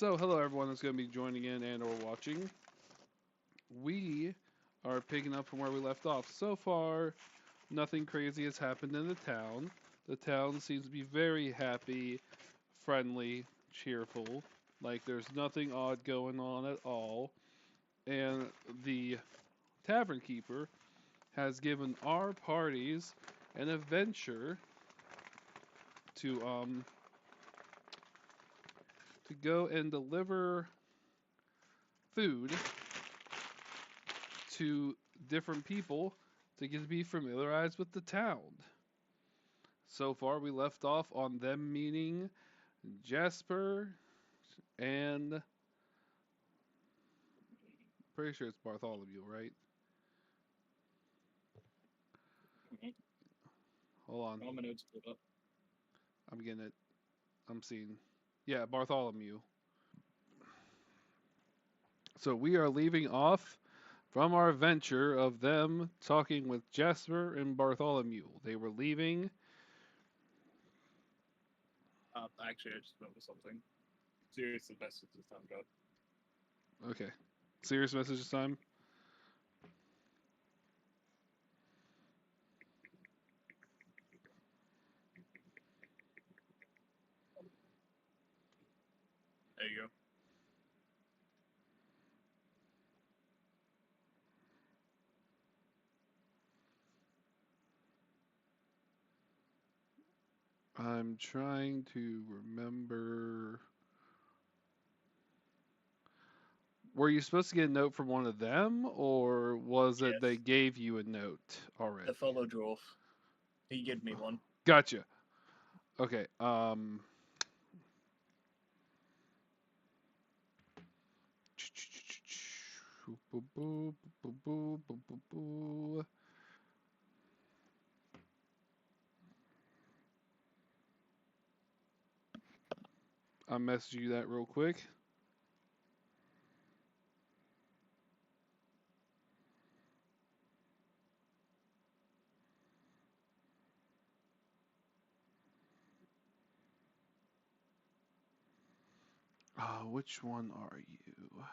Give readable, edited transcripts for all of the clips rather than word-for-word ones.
So, hello everyone that's going to be joining in and or watching. We are picking up from where we left off. So far, nothing crazy has happened in the town. The town seems to be very happy, friendly, cheerful. Like there's nothing odd going on at all. And the tavern keeper has given our parties an adventure to go and deliver food to different people to get to be familiarized with the town. So far, we left off on them meeting Jasper and pretty sure it's Bartholomew, right? Hold on, All my notes pulled up. I'm getting it. I'm seeing. Yeah, Bartholomew. So we are leaving off from our adventure of them talking with Jasper and Bartholomew. They were leaving. Actually, I just noticed something. Serious message this time, God. Okay. Serious message this time. There you go. I'm trying to remember. Were you supposed to get a note from one of them, or was it they Yes. gave you a note already? The fellow dwarf. He gave me one. Gotcha. Okay. I'll message you that real quick. Which one are you?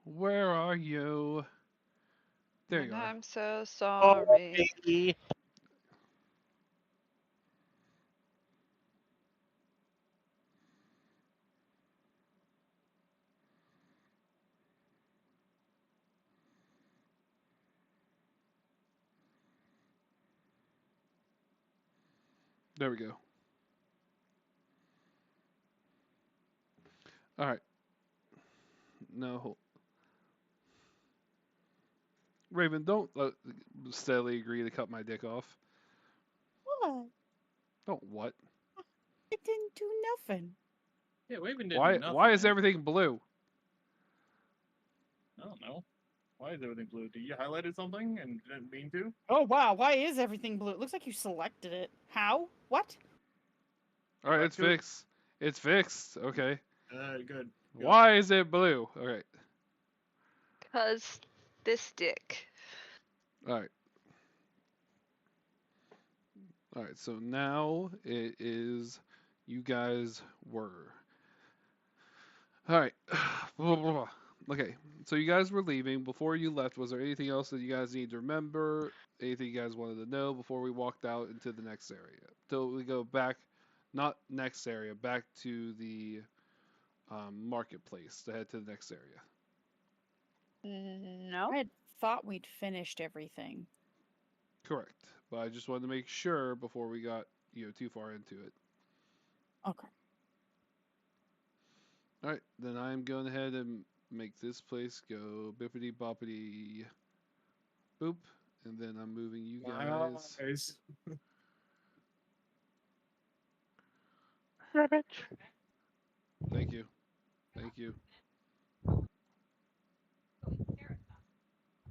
Where are you? There you are. I'm so Oh, sorry. baby. There we go. All right. No. Raven, don't steadily agree to cut my dick off. What? Don't what? It didn't do nothing. Yeah, Waven did Why? nothing. Why is man. everything blue? I don't know. Why is everything blue? Did you highlighted something and didn't mean to? Oh wow, why is everything blue? It looks like you selected it. How? What? All right, back it's to it. fixed. It's fixed. Okay. Good. Why is it blue? All right. Cause this dick. All right. All right. So now it is you guys were. All right. Blah, blah, blah. Okay. So you guys were leaving. Before you left, was there anything else that you guys need to remember? Anything you guys wanted to know before we walked out into the next area? Till we go back, not next area, back to the marketplace to head to the next area. No. I had thought we'd finished everything. Correct. But I just wanted to make sure before we got too far into it. Okay. All right, then I'm going ahead and make this place go bippity boppity boop, and then I'm moving you guys. Nice. Rabbit. Thank you. Thank you.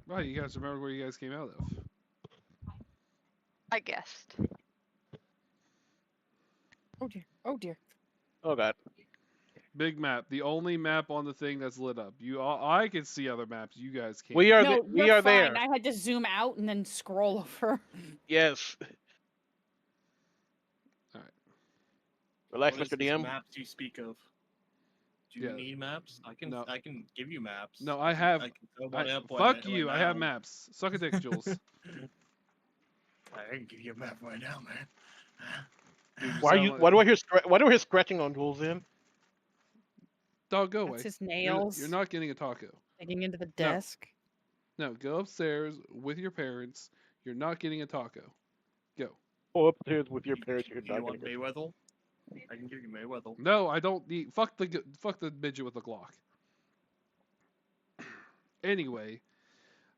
Right, you guys remember where you guys came out of? I guessed. Oh dear. Oh dear. Oh god. Big map, the only map on the thing that's lit up. I can see other maps. You guys can't. We are No, we you're are fine. there. I had to zoom out and then scroll over. Yes. All right. Relax, What is Mr. these DM. maps you speak of? Do you Yeah. need maps? I can No. give you maps. No, I have. I can throw one up Fuck right you. I have now. maps. Suck a dick, Jules. I can give you a map right now, man. Dude, you Why sound you? like- Why do I hear? Why do I hear scratching on Jules' end? Dog, go That's away. his You're, nails. you're not getting a taco. Digging into the desk. No, go upstairs with your parents. You're not getting a taco. Go. Go upstairs with your parents. You're You not want gonna go. Mayweather? I can give you Mayweather. No, I don't need. Fuck the midget with the Glock. Anyway,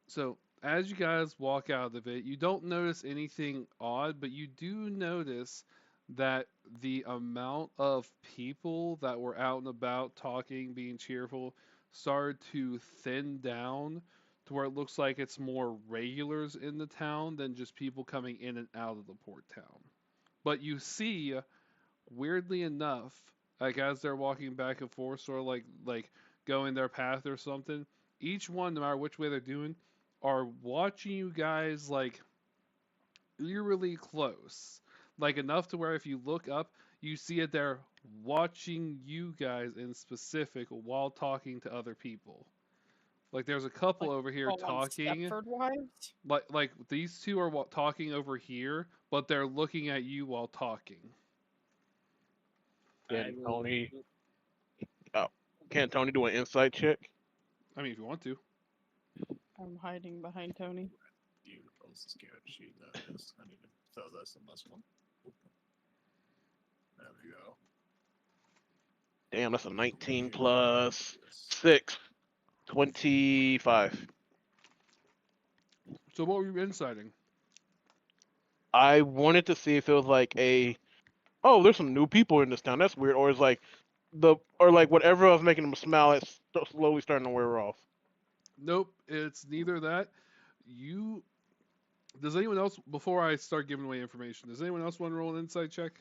so as you guys walk out of it, you don't notice anything odd, but you do notice that the amount of people that were out and about talking, being cheerful, started to thin down to where it looks like it's more regulars in the town than just people coming in and out of the port town. But you see, weirdly enough, like as they're walking back and forth, sort of like going their path or something, each one, no matter which way they're doing, are watching you guys like eerily close. Like enough to where if you look up, you see it there watching you guys in specific while talking to other people. Like there's a couple over here Call on talking. Stepford wives. Like these two are talking over here, but they're looking at you while talking. Can I will- Tony? Can't Tony do an insight check? I mean, if you want to. I'm hiding behind Tony. You also scared sheet that is. I need to throw this in this one. There we go. Damn, that's a 19 plus 6. 25. So what were you inciting? I wanted to see if it was like oh, there's some new people in this town. That's weird. Or it's like like whatever I was making them smile, it's slowly starting to wear off. Nope, it's neither that. Does anyone else, before I start giving away information, does anyone else want to roll an insight check?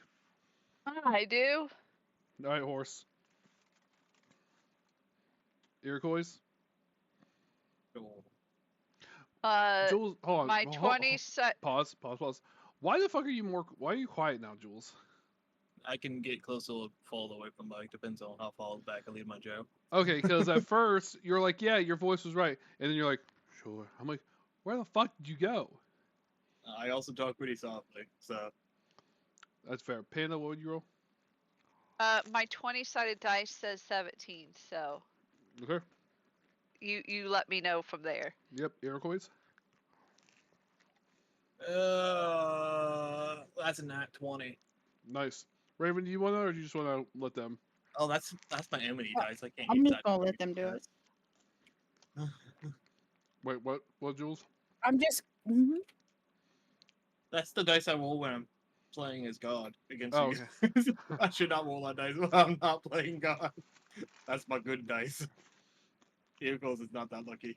I do. All right, horse. Iroquois? Cool. Jules, hold on. My Ho- ho- 20 set. Pause. Why the fuck are you why are you quiet now, Jules? I can get closer or fall away from Mike. Depends on how far back I leave my Joe. Okay, because at first, you're like, yeah, your voice was right. And then you're like, sure. I'm like, where the fuck did you go? I also talk pretty softly, so That's fair. Panda, what would you roll? My 20-sided dice says 17, so Okay. you let me know from there. Yep, Iroquois. that's a nat 20. Nice. Raven, do you want to, or do you just want to let them? Oh, that's my Amity dice. I can't I'm use just that. gonna let them do it. Wait, what? What, Jules? I'm just. Mhm. That's the dice I roll when I'm playing as God against Oh, you. I should not roll that dice when I'm not playing God. That's my good dice. Vehicles is not that lucky.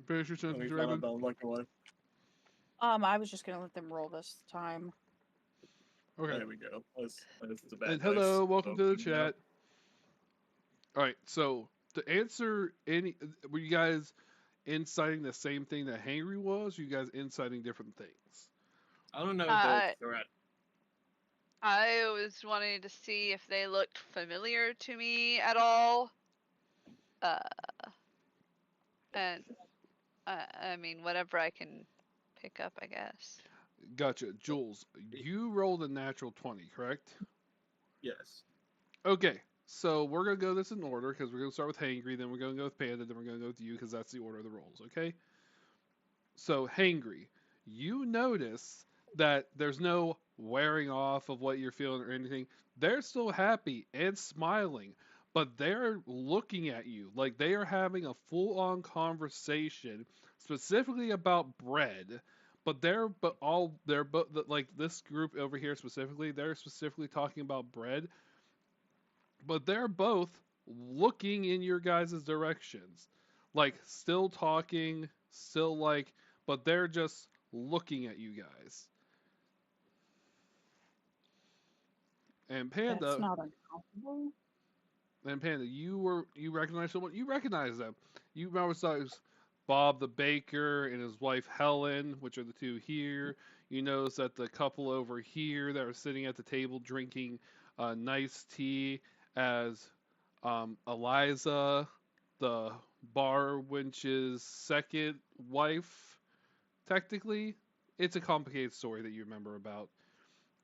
Finish your Let me sentence, find out Raven. the lucky one. I was just gonna let them roll this time. Okay. There we go. This is a bad And dice, hello, welcome so to the good job. chat. All right, so to answer were you guys inciting the same thing that Hangry was? Or you guys inciting different things? I don't know if Uh, they're threat. I was wanting to see if they looked familiar to me at all. And I mean, whatever I can pick up, I guess. Gotcha, Jules. You rolled a natural 20, correct? Yes. Okay, so we're gonna go this in order because we're gonna start with Hangry, then we're gonna go with Panda, then we're gonna go with you because that's the order of the rolls. Okay. So Hangry, you notice that there's no wearing off of what you're feeling or anything. They're still happy and smiling, but they're looking at you like they are having a full-on conversation specifically about bread. But like this group over here specifically, they're specifically talking about bread. But they're both looking in your guys' directions. Like still talking, still like, but they're just looking at you guys. And That's Panda, not uncomfortable. you recognize someone. You recognize them. You remember those Bob the baker and his wife Helen, which are the two here. You notice that the couple over here that are sitting at the table drinking nice tea as Eliza, the bar wench's second wife, technically. It's a complicated story that you remember about.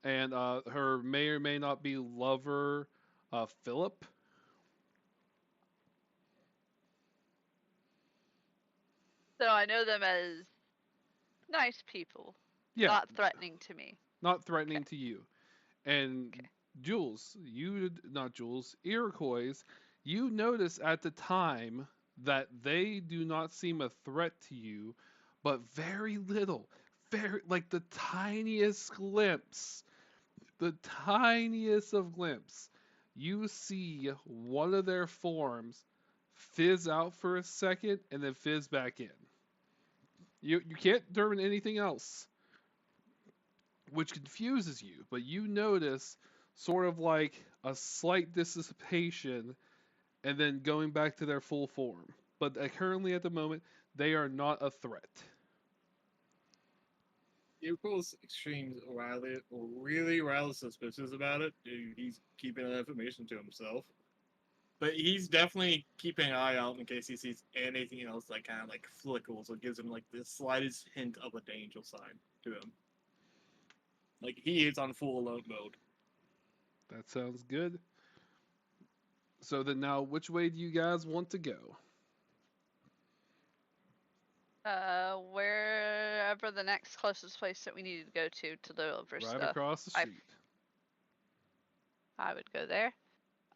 And her may or may not be lover, Philip. So I know them as nice people, Yeah, not threatening to me. not threatening to you. And Okay. Jules, not Jules, Iroquois, you notice at the time that they do not seem a threat to you, but very little, very like the tiniest glimpse, the tiniest of glimpse. You see one of their forms fizz out for a second and then fizz back in. You can't determine anything else, which confuses you, but you notice sort of like a slight dissipation and then going back to their full form. But currently at the moment, they are not a threat. Equals extreme really rather suspicious about it. He's keeping that information to himself. But he's definitely keeping an eye out in case he sees anything else that kind of like flickles or gives him like the slightest hint of a danger sign to him. Like he is on full alert mode. That sounds good. So then now, which way do you guys want to go? Wherever the next closest place that we needed to go to deliver Right stuff. across the I- street. I would go there,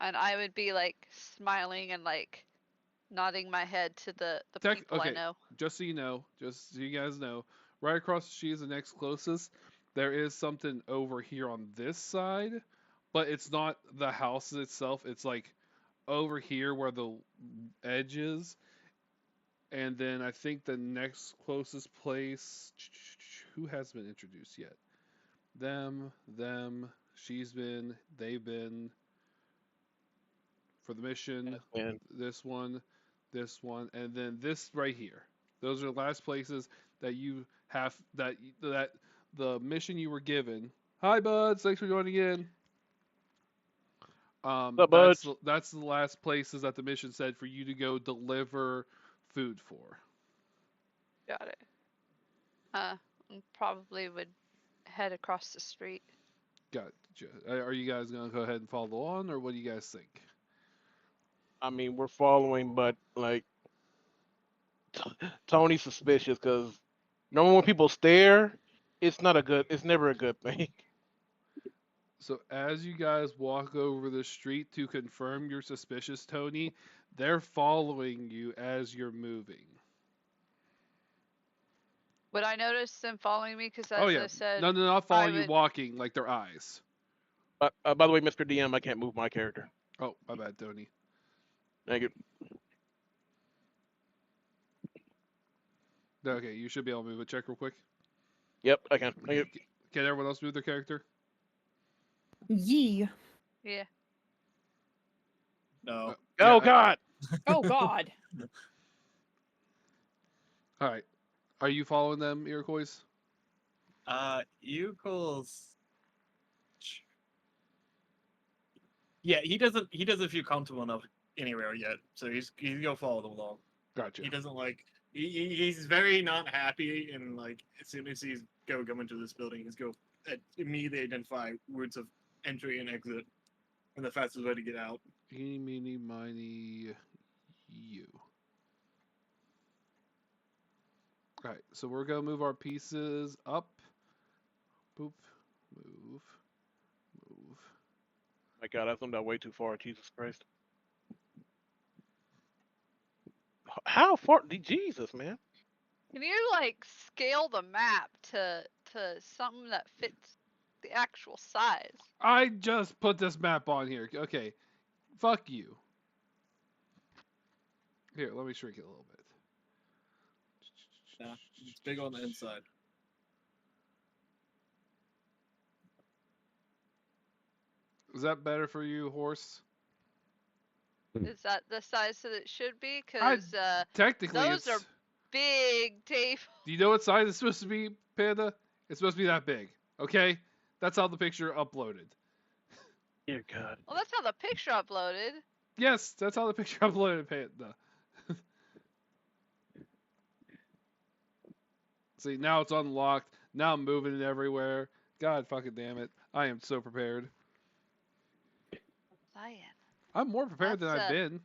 and I would be like smiling and like nodding my head to the people I Okay, know. just so you know, just so you guys know, right across the street is the next closest. There is something over here on this side, but it's not the house itself. It's like over here where the edge is. And then I think the next closest place, who has been introduced yet? Them, she's been, they've been. For the mission, And this one, and then this right here. Those are the last places that you have that the mission you were given. Hi, buds. Thanks for joining in. What's up, buds? That's the last places that the mission said for you to go deliver food for. Got it. And probably would head across the street. Gotcha. Are you guys gonna go ahead and follow on, or what do you guys think? I mean, we're following, but like Tony's suspicious because normally when people stare, it's never a good thing. So as you guys walk over the street to confirm you're suspicious, Tony, they're following you as you're moving. Would I notice them following me? Because as Oh yeah, I said, no, not following you would- walking, like their eyes. By the way, Mr. DM, I can't move my character. Oh, my bad, Tony. Thank you. Okay, you should be able to move it. Check real quick. Yep, I can. Thank you. Can everyone else move their character? Yee. yeah. No. Oh Yeah, God! Oh God. All right. Are you following them, Iroquois? Equals. Yeah, he doesn't feel comfortable enough anywhere yet, so he's gonna follow them along. Gotcha. He doesn't like. He's very not happy, and like as soon as he's go into this building, he's go immediately identify routes of entry and exit, and the fastest way to get out. Eeny, meeny, miny, you. All right, so we're gonna move our pieces up. Boop, move. My God, I zoomed out way too far. Jesus Christ! How far? Jesus, man. Can you like scale the map to something that fits the actual size? I just put this map on here. Okay, fuck you. Here, let me shrink it a little bit. Yeah, it's big on the inside. Is that better for you, horse? Is that the size that it should be? Because Technically, those are big tables. Do you know what size it's supposed to be, Panda? It's supposed to be that big. Okay, that's how the picture uploaded. Dear God. Well, that's how the picture uploaded. Yes, that's how the picture uploaded. Pay it. No. See, now it's unlocked. Now I'm moving it everywhere. God fucking damn it. I am so prepared. Cyan. I'm more prepared than That's, I've been.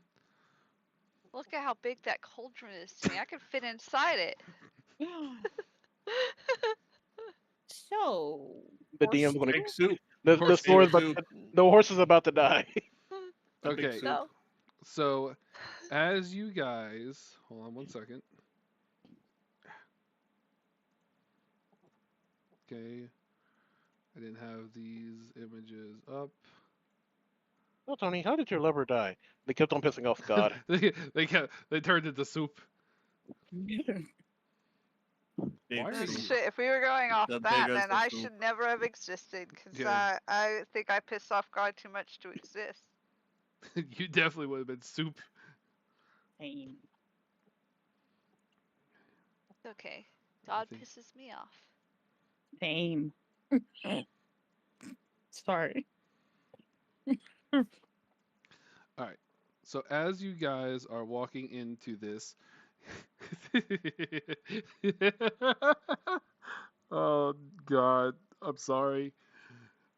Look at how big that cauldron is to me. I could fit inside it. So, The horse DM's gonna Big stew? soup. the Horse store is stew. about the horse is about to die. A big Okay, soup. No. so as you guys, hold on one second. Okay, I didn't have these images up. Well, Tony, how did your lover die? They kept on pissing off God. they turned into soup. Big Why are Well, you- soup. shit, if we were going off The that, biggest then of I soup. should never have existed, because Yeah. I think I pissed off God too much to exist. You definitely would have been soup. Same. It's okay. God think- pisses me off. Same. Sorry. So as you guys are walking into this, oh God, I'm sorry.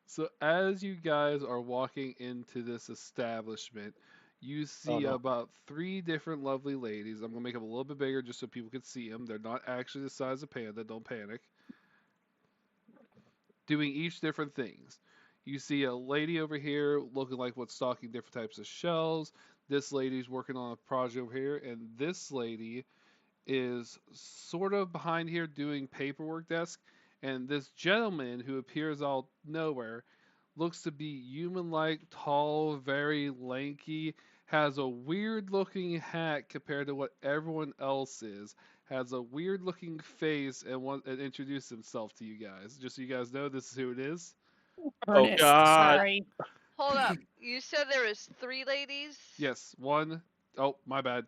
So as you guys are walking into this establishment, you see no. about 3 different lovely ladies. I'm gonna make them a little bit bigger just so people can see them. They're not actually the size of Panda. Don't panic. Doing each different things. You see a lady over here looking like what's stocking different types of shells. This lady's working on a project over here, and this lady is sort of behind here doing paperwork desk. And this gentleman who appears out nowhere looks to be human-like, tall, very lanky, has a weird-looking hat compared to what everyone else is, has a weird-looking face, and introduce himself to you guys. Just so you guys know, this is who it is. Ernest, God. sorry. Hold up. You said there was 3 ladies? Yes, one. Oh, my bad.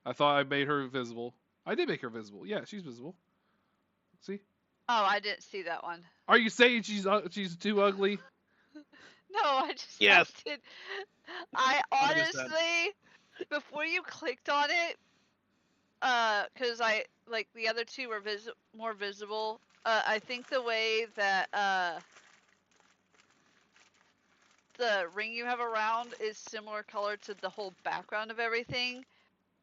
I thought I made her visible. I did make her visible. Yeah, she's visible. See? Oh, I didn't see that one. Are you saying she's too ugly? No, I just Yes. did. I 100%. honestly, before you clicked on it, because I like the other 2 were more visible. I think the way that the ring you have around is similar color to the whole background of everything.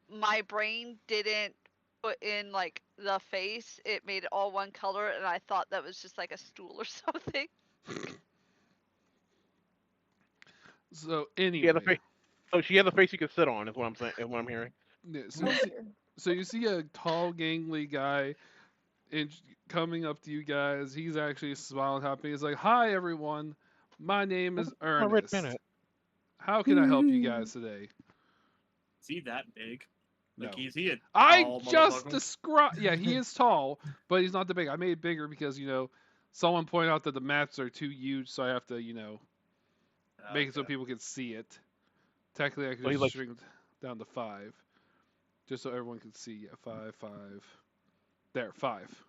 My brain didn't put in like the face; it made it all one color, and I thought that was just like a stool or something. So She had a anyway, face. Oh, she has a face you can sit on. Is what I'm saying. Is what I'm hearing. yeah, so you see a tall, gangly guy coming up to you guys. He's actually smiling happy. He's like, "Hi, everyone. My name is My red Ernest. minute. How can I help you guys today?" Is he that big? Like, No. is he a I tall just motherfucker? described. Yeah, he is tall, but he's not that big. I made it bigger because someone pointed out that the maps are too huge, so I have to make it so Okay. people can see it. Technically, I could So he's just like- shrink it down to 5, just so everyone can see. Yeah, 5, 5. There, 5.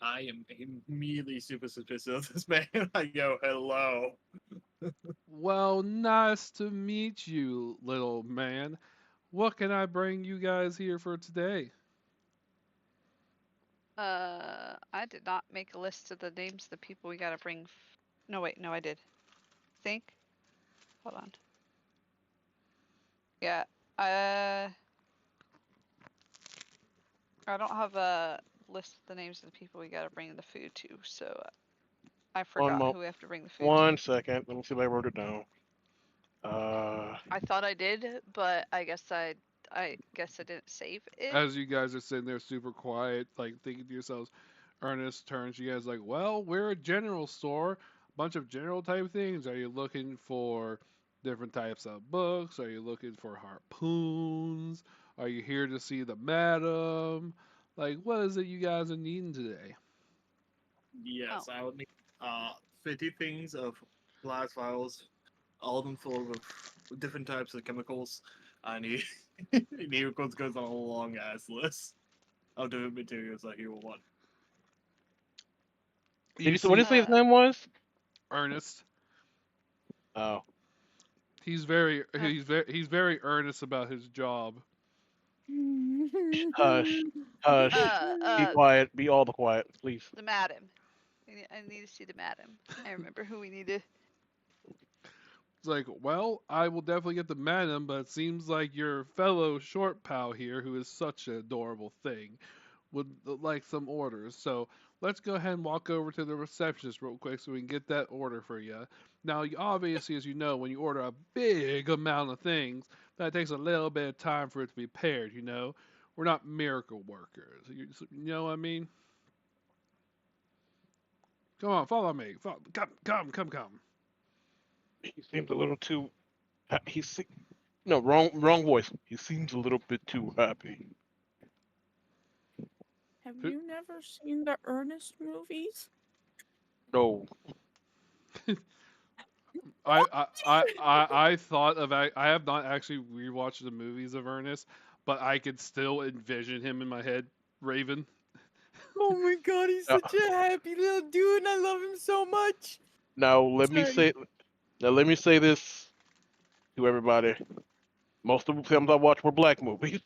I am immediately super suspicious of this man. I go, hello. Well, nice to meet you, little man. What can I bring you guys here for today? I did not make a list of the names of the people we gotta bring. No, wait, no, I did. Think. Hold on. Yeah. I don't have a list of the names of the people we gotta bring the food to, so I forgot mo- who we have to bring the food One to. second. Let me see if I wrote it down. I thought I did, but I guess I didn't save it. As you guys are sitting there super quiet, like thinking to yourselves, Ernest turns to you guys like, well, we're a general store. Bunch of general type things. Are you looking for different types of books? Are you looking for harpoons? Are you here to see the madam? Like, what is it you guys are needing today? Yes, Oh. I would need 50 things of glass vials, all of them full of different types of chemicals. I need chemicals goes on a long ass list of different materials that he will want. What did you say his Uh, name was? Ernest. Oh. He's very earnest about his job. Hush, hush. Be Uh, quiet. Be all the quiet, please. the madam. I need to see the madam. I remember who we need to. It's like, well, I will definitely get the madam, but it seems like your fellow short pal here, who is such an adorable thing, would like some orders. So let's go ahead and walk over to the receptionist real quick so we can get that order for you. Now, obviously, as you know, when you order a big amount of things, that takes a little bit of time for it to be paired, you know? We're not miracle workers. You know what I mean? Come on, follow me. Come. He seems a little too. No, wrong voice. He seems a little bit too happy. Have you never seen the Ernest movies? No. I thought of I have not actually rewatched the movies of Ernest, but I could still envision him in my head, Raven. Oh my god, he's Uh, such a happy little dude, and I love him so much. now let me Sorry. say this to everybody. Most of the films I watch were black movies,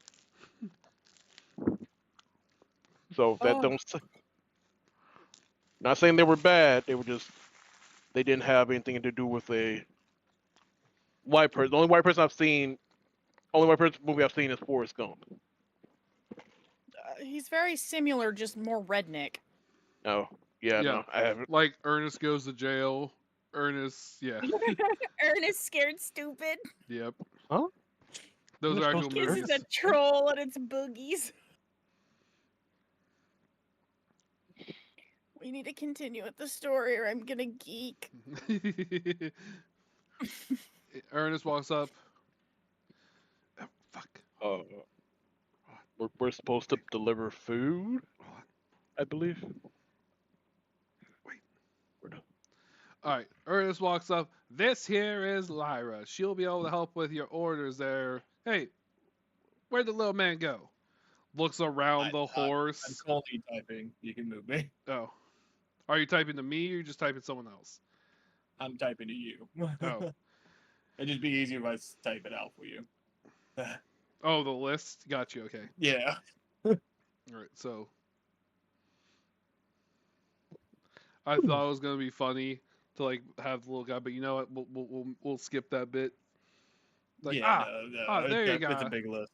so that Oh, don't. Not saying they were bad. They were just they didn't have anything to do with a white person. The only white person I've seen, only white person movie I've seen is Forrest Gump. he's very similar, just more redneck. No, yeah, Yeah, no, I haven't. like Ernest goes to jail. Ernest, yeah, Ernest scared stupid. yep. Huh? Those Ernest are goes actual to movies. Kisses a troll and its boogies. We need to continue with the story, or I'm gonna geek. Ernest walks up. Oh, fuck. Uh, we're supposed to deliver food, I believe. Wait. We're done. All right, Ernest walks up. This here is Lyra. She'll be able to help with your orders there. Hey, where'd the little man go? Looks around the I'm horse. currently typing. You can move me. Oh. Are you typing to me or you just typing someone else? I'm typing to you. Oh. It'd just be easier if I type it out for you. Oh, the list? Got you, okay. Yeah. Alright, so. I thought it was going to be funny to like have the little guy, but you know what? We'll skip that bit. Like, Yeah, no, there you it's a go. big list.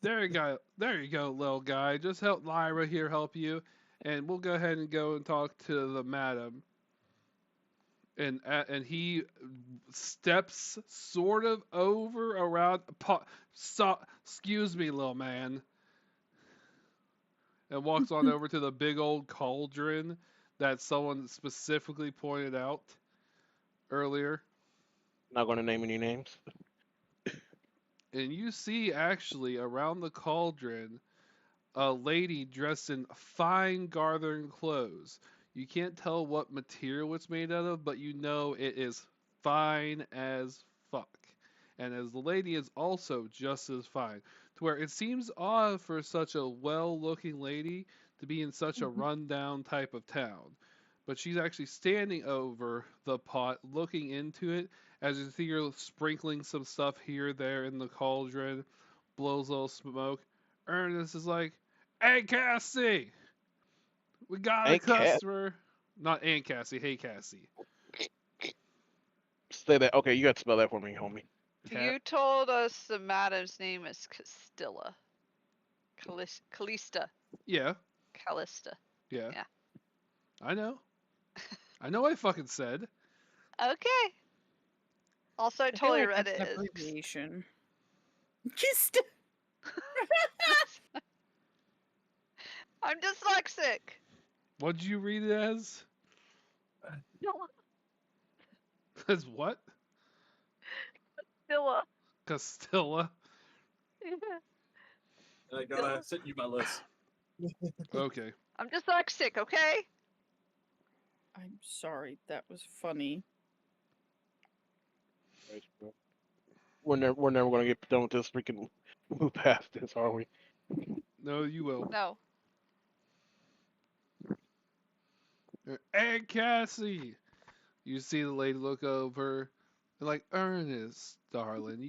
There you go, little guy. Just help Lyra here help you. And we'll go ahead and go and talk to the madam. And he steps sort of over around. Excuse me, little man. And walks on over to the big old cauldron that someone specifically pointed out earlier. Not going to name any names. And you see actually around the cauldron a lady dressed in fine garden clothes. You can't tell what material it's made out of, but you know it is fine as fuck. And as the lady is also just as fine. To where it seems odd for such a well looking lady to be in such a rundown type of town. But she's actually standing over the pot, looking into it, as you see her sprinkling some stuff here, there in the cauldron, blows a little smoke. Ernest is like, "Hey, Cassie, we got a Hey, Cat. customer." Not Aunt Cassie, hey, Cassie. Say that. Okay, you got to spell that for me, homie. You told us the madam's name is Castilla. Callista. Yeah, Callista. yeah. Yeah. I know. I know what I fucking said. Okay. Also, I I feel totally like read that's it an as. abbreviation. Just I'm dyslexic. What'd you read it as? As what? Castilla. Castilla. I gotta send you my list. Okay. I'm dyslexic, okay? I'm sorry, that was funny. We're never going to get done with this freaking move past this, are we? No, you will. No. Hey, Cassie. You see the lady look over. Like, Ernest, darling,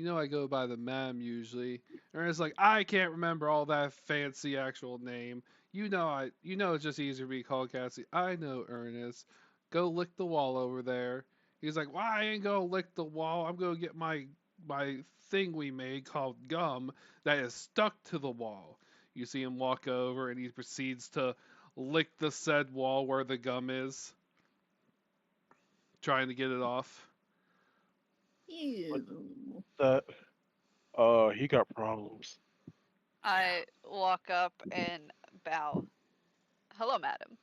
I go by the ma'am usually. Ernest's like, I can't remember all that fancy actual name. It's just easier to be called Cassie. I know, Ernest. Go lick the wall over there. He's like, well, I ain't gonna lick the wall. I'm gonna get my thing we made called gum that is stuck to the wall. You see him walk over and he proceeds to lick the said wall where the gum is, trying to get it off. Ew. That he got problems. I walk up and bow. Hello, madam.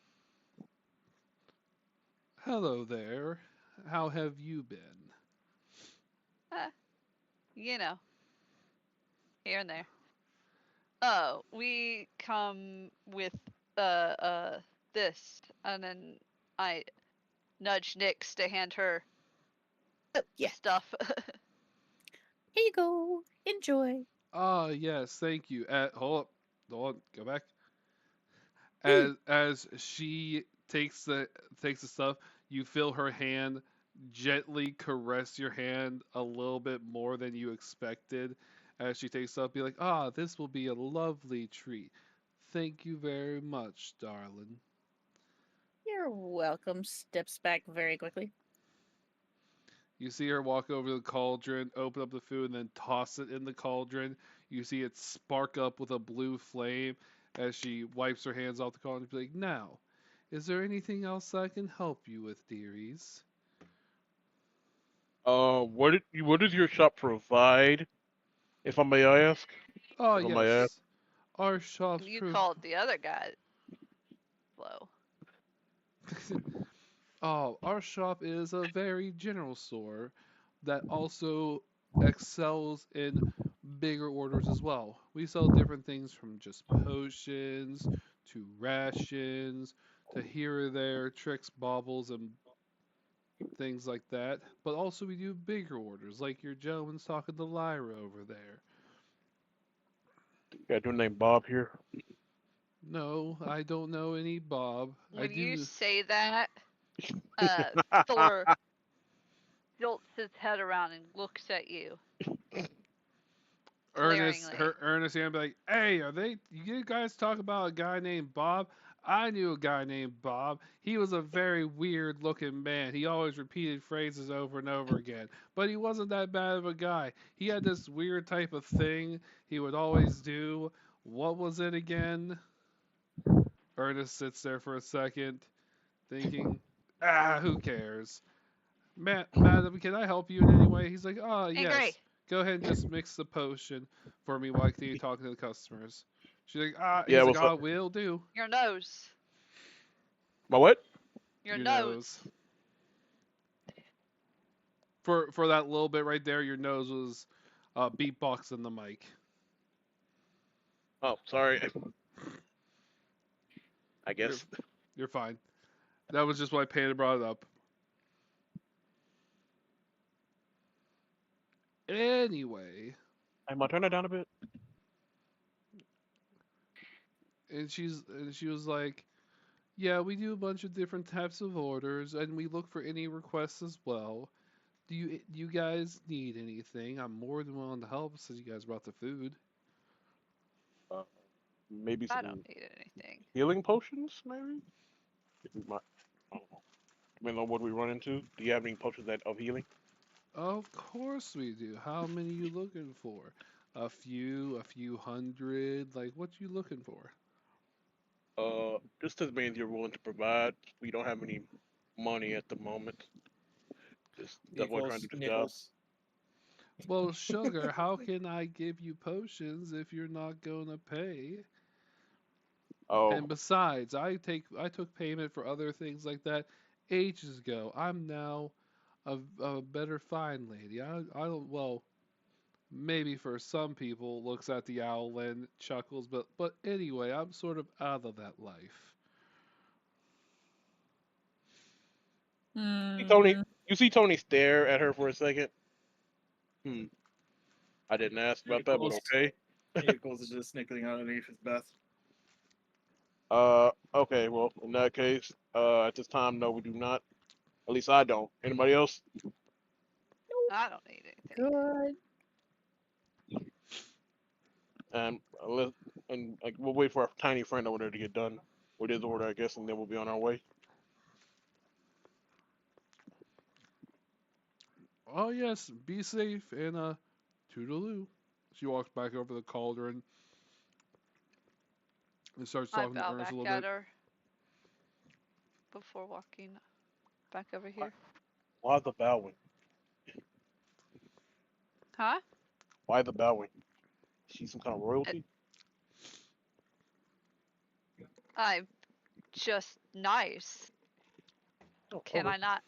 Hello there. How have you been? Uh, you know, here and there. Oh, we come with this, and then I nudge Nyx to hand her Oh, yeah. stuff. Here you go. Enjoy. Ah, yes, thank you. Hold on, go back. Hey. As she takes the stuff, you feel her hand gently caress your hand a little bit more than you expected. As she takes stuff, be like, ah, this will be a lovely treat. Thank you very much, darling. You're welcome. Steps back very quickly. You see her walk over to the cauldron, open up the food, and then toss it in the cauldron. You see it spark up with a blue flame as she wipes her hands off the cauldron. Be like, now, is there anything else I can help you with, dearies? What does your shop provide, if I may ask? Oh, If I may ask. yes. Our shop's You proof. called the other guy slow. Oh, our shop is a very general store that also excels in bigger orders as well. We sell different things from just potions to rations to here or there tricks, baubles, and things like that. But also we do bigger orders, like your gentleman's talking to Lyra over there. Got your name Bob here. No, I don't know any Bob. I When you do. say that, Thor tilts his head around and looks at you. Glaringly. Ernest gonna be like, hey, you guys talk about a guy named Bob? I knew a guy named Bob. He was a very weird looking man. He always repeated phrases over and over again. But he wasn't that bad of a guy. He had this weird type of thing he would always do. What was it again? Ernest sits there for a second, thinking, who cares? Madam, can I help you in any way? He's like, oh, Angry. yes. Go ahead and just mix the potion for me while I continue talking to the customers. She's like, Yeah, he's like, what's up? will do. Your nose. My what? Your nose. For that little bit right there, your nose was beatboxing the mic. Oh, sorry. I guess. You're fine. That was just why Panda brought it up. Anyway, I'm gonna turn it down a bit. and she was like, yeah, we do a bunch of different types of orders, and we look for any requests as well. Do you guys need anything? I'm more than willing to help since you guys brought the food. Maybe I some don't need anything. healing potions, maybe. If we might. I don't know. Depending on what we run into. Do you have any potions of healing? Of course we do. How many you looking for? A few hundred. Like, what you looking for? Just as many as you're willing to provide. We don't have any money at the moment. Just definitely trying to do the job. Nichols. Well, sugar, how can I give you potions if you're not gonna pay? Oh, And besides, I took payment for other things like that ages ago. I'm now a better fine lady. I don't well, maybe for some people looks at the owl and chuckles, but anyway, I'm sort of out of that life. see Tony. Hmm. You see Tony stare at her for a second. I didn't ask about that, but Nichols. okay. Nichols is just snickering underneath his breath. Okay. Well, in that case, at this time, no, we do not. At least I don't. Anybody else? I don't need anything. Good. And like we'll wait for our tiny friend over there to get done with his order, I guess, and then we'll be on our way. Oh yes, be safe and toodaloo. She walks back over the cauldron and starts I talking to bow Ernest back a little at bit. her before walking back over here. Why the bowing? Huh? Why the bowing? She's some kind of royalty? I'm just nice. Oh, Can I not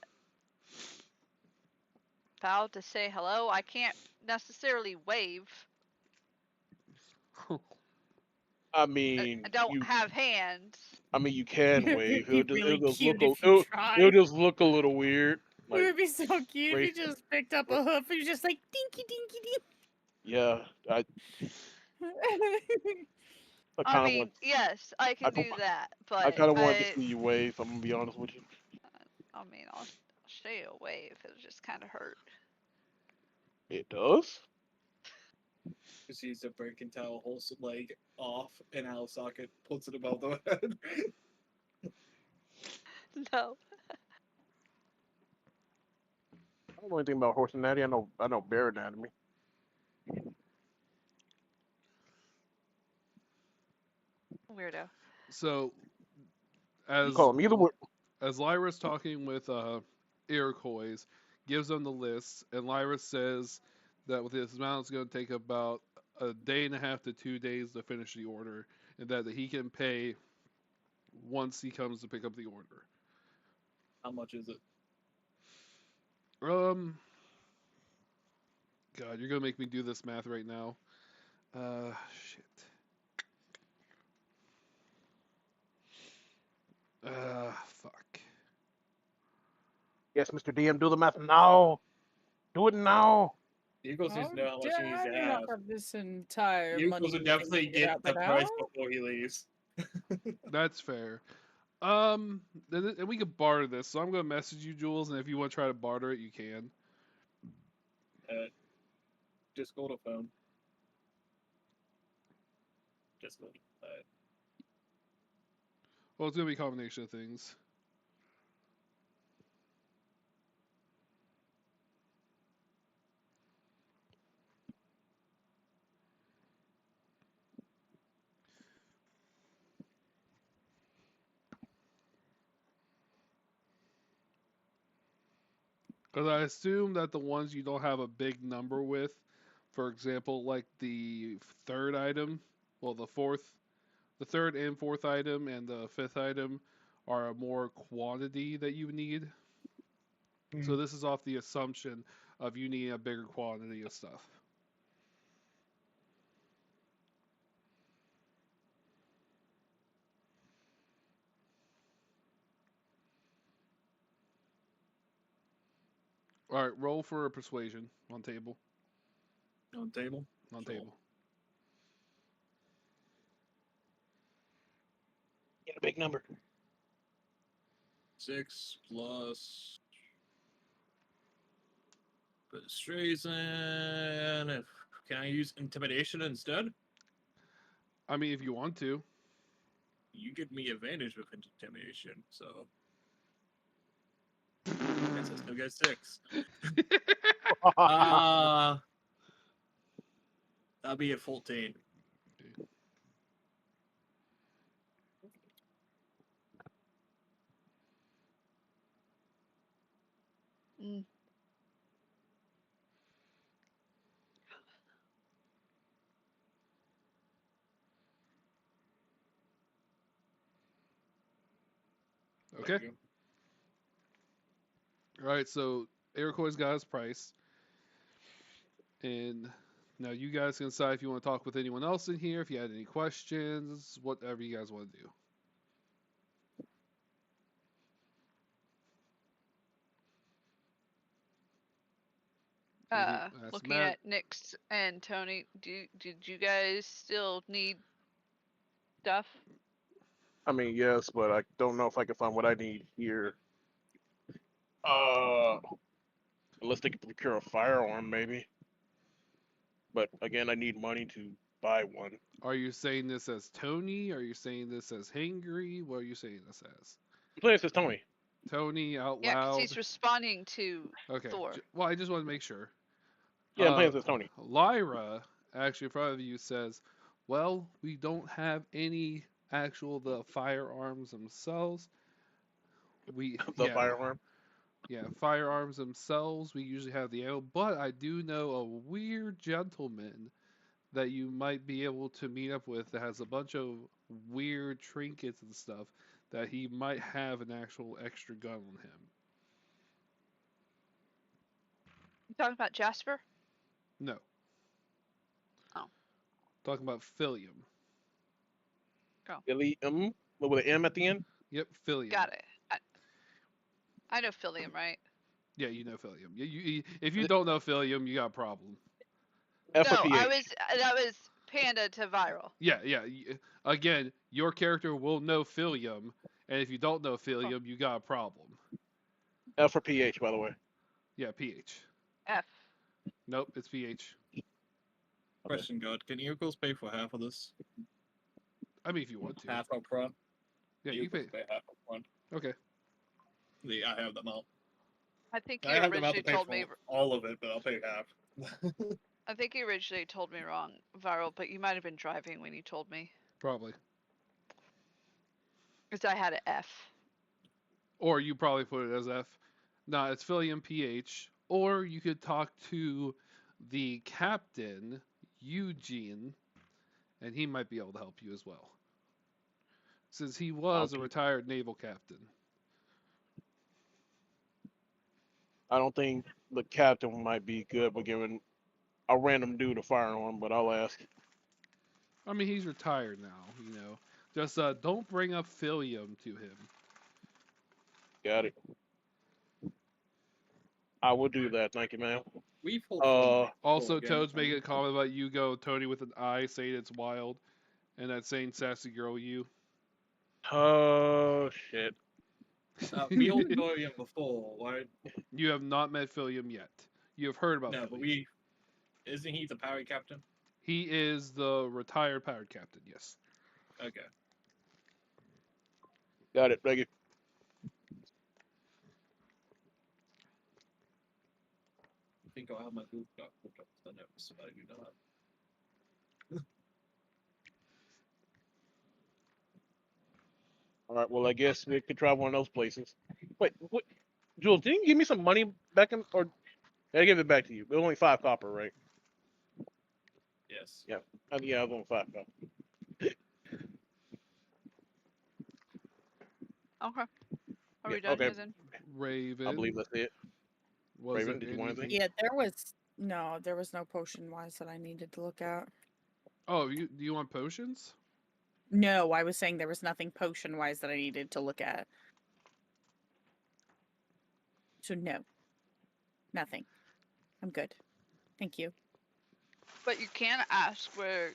bow to say hello? I can't necessarily wave. I I mean, don't you. have hands. I mean, you can wave. It'd be really It'll just cute look. if you It'll tried. just look a little weird. It Like, would be so cute if wait, you just picked up a hoof and you just like dinky dinky yeah. I dink. I I kind of want. mean, yes, I I can do that, I but kind of wanted to see you wave. I'm gonna be honest with you. I'll show you a wave. It'll just kind of hurt. It does. Proceeds to break Towel holds the leg off and out of socket, puts it above the head. No. I don't know anything about horse anatomy. I know bear anatomy. Weirdo. So You as call them either way. as Lyra's talking with Iroquois, gives them the list, and Lyra says that with this amount, it's going to take about a day and a half to 2 days to finish the order, and that he can pay once he comes to pick up the order. How much is it? God, you're gonna make me do this math right now. Shit. Fuck. Yes, Mr. DM, do the math now. Do it now. Eagles needs to know how much he needs I to do have. not have this entire Eagles money would thing definitely figured get out the by price now. before he leaves. That's fair. And we could barter this, so I'm gonna message you, Jules, and if you want to try to barter it, you can. Just go to phone. Just go. Well, it's gonna be a combination of things. Because I assume that the ones you don't have a big number with, for example, like the third item, well, the third and fourth item and the fifth item are a more quantity that you need. So this is off the assumption of you needing a bigger quantity of stuff. All right, roll for a persuasion on table. On table? On Sure. table. Get a big number. 6 plus persuasion. Can I use intimidation instead? I mean, if you want to. You give me advantage with intimidation, so I guess I still get 6. That'll be a 14. Mm. Okay. Thank you. All right, so Iroquois got his price. And now you guys can decide if you want to talk with anyone else in here, if you had any questions, whatever you guys want to do. That's Looking Matt. at Nyx and Tony, did you guys still need stuff? I mean, yes, but I don't know if I can find what I need here. Unless they can procure a firearm, maybe. But again, I need money to buy one. Are you saying this as Tony? Are you saying this as Hangry? What are you saying this as? I'm saying this is Tony. Tony out Yeah, because loud. he's responding to Okay. Thor. Well, I just want to make sure. Yeah, I'm saying this is Tony. Lyra, actually in front of you, says, "Well, we don't have any actual the firearms themselves. We The firearm. yeah, firearms themselves. We usually have the ammo, but I do know a weird gentleman that you might be able to meet up with that has a bunch of weird trinkets and stuff that he might have an actual extra gun on him." You talking about Jasper? No. Oh. Talking about Philium. Philium, with an M at the end. Yep, Philium. Got it. I know Philium, right? Yeah, you know Philium. If you don't know Philium, you got a problem. F No, or PH. that was Panda to Viral. Yeah. Again, your character will know Philium, and if you don't know Philium, you got a problem. F or PH, by the way. Yeah, PH. F. Nope, it's PH. Question, God, can Eagles pay for half of this? I mean, if you want to. Half up front? Yeah, you Eagles pay. pay half up front. Okay. I have them out. I think you I have them out originally to pay told for me. all of it, but I'll pay half. I think you originally told me wrong, Viral, but you might have been driving when you told me. Probably. Because I had an F. Or you probably put it as F. No, it's Philium PH. Or you could talk to the captain, Eugene, and he might be able to help you as well. Since he was a retired naval captain. I don't think the captain might be good for giving a random dude a firearm, but I'll ask. I mean, he's retired now, you know. Just don't bring up Philium to him. Got it. I will do that. Thank you, ma'am. We've Also, Toad's making a comment about you go, Tony with an I, saying it's wild, and that's saying sassy girl you. Oh, shit. We all know him before, right? You have not met Philium yet. You have heard about No, Philium. but isn't he the pirate captain? He is the retired pirate captain, yes. Okay. Got it. Thank you. I think I'll have my Google Doc hooked up to the notes, but I do not. All right. Well, I guess we could try one of those places. Wait, what? Jules, didn't you give me some money back in, or did I give it back to you? It was only 5 copper, right? Yes. Yeah. Yeah, it was only 5 copper. Okay. Are we Yeah, done okay. here then? Raven. I believe that's it. Was Raven, there did you want anything? Yeah, there was no potion wise that I needed to look at. Oh, do you want potions? No, I was saying there was nothing potion wise that I needed to look at. So no. Nothing. I'm good. Thank you. But you can ask where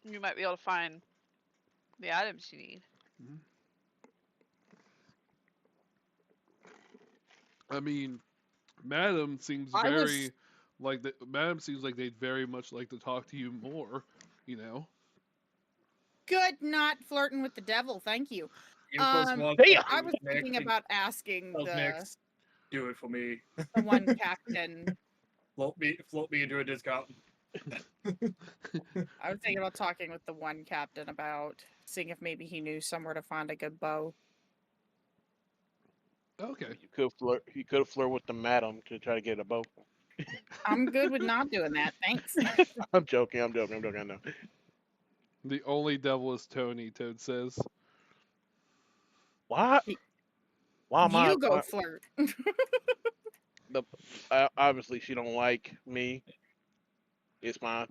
you might be able to find the items you need. I mean, Madam seems Madam seems like they'd very much like to talk to you more, you know. Good, not flirting with the devil. Thank you. Damn! I was thinking about asking the do it for me. one captain. float me into a discount. I was thinking about talking with the one captain about seeing if maybe he knew somewhere to find a good bow. Okay. You could flirt. You could flirt with the madam to try to get a bow. I'm good with not doing that. Thanks. I'm joking. I know. The only devil is Tony, Toad says. What? Why am I? You go flirt. Obviously, she don't like me. It's fine.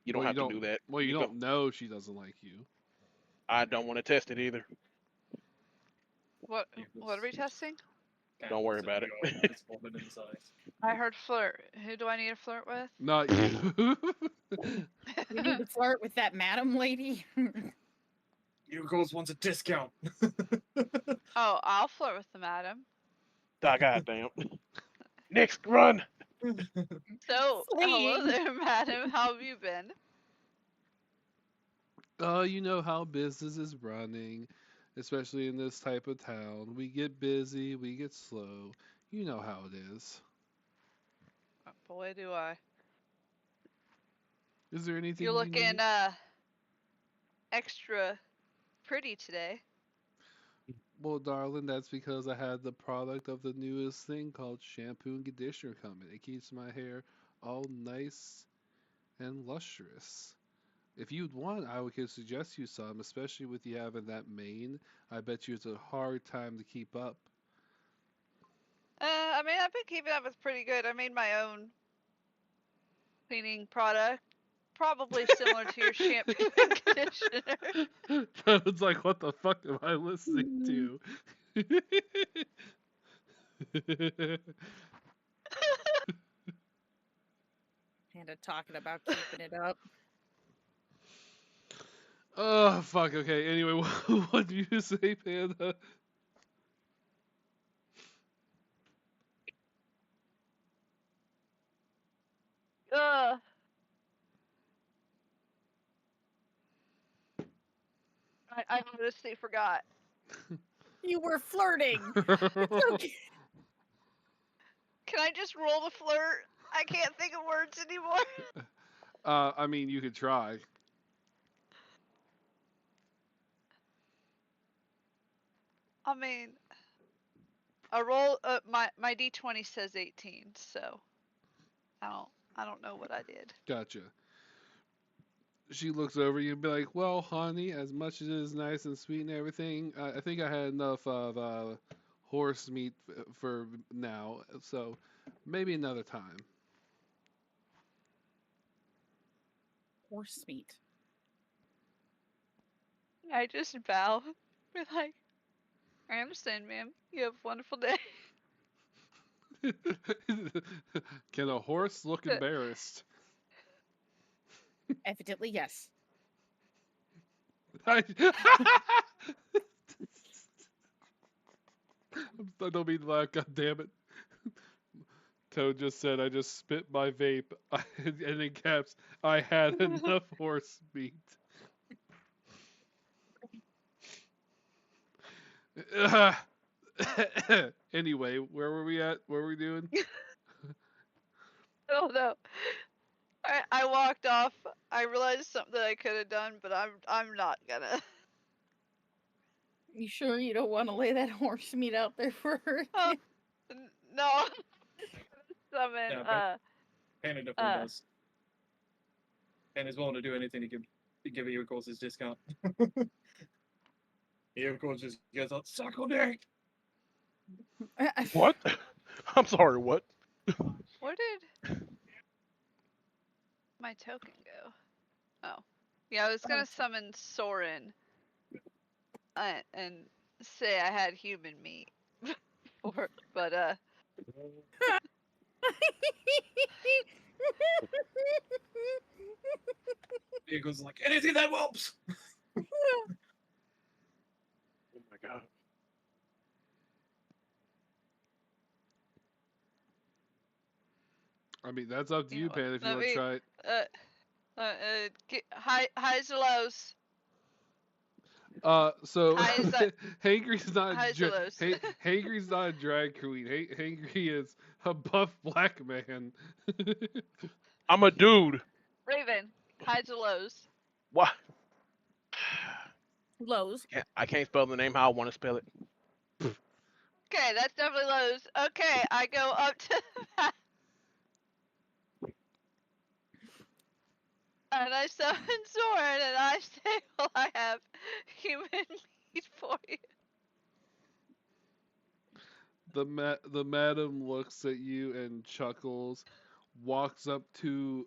You don't have to do that. Well, you don't know she doesn't like you. I don't want to test it either. What are we testing? Don't worry about it. I heard flirt. Who do I need to flirt with? Not you. You need to flirt with that madam lady. Eagles wants a discount. Oh, I'll flirt with the madam. Ah, goddamn. Next, run. So, hello Fleeing. there, madam. How have you been? You know how business is running, especially in this type of town. We get busy, we get slow. You know how it is. Oh, boy, do I. Is there anything You're you looking, need? extra pretty today. Well, darling, that's because I had the product of the newest thing called shampoo and conditioner coming. It keeps my hair all nice and lustrous. If you'd want, I could suggest you some, especially with you having that mane. I bet you it's a hard time to keep up. I mean, I've been keeping up with pretty good. I made my own cleaning product. Probably similar to your shampoo and conditioner. Toad's like, what the fuck am I listening to? Panda talking about keeping it up. Oh, fuck, okay. Anyway, what do you say, Panda? Ugh. I honestly forgot. You were flirting. Okay. Can I just roll the flirt? I can't think of words anymore. I mean, you could try. I mean, a roll. My d20 says 18, so I don't know what I did. Gotcha. She looks over you and be like, well, honey, as much as it is nice and sweet and everything, I think I had enough of horse meat for now, so maybe another time. Horse meat. I just bow. Be like, I understand, ma'am. You have a wonderful day. Can a horse look embarrassed? Evidently, yes. I don't mean to laugh, god damn it. Toad just said I just spit my vape, and in caps, I had enough horse meat. Anyway, where were we at? What were we doing? I don't know. I walked off. I realized something that I could have done, but I'm not gonna. You sure you don't want to lay that horse meat out there for her? Oh, no. Summon. Yeah, Panda definitely does. And is willing to do anything to give you, of course, his discount. He, of course, just goes out, suckle dick! What? I'm sorry, what? Where did my token go? Oh, yeah. I was gonna summon Soren, and say I had human meat, but He goes like, anything that whelps! Oh my god. I mean, that's up to you, know, Pan, if you let want to me, try it. highs or lows. So High is that- Hangry's not highs or lows. Hangry's not a drag queen. Hangry is a buff black man. I'm a dude. Raven, highs or lows. Why? Lowe's. I can't spell the name how I want to spell it. Okay, that's definitely lows. Okay, I go up to that. And I summon Soren, and I say, well, I have human meat for you. The madam looks at you and chuckles, walks up to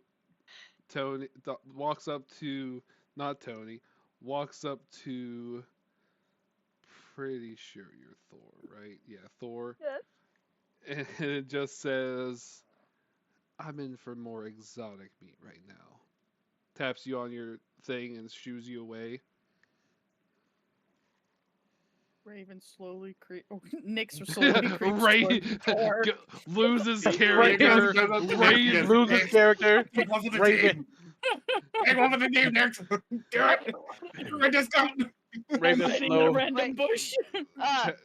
Tony, walks up to not Tony, walks up to pretty sure you're Thor, right? Yeah, Thor. Yes. And it just says, I'm in for more exotic meat right now. Taps you on your thing and shoos you away. Raven slowly Nyx are slowly creeps towards the door. Loses Raven character. goes up to Raven Nyx. Loses character. Take one for the Raven. team. Take one for the team next. Do it. Do a discount. Raven I'm hiding in a slow. random bush.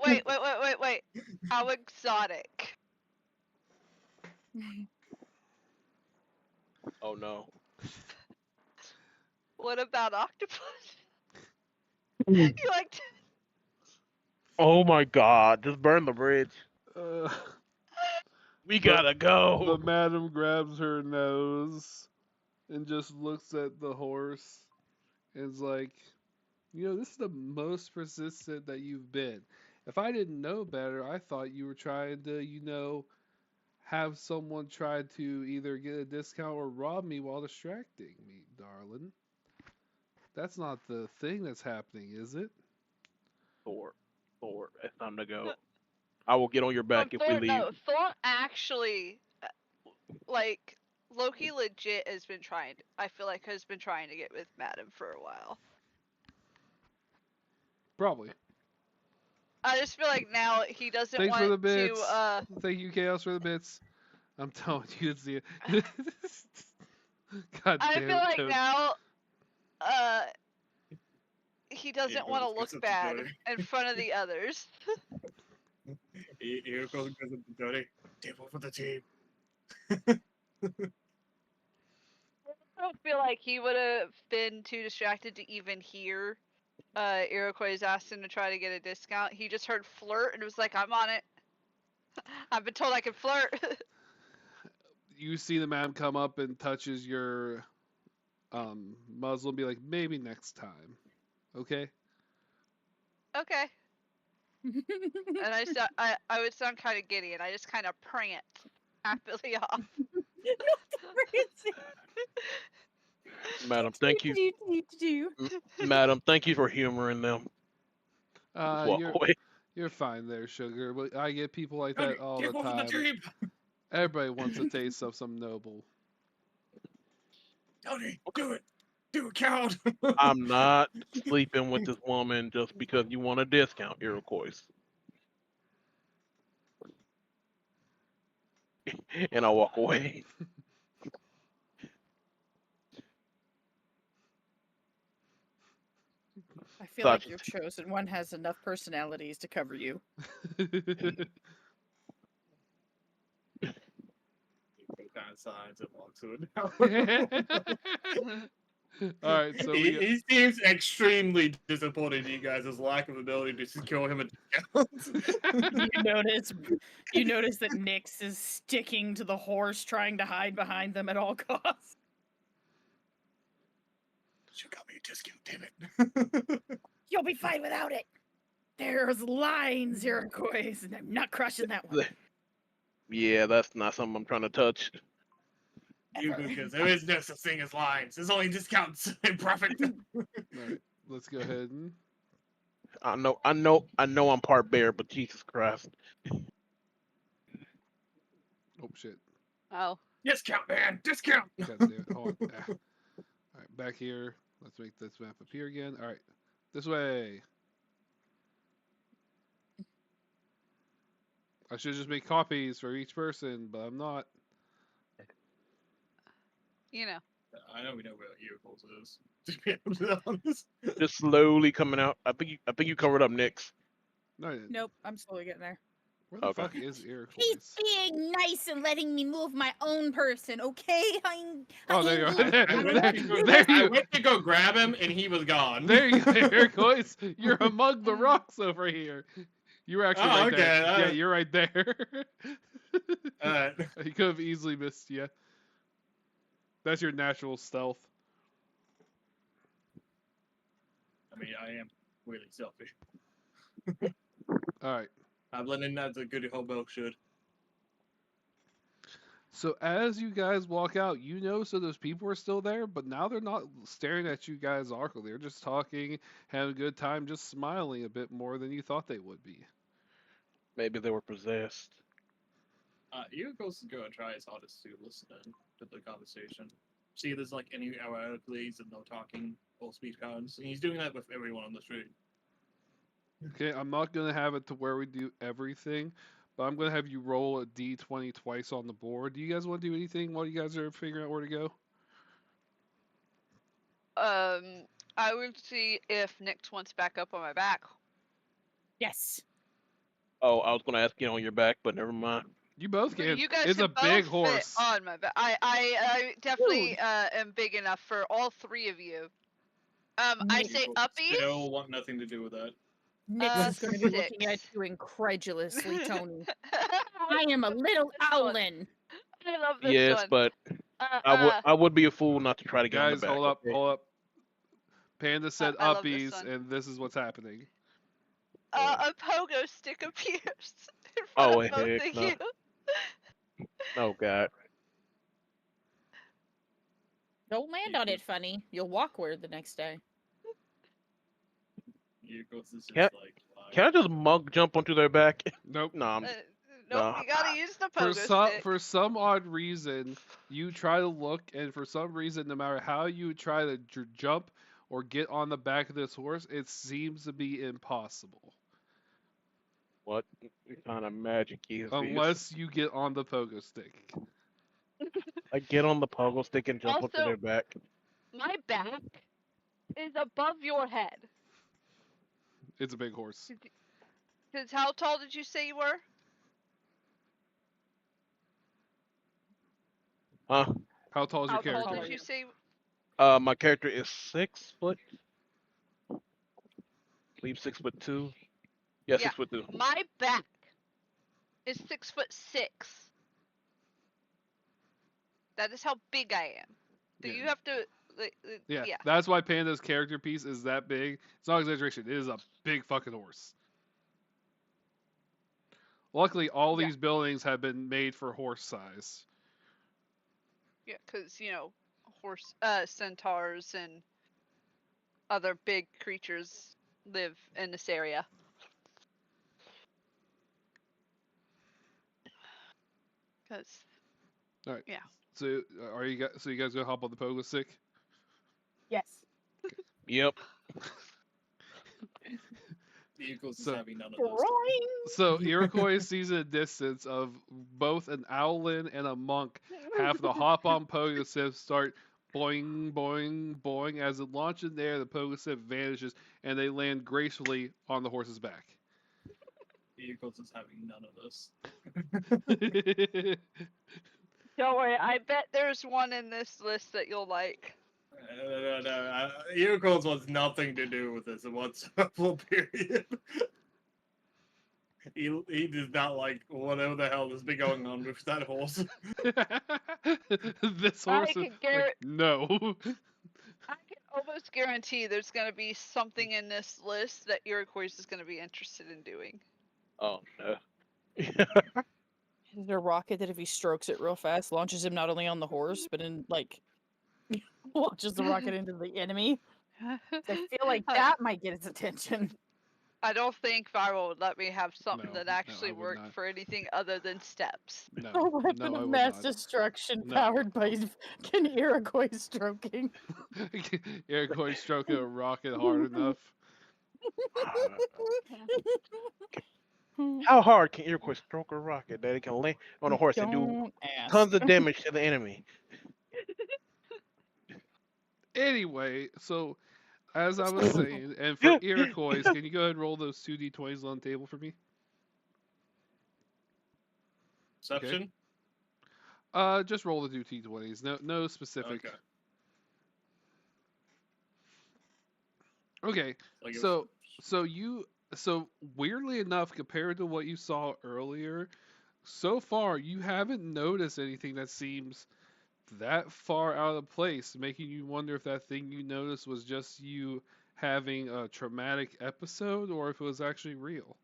Wait. How exotic. Oh no. What about octopus? You like to... Oh my god. Just burn the bridge. Uh, We gotta the go. madam grabs her nose and just looks at the horse and is like, this is the most persistent that you've been. If I didn't know better, I thought you were trying to, have someone try to either get a discount or rob me while distracting me, darling. That's not the thing that's happening, is it? Thor. It's time to go. I will get on your back if we leave. No, Thor actually, like, Loki legit has been trying. I feel like has been trying to get with Madam for a while. Probably. I just feel like now he doesn't Thanks want for the bits. to. Thank you, Chaos, for the bits. I'm telling you, it's the. God I damn feel like Toad. now, he doesn't want to goes look up to bad Jody. in front of the others. Here goes up to Jody. Take one for the team. I don't feel like he would have been too distracted to even hear Iroquois asked him to try to get a discount. He just heard flirt and was like, I'm on it. I've been told I can flirt. You see the man come up and touches your muzzle and be like, maybe next time. Okay? Okay. And I would sound kind of giddy and I just kind of prance happily off. Madam, thank you. Madam, thank you for humoring them. Walk away. You're fine there, sugar. But I get people like Jody, that all take the one for the time. team. Everybody wants a taste of some noble. Jody, do it. Do it, count. I'm not sleeping with this woman just because you want a discount, Iroquois. And I walk away. I feel like your chosen one has enough personalities to cover you. Kind of signs and walks to it. All right, so he seems extremely disappointed in you guys' lack of ability to secure him a discount. You notice that Nyx is sticking to the horse, trying to hide behind them at all costs. You got me a discount, damn it. You'll be fine without it. There's lines, Iroquois, and I'm not crushing that one. Yeah, that's not something I'm trying to touch. Because there is no such thing as lines. There's only discounts and profit. All right, let's go ahead and. I know I'm part bear, but Jesus Christ. Oh shit. Oh. Discount, man. Discount. God damn it. Hold on. All right, back here. Let's make this map appear again. All right, this way. I should just make copies for each person, but I'm not. You know. I know we know where Earholes is. To be honest. Just slowly coming out. I think you covered up Nyx. No, I didn't. Nope, I'm slowly getting there. Where the Okay. fuck is Iroquois? He's being nice and letting me move my own person, okay? Oh, there you are. I went to go grab him and he was gone. There you go, Iroquois. You're among the rocks over here. You were actually right there. Yeah, you're right there. He could have easily missed you. That's your natural stealth. I mean, I am really selfish. All right. I blend in as a good hobo should. So as you guys walk out, so those people are still there, but now they're not staring at you guys awkwardly. They're just talking, having a good time, just smiling a bit more than you thought they would be. Maybe they were possessed. You goes to go and try his hardest to listen to the conversation. See if there's like any ironicallys and no talking or speech patterns. And he's doing that with everyone on the street. Okay, I'm not gonna have it to where we do everything, but I'm gonna have you roll a d20 twice on the board. Do you guys want to do anything while you guys are figuring out where to go? I would see if Nyx wants back up on my back. Yes. Oh, I was gonna ask you on your back, but never mind. You both But can. you guys It's can a both big fit horse. on my back. I definitely Dude. am big enough for all three of you. I say Equals uppies. Still want nothing to do with that. Nyx is going to be looking at 6. you incredulously, Tony. I am a little owlin. I love this Yes, one. but I would be a fool not to try to get on the Guys, back. hold up, okay? hold up. Panda said I love this uppies, one. and this is what's happening. A pogo stick appears in front Oh, of both heck of no. you. Oh God. Don't land on it funny. You'll walk weird the next day. Equals is just Can't- like. Can I just monk jump onto their back? Nope. No, Nope, no. you gotta use the For pogo stick. for some odd reason, you try to look, and for some reason, no matter how you try to jump or get on the back of this horse, it seems to be impossible. What kind of magic is this? Unless you get on the pogo stick. I get on the pogo stick and jump onto Also- their back. My back is above your head. It's a big horse. Cause how tall did you say you were? Huh? How tall is your How tall character? did you say? My character is 6 foot. I believe 6'2". Yeah, Yeah. 6'2". My back is 6'6". That is how big I am. So Yeah. you have to. Yeah, Yeah. that's why Panda's character piece is that big. It's not exaggeration. It is a big fucking horse. Luckily, all Yeah. these buildings have been made for horse size. Yeah, because horse, centaurs and other big creatures live in this area. Because So, are you guys? So you guys gonna hop on the pogo stick? Yes. Yep. Equals is So- having none of those. So Iroquois sees a distance of both an owlin and a monk have the hop on pogo stick start boing boing boing as it launches in the air. The pogo stick vanishes and they land gracefully on the horse's back. Equals is having none of this. don't worry, I bet there's one in this list that you'll like. No. Equals wants nothing to do with this whatsoever. Period. He does not like whatever the hell has been going on with that horse. This I horse is can like, no. I can almost guarantee there's gonna be something in this list that Iroquois is gonna be interested in doing. Oh no. Is there a rocket that if he strokes it real fast, launches him not only on the horse, but in like launches the rocket into the enemy? I feel like that might get his attention. I don't think Viral would let me have something No, that no, actually I would worked not. for anything other than steps. No, A weapon no, I of would mass not. destruction No. powered by an Iroquois stroking. Iroquois stroking a rocket hard enough. How hard can Iroquois stroke a rocket that it can land on a horse and do Don't ask. tons of damage to the enemy? Anyway, so as I was saying, and for Iroquois, can you go ahead and roll those 2d20s on the table for me? Perception? Just roll the 2d20s. No specific. Okay. Like So weirdly enough, compared to what you saw earlier, so far you haven't noticed anything that seems that far out of place, making you wonder if that thing you noticed was just you having a traumatic episode or if it was actually real.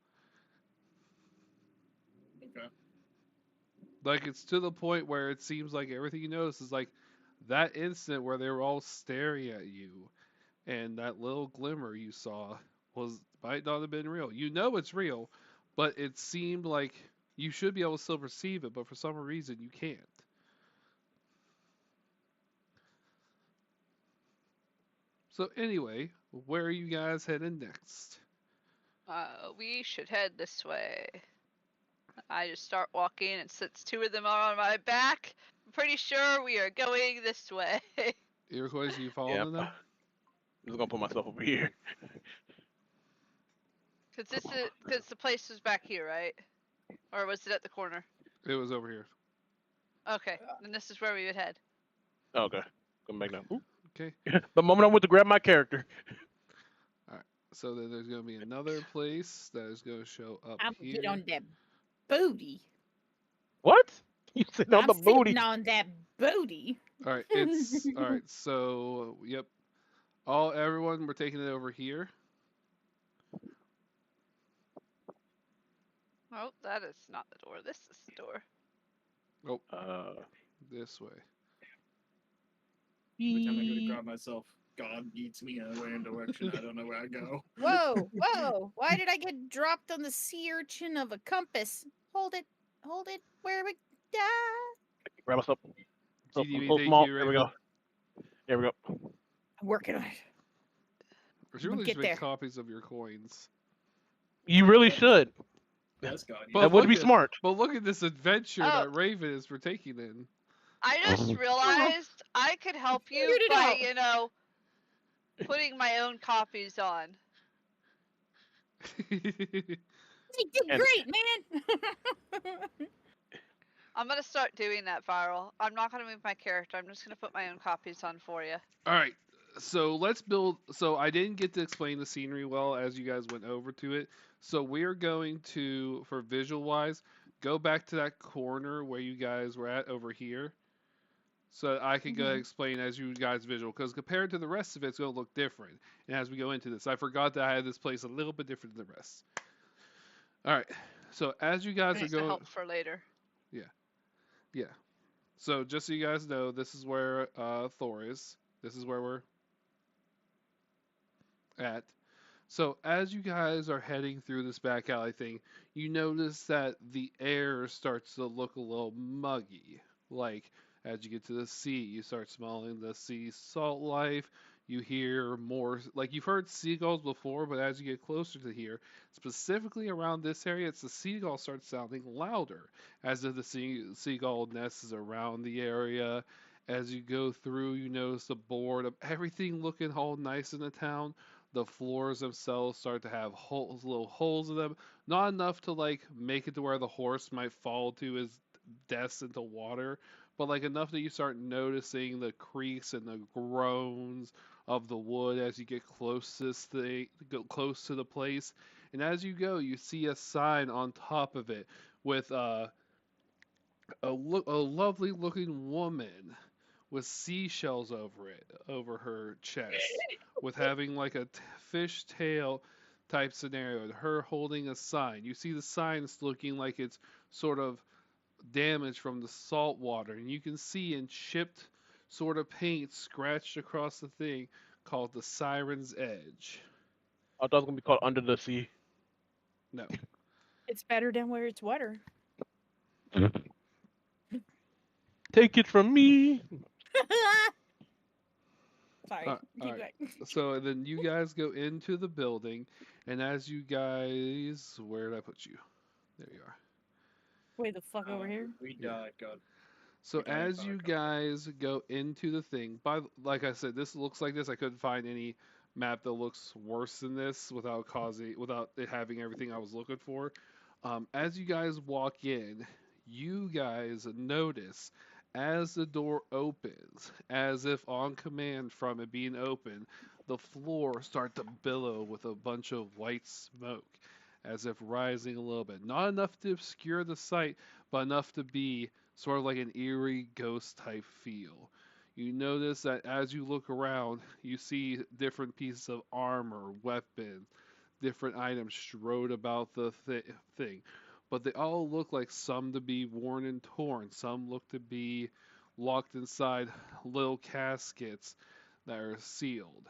Okay. Like, it's to the point where it seems like everything you notice is like that instant where they were all staring at you and that little glimmer you saw might not have been real. You know it's real, but it seemed like you should be able to still perceive it, but for some reason you can't. So anyway, where are you guys heading next? We should head this way. I just start walking, and since two of them are on my back, I'm pretty sure we are going this way. Iroquois, you Yeah. following them? I'm just gonna put myself over here. Because the place was back here, right? Or was it at the corner? It was over here. Okay, then this is where we would head. Okay. Come back now. Ooh. Okay. The moment I went to grab my character. So then there's going to be another place that is going to show up I'm here. get on that booty. What? You sitting on I'm the booty? sitting on that booty. All right, it's all right. So, yep. Everyone, we're taking it over here. Oh, that is not the door. This is the door. This way. Every time I go to grab myself, God eats me in a random direction. I don't know where I go. Whoa, whoa. Why did I get dropped on the sea urchin of a compass? Hold it. Where we die? Grab myself. So, I'm GDB, so thank small. you, There we go. There we go. I'm working on it. We should really Get just make there. copies of your coins. You really should. Yes, God. But That would look be at- smart. But look at this adventure Oh. that Raven is partaking in. I just realized I could help you Figured it by, out. putting my own copies on. You did And- great, man. I'm gonna start doing that, Viral. I'm not gonna move my character. I'm just gonna put my own copies on for you. All right, so let's build. So I didn't get to explain the scenery well as you guys went over to it. So we're going to, for visual wise, go back to that corner where you guys were at over here. So I can go ahead and explain as you guys visual, because compared to the rest of it, it's going to look different. And as we go into this, I forgot that I had this place a little bit different than the rest. All right, so as you guys are Just to going, help for later. yeah. So just so you guys know, this is where Thor is. This is where we're at. So as you guys are heading through this back alley thing, you notice that the air starts to look a little muggy. Like as you get to the sea, you start smelling the sea salt life. You hear more, like you've heard seagulls before, but as you get closer to here, specifically around this area, it's the seagulls start sounding louder, as if the seagull nest is around the area. As you go through, you notice the board of everything looking all nice in the town. The floors themselves start to have holes, little holes in them, not enough to like make it to where the horse might fall to his death into water, but like enough that you start noticing the creaks and the groans of the wood as you get go close to the place. And as you go, you see a sign on top of it with a lovely looking woman with seashells over it, over her chest, with having like a fish tail type scenario, and her holding a sign. You see the sign is looking like it's sort of damaged from the salt water, and you can see in chipped sort of paint scratched across the thing called the Siren's Edge. I thought it was gonna be called Under the Sea. No. It's better than where it's wetter. Take it from me. Sorry. All keep right. going. So then you guys go into the building, and as you guys, where did I put you? There you are. Way the fuck over here. We Yeah. died, God. So Okay, as fine, you okay. guys go into the thing, like I said, this looks like this. I couldn't find any map that looks worse than this without it having everything I was looking for. As you guys walk in, you guys notice as the door opens, as if on command from it being open, the floor start to billow with a bunch of white smoke, as if rising a little bit. Not enough to obscure the sight, but enough to be sort of like an eerie ghost type feel. You notice that as you look around, you see different pieces of armor, weapons, different items strode about the thing. But they all look like some to be worn and torn, some look to be locked inside little caskets that are sealed.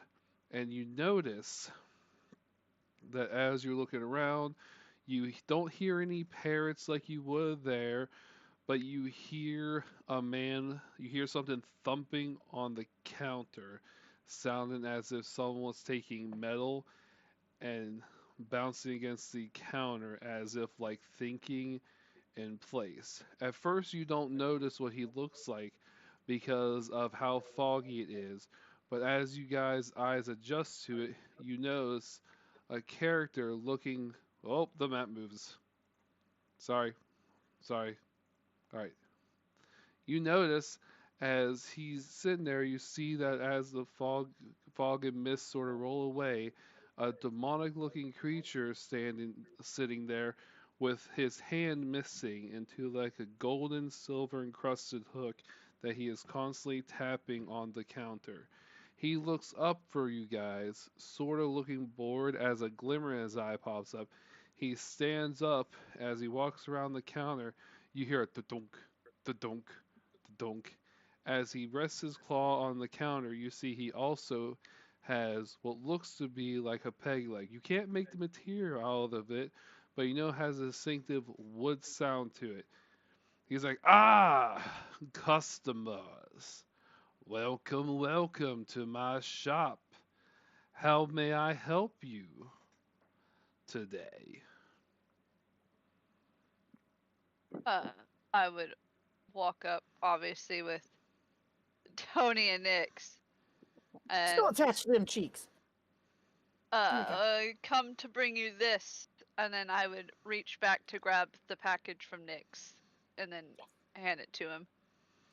And you notice that as you're looking around, you don't hear any parrots like you would there, but you hear you hear something thumping on the counter, sounding as if someone was taking metal and bouncing against the counter as if like thinking in place. At first, you don't notice what he looks like because of how foggy it is, but as you guys' eyes adjust to it, you notice a character looking. Oh, the map moves. Sorry, sorry. All right. You notice as he's sitting there, you see that as the fog and mist sort of roll away, a demonic-looking creature sitting there, with his hand missing into like a golden silver encrusted hook that he is constantly tapping on the counter. He looks up for you guys, sort of looking bored as a glimmer in his eye pops up. He stands up as he walks around the counter. You hear a dunk, dunk, dunk. As he rests his claw on the counter, you see he also has what looks to be like a peg leg. You can't make the material out of it, but you know it has a distinctive wood sound to it. He's like, ah, customers. Welcome, welcome to my shop. How may I help you today? I would walk up, obviously, with Tony and Nyx, and Still attached to them cheeks. come to bring you this, and then I would reach back to grab the package from Nyx, and then hand it to him.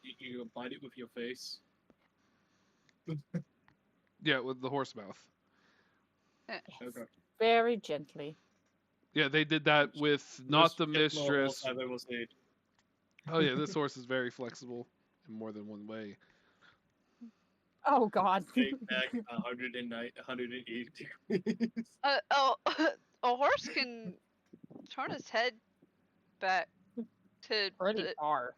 You bite it with your face. Yeah, with the horse mouth. Okay. Very gently. Yeah, they did that with not the Just get more mistress. horse I will say. Oh yeah, this horse is very flexible in more than one way. Oh God. Take back 180 degrees. A horse can turn his head back to Pretty far.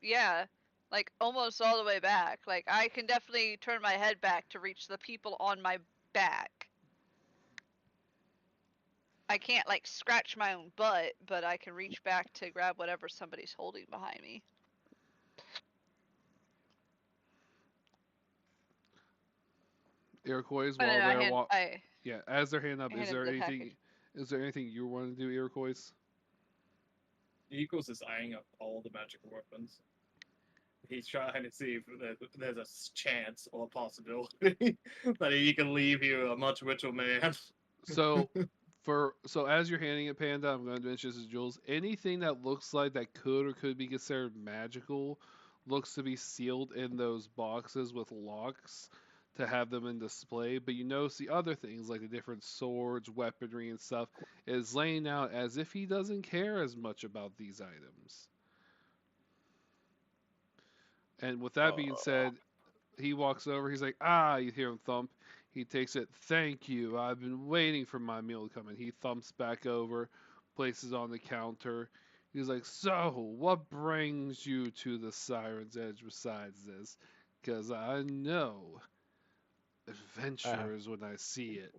yeah, like almost all the way back. Like I can definitely turn my head back to reach the people on my back. I can't like scratch my own butt, but I can reach back to grab whatever somebody's holding behind me. Iroquois, And while then they're yeah, as they're handing up, hand is him there the anything? package. Is there anything you want to do, Iroquois? Eagles is eyeing up all the magical weapons. He's trying to see if there's a chance or a possibility that he can leave you a much richer man. So, as you're handing it, Panda, I'm going to mention this as Jules. Anything that looks like that could be considered magical, looks to be sealed in those boxes with locks to have them in display. But you notice the other things, like the different swords, weaponry, and stuff, is laying out as if he doesn't care as much about these items. And with that being said, he walks over. He's like, ah, you hear him thump. He takes it. Thank you. I've been waiting for my meal to come in. He thumps back over, places on the counter. He's like, so, what brings you to the Siren's Edge besides this? Because I know adventurers when I see it.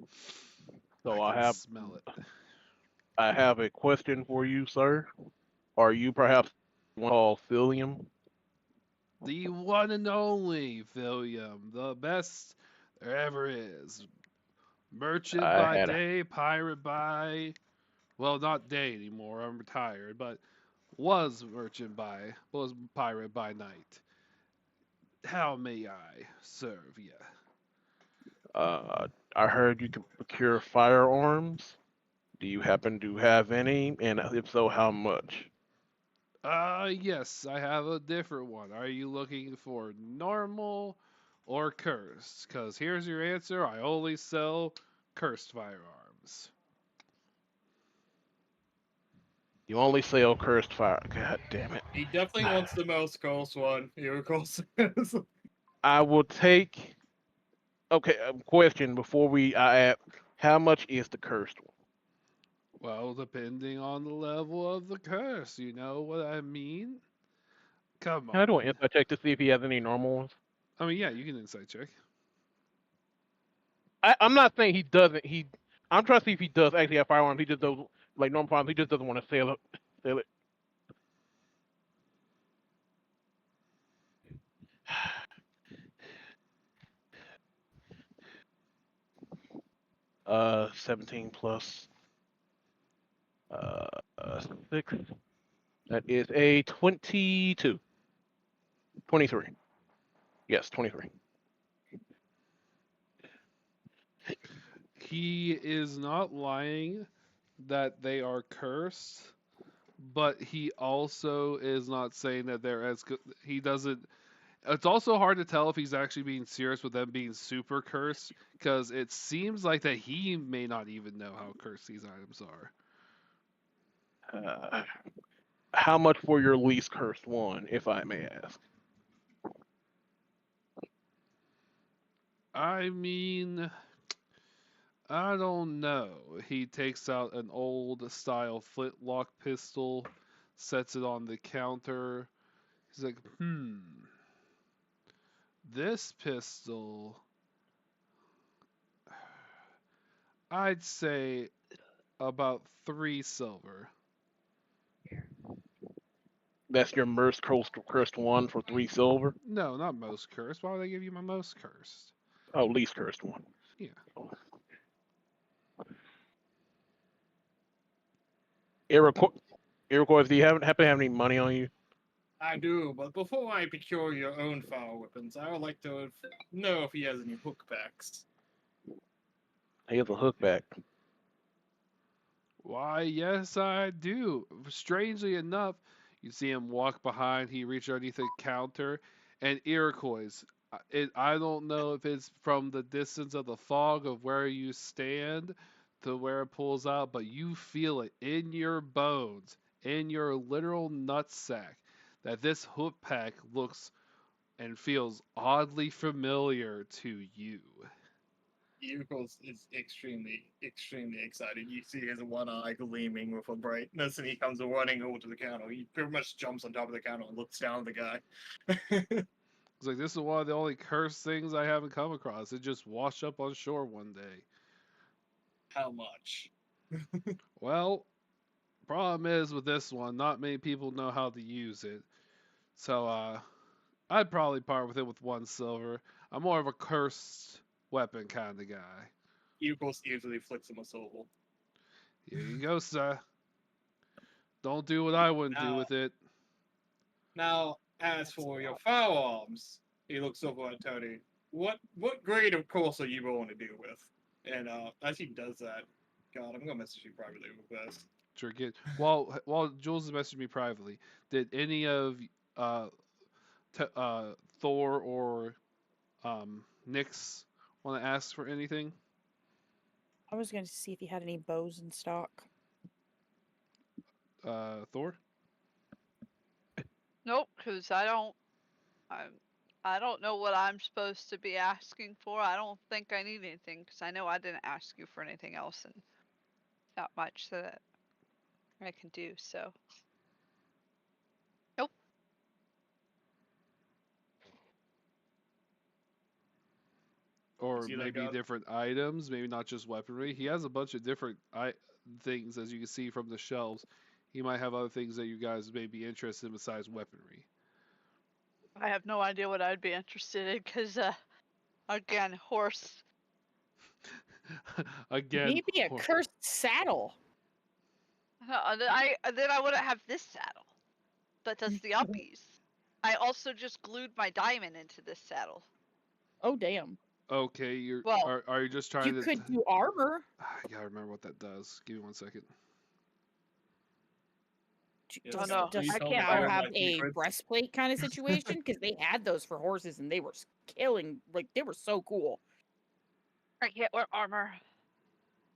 So I I can have smell it. I have a question for you, sir. Are you perhaps one called Philium? The one and only William, the best there ever is. Merchant I by had day, pirate by, well, not day anymore. I'm retired, but was pirate by night. How may I serve you? I heard you can procure firearms. Do you happen to have any? And if so, how much? Yes, I have a different one. Are you looking for normal or cursed? Because here's your answer. I only sell cursed firearms. You only sell cursed fire. God damn it. He definitely wants the most cursed one. Eagle says. I will take. Okay, question before I add. How much is the cursed one? Well, depending on the level of the curse, you know what I mean? Come Can I do on. an insight check to see if he has any normal ones? I mean, yeah, you can insight check. I'm not saying he doesn't. I'm trying to see if he does actually have firearms. He just does like normal firearms. He just doesn't want to sell it. Sell it. 17 plus 6. That is a 22. 23. Yes, 23. He is not lying that they are cursed, but he also is not saying that they're as good. He doesn't. It's also hard to tell if he's actually being serious with them being super cursed, because it seems like that he may not even know how cursed these items are. How much for your least cursed one, if I may ask? I mean, I don't know. He takes out an old style flintlock pistol, sets it on the counter. He's like, this pistol, I'd say about 3 silver. That's your most cursed one for 3 silver? No, not most cursed. Why would I give you my most cursed? Oh, least cursed one. Yeah. Iroquois, do you happen to have any money on you? I do, but before I procure your own fire weapons, I would like to know if he has any hook packs. He has a hook back. Why, yes, I do. Strangely enough, you see him walk behind, he reaches underneath the counter, and Iroquois. I don't know if it's from the distance of the fog of where you stand to where it pulls out, but you feel it in your bones, in your literal nutsack, that this hook pack looks and feels oddly familiar to you. Eagles is extremely, extremely excited. You see his one eye gleaming with a brightness, and he comes running over to the counter. He pretty much jumps on top of the counter and looks down at the guy. It's like, this is one of the only cursed things I haven't come across. It just washed up on shore one day. How much? Well, problem is with this one, not many people know how to use it. So, I'd probably part with it with 1 silver. I'm more of a cursed weapon kind of guy. Eagles easily flicks him a silver. Here you go, sir. Don't do what I wouldn't do with it. Now, as for your firearms, he looks over at Tony. What grade of course are you going to deal with? And as he does that, God, I'm gonna message you privately with this. Sure, get. While Jules has messaged me privately, did any of uh, Thor or Nyx want to ask for anything? I was going to see if you had any bows in stock. Thor? Nope, because I don't know what I'm supposed to be asking for. I don't think I need anything because I know I didn't ask you for anything else, and not much that I can do. So, nope. Or See that maybe guy? different items, maybe not just weaponry. He has a bunch of different things, as you can see from the shelves. He might have other things that you guys may be interested in besides weaponry. I have no idea what I'd be interested in because, again, horse. Again, Maybe a cursed saddle. Then I wouldn't have this saddle that does the uppies. I also just glued my diamond into this saddle. Oh, damn. Okay, Well, are you just trying You to? could do armor. I gotta remember what that does. Give me 1 second. Yes, Does, no, does I tell can't me Scout all have my a secrets. breastplate kind of situation? Because they had those for horses and they were killing. Like, they were so cool. I can't wear armor.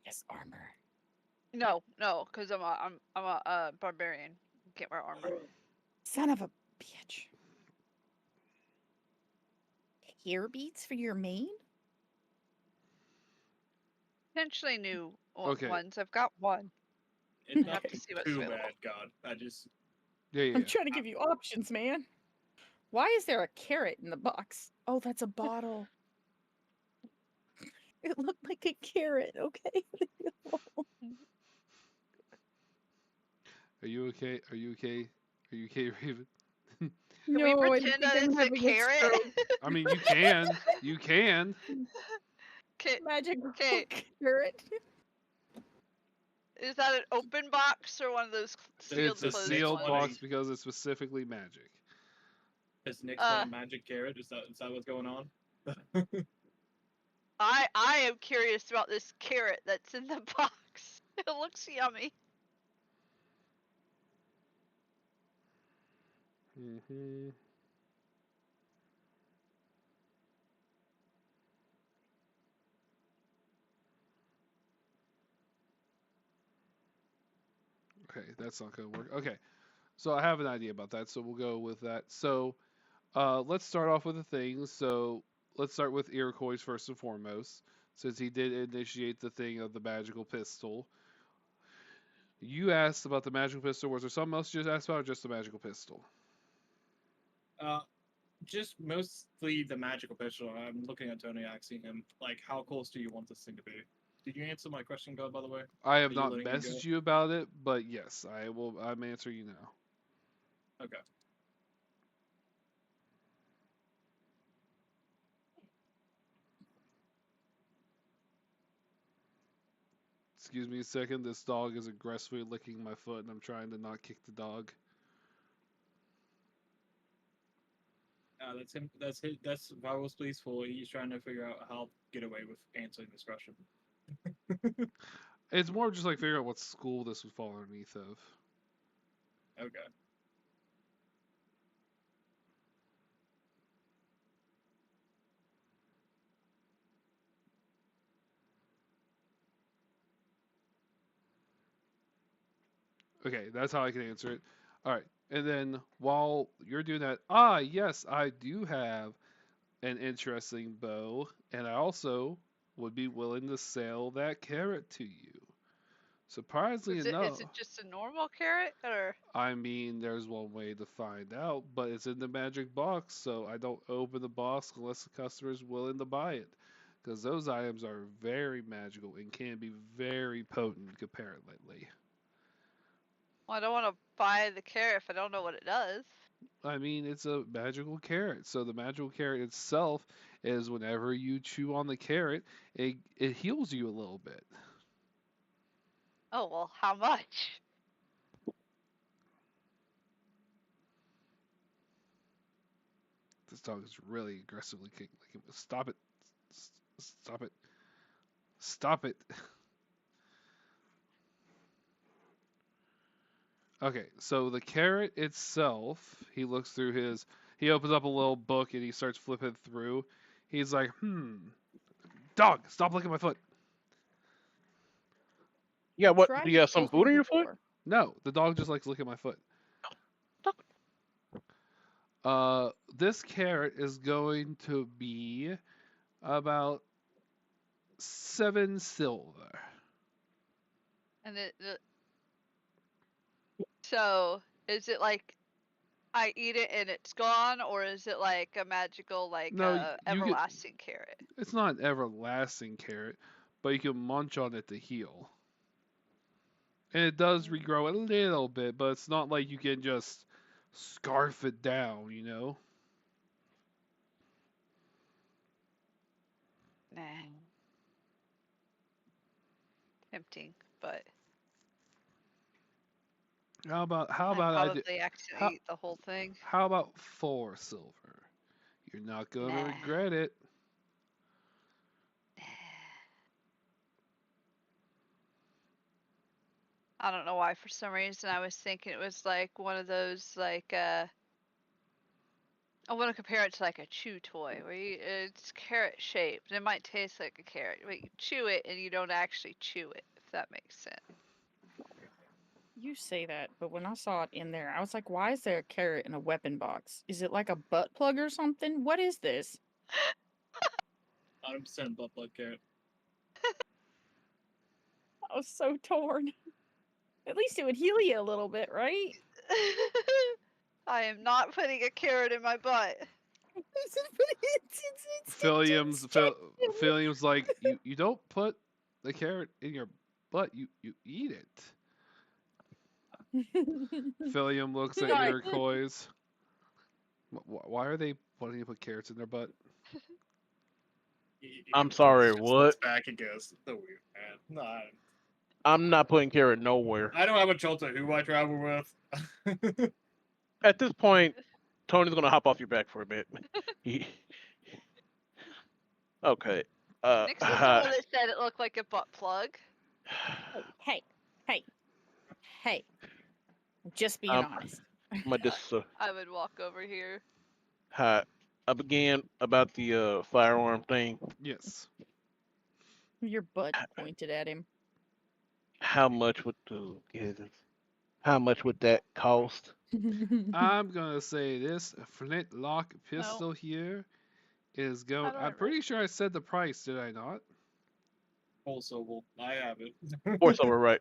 Yes, armor. No, because I'm a barbarian. Can't wear armor. Son of a bitch. Hair beads for your mane? Potentially new Okay. ones. I've got one. It's I have not to see what's too available. bad, God. I just Yeah. I'm trying to give you options, man. Why is there a carrot in the box? Oh, that's a bottle. It looked like a carrot, okay? Are you okay? Are you okay? Are you okay, Raven? Can No, we I pretend think that I'm it's a having carrot? stroke. I mean, you can. You can. Okay, Magical Okay. carrot. Is that an open box or one of those sealed It's a closed sealed ones? box because it's specifically magic. Is Nick's want a magic carrot? Is that what's going on? I am curious about this carrot that's in the box. It looks yummy. Mm-hmm. Okay, that's not gonna work. Okay, so I have an idea about that, so we'll go with that. So, let's start off with the things. So, let's start with Iroquois first and foremost, since he did initiate the thing of the magical pistol. You asked about the magical pistol. Was there something else you just asked about, or just the magical pistol? Just mostly the magical pistol. I'm looking at Tony, asking him, like, how close do you want this thing to be? Did you answer my question, God, by the way? I have Are you not letting me go? messaged you about it, but yes, I will. I'm answering you now. Okay. Excuse me a second. This dog is aggressively licking my foot, and I'm trying to not kick the dog. That's him. That's Vowel's Peaceful. He's trying to figure out how to get away with answering this question. It's more just like figuring out what school this would fall underneath of. Okay. Okay, that's how I can answer it. All right, and then while you're doing that, yes, I do have an interesting bow, and I also would be willing to sell that carrot to you. Surprisingly Is enough, it just a normal carrot or? I mean, there's one way to find out, but it's in the magic box, so I don't open the box unless the customer is willing to buy it. Because those items are very magical and can be very potent, comparatively. Well, I don't want to buy the carrot if I don't know what it does. I mean, it's a magical carrot. So the magical carrot itself is whenever you chew on the carrot, it heals you a little bit. Oh well, how much? This dog is really aggressively kicking. Stop it. Stop it. Stop it. Okay, so the carrot itself, he looks through he opens up a little book and he starts flipping through. He's like, dog, stop licking my foot. Yeah, what? Try Do you have some closing food in the your foot? door. No, the dog just likes licking my foot. This carrot is going to be about 7 silver. And so is it like I eat it and it's gone, or is it like a magical, like No, you get, everlasting carrot? it's not an everlasting carrot, but you can munch on it to heal. And it does regrow a little bit, but it's not like you can just scarf it down, you know? Nah. Tempting, but How about I'd I do, probably actually how eat the whole thing. how about 4 silver? You're not gonna Nah. regret it. I don't know why. For some reason, I was thinking it was like one of those like I want to compare it to like a chew toy where it's carrot shaped. It might taste like a carrot, but you chew it and you don't actually chew it. If that makes sense. You say that, but when I saw it in there, I was like, why is there a carrot in a weapon box? Is it like a butt plug or something? What is this? 100% butt plug carrot. I was so torn. At least it would heal you a little bit, right? I am not putting a carrot in my butt. Philium's like, you don't put the carrot in your butt, you eat it. Philium looks at Right. Iroquois. Why are they wanting to put carrots in their butt? He I'm sorry, just what? looks back and goes, "The weird man." No, I'm not putting Kara nowhere. I don't have a choice of who I travel with. At this point, Tony's gonna hop off your back for a bit. He, okay. Nix was the one that said it looked like a butt plug. Hey, hey, hey. Just being honest. my dis I would walk over here. hi. Up again about the firearm thing. Yes. Your butt pointed at him. How much would how much would that cost? I'm gonna say this flintlock pistol here is going. How do I I'm pretty sure I said the price, did I not? Also, well, I have it. Voiceover, right.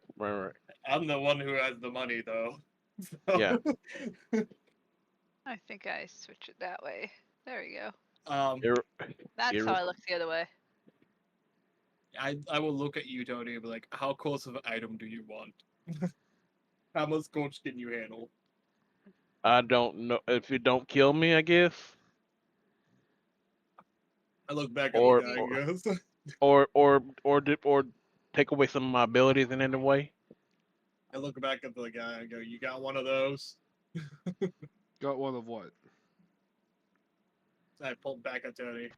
I'm the one who has the money, though. Yeah. I think I switch it that way. There we go. You're, That's you're, how I look the other way. I will look at you, Tony, and be like, how close of an item do you want? How much coach can you handle? I don't know if you don't kill me, I guess, I look back at or the guy, I guess. or take away some of my abilities in any way. I look back at the guy and go, you got one of those? Got one of what? I pulled back at Tony.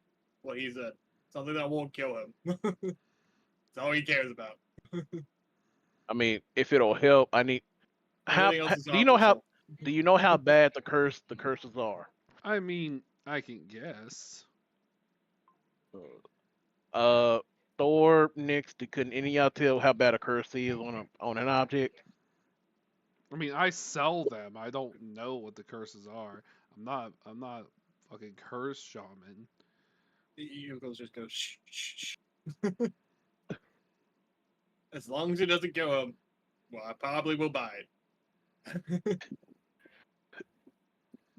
What he said. Something that won't kill him. That's all he cares about. I mean, if it'll help, I need. Everything else is Do you know how? optional. Do you know how bad the curses are? I mean, I can guess. Uh, Thor, Nix, couldn't any of y'all tell how bad a curse is on an object? I mean, I sell them. I don't know what the curses are. I'm not fucking curse shaman. Eagles just go shh, shh, shh. As long as it doesn't kill him, well, I probably will buy it.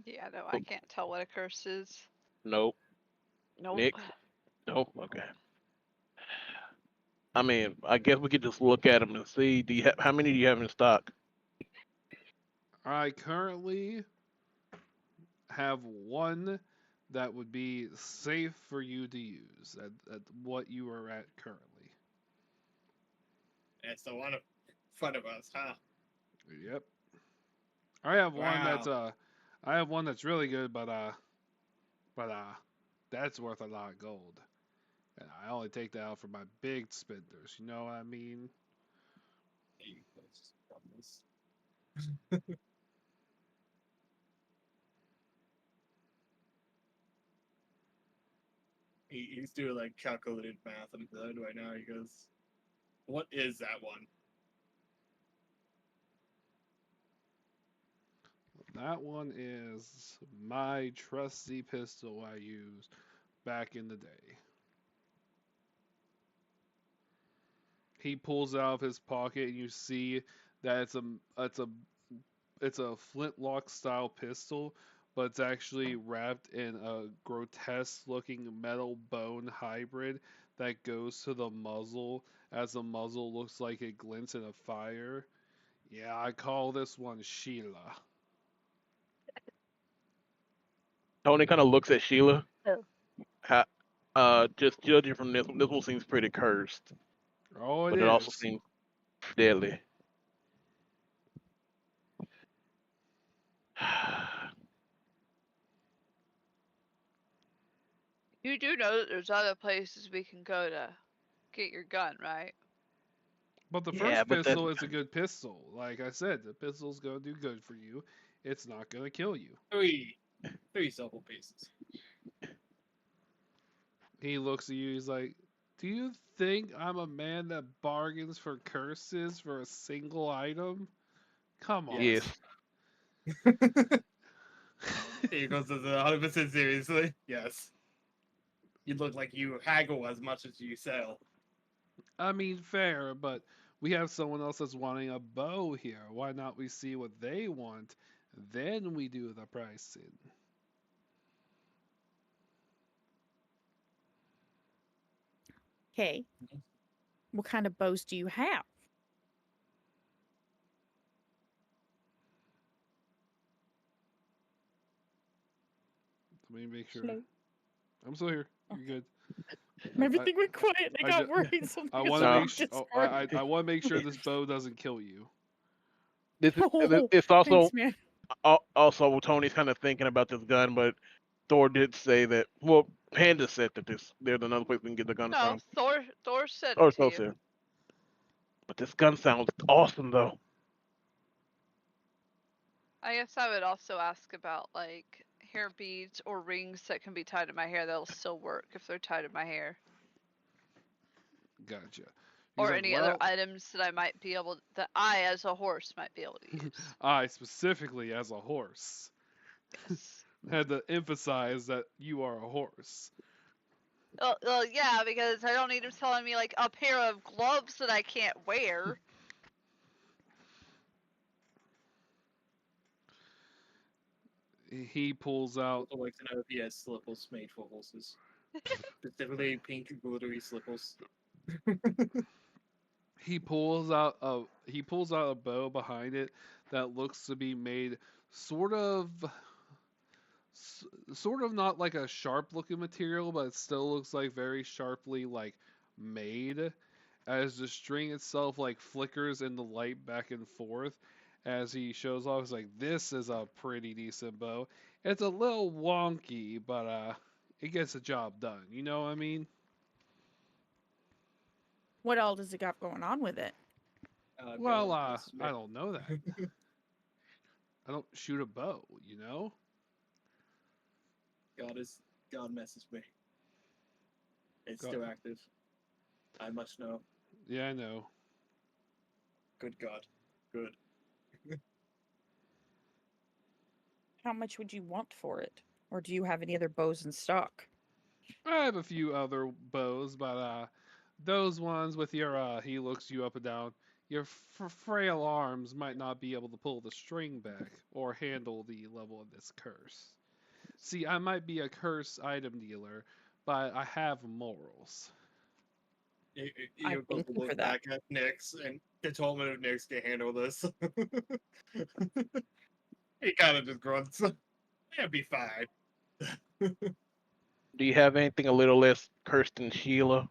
Yeah, no, I can't tell what a curse is. Nope. Nope. Nix? Nope. Okay. I mean, I guess we could just look at them and see. How many do you have in stock? I currently have one that would be safe for you to use at what you are at currently. It's the one in front of us, huh? Yep. I have one Wow. that's really good, but that's worth a lot of gold. And I only take that out for my big spenders. You know what I mean? He's doing like calculated math in his head right now. He goes, "What is that one?" That one is my trusty pistol I used back in the day. He pulls it out of his pocket, and you see that it's a flintlock style pistol, but it's actually wrapped in a grotesque looking metal bone hybrid that goes to the muzzle, as the muzzle looks like it glints in a fire. Yeah, I call this one Sheila. Tony kind of looks at Sheila. Oh. How, just judging from this one seems pretty cursed, Oh, it but it also is. seems deadly. You do know that there's other places we can go to get your gun, right? But the Yeah, first but that pistol is a good pistol. Like I said, the pistol's gonna do good for you. It's not gonna kill you. Three silver pieces. He looks at you, he's like, do you think I'm a man that bargains for curses for a single item? Come on. yes. He goes, "This is 100% seriously." Yes. You look like you haggle as much as you sell. I mean, fair, but we have someone else that's wanting a bow here. Why not we see what they want, then we do the pricing? Okay. What kind of bows do you have? Let me make sure. Hello? I'm still here. You're good. Everything went quiet. And I I got ju- worried. Something I was want to wrong make with sure. Discord. I want to make sure this bow doesn't kill you. It's also Thanks, man. also Tony's kind of thinking about this gun, but Thor did say that. Well, Panda said that there's another place we can get the gun No, from. Thor said Or it to so you. said. But this gun sounds awesome though. I guess I would also ask about like hair beads or rings that can be tied to my hair that'll still work if they're tied to my hair. Gotcha. Or He's like, any other well, items that I might be able that I as a horse might be able to use. I specifically as a horse Yes. had to emphasize that you are a horse. Well, yeah, because I don't need him telling me like a pair of gloves that I can't wear. He pulls out. Also like to know if he has slippers made for horses. Specifically pink glittery slippers. He pulls out a bow behind it that looks to be made sort of not like a sharp looking material, but it still looks like very sharply like made, as the string itself like flickers in the light back and forth as he shows off. He's like, this is a pretty decent bow. It's a little wonky, but it gets the job done, you know what I mean? What all does it got going on with it? Well, God, I Smith. don't know that. I don't shoot a bow, you know? God messes me. It's God. still active. I must know. Yeah, I know. Good God. Good. How much would you want for it? Or do you have any other bows in stock? I have a few other bows, but those ones with your he looks you up and down. Your frail arms might not be able to pull the string back or handle the level of this curse. See, I might be a curse item dealer, but I have morals. I You thank go you for look that. back at Nyx and the told me if Nyx can handle this. He kind of just grunts. It'll be fine. Do you have anything a little less cursed than Sheila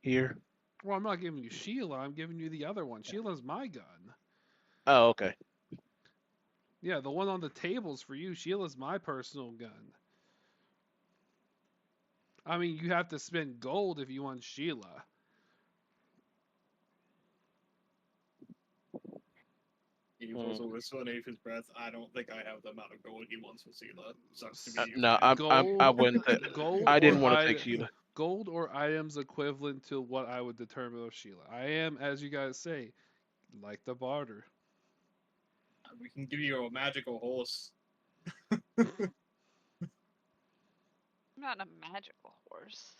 here? Well, I'm not giving you Sheila, I'm giving you the other one. Sheila's my gun. Oh, okay. Yeah, the one on the table's for you. Sheila's my personal gun. I mean, you have to spend gold if you want Sheila. He also whispers underneath his breath, I don't think I have the amount of gold he wants for Seela. Sucks to be you, No, man. I Gold, wouldn't. gold I didn't or want to take Sheila. gold or items equivalent to what I would determine with Sheila. I am, as you guys say, like the barter. We can give you a magical horse. I'm not a magical horse.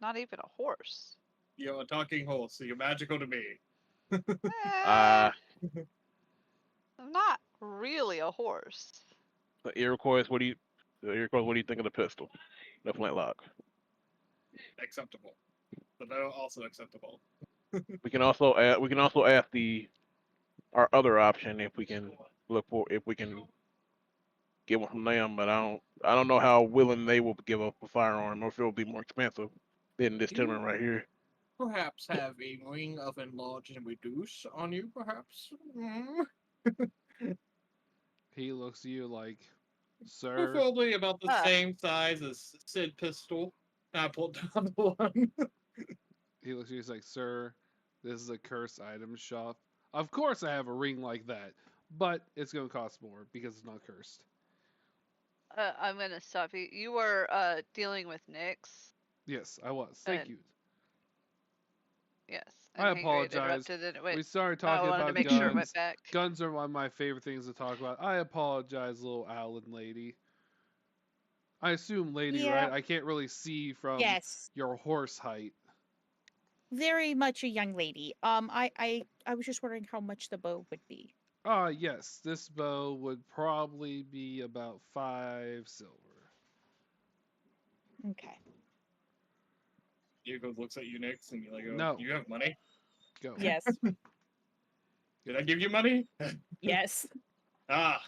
Not even a horse. You're a talking horse, so you're magical to me. Eh, I'm not really a horse. Iroquois, what do you think of the pistol? The flintlock. Acceptable. But they're also acceptable. We can also ask our other option if we can get one from them, but I don't know how willing they will give up a firearm or if it'll be more expensive than this gentleman right here. Perhaps have a ring of enlarge and reduce on you, perhaps? He looks at you like, sir. Preferably about the same size as Sid pistol. I pulled down the one. He looks at you, he's like, sir, this is a cursed item shop. Of course I have a ring like that, but it's going to cost more because it's not cursed. I'm gonna stop you. You were dealing with Nyx. Yes, I was. Thank And- you. Yes. I and Hangry apologize. interrupted and it went. We started I talking wanted about to make guns. sure it went back. Guns are one of my favorite things to talk about. I apologize, little Alan lady. I assume lady, Yeah. right? I can't really see from Yes. your horse height. Very much a young lady. I was just wondering how much the bow would be. Yes, this bow would probably be about 5 silver. Okay. Diego looks at you next and you're like, oh, No. you have money? Go. Yes. Did I give you money? Yes. Ah.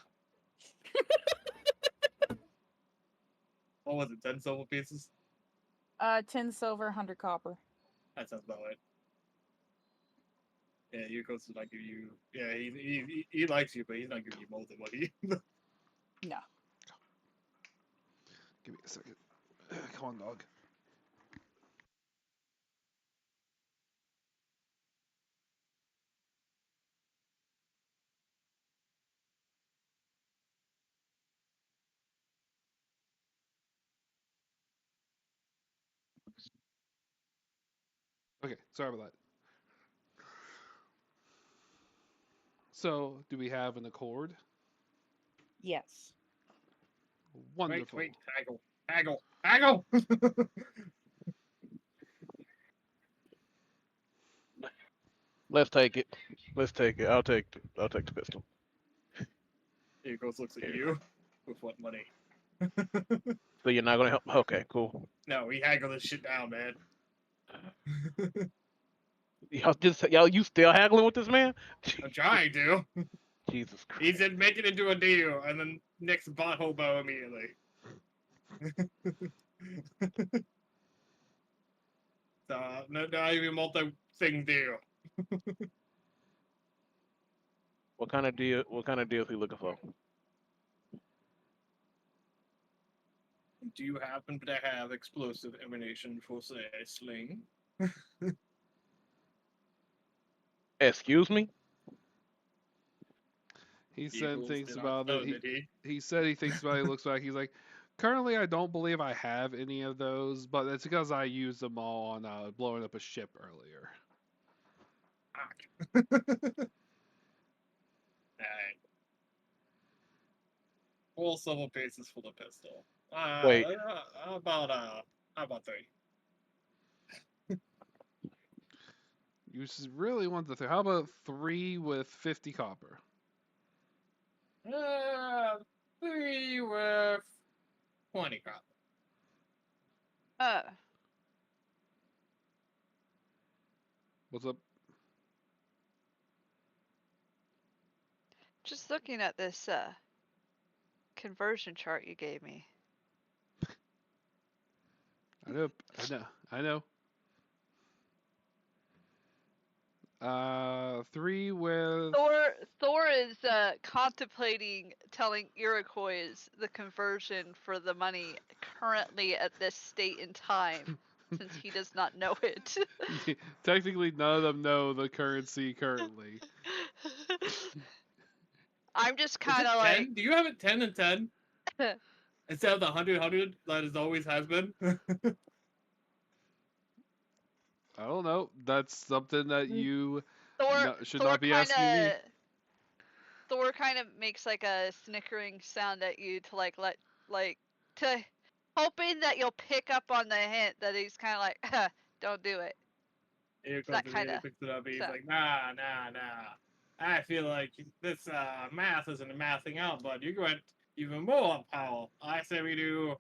What was it, 10 silver pieces? 10 silver, 100 copper. That sounds about right. Yeah, Yukos is not giving you. Yeah, he likes you, but he's not giving you more than what he. No. Give me a second. Come on, dog. Okay, sorry about that. So, do we have an accord? Yes. Wonderful. Wait, haggle. Let's take it. Let's take it. I'll take the pistol. Yukos looks at Here. you. With what money? So you're not gonna help? Okay, cool. No, we haggle this shit down, man. Y'all, you still haggling with this man? I'm trying to. Jesus Christ. He said make it into a deal, and then next bot hobo immediately. So, not even multi-thing deal. What kind of deal? What kind of deal is he looking for? Do you happen to have explosive ammunition for, say, a sling? Excuse me? He said Eagles things did not about know, it. did he? He said he thinks about it. He looks back. He's like, currently, I don't believe I have any of those, but it's because I used them all on blowing up a ship earlier. Fuck. Alright. Full silver pieces for the pistol. Wait. How about 3? You really want the How about 3 with 50 copper? 3 with 20 copper. What's up? Just looking at this conversion chart you gave me. I know. 3 with. Thor is contemplating telling Iroquois the conversion for the money currently at this state in time, since he does not know it. Technically, none of them know the currency currently. I'm just Is kind it of 10? like, Do you have it 10 and 10? Instead of the 100 that it always has been? I don't know. That's something that you should Thor not be kind asking me. of Thor kind of makes like a snickering sound at you to to hoping that you'll pick up on the hint that he's kind of like, don't do it. Here That comes kinda picks it up. He's sound. like, nah. I feel like this math isn't mathing out, but you went even more, Powell. I say we do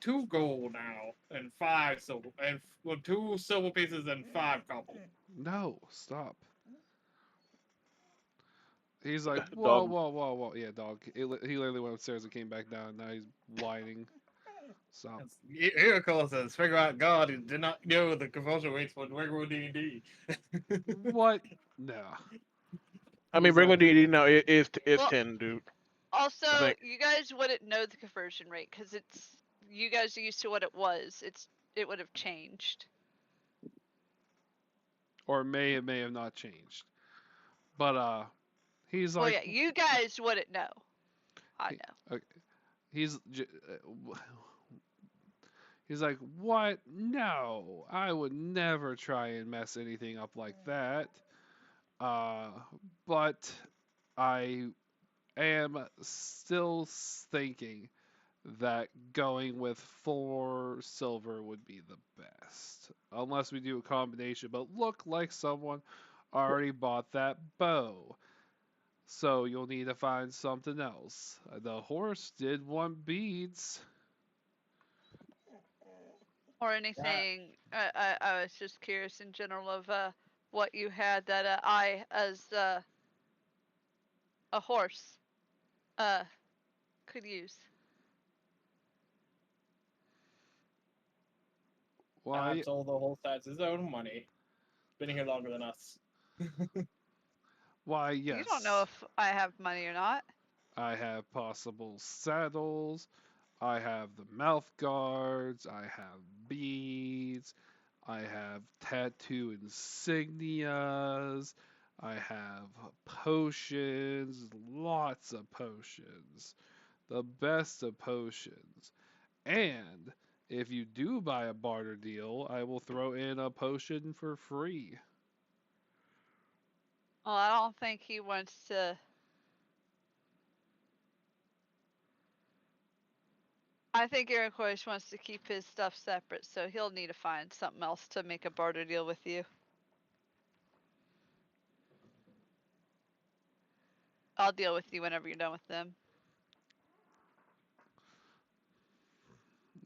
2 gold now and 5 silver, and 2 silver pieces and 5 copper. No, stop. He's like, Dog. whoa. Yeah, dog. He literally went upstairs and came back down. Now he's whining. Stop. Here says, figure out God who did not know the conversion rates for regular D&D. What? No. I mean, He's regular like, DD now is Well, 10, dude. Also, think- you guys wouldn't know the conversion rate because you guys are used to what it was. It would have changed. or may have not changed. But he's Well, like, yeah, you guys wouldn't know. I know. okay. He's he's like, what? No, I would never try and mess anything up like that. But I am still thinking that going with 4 silver would be the best. Unless we do a combination, but look like someone already bought that bow. So you'll need to find something else. The horse did want beads. Or anything. I was just curious in general of what you had that I, as a horse, could use. Why? I've told the whole stats his own money. Been here longer than us. Why? Yes. You don't know if I have money or not. I have possible saddles. I have the mouth guards. I have beads. I have tattoo insignias. I have potions. Lots of potions. The best of potions. And if you do buy a barter deal, I will throw in a potion for free. Well, I don't think he wants to. I think Iroquois wants to keep his stuff separate, so he'll need to find something else to make a barter deal with you. I'll deal with you whenever you're done with them.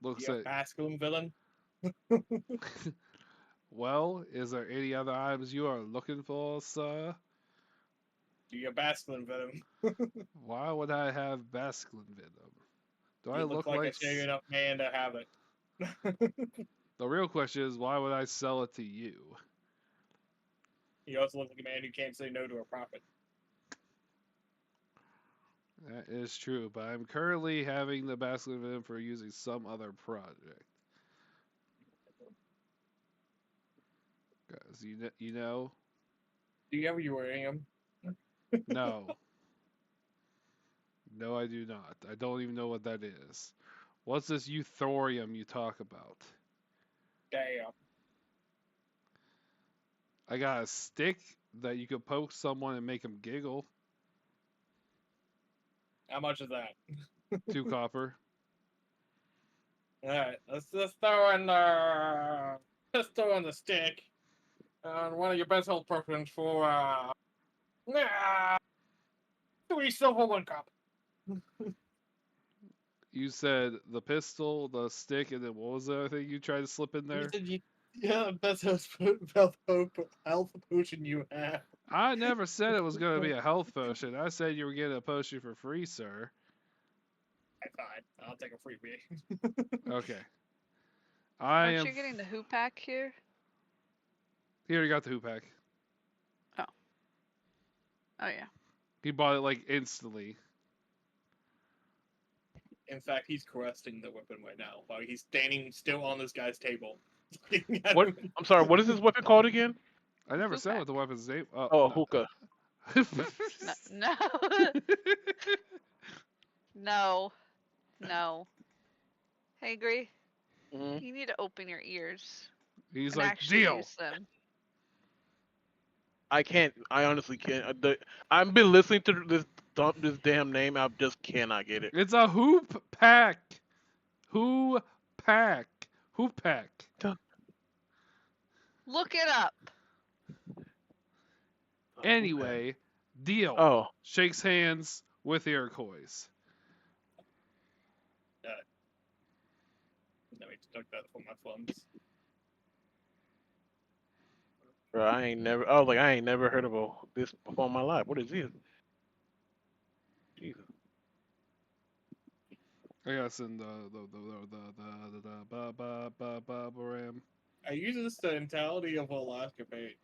Looks You a at. masculine villain? Well, is there any other items you are looking for, sir? You a masculine villain? Why would I have basculin venom? Do I You look look like like? a straight up man to have it. The real question is, why would I sell it to you? You also look like a man who can't say no to a profit. That is true, but I'm currently having the basculin venom for using some other project. Guys, you know? Do you ever you wearing him? No. No, I do not. I don't even know what that is. What's this euthorium you talk about? Damn. I got a stick that you could poke someone and make them giggle. How much is that? 2 copper. Alright, let's just throw in the pistol and the stick. And one of your best health preference for 3 silver, 1 copper. You said the pistol, the stick, and then what was the other thing you tried to slip in there? Yeah, best health potion you have. I never said it was going to be a health potion. I said you were getting a potion for free, sir. Fine, I'll take a freebie. Okay. Aren't you getting the hoop pack here? He already got the hoop pack. Oh yeah. He bought it like instantly. In fact, he's caressing the weapon right now while he's standing still on this guy's table. What? I'm sorry. What is this weapon called again? I never Hoop said pack. what the weapon's name. Oh, hookah. No. No. No. Hey, Agree. Mhm. You need to open your ears He's and like, actually deal. use them. I can't. I honestly can't. I've been listening to this damn name. I just cannot get it. It's a hoop pack. Hoop pack. Hoop pack. Look it up. Anyway, deal. Oh, Shakes hands with Iroquois. Let me deduct that from my funds. bro, I ain't never heard of this before in my life. What is this? Jesus. I gotta send the ram. I use this the entirety of Alaska Bay.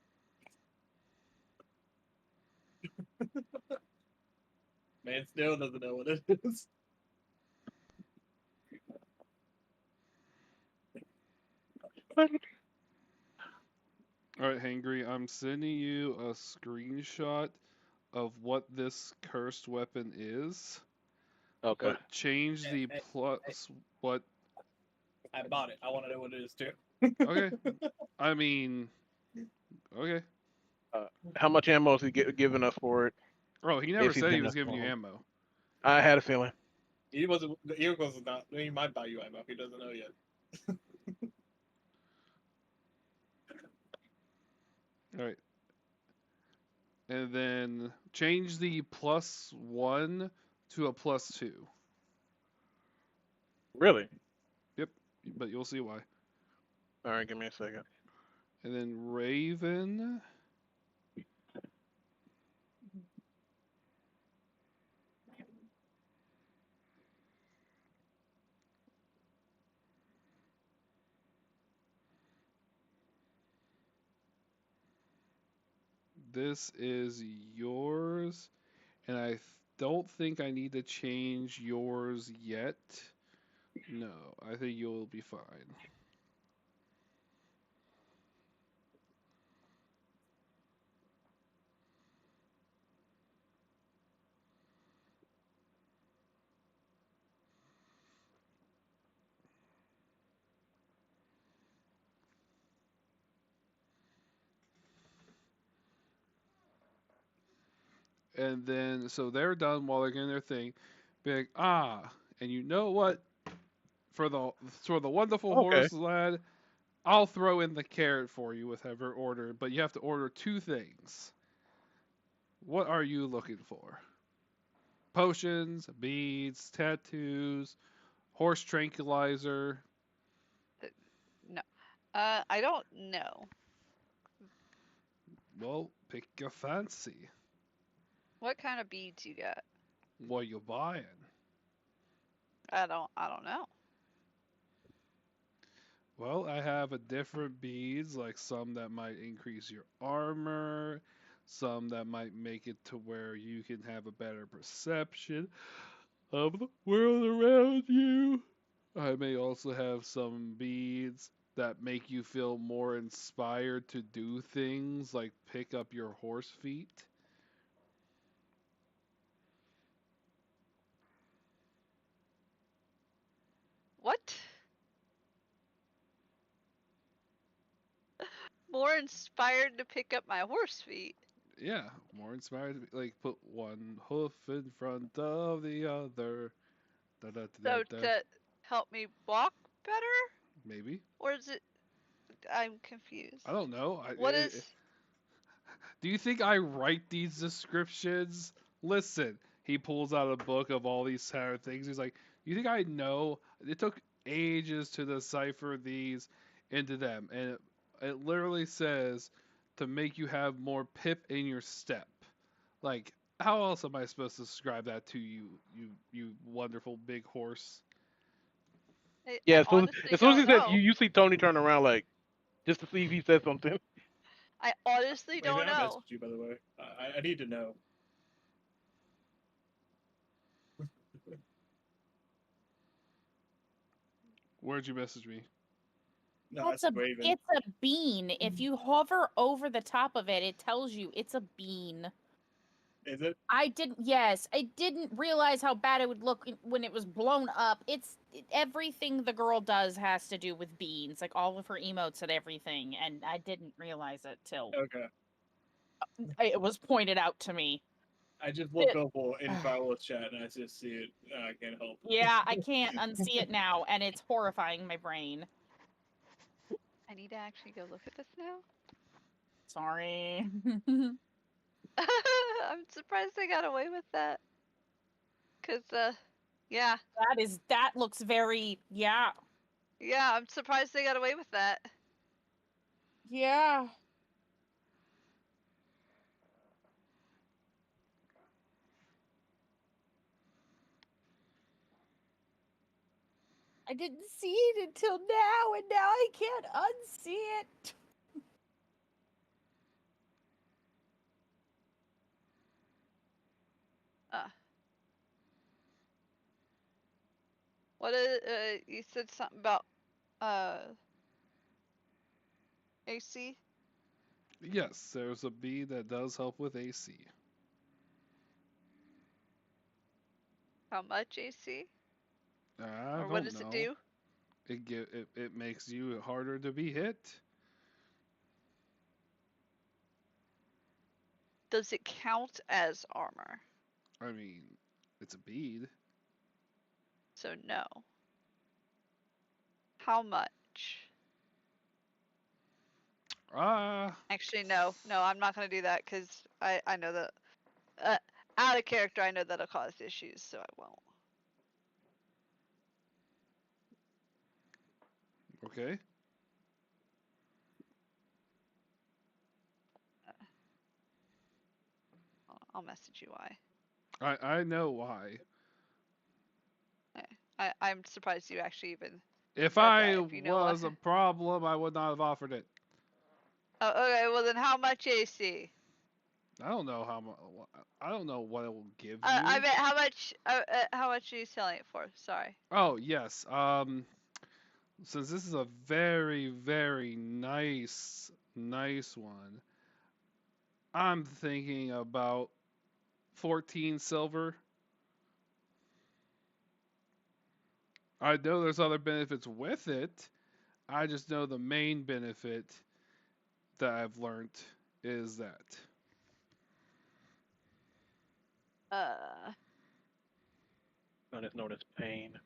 Man still doesn't know what it is. Alright, Hangry, I'm sending you a screenshot of what this cursed weapon is. Okay. But change the plus what. I bought it. I want to know what it is too. Okay. I mean. Okay. How much ammo is he giving us for it? Oh, he never If he's said he in was the giving you phone. ammo. I had a feeling. He wasn't. He was not. He might buy you ammo. He doesn't know yet. Alright. And then change the +1 to a +2. Really? Yep. But you'll see why. All right, give me a second. And then Raven. this is yours, and I don't think I need to change yours yet. No, I think you'll be fine. And then, so they're done while they're getting their thing. Be like, and you know what? For the wonderful Okay. horse lad, I'll throw in the carrot for you with whatever order, but you have to order 2 things. What are you looking for? Potions, beads, tattoos, horse tranquilizer. No. I don't know. Well, pick your fancy. What kind of beads you got? What you buying? I don't know. Well, I have a different beads, like some that might increase your armor, some that might make it to where you can have a better perception of the world around you. I may also have some beads that make you feel more inspired to do things like pick up your horse feet. What? More inspired to pick up my horse feet. Yeah, more inspired to like put one hoof in front of the other. Da, da, da, So da, da. to help me walk better? Maybe. Or is it... I'm confused. I don't know. What is... Do you think I write these descriptions? Listen, he pulls out a book of all these kind of things. He's like, "You think I know? It took ages to decipher these into them, and it literally says to make you have more pip in your step. Like, how else am I supposed to describe that to you? You wonderful big horse." Yeah, I as soon honestly as, soon as he don't said, know. you see Tony turn around like just to see if he said something. I honestly Wait, don't I know. messaged you, by the way. I need to know. Where'd you message me? No, It's that's a Raven. it's a bean. If you hover over the top of it, it tells you it's a bean. Is it? I didn't realize how bad it would look when it was blown up. Everything the girl does has to do with beans, like all of her emotes and everything, and I didn't realize it till Okay. it was pointed out to me. I just look up in Violet's chat and I just see it. I can't help. Yeah, I can't unsee it now, and it's horrifying my brain. I need to actually go look at this now. Sorry. I'm surprised they got away with that. Cause yeah. That looks very Yeah, I'm surprised they got away with that. yeah. I didn't see it until now, and now I can't unsee it. What is you said something about AC? Yes, there's a bee that does help with AC. How much AC? I Or what don't does it know. do? It makes you harder to be hit. Does it count as armor? I mean, it's a bead. So no. How much? Actually, no. No, I'm not gonna do that because I know that out of character I know that'll cause issues, so I won't. Okay. I'll message you why. I know why. I'm surprised you actually even. If read I that, if you know was why. a problem, I would not have offered it. Oh, okay. Well then, how much AC? I don't know how much. I don't know what it will give I you. meant how much are you selling it for? Sorry. Oh yes. Since this is a very very nice one, I'm thinking about 14 silver. I know there's other benefits with it. I just know the main benefit that I've learned is that. Uh, That is known as pain.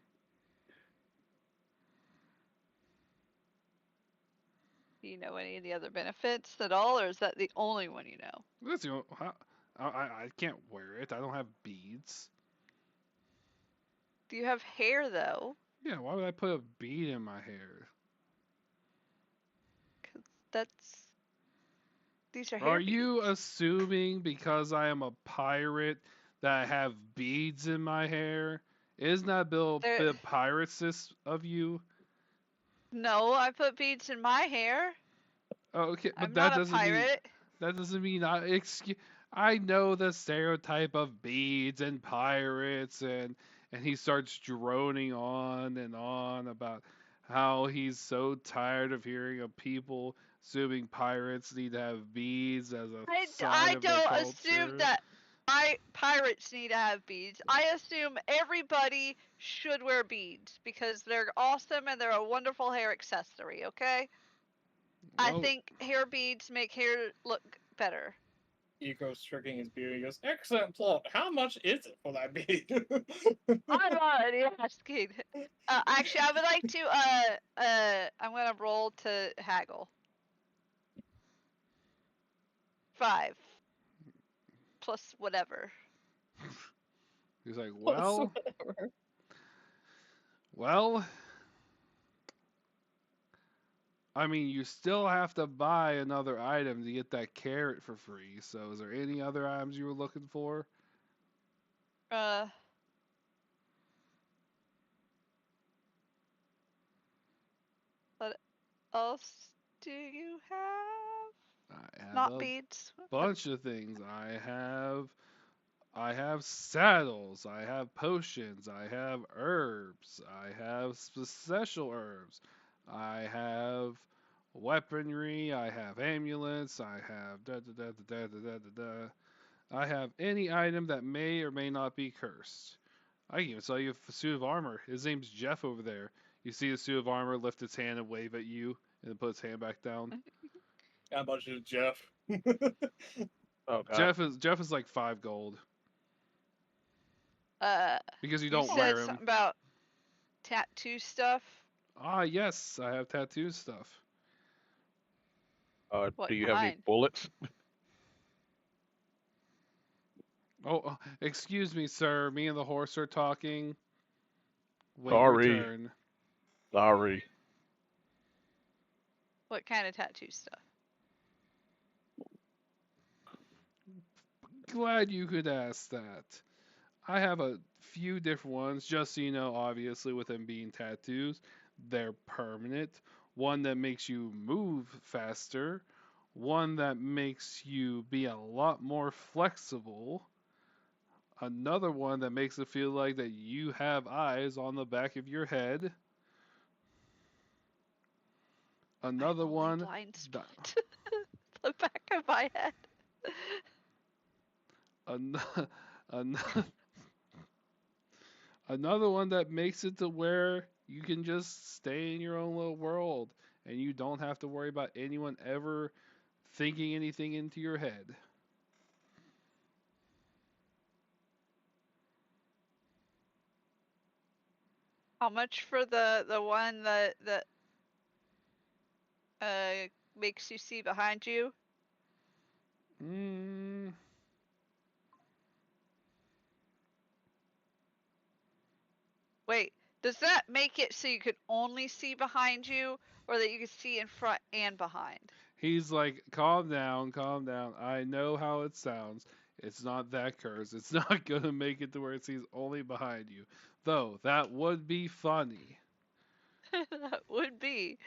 do you know any of the other benefits at all, or is that the only one you know? That's I can't wear it. I don't have beads. Do you have hair though? Yeah, why would I put a bead in my hair? 'Cause these are Are hair you beads. assuming because I am a pirate that I have beads in my hair? Isn't that a They're, bit pirates of you? no, I put beads in my hair. Okay, but I'm not a pirate. that doesn't mean I excuse. I know the stereotype of beads and pirates, and he starts droning on and on about how he's so tired of hearing of people assuming pirates need to have beads as a sign I of their don't assume culture. that pirates need to have beads. I assume everybody should wear beads because they're awesome and they're a wonderful hair accessory, okay? I Well, think hair beads make hair look better. Eco stroking his beard. He goes, "Excellent plot. How much is it for that beard?" I'm already asking. Actually, I would like to, I'm gonna roll to haggle. 5. Plus whatever. he's like, Also, well, I mean, you still have to buy another item to get that carrot for free. So, is there any other items you were looking for? Uh, what else do you have? I have Not a beads. bunch of things. I have saddles, I have potions, I have herbs, I have special herbs, I have weaponry, I have amulets, I have da da da da da da da da. Da. I have any item that may or may not be cursed. I can even sell you a suit of armor. His name's Jeff over there. You see the suit of armor lift its hand and wave at you, and then put its hand back down. How much is Jeff? Oh god. Jeff is like 5 gold Uh, because you you don't said wear him. something about tattoo stuff. Ah, yes, I have tattoo stuff. What Do you have any kind? bullets? Oh, excuse me, sir. Me and the horse are talking. Wait your Sorry. turn. Sorry. What kind of tattoo stuff? Glad you could ask that. I have a few different ones, just so you know, obviously, with them being tattoos, they're permanent. One that makes you move faster, one that makes you be a lot more flexible, another one that makes it feel like that you have eyes on the back of your head, I'm another only one blind that, spot. The back of my head. another, another one that makes it to where you can just stay in your own little world and you don't have to worry about anyone ever thinking anything into your head. How much for the one that makes you see behind you? Mm, Wait, does that make it so you could only see behind you, or that you could see in front and behind? he's like, calm down, calm down. I know how it sounds. It's not that cursed. It's not gonna make it to where it sees only behind you. Though, that would be funny. That would be.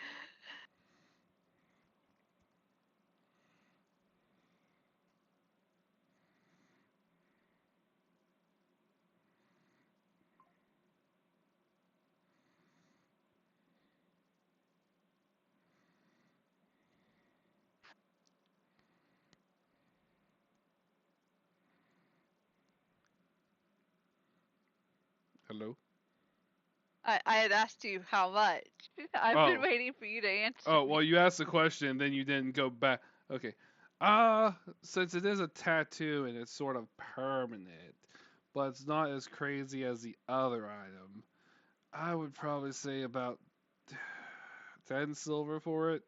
Hello. I had asked you how much. I've been Oh. waiting for you to answer. Oh, well, you asked the question, then you didn't go back. Okay. Since it is a tattoo and it's sort of permanent, but it's not as crazy as the other item, I would probably say about 10 silver for it.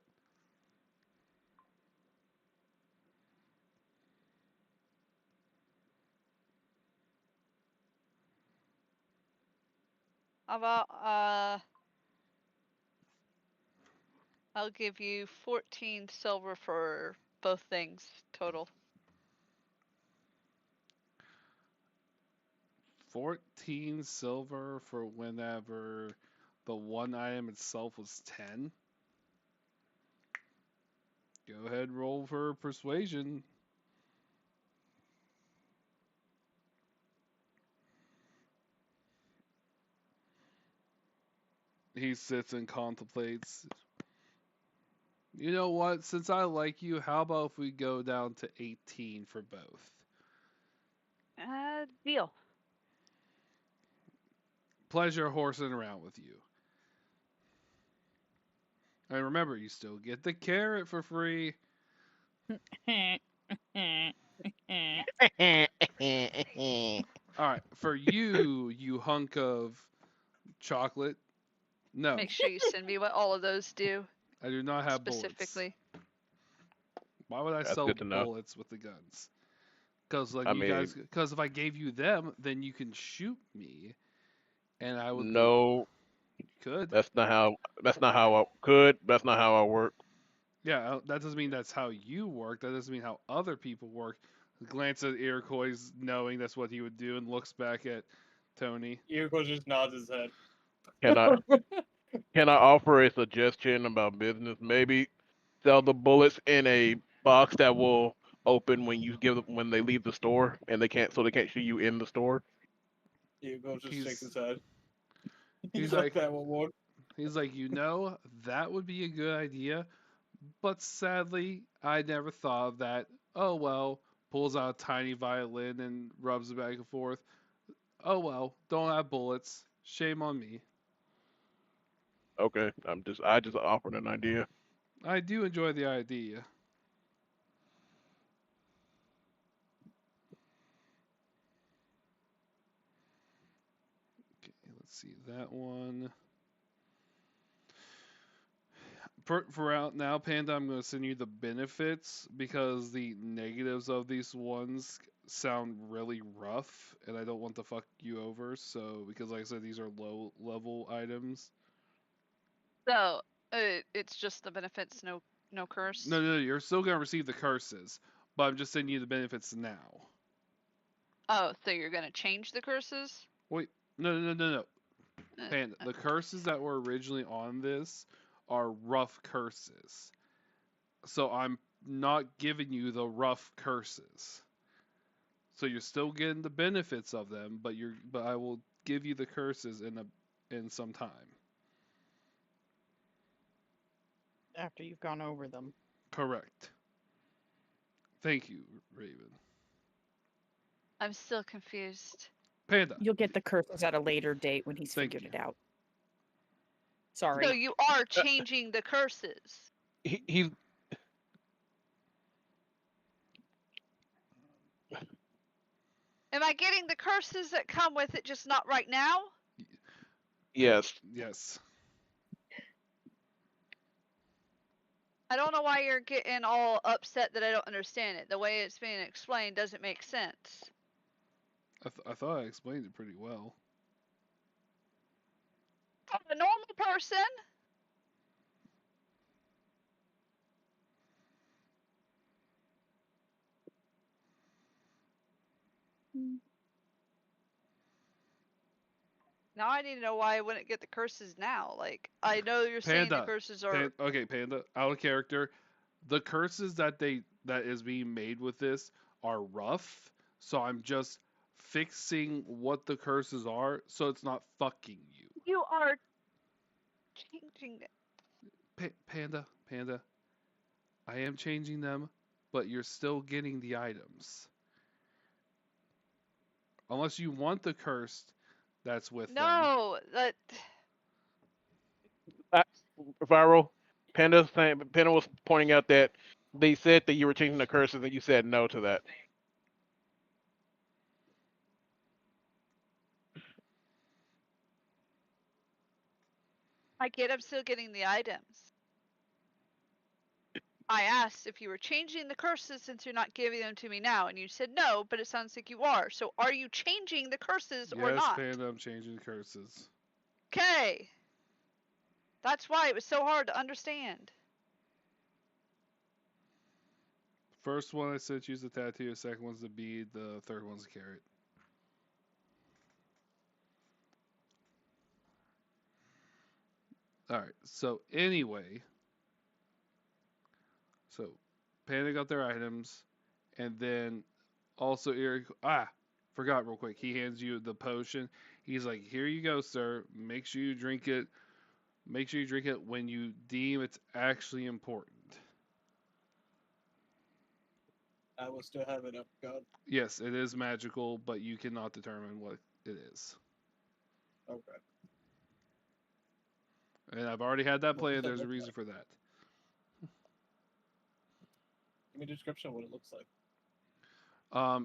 How about I'll give you 14 silver for both things total. 14 silver for whenever the one item itself was 10. Go ahead, roll for persuasion. He sits and contemplates. You know what? Since I like you, how about if we go down to 18 for both? Deal. Pleasure horsing around with you. And remember, you still get the carrot for free. All right, for you, you hunk of chocolate. No, Make sure you send me what all of those do I do not have bullets. specifically. Why would I That's sell good to know. bullets with the guns? Because like I you mean- guys, because if I gave you them, then you can shoot me, and I would No, could. that's not how I could. That's not how I work. Yeah, that doesn't mean that's how you work. That doesn't mean how other people work. Glance at Iroquois, knowing that's what he would do, and looks back at Tony. Iroquois just nods his head. Can I can I offer a suggestion about business? Maybe sell the bullets in a box that will open when you give them when they leave the store, and they can't shoot you in the store. Iroquois just shakes He's- his head. he's like like- that one more. He's like, that would be a good idea, but sadly, I never thought of that. Oh well, pulls out a tiny violin and rubs it back and forth. Oh well, don't have bullets. Shame on me. Okay, I just offered an idea. I do enjoy the idea. Okay, let's see that one. For out now, Panda, I'm going to send you the benefits because the negatives of these ones sound really rough, and I don't want to fuck you over. So, because like I said, these are low level items. So it's just the benefits, no curse. No, you're still going to receive the curses, but I'm just sending you the benefits now. Oh, so you're gonna change the curses? No. Uh, Panda, the curses that were originally on this are rough curses. So I'm not giving you the rough curses. So you're still getting the benefits of them, but I will give you the curses in some time. After you've gone over them. Correct. Thank you, Raven. I'm still confused. Panda. You'll get the curses at a later date when he's Thank figured you. it out. Sorry. So you are changing the curses. He's Am I getting the curses that come with it, just not right now? yes. Yes. I don't know why you're getting all upset that I don't understand it. The way it's being explained doesn't make sense. I thought I explained it pretty well. I'm a normal person. Now I need to know why I wouldn't get the curses now. Like, I know you're saying the Panda, curses are. Okay, Panda, out of character. The curses that is being made with this are rough, so I'm just fixing what the curses are, so it's not fucking you. You are changing it. Panda, I am changing them, but you're still getting the items. Unless you want the cursed, that's with them. No, that Viral. Panda was pointing out that they said that you were changing the curses, and you said no to that. I get. I'm still getting the items. I asked if you were changing the curses since you're not giving them to me now, and you said no, but it sounds like you are. So are you changing the curses or Yes, not? Panda, I'm changing curses. Okay. That's why it was so hard to understand. First one I said use the tattoo, the second one's the bead, the third one's the carrot. Alright, so anyway, so Panda got their items, and then also Eric, forgot real quick, he hands you the potion. He's like, here you go, sir. Make sure you drink it. Make sure you drink it when you deem it's actually important. I will still have it up, God. Yes, it is magical, but you cannot determine what it is. Okay. And I've already had that What does planned. that There's a look reason like? for that. Give me a description of what it looks like.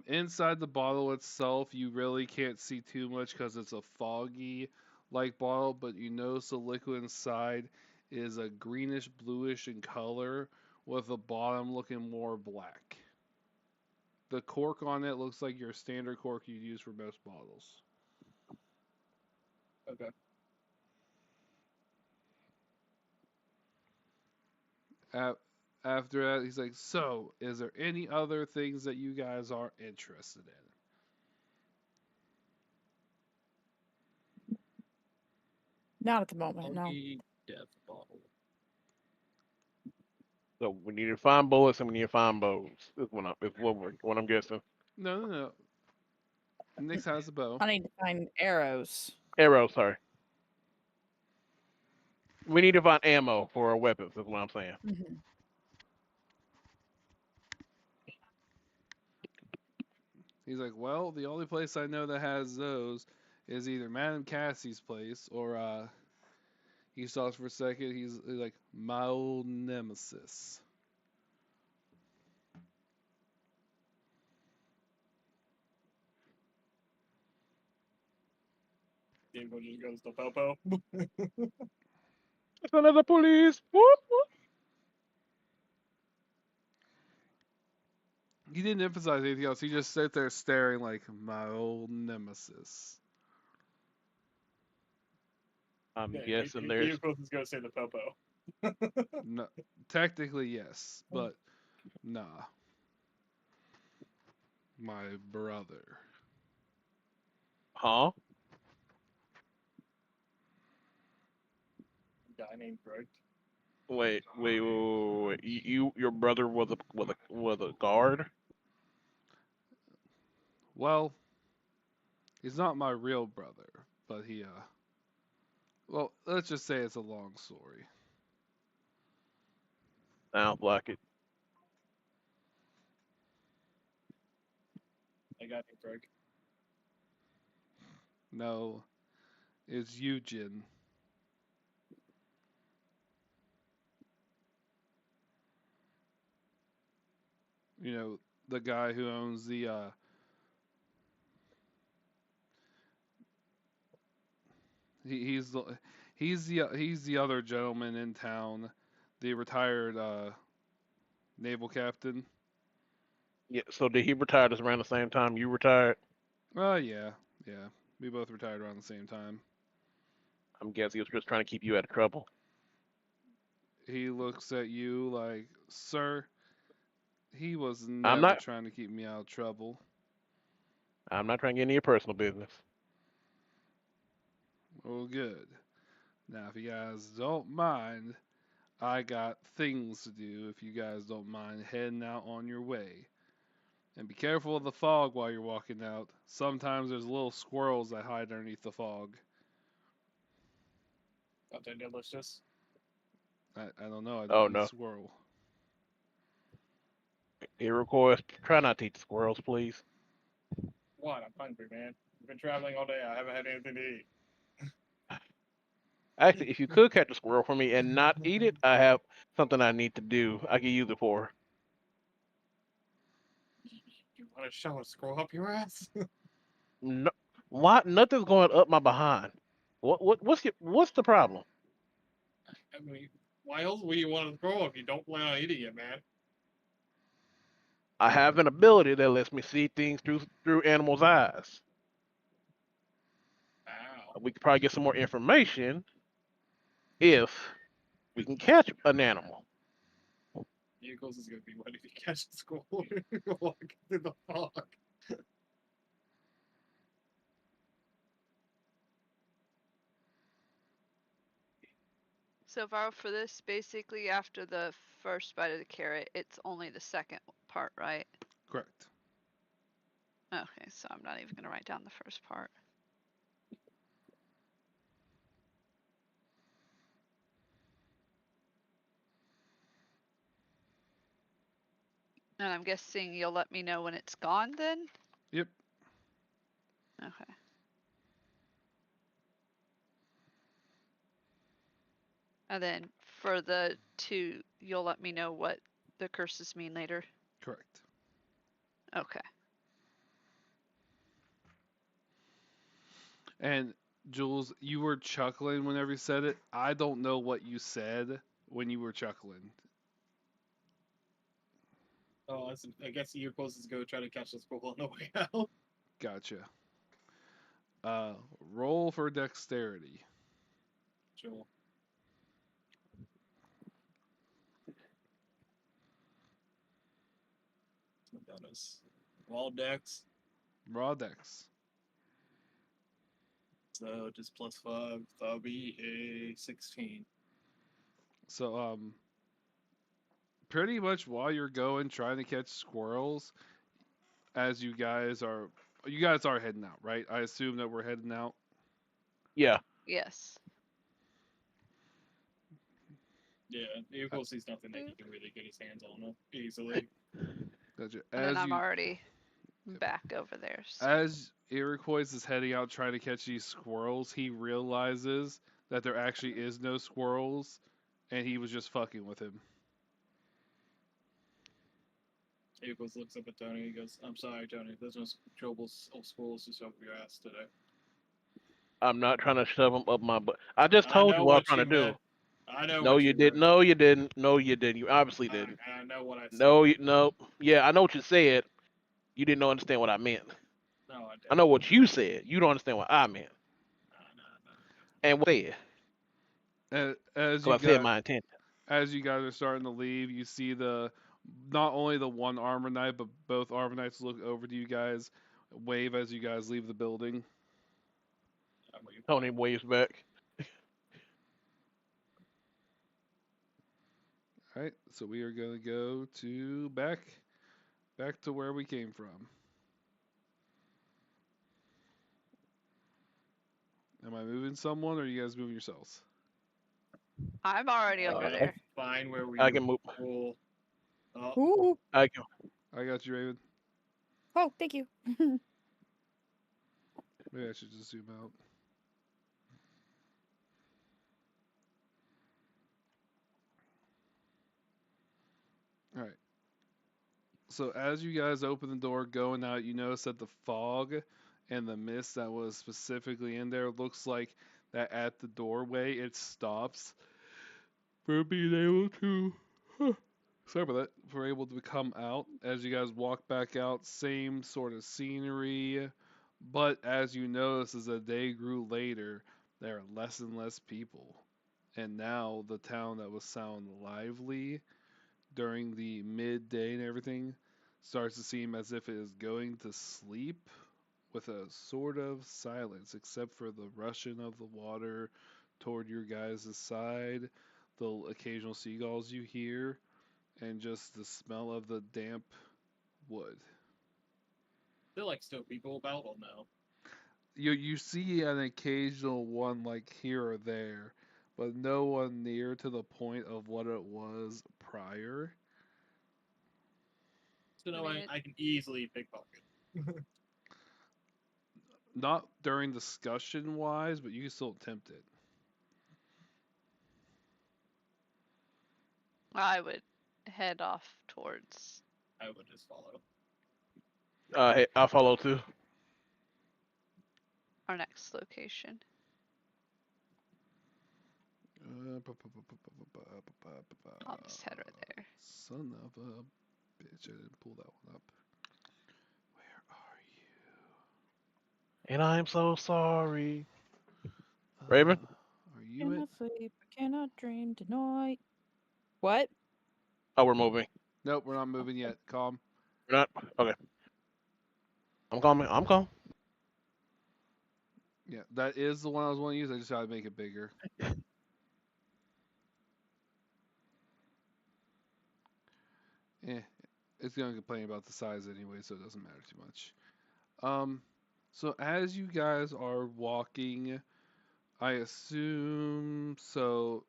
Inside the bottle itself, you really can't see too much because it's a foggy like bottle, but you notice the liquid inside is a greenish bluish in color with the bottom looking more black. The cork on it looks like your standard cork you'd use for most bottles. Okay. After that, he's like, so, is there any other things that you guys are interested in? Not at the moment, no. Foggy death bottle. So we need to find bullets and we need to find bows. What I'm guessing. No. Nyx has a bow. I need to find arrows. Arrows, sorry. We need to find ammo for our weapons. Is what I'm saying. Mm-hmm. He's like, well, the only place I know that has those is either Madame Cassie's place or he stops for a second. He's like, my old nemesis. Diego just goes to Popo. It's another police. Whoop, whoop. He didn't emphasize anything else. He just sat there staring like, my old nemesis. I'm Yeah, guessing there's. Diego is going to say the Popo. No, technically, yes, but nah. My brother. Huh? Guy named Greg. Wait. Your brother was a guard. Well, he's not my real brother, but well, let's just say it's a long story. Sounds like it. A guy named Greg. No, it's Eugen. You know, the guy who owns he's the other gentleman in town, the retired naval captain. Yeah. So did he retire just around the same time you retired? Yeah. We both retired around the same time. I'm guessing he was just trying to keep you out of trouble. He looks at you like, sir, he was I'm never not. trying to keep me out of trouble. I'm not trying to get into your personal business. Well, good. Now, if you guys don't mind, I got things to do if you guys don't mind heading out on your way. And be careful of the fog while you're walking out. Sometimes there's little squirrels that hide underneath the fog. Not that delicious. I don't know. I Oh don't eat no. squirrel. Iroquois, try not to eat squirrels, please. What? I'm hungry, man. I'm been traveling all day. I haven't had anything to eat. Actually, if you could catch a squirrel for me and not eat it, I have something I need to do. I can use it for. You want to shove a squirrel up your ass? No, why? Nothing's going up my behind. What's the problem? I mean, why else would you want a squirrel if you don't plan on eating it, man? I have an ability that lets me see things through animals' eyes. Wow. We could probably get some more information if we can catch an animal. Eagles is gonna be ready to catch a squirrel walking through the fog. So far for this, basically after the first bite of the carrot, it's only the second part, right? Correct. Okay, so I'm not even gonna write down the first part. And I'm guessing you'll let me know when it's gone then? Yep. Okay. And then for the two, you'll let me know what the curses mean later? Correct. Okay. And Jules, you were chuckling whenever you said it. I don't know what you said when you were chuckling. Oh, I guess you're supposed to go try to catch the squirrel on the way out. Gotcha. Roll for dexterity. Sure. Bonus. Wall decks. Raw dex. So just +5. That'll be a 16. So pretty much while you're going trying to catch squirrels, as you guys are heading out, right? I assume that we're heading out. Yeah. Yes. Yeah, Eagle sees nothing that he can really get his hands on easily. Gotcha. And then I'm already back over there. So. As Iroquois is heading out trying to catch these squirrels, he realizes that there actually is no squirrels, and he was just fucking with him. Eagle looks up at Tony. He goes, "I'm sorry, Tony. There's no troubles of squirrels to shove your ass today." I'm not trying to shove them up my butt. I just I told know you what I'm what trying you to do. meant. I know No, what you you didn't. meant. No, you didn't. No, you didn't. You obviously didn't. I know what I said. No, no. Yeah, I know what you said. You didn't understand what I meant. No, I didn't. I know what you said. You don't understand what I meant. No. And what I said. As Because I said my intent. as you guys are starting to leave, you see not only the one armor knight, but both armor knights look over to you guys, wave as you guys leave the building. Tony waves back. All right, so we are going to go to back to where we came from. Am I moving someone, or are you guys moving yourselves? I'm already over there. Fine where we I can move. roll. Ooh. I can. I got you, Raven. Oh, thank you. Maybe I should just zoom out. All right. So as you guys open the door going out, you notice that the fog and the mist that was specifically in there looks like that at the doorway it stops for being able to sorry about that, for able to come out. As you guys walk back out, same sort of scenery, but as you notice as the day grew later, there are less and less people. And now the town that was sound lively during the midday and everything starts to seem as if it is going to sleep with a sort of silence, except for the rushing of the water toward your guys' side, the occasional seagulls you hear, and just the smell of the damp wood. There like still people about or no? You see an occasional one like here or there, but no one near to the point of what it was prior. So no, I mean, I can easily pickpocket. Not during discussion wise, but you can still attempt it. I would head off towards. I would just follow. Hey, I'll follow too. Our next location. I'll just head right there. Son of a bitch! I didn't pull that one up. Where are you? And I'm so sorry. Raven? Are you Cannot it? sleep, I cannot dream tonight. What? Oh, we're moving. Nope, we're not moving yet. Calm. We're not? Okay. I'm calm. I'm calm. Yeah, that is the one I was wanting to use. I just gotta make it bigger. Eh, it's gonna complain about the size anyway, so it doesn't matter too much. So as you guys are walking, I assume so.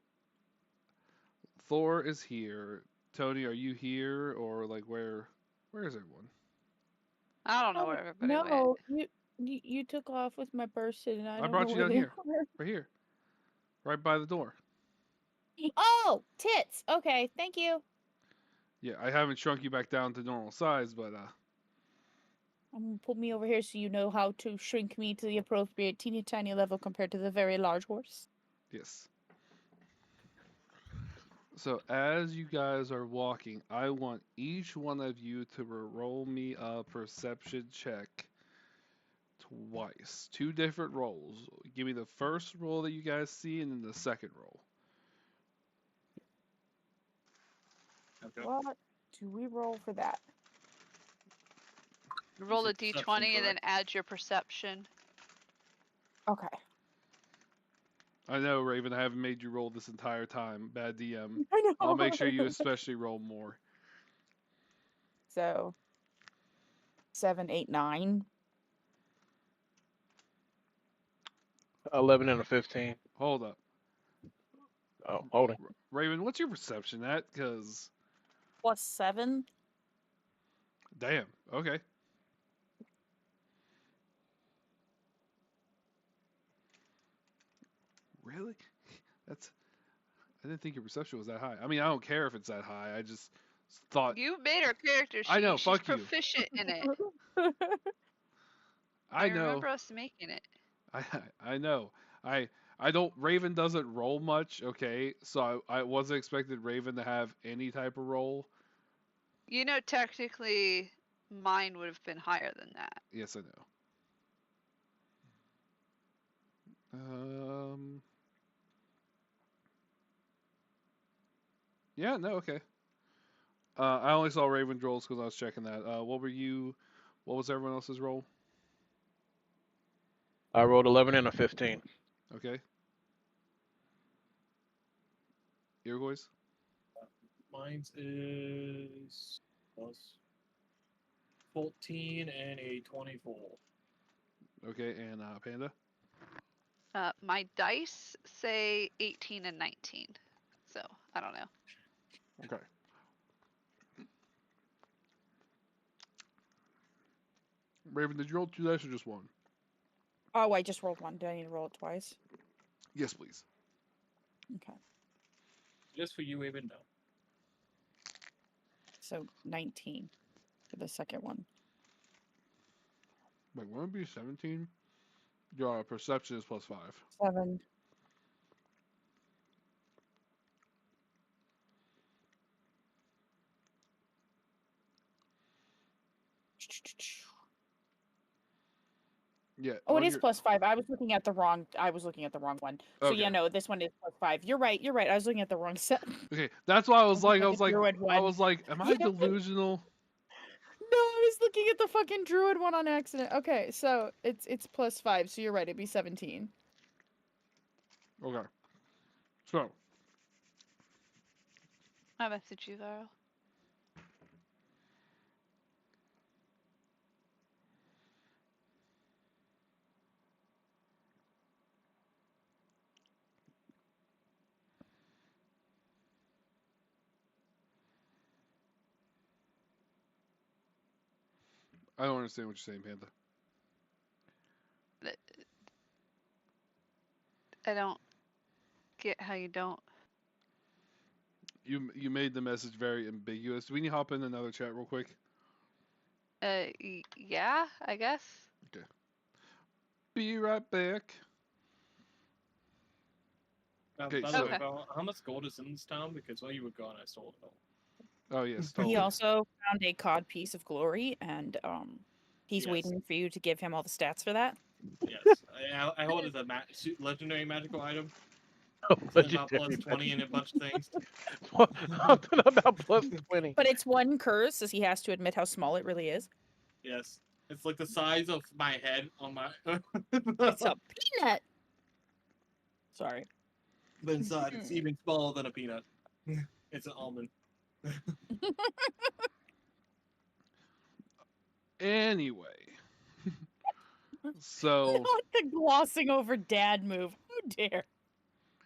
Thor is here. Tony, are you here or like where? Where is everyone? I don't know where everybody went. No, you took off with my person, and I I don't brought know you where down they here. are. Right here, right by the door. Oh, tits. Okay, thank you. Yeah, I haven't shrunk you back down to normal size, but I'm gonna put me over here so you know how to shrink me to the appropriate teeny tiny level compared to the very large horse. yes. So as you guys are walking, I want each one of you to roll me a perception check twice. Two different rolls. Give me the first roll that you guys see and then the second roll. Okay. What do we roll for that? Roll a Is it d20 perception, and then correct? add your perception. Okay. I know, Raven, I haven't made you roll this entire time. Bad DM. I know. I'll make sure you especially roll more. So 7, 8, 9. 11 and a 15. Hold up. Oh, holding. Raven, what's your perception at? Because, Plus 7. damn, okay. Really? That's. I didn't think your perception was that high. I mean, I don't care if it's that high. I just thought. You made her character sheet. I know, She's fuck you. proficient in it. I know. remember us making it. I know. I don't. Raven doesn't roll much. Okay, so I wasn't expected Raven to have any type of roll. You know, technically, mine would have been higher than that. Yes, I know. Yeah. No. Okay. I only saw Raven's rolls because I was checking that. What were you? What was everyone else's roll? I rolled 11 and a 15. Okay. Irgoys? Mine's is plus 14 and a 24. Okay, and Panda? My dice say 18 and 19. So, I don't know. Okay. Raven, did you roll 2 dice or just 1? Oh, I just rolled 1. Do I need to roll it twice? Yes, please. Okay. Just for you, even no. So 19 for the second one. Wait, won't it be 17? Your perception is plus 5. 7. Yeah. Oh, it on is your- plus 5. I was looking at the wrong one. So Okay. yeah, no, this one is plus 5. You're right. I was looking at the wrong set. Okay, that's why I was like, The druid one. am I Yeah. delusional? No, I was looking at the fucking druid one on accident. Okay, so it's plus 5. So you're right. It'd be 17. Okay. So, I messaged you, Varl. I don't understand what you're saying, Panda. I don't get how you don't. You made the message very ambiguous. Do we need to hop in another chat real quick? Yeah, I guess. Be right back. Okay, By the way, Okay. Val, how much gold is in this town? Because while you were gone, I stole it all. Oh yes, He totally. also found a cod piece of glory, and he's Yes. waiting for you to give him all the stats for that. Yes, I hold it as a legendary magical item. Something about plus 20 and a bunch of things. Something about plus 20. But it's one curse, as he has to admit how small it really is. Yes, it's like the size of my head on my. It's a peanut. Sorry. But inside, it's even smaller than a peanut. It's an almond. Anyway, so Not the glossing over dad move. How dare.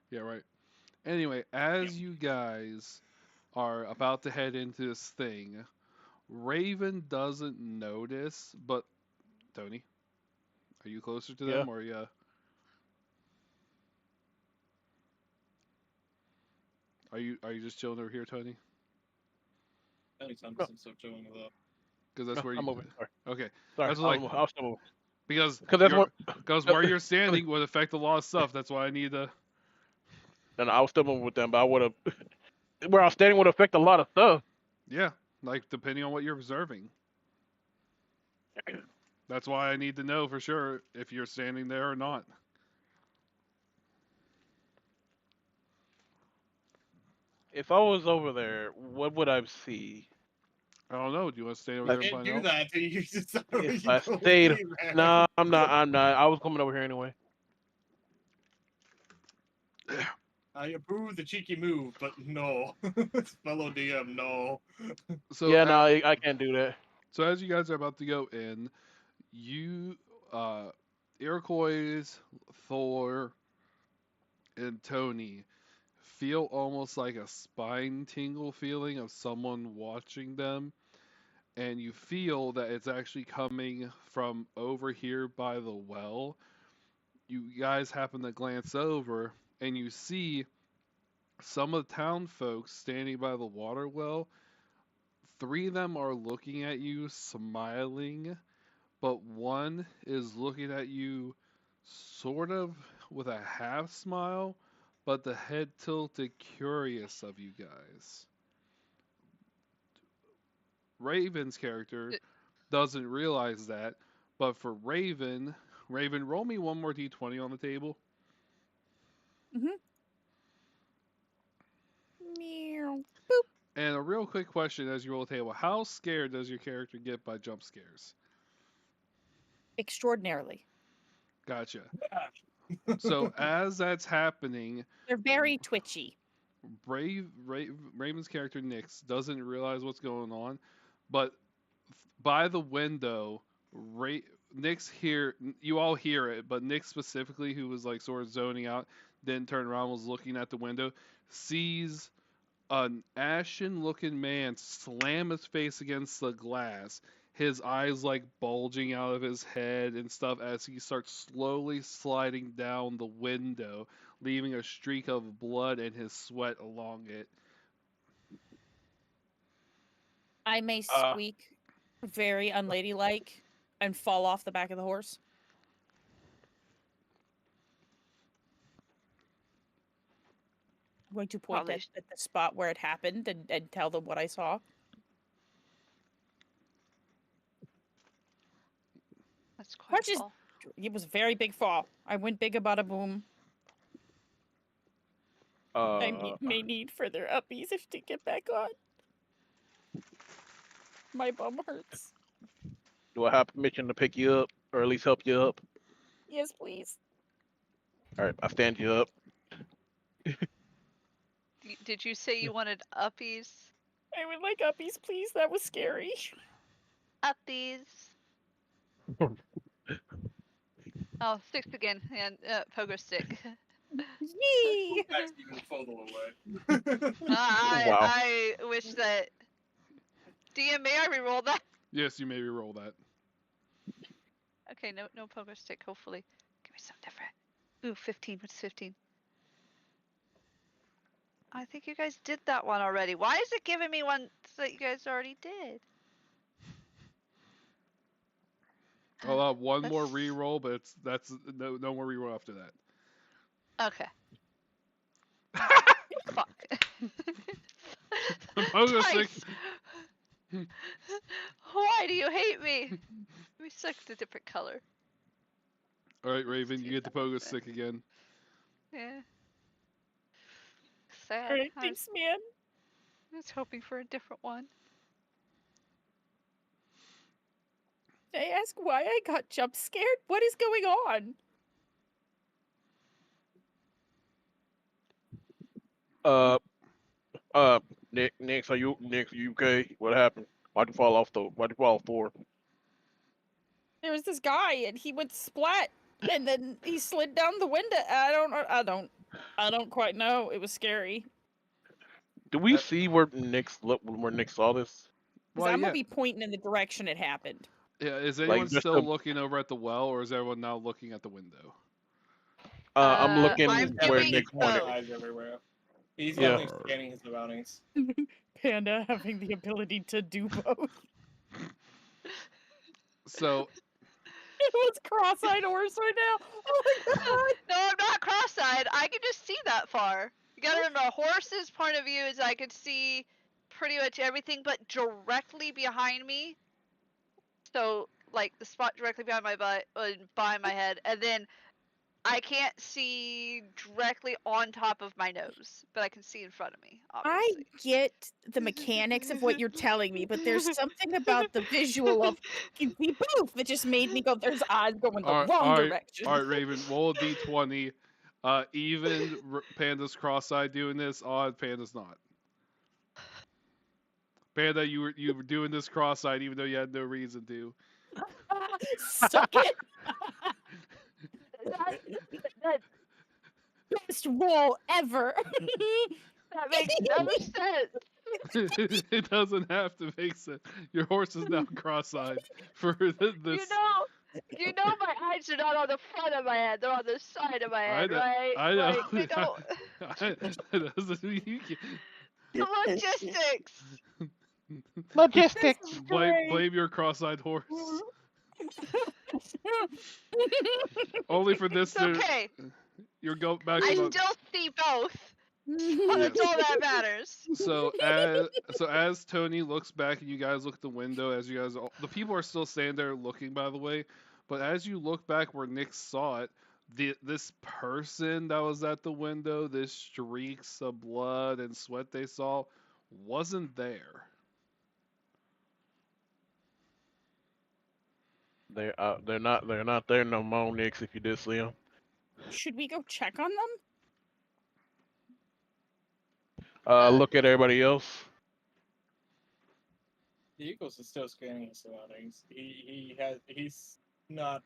yeah, right. Anyway, as you guys are about to head into this thing, Raven doesn't notice, but Tony, are you closer to them or yeah? Are you just chilling over here, Tony? Anytime No. since I'm showing it up. Because that's No, where I'm you. moving. Sorry. Okay. Sorry. That's like I'll still move. because That's what. because where you're standing would affect a lot of stuff. That's why I need to. And I was still moving with them, but I would have. Where I was standing would affect a lot of stuff. Yeah, like depending on what you're observing. That's why I need to know for sure if you're standing there or not. If I was over there, what would I see? I don't know. Do you want to stay over You there and can't find do out? that till you just If you I go stayed, see, man. no, I'm not. I'm not. I was coming over here anyway. I approve the cheeky move, but no. Fellow DM, no. So Yeah, no, I can't do that. so as you guys are about to go in, you, Iroquois, Thor, and Tony feel almost like a spine tingle feeling of someone watching them, and you feel that it's actually coming from over here by the well. You guys happen to glance over, and you see some of the town folks standing by the water well. Three of them are looking at you, smiling, but one is looking at you sort of with a half smile, but the head tilted curious of you guys. Raven's character doesn't realize that, but for Raven, roll me one more d20 on the table. Meow. And a real quick question as you roll the table: how scared does your character get by jump scares? Extraordinarily. Gotcha. So as that's happening, They're very twitchy. Raven's character Nyx doesn't realize what's going on, but by the window, Nyx you all hear it, but Nyx specifically, who was like sort of zoning out, didn't turn around, was looking at the window, sees an ashen-looking man slam his face against the glass, his eyes like bulging out of his head and stuff as he starts slowly sliding down the window, leaving a streak of blood and his sweat along it. I may squeak very unladylike and fall off the back of the horse. I'm going to point at the spot where it happened and tell them what I saw. That's quite a fall. It was a very big fall. I went big about a boom. I may need further uppies if to get back on. My bum hurts. Do I have permission to pick you up, or at least help you up? Yes, please. All right, I stand you up. Did you say you wanted uppies? I would like uppies, please. That was scary. Uppies. Oh, sticks again, and pogo stick. Yee! That's even further away. Wow. I wish that. DM, may I reroll that? Yes, you may reroll that. Okay, no pogo stick. Hopefully, give me something different. Ooh, 15. What's 15? I think you guys did that one already. Why is it giving me one that you guys already did? I'll have one more That's- re-roll, but that's no more re-roll after that. Okay. Fuck. Pogo stick. Twice. Why do you hate me? Let me select a different color. All right, Raven, you See get the if that pogo was it. stick again. Yeah. Sad. Alright, I thanks, man. was hoping for a different one. Did I ask why I got jump scared? What is going on? Nix, are you okay? What happened? Why'd you fall off the floor? There was this guy, and he went splat, and then he slid down the window. I don't quite know. It was scary. Do we Uh, see where Nix saw this? Because Well, I'm yeah. gonna be pointing in the direction it happened. Yeah, is Like, anyone just still a- looking over at the well, or is everyone now looking at the window? I'm looking I'm where doing Nix pointed. both. Eyes everywhere. He's Yeah. definitely scanning his surroundings. Panda having the ability to do both. So, It was cross-eyed horse right now. Oh my god! No, I'm not cross-eyed. I can just see that far. You gotta remember, a horse's point of view is I could see pretty much everything, but directly behind me. So, like the spot directly behind my butt, behind my head, and then I can't see directly on top of my nose, but I can see in front of me. I Obviously. get the mechanics of what you're telling me, but there's something about the visual of you can see both that just made me go, there's eyes going the wrong all direction. right, Raven, roll a d20. Even Panda's cross-eyed doing this, odd Panda's not. Panda, you were doing this cross-eyed even though you had no reason to. Suck it! that best roll ever. That makes no sense. It doesn't have to make sense. Your horse is now cross-eyed for this. You know my eyes are not on the front of my head; they're on the side of my head, right? I know. Like they don't. That doesn't mean you can. Logistics. Logistics. Blame your cross-eyed horse. Only for this It's okay. You're go back I to the. still see both. So Yes. that's all that matters. So as Tony looks back and you guys look at the window, as you guys the people are still standing there looking, by the way, but as you look back where Nick saw it, this person that was at the window, this streaks of blood and sweat they saw, wasn't there. They're not there no more, Nix. If you did see them. Should we go check on them? Look at everybody else. The Eagles is still scanning his surroundings. He's not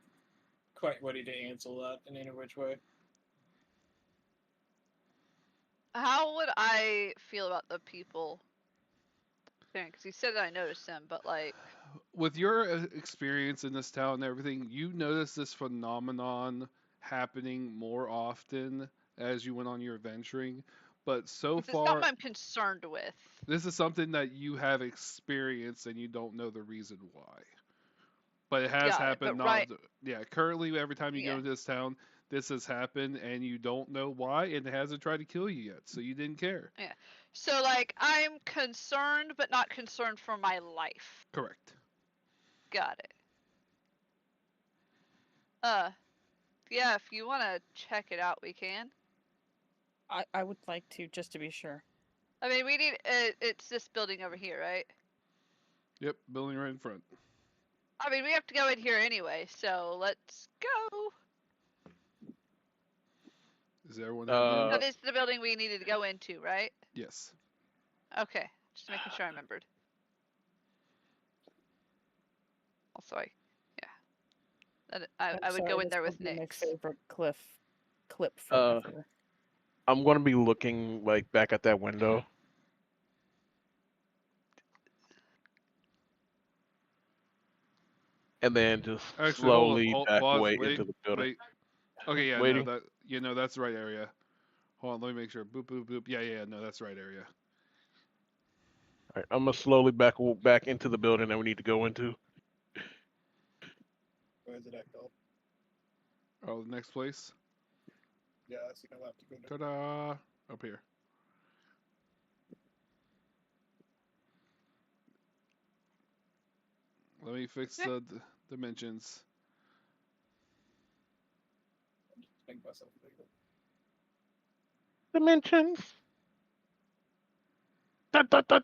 quite ready to answer that in any which way. How would I feel about the people? Because he said that I noticed them, but like, With your experience in this town and everything, you notice this phenomenon happening more often as you went on your adventuring. But so it's not far, what I'm concerned with. this is something that you have experienced and you don't know the reason why. But it has Got it, happened. but right- Yeah, currently every time you go Yeah. into this town, this has happened and you don't know why, and it hasn't tried to kill you yet, so you didn't care. So like, I'm concerned, but not concerned for my life. Correct. Got it. Yeah, if you want to check it out, we can. I would like to, just to be sure. I mean, we need. It's this building over here, right? Yep, building right in front. I mean, we have to go in here anyway, so let's go. Is everyone So heading this is the building we needed to go into, right? in? Yes. Okay, just making sure I remembered. Also, I would go in there with My Nyx. favorite clip Uh, forever. I'm gonna be looking like back at that window. And then just Actually, slowly hold, back pause, away wait, into the building. wait. Okay, yeah, Waiting. no, that's the right area. Hold on, let me make sure. Boop, boop, boop. Yeah, no, that's the right area. All right, I'm gonna slowly back into the building that we need to go into. Where is it at, go? Oh, the next place. Yeah, I see I'll have to go to. Ta-da! Up here. Let me fix the dimensions. Make myself bigger. Dimensions. Dut, dut, dut.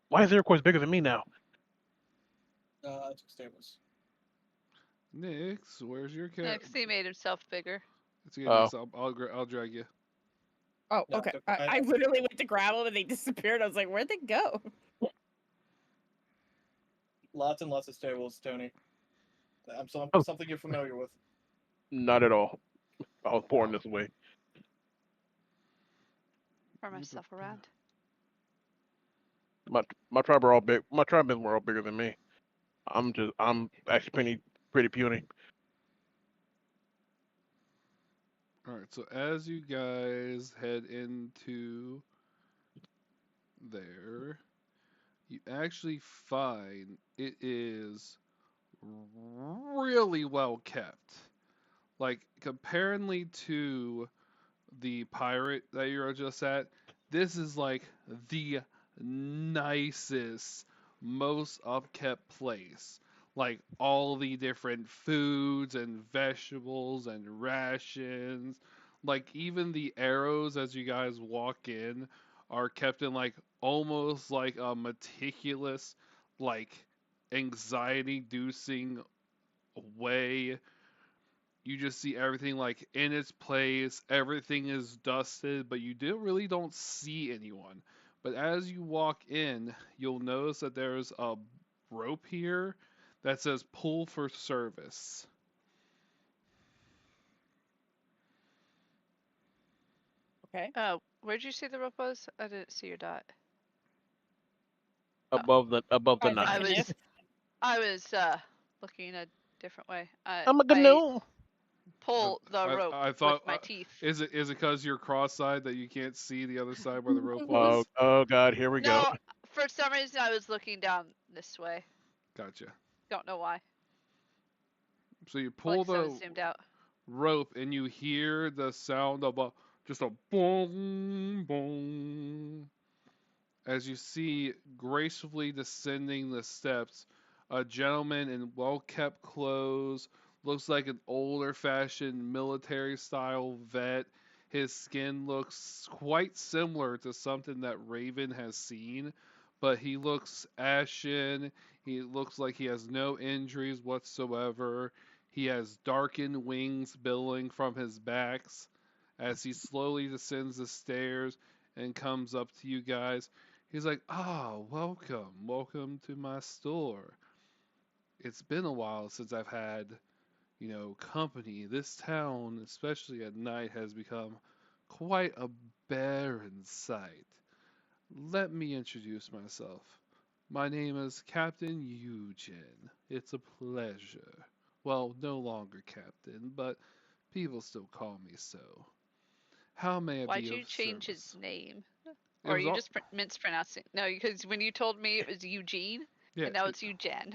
Why is there, of course, bigger than me now? I took stables. Nix, where's your cat? Next, he made himself bigger. It's okay, Oh. Nix. I'll drag you. Oh, No, okay. I- I literally went to grab them and they disappeared. I was like, where'd they go? Lots and lots of stables, Tony. Oh. Something you're familiar with. Not at all. I was born this way. Turn myself around. My tribe are all big. My tribesmen were all bigger than me. I'm actually pretty puny. All right, so as you guys head into there, you actually find it is really well kept. Like, comparatively to the pirate that you were just at, this is like the nicest, most upkept place. Like all the different foods and vegetables and rations. Like even the arrows as you guys walk in are kept in like almost like a meticulous, like anxiety inducing way. You just see everything like in its place, everything is dusted, but you really don't see anyone. But as you walk in, you'll notice that there's a rope here that says pull for service. Okay. Where'd you see the rope was? I didn't see your dot. Above the By the knife. I canoe. was looking a different way. I'm a I canoe. pull the rope I thought, with my teeth. is it because you're cross-eyed that you can't see the other side where the rope Oh, was? oh God, here we go. No, for some reason I was looking down this way. Gotcha. Don't know why. So you Probably pull 'cause I was the zoomed out. rope and you hear the sound of just a boom, boom. As you see gracefully descending the steps, a gentleman in well-kept clothes, looks like an older-fashioned military-style vet. His skin looks quite similar to something that Raven has seen, but he looks ashen. He looks like he has no injuries whatsoever. He has darkened wings billowing from his backs as he slowly descends the stairs and comes up to you guys. He's like, welcome to my store. It's been a while since I've had, company. This town, especially at night, has become quite a barren sight. Let me introduce myself. My name is Captain Eugen. It's a pleasure. Well, no longer Captain, but people still call me so. How may I Why'd be you of change service? his name? It Or are was you all, just mispronouncing? No, because when you told me it was Eugene, yeah, and now it's Eugen.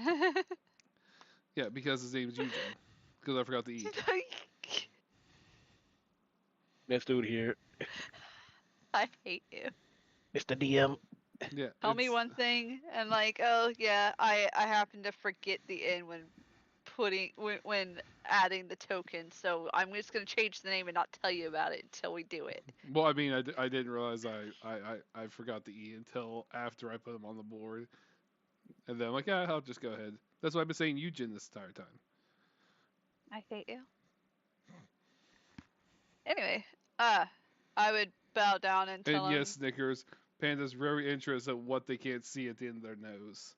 yeah, because his name's Eugen. Because I forgot the E. This dude here, I hate you. Mr. DM. Yeah, Tell me one thing, and like, oh yeah, I happen to forget the N when adding the token, so I'm just gonna change the name and not tell you about it until we do it. Well, I mean, I didn't realize I forgot the E until after I put him on the board, and then I'm like, yeah, I'll just go ahead. That's why I've been saying Eugen this entire time. I hate you. Anyway, I would bow down and tell And him. yes, Snickers, Panda's very interested in what they can't see at the end of their nose.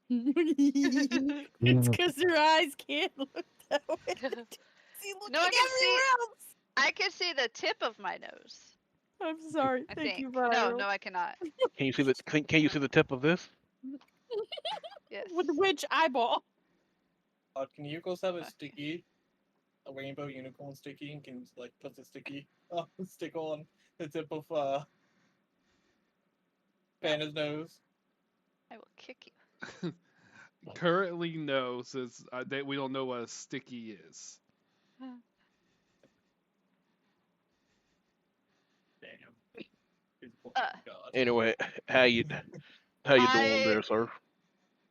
It's because their eyes can't look that way. See, looking No, I can see. everywhere else. I can see the tip of my nose. I'm sorry. I Thank think. you, No, Byron. no, I cannot. Can you see the? Can you see the tip of this? Yes. With which eyeball? Can you guys have a sticky, a rainbow unicorn sticky, and can like put the sticky stick on the tip of Panda's nose? I will kick you. Currently, no, since we don't know what a sticky is. Damn. Uh. God. Anyway, how you doing I there, sir?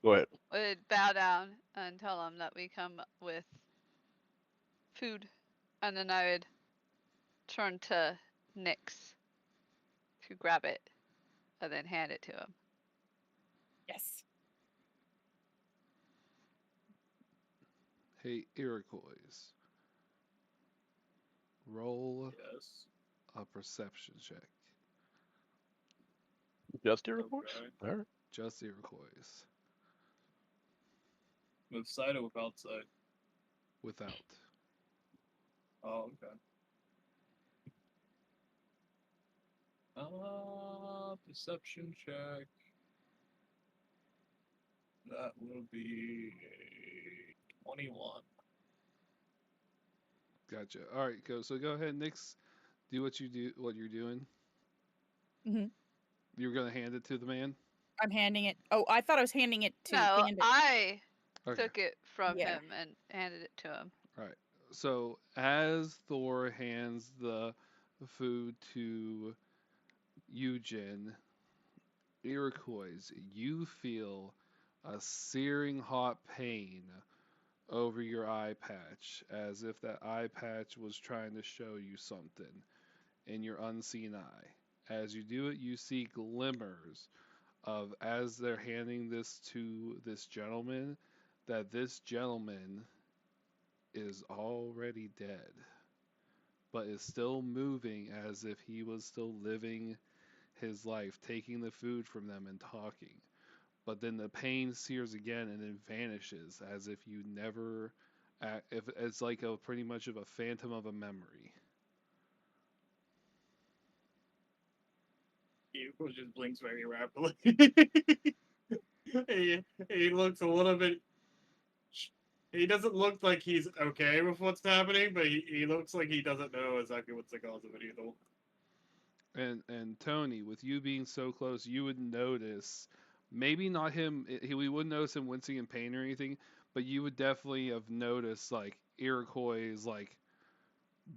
Go ahead. would bow down and tell them that we come with food, and then I would turn to Nyx to grab it and then hand it to him. Yes. Hey, Iroquois. Roll Yes. a perception check. Just your reports. Okay. All right. Just Iroquois. With side or without side? Without. Oh, okay. Perception check. That will be a 21. Gotcha. All right, so go ahead, Nyx. Do what you're doing. hmm You were gonna hand it to the man. I'm handing it. Oh, I thought I was handing it to No, Panda. I Okay. took it from Yeah. him and handed it to him. All right. So as Thor hands the food to Eugen, Iroquois, you feel a searing hot pain over your eye patch, as if that eye patch was trying to show you something in your unseen eye. As you do it, you see glimmers of, as they're handing this to this gentleman, that this gentleman is already dead, but is still moving as if he was still living his life, taking the food from them and talking. But then the pain sears again and then vanishes as if you never, if it's like a pretty much of a phantom of a memory. He just blinks very rapidly. he looks a little bit. He doesn't look like he's okay with what's happening, but he looks like he doesn't know exactly what's the cause of it either. And Tony, with you being so close, you would notice, maybe not him, we wouldn't notice him wincing in pain or anything, but you would definitely have noticed like Iroquois like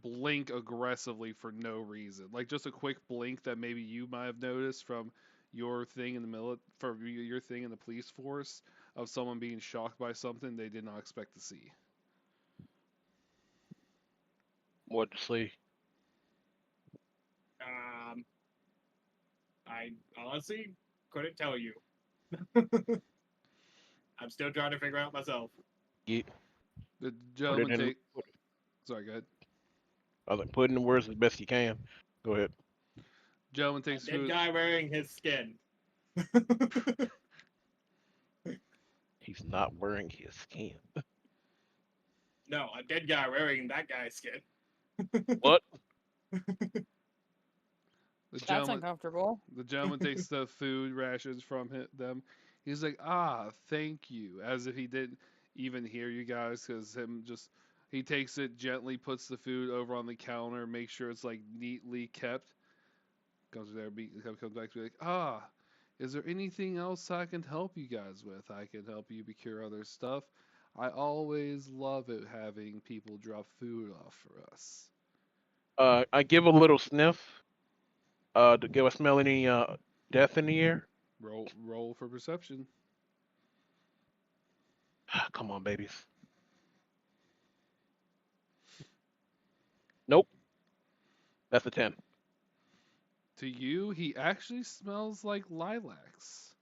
blink aggressively for no reason, like just a quick blink that maybe you might have noticed from your thing in the from your thing in the police force of someone being shocked by something they did not expect to see. What to see? I honestly couldn't tell you. I'm still trying to figure out myself. Get The put it gentleman in. take. Sorry, go ahead. I was like, put in the words as best you can. Go ahead. Gentleman A takes dead food. guy wearing his skin. He's not wearing his skin. No, a dead guy wearing that guy's skin. What? The That's gentleman. uncomfortable. The gentleman takes the food rations from them. He's like, "Ah, thank you," as if he didn't even hear you guys, because he takes it gently, puts the food over on the counter, makes sure it's like neatly kept. Comes back to be like, "Ah, is there anything else I can help you guys with? I can help you procure other stuff. I always love it having people drop food off for us." I give a little sniff. To give a smell any death in the air. Roll for perception. Come on, babies. Nope. That's a 10. To you, he actually smells like lilacs.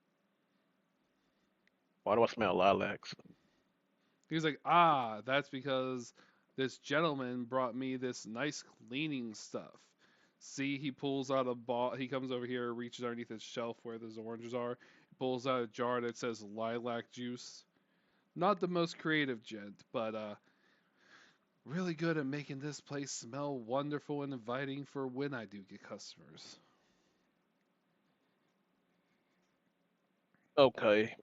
Why do I smell lilacs? He's like, "Ah, that's because this gentleman brought me this nice cleaning stuff." See, he pulls out a ball. He comes over here, reaches underneath his shelf where those oranges are, pulls out a jar that says lilac juice. Not the most creative gent, but really good at making this place smell wonderful and inviting for when I do get customers. Okay.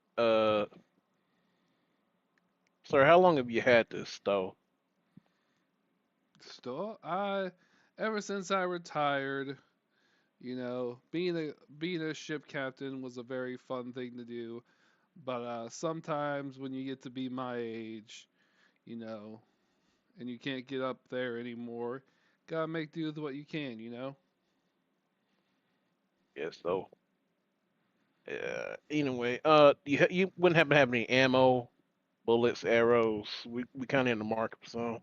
Sir, how long have you had this stove? Still, ever since I retired, being a ship captain was a very fun thing to do. But sometimes when you get to be my age, you know, and you can't get up there anymore, gotta make do with what you can. Yeah, so anyway, you wouldn't happen to have any ammo, bullets, arrows? We kind of in the market for some.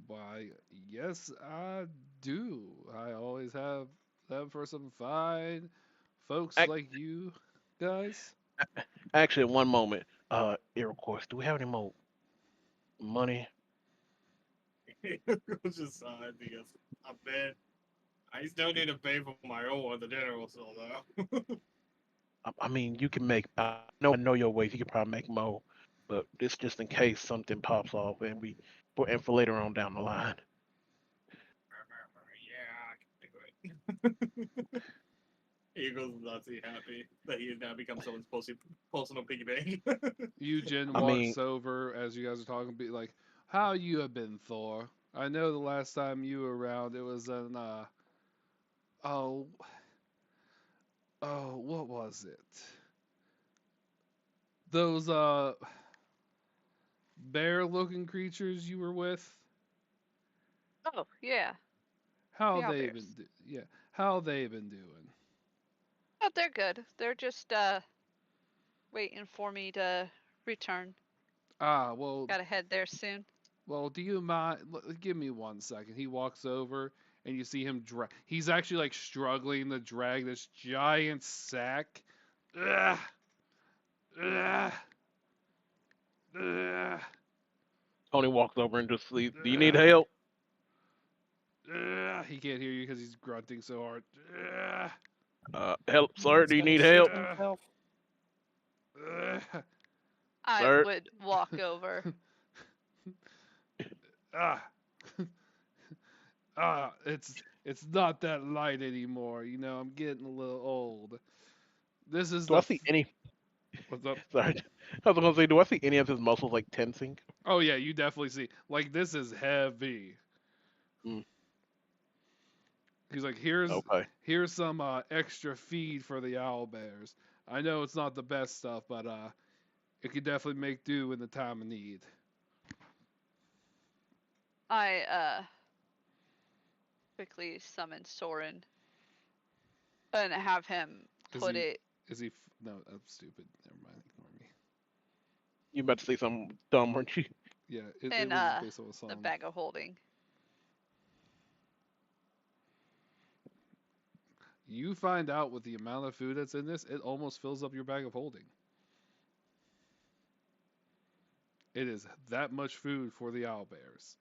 Why, yes, I do. I always have them for some fine folks Ac- like you guys. Actually, one moment. Iroquois, do we have any more money? Goes aside because I bet I still need to pay for my own the general still though. I mean, you can make. I know your ways. You can probably make more, but this just in case something pops off and for later on down the line. Yeah, I can do it. Eagles not too happy that he has now become someone's personal piggy bank. Eugen I walks mean, over as you guys are talking, be like, "How you have been, Thor? I know the last time you were around, it was in oh, what was it? Those bear-looking creatures you were with. Oh, yeah. How The they been? owlbears. Yeah, how they been doing? Oh, they're good. They're just waiting for me to return. Ah, well, Gotta head there soon. do you mind? Give me 1 second. He walks over, and you see him drag. He's actually like struggling to drag this giant sack. Ugh, ugh, ugh, Tony walks over and just sleeps. Do you need ugh, help? He can't hear you because he's grunting so hard. Ugh, Help, sir. He's Do you gonna need shit help, ugh, himself. ugh. I sir? would walk over. Ah, it's not that light anymore. I'm getting a little old. This is Do the I see any? what's up? Sorry, I was gonna say, do I see any of his muscles like tensing? Oh yeah, you definitely see. Like this is heavy. Mm, He's like, here's some extra feed for the owl bears. I know it's not the best stuff, but it could definitely make do in the time of need. I quickly summon Soren and have him Is put he? it Is he? No, I'm stupid. Never mind. Ignore me. you about to say something dumb, weren't you? Yeah, it in was based on a the song. bag of holding. You find out with the amount of food that's in this, it almost fills up your bag of holding. It is that much food for the owlbears.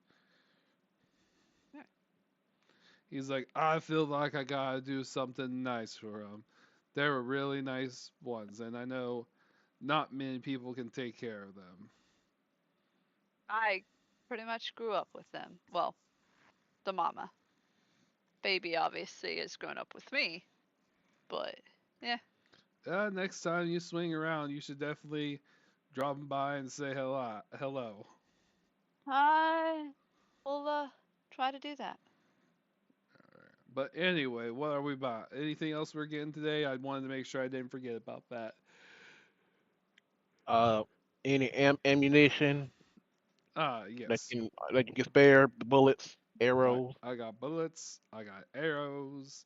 Yeah. He's like, I feel like I gotta do something nice for them. They were really nice ones, and I know not many people can take care of them. I pretty much grew up with them. Well, the mama. Baby obviously has grown up with me, but yeah. Next time you swing around, you should definitely drop 'em by and say hello. Hello. I will try to do that. But anyway, what are we about? Anything else we're getting today? I wanted to make sure I didn't forget about that. Uh, any ammunition Yes. that you can spare, bullets, All right. arrows. I got bullets. I got arrows.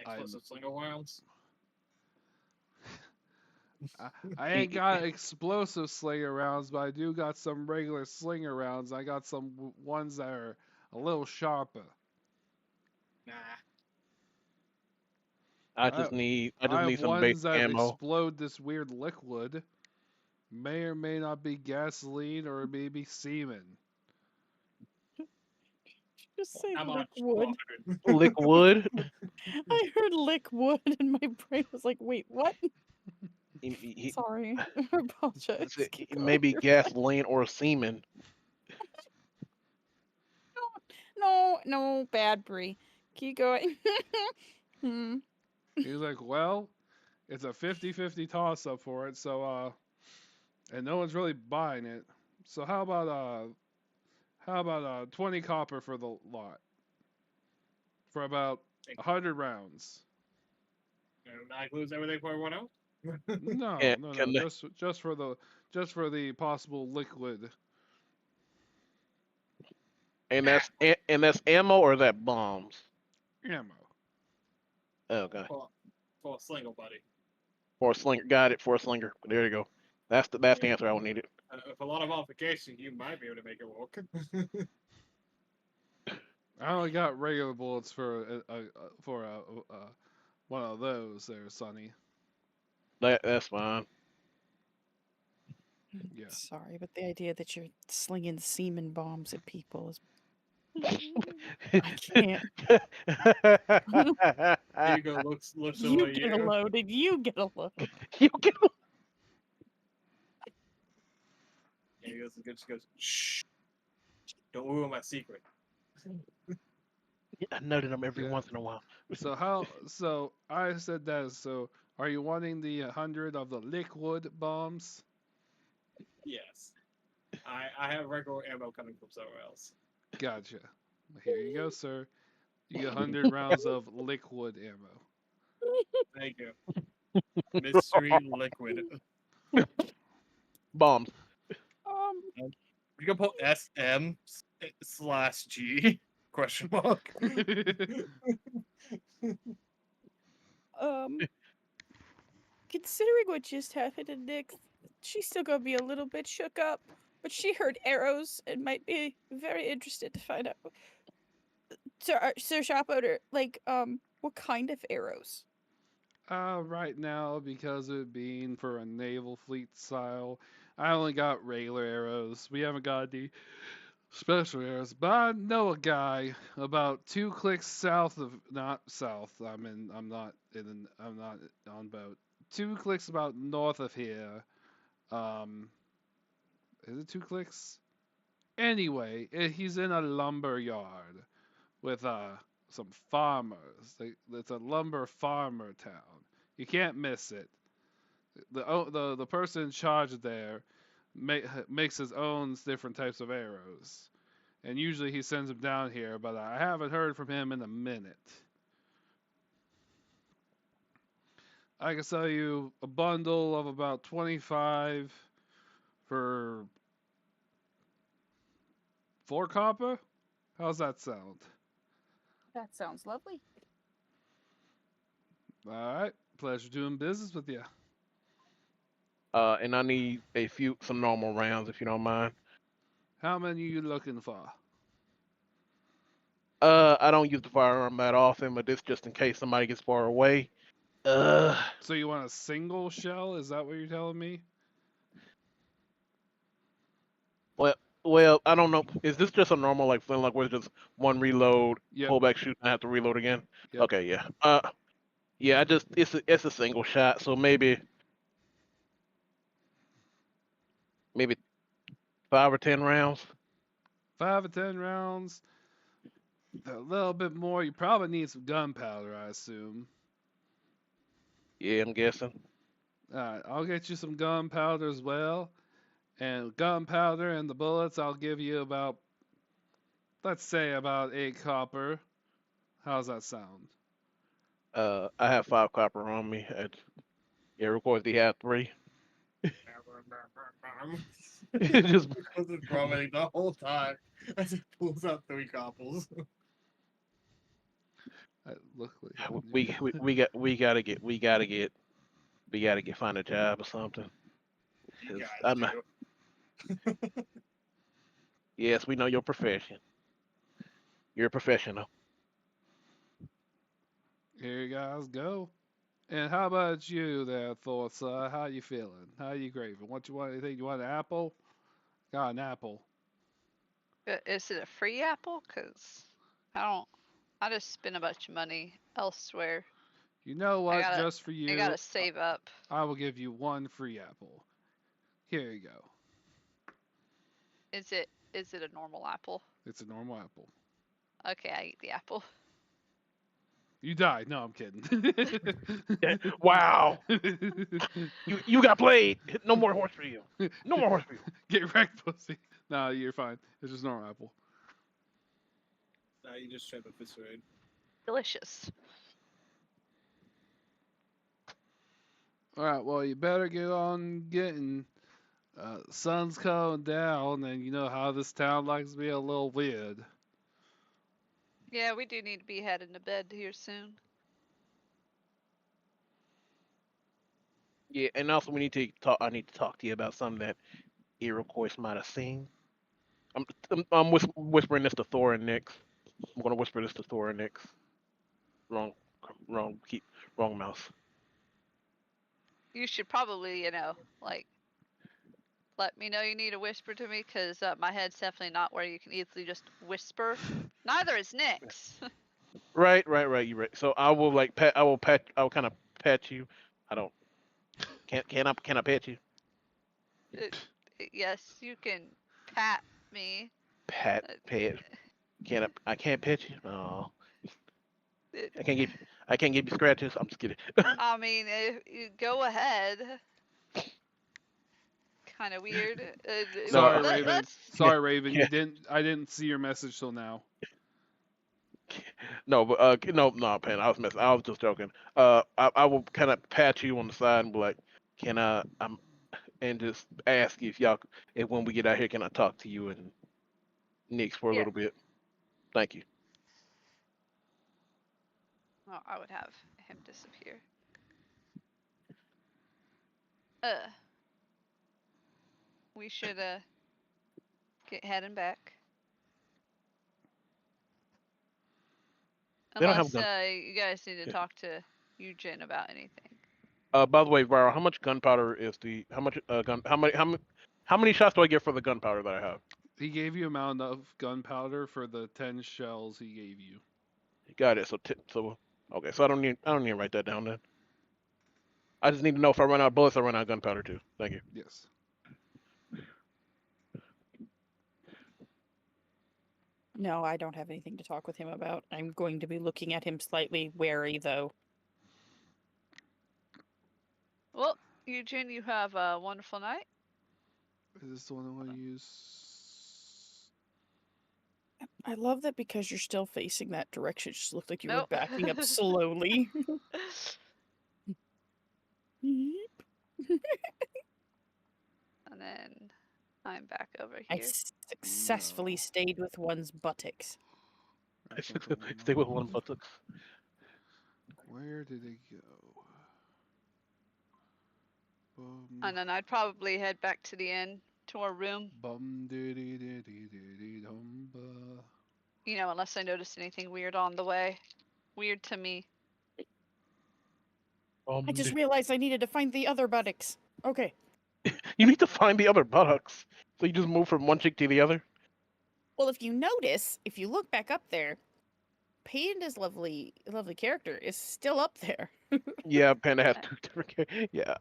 I'm. Explosive slinger rounds. I ain't got explosive slinger rounds, but I do got some regular slinger rounds. I got some ones that are a little sharper. Nah. I I just I have need some basic ones that ammo. explode this weird liquid. May or may not be gasoline or maybe semen. Just say I'm lick on wood. Liquid. I heard lick wood, and my brain was like, "Wait, what?" He- Sorry, I apologize. Keep going. maybe gasoline or semen. No, no, bad Brie. Keep going. Hmm. He's like, well, it's a 50-50 toss up for it, so and no one's really buying it. So how about 20 copper for the lot for about 100 rounds? That includes everything for everyone else. No, Can, no, no, can they, just for the possible liquid and that's ammo or is that bombs? ammo. Okay. For a slinger, buddy. For a slinger, got it. For a slinger. There you go. That's the answer I needed. With a lot of modification, you might be able to make it work. I only got regular bullets for one of those there, Sonny. That's fine. Yeah. Sorry, but the idea that you're slinging semen bombs at people is I can't. Hugo looks You over get a you. load and you get a load. You get. And she goes, shh, don't ruin my secret. I nutted them every Yeah. once in a while. So I said that. So are you wanting the 100 of the liquid bombs? Yes. I have regular ammo coming from somewhere else. Gotcha. Here you go, sir. You get 100 rounds of liquid ammo. Thank you. Mystery liquid. Bombs. You can put SM/G question mark. Considering what just happened to Nick, she's still gonna be a little bit shook up, but she heard arrows and might be very interested to find out. Sir shop owner, like, what kind of arrows? Right now, because of it being for a naval fleet style, I only got regular arrows. We haven't got any special arrows, but I know a guy about 2 clicks south of, not south. I'm not on boat. 2 clicks about north of here. Um, is it 2 clicks? Anyway, he's in a lumber yard with some farmers. It's a lumber farmer town. You can't miss it. The person in charge there makes his own different types of arrows, and usually he sends them down here. But I haven't heard from him in a minute. I can sell you a bundle of about 25 for 4 copper. How's that sound? That sounds lovely. All right, pleasure doing business with you. And I need some normal rounds if you don't mind. How many are you looking for? I don't use the firearm that often, but this just in case somebody gets far away. Uh, So you want a single shell? Is that what you're telling me? well, I don't know. Is this just a normal like flintlock where it's just one reload, Yep. pull back, shoot, and I have to reload again? Yep. Okay, yeah. Yeah. It's a single shot, so maybe 5 or 10 rounds. 5 or 10 rounds. A little bit more. You probably need some gunpowder, I assume. Yeah, I'm guessing. Alright, I'll get you some gunpowder as well. And gunpowder and the bullets, I'll give you about, let's say, about 8 copper. How's that sound? I have 5 copper on me. Yeah, of course he had 3. Just Because it's growing the whole time as it pulls out 3 coppers. Luckily, we gotta get find a job or something. You 'Cause guys I'm not. do. Yes, we know your profession. You're a professional. here you guys go. And how about you there, Thorsa? How you feeling? How you craving? What you want? Anything? You want an apple? Got an apple. Is it a free apple? Cause I don't. I just spend a bunch of money elsewhere. You know I what? gotta. Just for I you, gotta save up. I will give you one free apple. Here you go. Is it? Is it a normal apple? It's a normal apple. Okay, I eat the apple. You die. No, I'm kidding. Wow. You got played. No more horse for you. No more horse for you. Get wrecked, pussy. Nah, you're fine. It's just normal apple. Nah, you just straight up eviscerate. Delicious. All right. Well, you better get on getting. Sun's coming down, and you know how this town likes to be a little weird. Yeah, we do need to be heading to bed here soon. Yeah, and also we need to talk. I need to talk to you about something that Iroquois might have seen. I'm whispering this to Thor and Nyx. I'm gonna whisper this to Thor and Nyx. Wrong, wrong mouse. You should probably, like, let me know you need a whisper to me, because my head's definitely not where you can easily just whisper. Neither is Nick's. Right. You're right. So I will like pet. I will pet. I will kind of pet you. I don't. Can I pet you? Yes, you can pat me. Pet. Uh, Pet. Can I? I can't pet you. Oh, it- I can't give you scratches. I'm just kidding. I mean, you go ahead. Kind of weird. No. Sorry, Raven. Let's. Sorry, Raven. Yeah. I didn't see your message till now. No, but no, Pen. I was messing. I was just joking. I will kind of pat you on the side and be like, "Can I?" And just ask you if when we get out here, can I talk to you and Nick for a Yeah. little bit? Thank you. Oh, I would have him disappear. We should get heading back. They don't have Unless gun. you guys need to Yeah. talk to Eugen about anything. By the way, Vara, how much gunpowder is the? How much gun? How many shots do I get for the gunpowder that I have? He gave you amount of gunpowder for the 10 shells he gave you. Got it. So okay. So I don't need to write that down then. I just need to know if I run out of bullets, I run out of gunpowder too. Thank you. Yes. No, I don't have anything to talk with him about. I'm going to be looking at him slightly wary, though. Well, Eugen, you have a wonderful night. Is this the one I want to use? I love that because you're still facing that direction. It just looked like you were Nope. backing up slowly. And then I'm back over I here. successfully No. stayed with one's buttocks. That's not the one I Stay with want. one buttocks. Where did it go? And then I'd probably head back to the inn, to our room. Bum diddy diddy diddy dum ba. Unless I notice anything weird on the way. Weird to me. I just realized I needed to find the other buttocks. Okay. You need to find the other buttocks. So you just move from one cheek to the other. Well, if you notice, if you look back up there, Panda's lovely character is still up there. Yeah, Panda has two different. Yeah.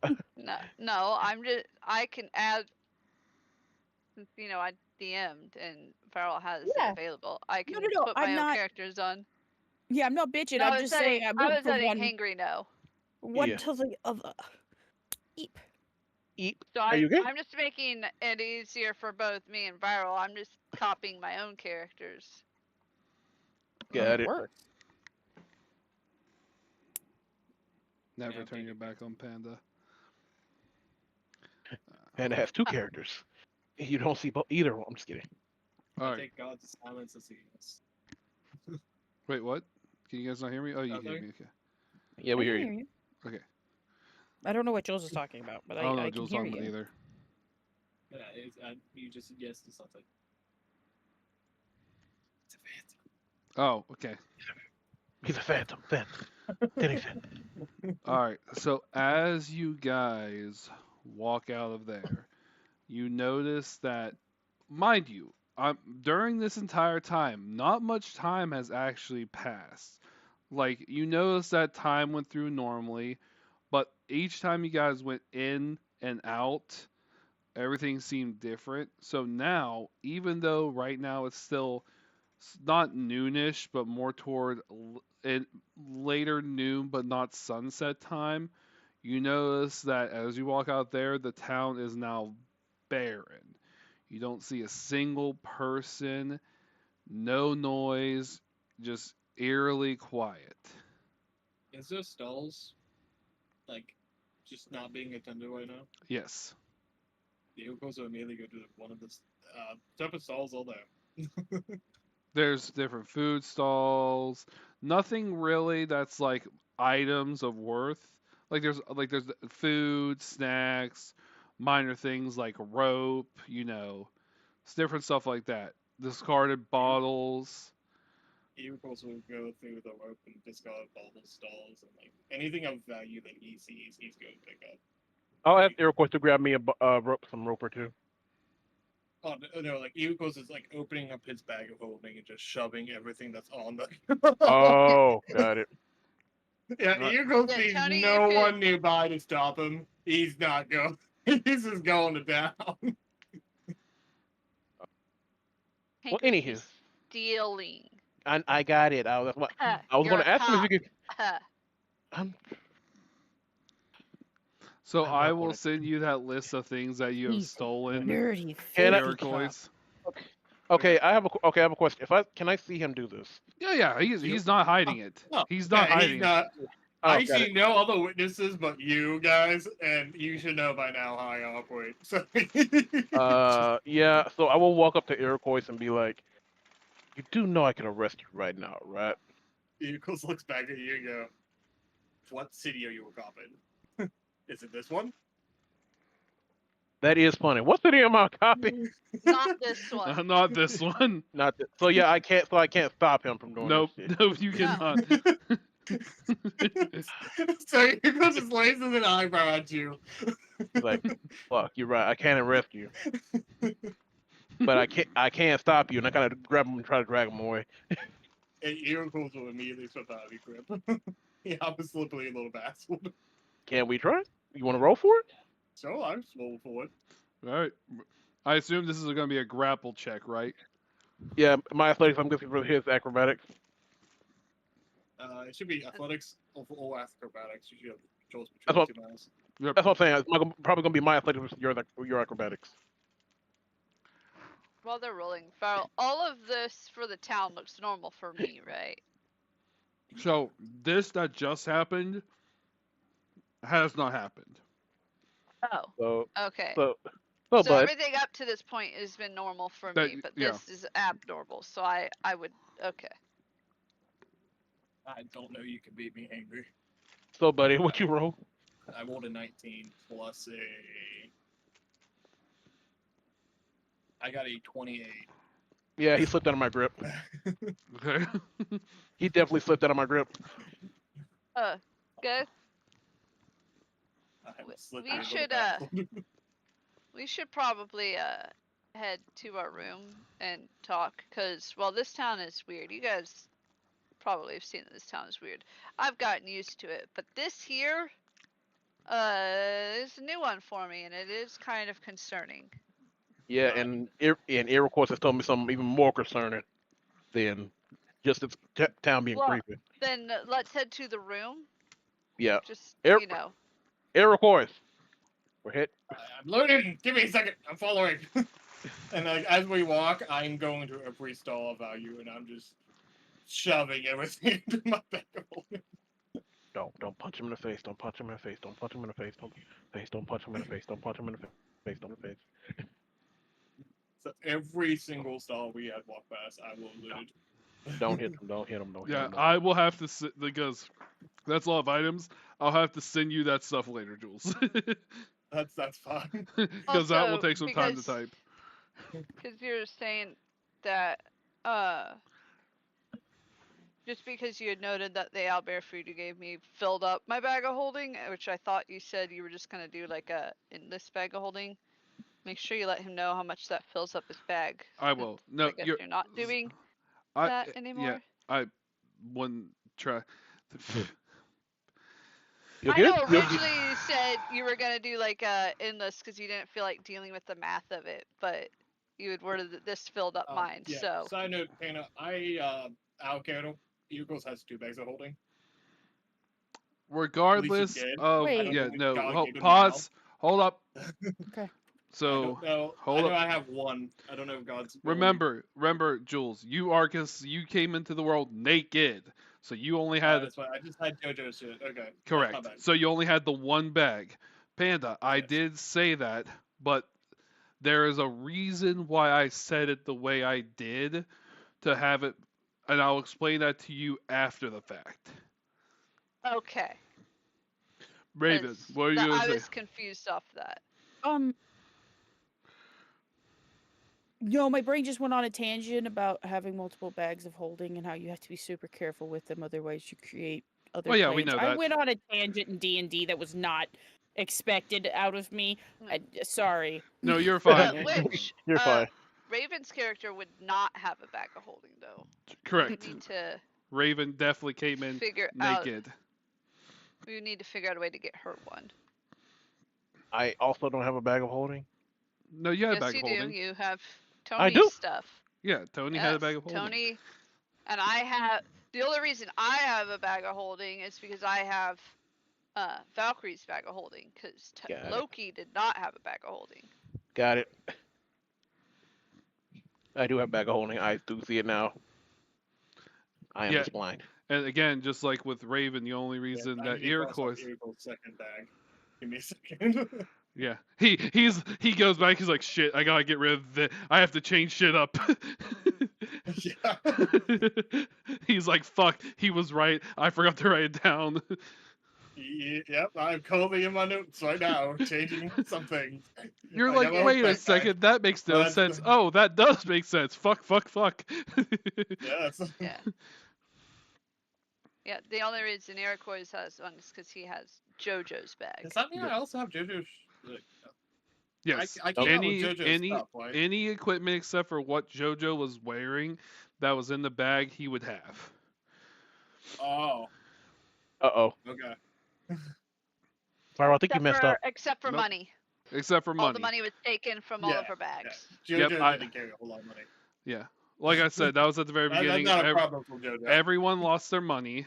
No, I can add, since, I DM'd and Farrell has Yeah. it available. I can no, put I'm my own not- characters on. Yeah, I'm not bitching. No, I'm just saying I I moved was from letting one Hangry know. one Yeah. to the other. Eep. Eep. So Are you okay? I'm just making it easier for both me and Viral. I'm just copying my own characters. Got it. Works. Never Yeah, turn okay. your back on Panda. Panda has two characters. You don't see either one. I'm just kidding. I All right. take God's silence as yes. Wait, what? Can you guys not hear me? Oh, you hear Nothing. me. Okay. Yeah, we I hear can you. Okay. I don't know what Jules is talking about, but I don't know I what can Jules hear talking about you. either. Yeah, you just yes to something. It's a phantom. Oh, okay. He's a phantom. Phantom. All right. So as you guys walk out of there, you notice that, mind you, during this entire time, not much time has actually passed. Like, you notice that time went through normally, but each time you guys went in and out, everything seemed different. So now, even though right now it's still not noonish, but more toward later noon, but not sunset time, you notice that as you walk out there, the town is now barren. You don't see a single person, no noise, just eerily quiet. Is there stalls like just not being attended right now? Yes. The Yokos will immediately go to one of the type of stalls all there. There's different food stalls. Nothing really that's like items of worth. Like there's food, snacks, minor things like rope, it's different stuff like that. Discarded bottles. Yokos will go through the rope and discard bottle stalls and like anything of value that he sees, he's going to pick up. I'll ask Iroquois to grab me some rope or two. Oh no, like Yukos is like opening up his bag of holding and just shoving everything that's on the. Oh, got it. Yeah, Right. Yukos Yeah, sees Tony, no you one nearby to stop him. He's not going. He's just going to town. Well, Hank, anywho, stealing. I got it. I was You're going a to ask him if cop. you could. I'm So I'm I not will gonna. send you that list of things that you have He's stolen, Nerdy Can I- filthy cop. Iroquois. Okay, I have a question. Can I see him do this? Yeah, he's not hiding it. Oh, He's not yeah, hiding he's it. not. Oh, I got see it. no other witnesses but you guys, and you should know by now how I operate. So. Yeah. So I will walk up to Iroquois and be like, "You do know I can arrest you right now, right?" Eagles looks back at you and go, "What city are you a cop in? Is it this one?" That is funny. What city am I copying? Not this one. Not this one. Not that. So yeah, I can't. So I can't stop him from doing Nope. this shit. Nope, you No. cannot. So Eagles just lays an eyebrow at you. He's like, "Fuck, you're right. I can't arrest you, but I can't stop you." And I kind of grab him and try to drag him away. And Eagles will immediately slip out of your grip. I'm a slippery little bastard. Can we try? You want to roll for it? So I'm slow for it. All right. I assume this is going to be a grapple check, right? Yeah, my athletics. I'm guessing for his acrobatics. It should be athletics or acrobatics. You should have choice That's between what- two miles. Yep. That's what I'm saying. It's probably gonna be my athletics versus your acrobatics. While they're rolling, Farrell, all of this for the town looks normal for me, right? So this that just happened has not happened. Oh, So, okay. so, So bud. everything up to this point has been normal for That- me, but yeah. this is abnormal. So I would okay. I don't know you can beat me angry. So, buddy, what you roll? I rolled a 19 plus a. I got a 28. Yeah, he slipped out of my grip. Okay. He definitely slipped out of my grip. Good. I'm We- a slippery we little should, bastard. We should probably head to our room and talk, cause well, this town is weird. You guys probably have seen that this town is weird. I've gotten used to it, but this here, is a new one for me, and it is kind of concerning. Yeah, and Iroquois has told me something even more concerning than just its town being Well- creepy. Then let's head to the room. Yeah, Just Er- you know. Iroquois. We're hit. I'm loading. Give me a second. I'm following. And like as we walk, I'm going to every stall of value, and I'm just shoving everything into my bag of holding. Don't punch him in the face. Don't punch him in the face. Don't punch him in the face. Don't punch him in the face. Don't punch him in the face. Don't face. So every single stall we had walk past, I will loot. Don't hit him. Don't hit him. Don't hit Yeah, him. I will have to because that's a lot of items. I'll have to send you that stuff later, Jules. That's fine. Because that will Also, take some time to because- type. Because you're saying that, just because you had noted that the owlbear food you gave me filled up my bag of holding, which I thought you said you were just gonna do like in this bag of holding. Make sure you let him know how much that fills up his bag. I will. No, I guess you're not doing that anymore. Yeah, I wouldn't try. You'll I get know it. You'll- originally you said you were gonna do like endless because you didn't feel like dealing with the math of it, but you had worded this filled up mine. Yeah. So Side note, Hannah, I allocated Eagles has 2 bags of holding. Regardless did. of Wait. I don't yeah, know if no, God hold, gave them pause, hold up. Okay. I So don't know. hold I know up. I have 1. I don't know if God's. Remember, Jules, you are because you came into the world naked, so you only had That's why I just had JoJo's shit. Okay. That's correct. my bad. So you only had the one bag. Panda, I Yes. did say that, but there is a reason why I said it the way I did to have it, and I'll explain that to you after the fact. okay. Raven, 'Cause what are you gonna I say? was confused off that. No, my brain just went on a tangent about having multiple bags of holding and how you have to be super careful with them, otherwise you create other Oh, yeah, plans. we know I that. went on a tangent in D&D that was not expected out of me. Sorry. No, you're fine. Which You're fine. Raven's character would not have a bag of holding though. Correct. We need to Raven definitely came in figure out. naked. We need to figure out a way to get her one. I also don't have a bag of holding. No, you had a Yes, bag you of do. holding. You have I Tony's do. stuff. Yeah, Tony had a bag of holding. Tony, and I have. The only reason I have a bag of holding is because I have Valkyrie's bag of holding. Because Got it. Loki did not have a bag of holding. Got it. I do have a bag of holding. I do see it now. I am Yeah. just blind. And again, just like with Raven, the only reason that Iroquois, Second bag. Give me a second. yeah, he goes back. He's like, shit, I gotta get rid of the. I have to change shit up. Yeah. He's like, fuck, he was right. I forgot to write it down. Yep, I'm calling in my notes right now, changing something. You're I like, got my wait a backpack. second, that makes no That's- sense. Oh, that does make sense. Fuck. Yes. Yeah. Yeah. The only reason Iroquois has one is because he has JoJo's bag. Does that mean Yeah. I also have JoJo's? Yes. I keep up with JoJo's any stuff, right? any equipment except for what JoJo was wearing that was in the bag, he would have. Oh, Uh-oh. okay. Pyro, I think you messed up. Except for Nope. money. Except for All money. the money was taken from all of her bags. JoJo Yep, didn't carry a whole lot of money. Yeah. Like I said, that was at the very That's beginning. not a problem for JoJo. Everyone lost their money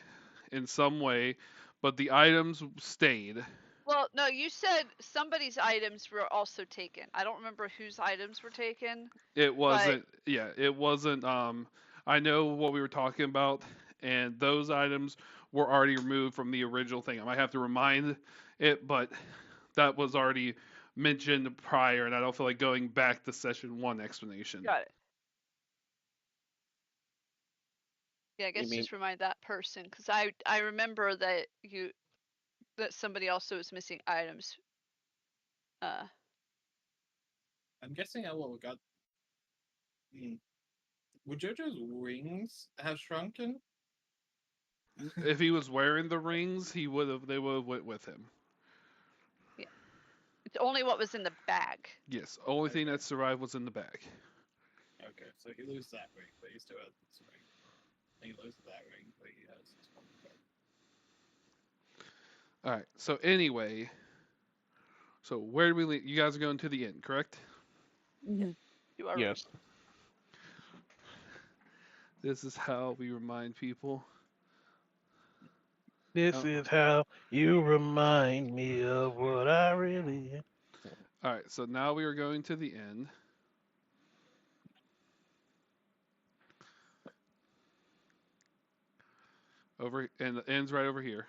in some way, but the items stayed. Well, no, you said somebody's items were also taken. I don't remember whose items were taken. It wasn't. Yeah, it wasn't. I know what we were talking about, and those items were already removed from the original thing. I might have to remind it, but that was already mentioned prior, and I don't feel like going back to session 1 explanation. Got it. Yeah, I You guess mean- just remind that person, because I remember that somebody also was missing items. I'm guessing I will have got. Would JoJo's wings have shrunken? If he was wearing the rings, he would have. They would have went with him. It's only what was in the bag. Yes, only thing that survived was in the bag. Okay, so he loses that ring, but he still has this ring. And he loses that ring, but he has this one. All right. So anyway, so where do we leave? You guys are going to the inn, correct? You are Yes. This is how we remind people. This Oh. is how you remind me of what I really am. All right. So now we are going to the inn. And the inn's right over here.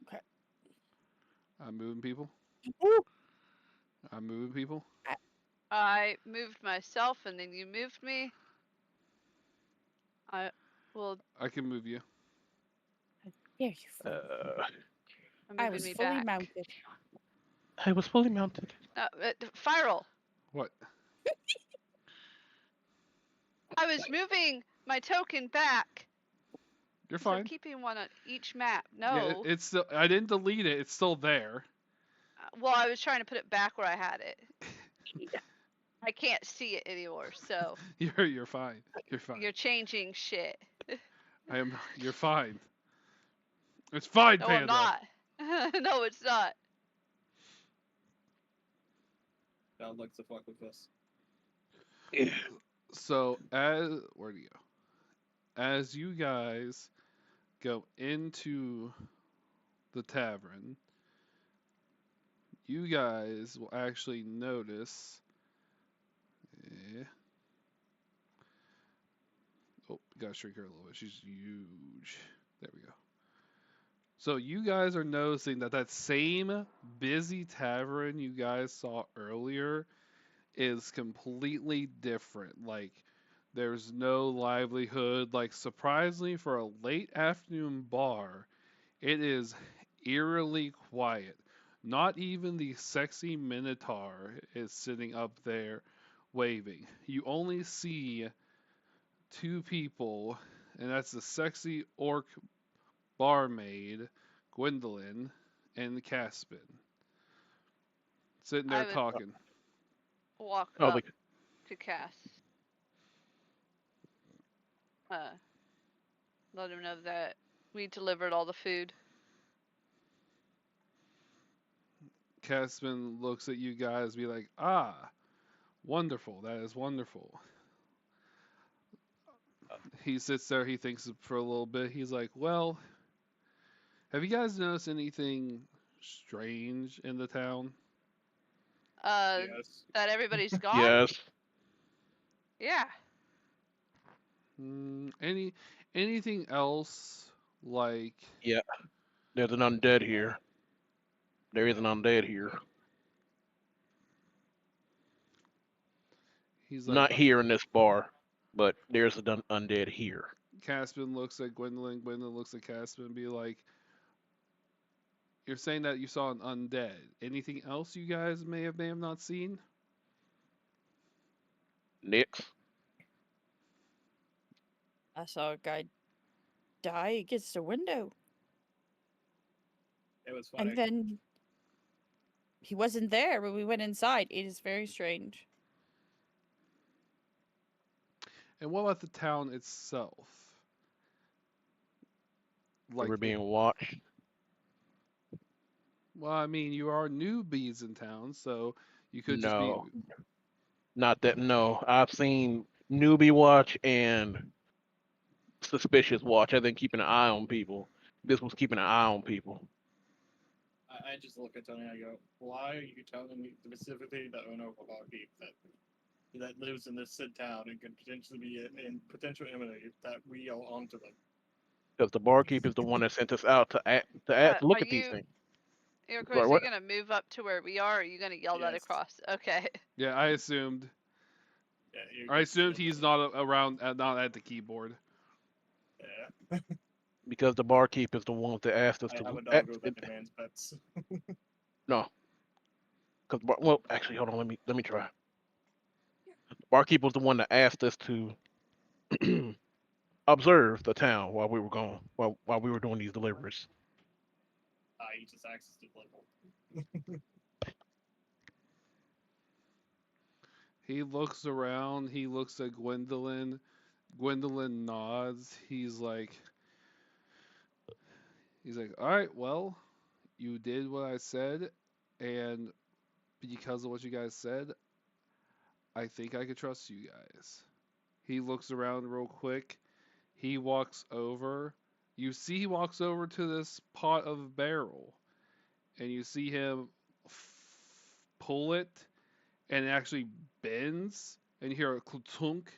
Okay. I'm moving people. Woo! I'm moving people. I moved myself, and then you moved me. I can move you. There you go. I'm I moving was me fully back. mounted. I was fully mounted. Viral. What? I was moving my token back. You're So I'm fine. keeping one on each map. No. Yeah, it's still. I didn't delete it. It's still there. Well, I was trying to put it back where I had it. I can't see it anymore, so You're fine. You're fine. you're changing shit. I am. You're fine. It's fine, No, Panda. I'm not. No, it's not. God likes to fuck with us. So where'd he go? As you guys go into the tavern, you guys will actually notice. Oh, gotta shrink her a little bit. She's huge. There we go. So you guys are noticing that same busy tavern you guys saw earlier is completely different. Like, there's no livelihood. Like, surprisingly, for a late afternoon bar, it is eerily quiet. Not even the sexy Minotaur is sitting up there waving. You only see two people, and that's the sexy orc barmaid, Gwendolyn, and Caspin, sitting I there would talking. walk Oh, up like, to Cass. Let him know that we delivered all the food. Caspin looks at you guys, be like, "Ah, wonderful. That is wonderful." He sits there. He thinks for a little bit. He's like, "Well, have you guys noticed anything strange in the town?" Yes. That everybody's gone? yes. Yeah. Anything else like? Yeah. There's an undead here. There is an undead here. He's like, Not here in this bar, but there's an undead here. Caspin looks at Gwendolyn. Gwendolyn looks at Caspin and be like, "You're saying that you saw an undead. Anything else you guys may have not seen?" Nix. I saw a guy die against a window, It was funny. and then he wasn't there when we went inside. It is very strange. And what about the town itself? We were Like, being watched. well, I mean, you are newbies in town, so you could just be. No. Not that. No. I've seen newbie watch and suspicious watch. I've been keeping an eye on people. This was keeping an eye on people. I just look at Tony and I go, why are you telling me specifically that owner of a barkeep that lives in this said town and could potentially be in potential enmity that we are onto them? Because the barkeep is the one that sent us out to look Are at these you, things. Chris, Right, are you what? gonna move up to where we are, or are you gonna yell that Yes. across? Okay. Yeah, I assumed. Yeah, I assumed he's not around, not at the keyboard. Yeah. Because the barkeep is the one that asked us I to. have a doggo that demands pets. No. Because well, actually, hold on. Let me try. Barkeep was the one that asked us to observe the town while we were gone, while we were doing these deliveries. He just access to level. He looks around. He looks at Gwendolyn. Gwendolyn nods. He's like, "All right, well, you did what I said, and because of what you guys said, I think I could trust you guys." He looks around real quick. He walks over. You see, he walks over to this pot of barrel, and you see him pull it, and it actually bends, and you hear a clunk.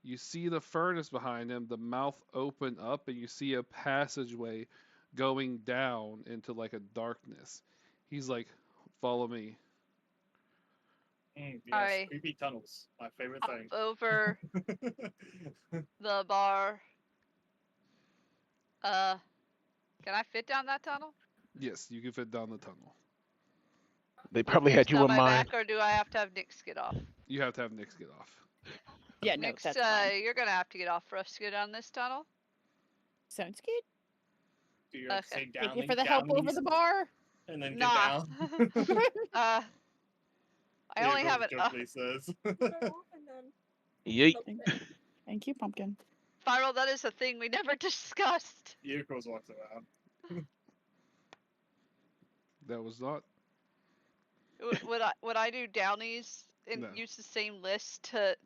You see the furnace behind him, the mouth open up, and you see a passageway going down into like a darkness. He's like, "Follow me." Yes, I creepy tunnels. My favorite hop thing. over the bar. Can I fit down that tunnel? Yes, you can fit down the tunnel. They probably had Just you on in my mind. back, or do I have to have Nix get off? You have to have Nix get off. Yeah, no, Nix, that's fine. you're gonna have to get off for us to go down this tunnel. Sounds good. Do you have to Okay. say down Thank you for the help down over these the bar. and then Nah. get down? I only have it. Jokingly says. Yeet. Thank you, Pumpkin. Spiral, that is a thing we never discussed. Earcrows walks around. That was not. Would I do downies and No. use the same list to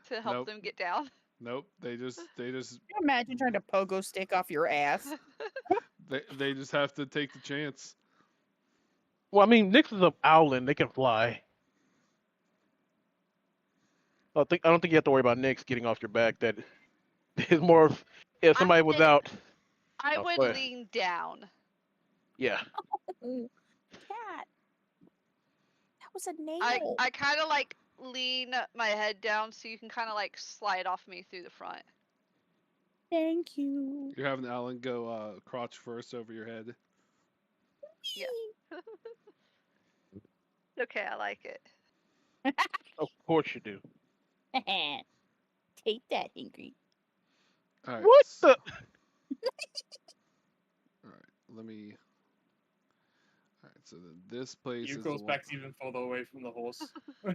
help Nope. them get down? Nope. They just Can you imagine trying to pogo stick off your ass? they just have to take the chance. Well, I mean, Nyx is an owlin. They can fly. I don't think you have to worry about Nyx getting off your back. That is more of if somebody was think- out. I Oh, would go ahead. lean down. Yeah. Oh, cat. That was a nail. I kind of like lean my head down so you can kind of like slide off me through the front. Thank you. You're having Alan go crotch first over your head. Yeah. Okay, I like it. Of course you do. Take that, Ingrid. All right. What the? All right. Let me. All right. So then this place is the Yuko's one. back's even further away from the horse. All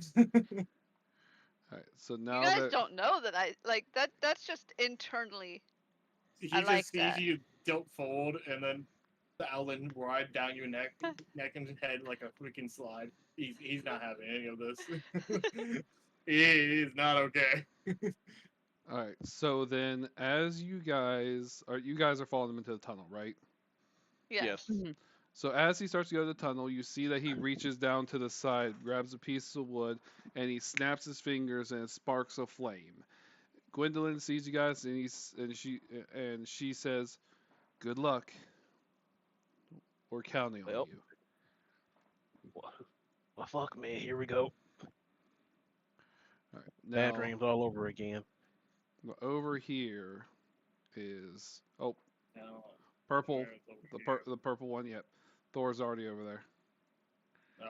right. So now You guys that don't know that I like that. That's just internally. He I just like sees that. you tilt forward and then the owlin ride down your neck and head like a freaking slide. He's not having any of this. He is not okay. all right. So then, as you guys are following him into the tunnel, right? Yes. Mhm. So as he starts to go to the tunnel, you see that he reaches down to the side, grabs a piece of wood, and he snaps his fingers, and it sparks a flame. Gwendolyn sees you guys, and she says, "Good luck. We're counting on Well. you." Well, fuck me. Here we go. All right. Bad Now dreams all over again. over here is No, purple. where is it over The purple one. Yep. Thor's already over there. here?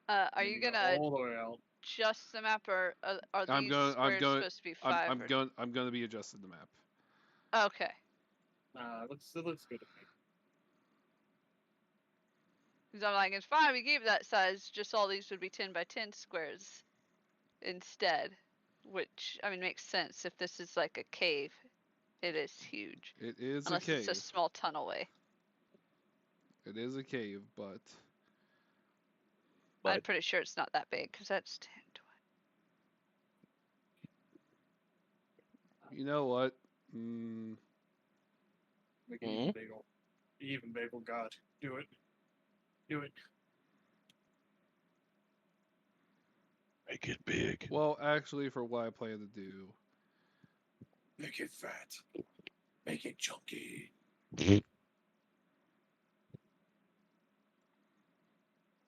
No, Are need you to go gonna all the way out? adjust the map, or are I'm these going. squares supposed to be 5? I'm going to be adjusting the map. Okay. It looks good to me. Because I'm like, it's fine. We gave that size. Just all these would be 10 by 10 squares instead, which I mean makes sense if this is like a cave. It is huge. It is Unless a cave. it's a small tunnelway. It is a cave, but I'm But pretty sure it's not that big because that's 10. you know what? Make it even bigger. Even bigger. God, do it. Do it. make it big. Well, actually, for what I plan to do, Make it fat. Make it chunky.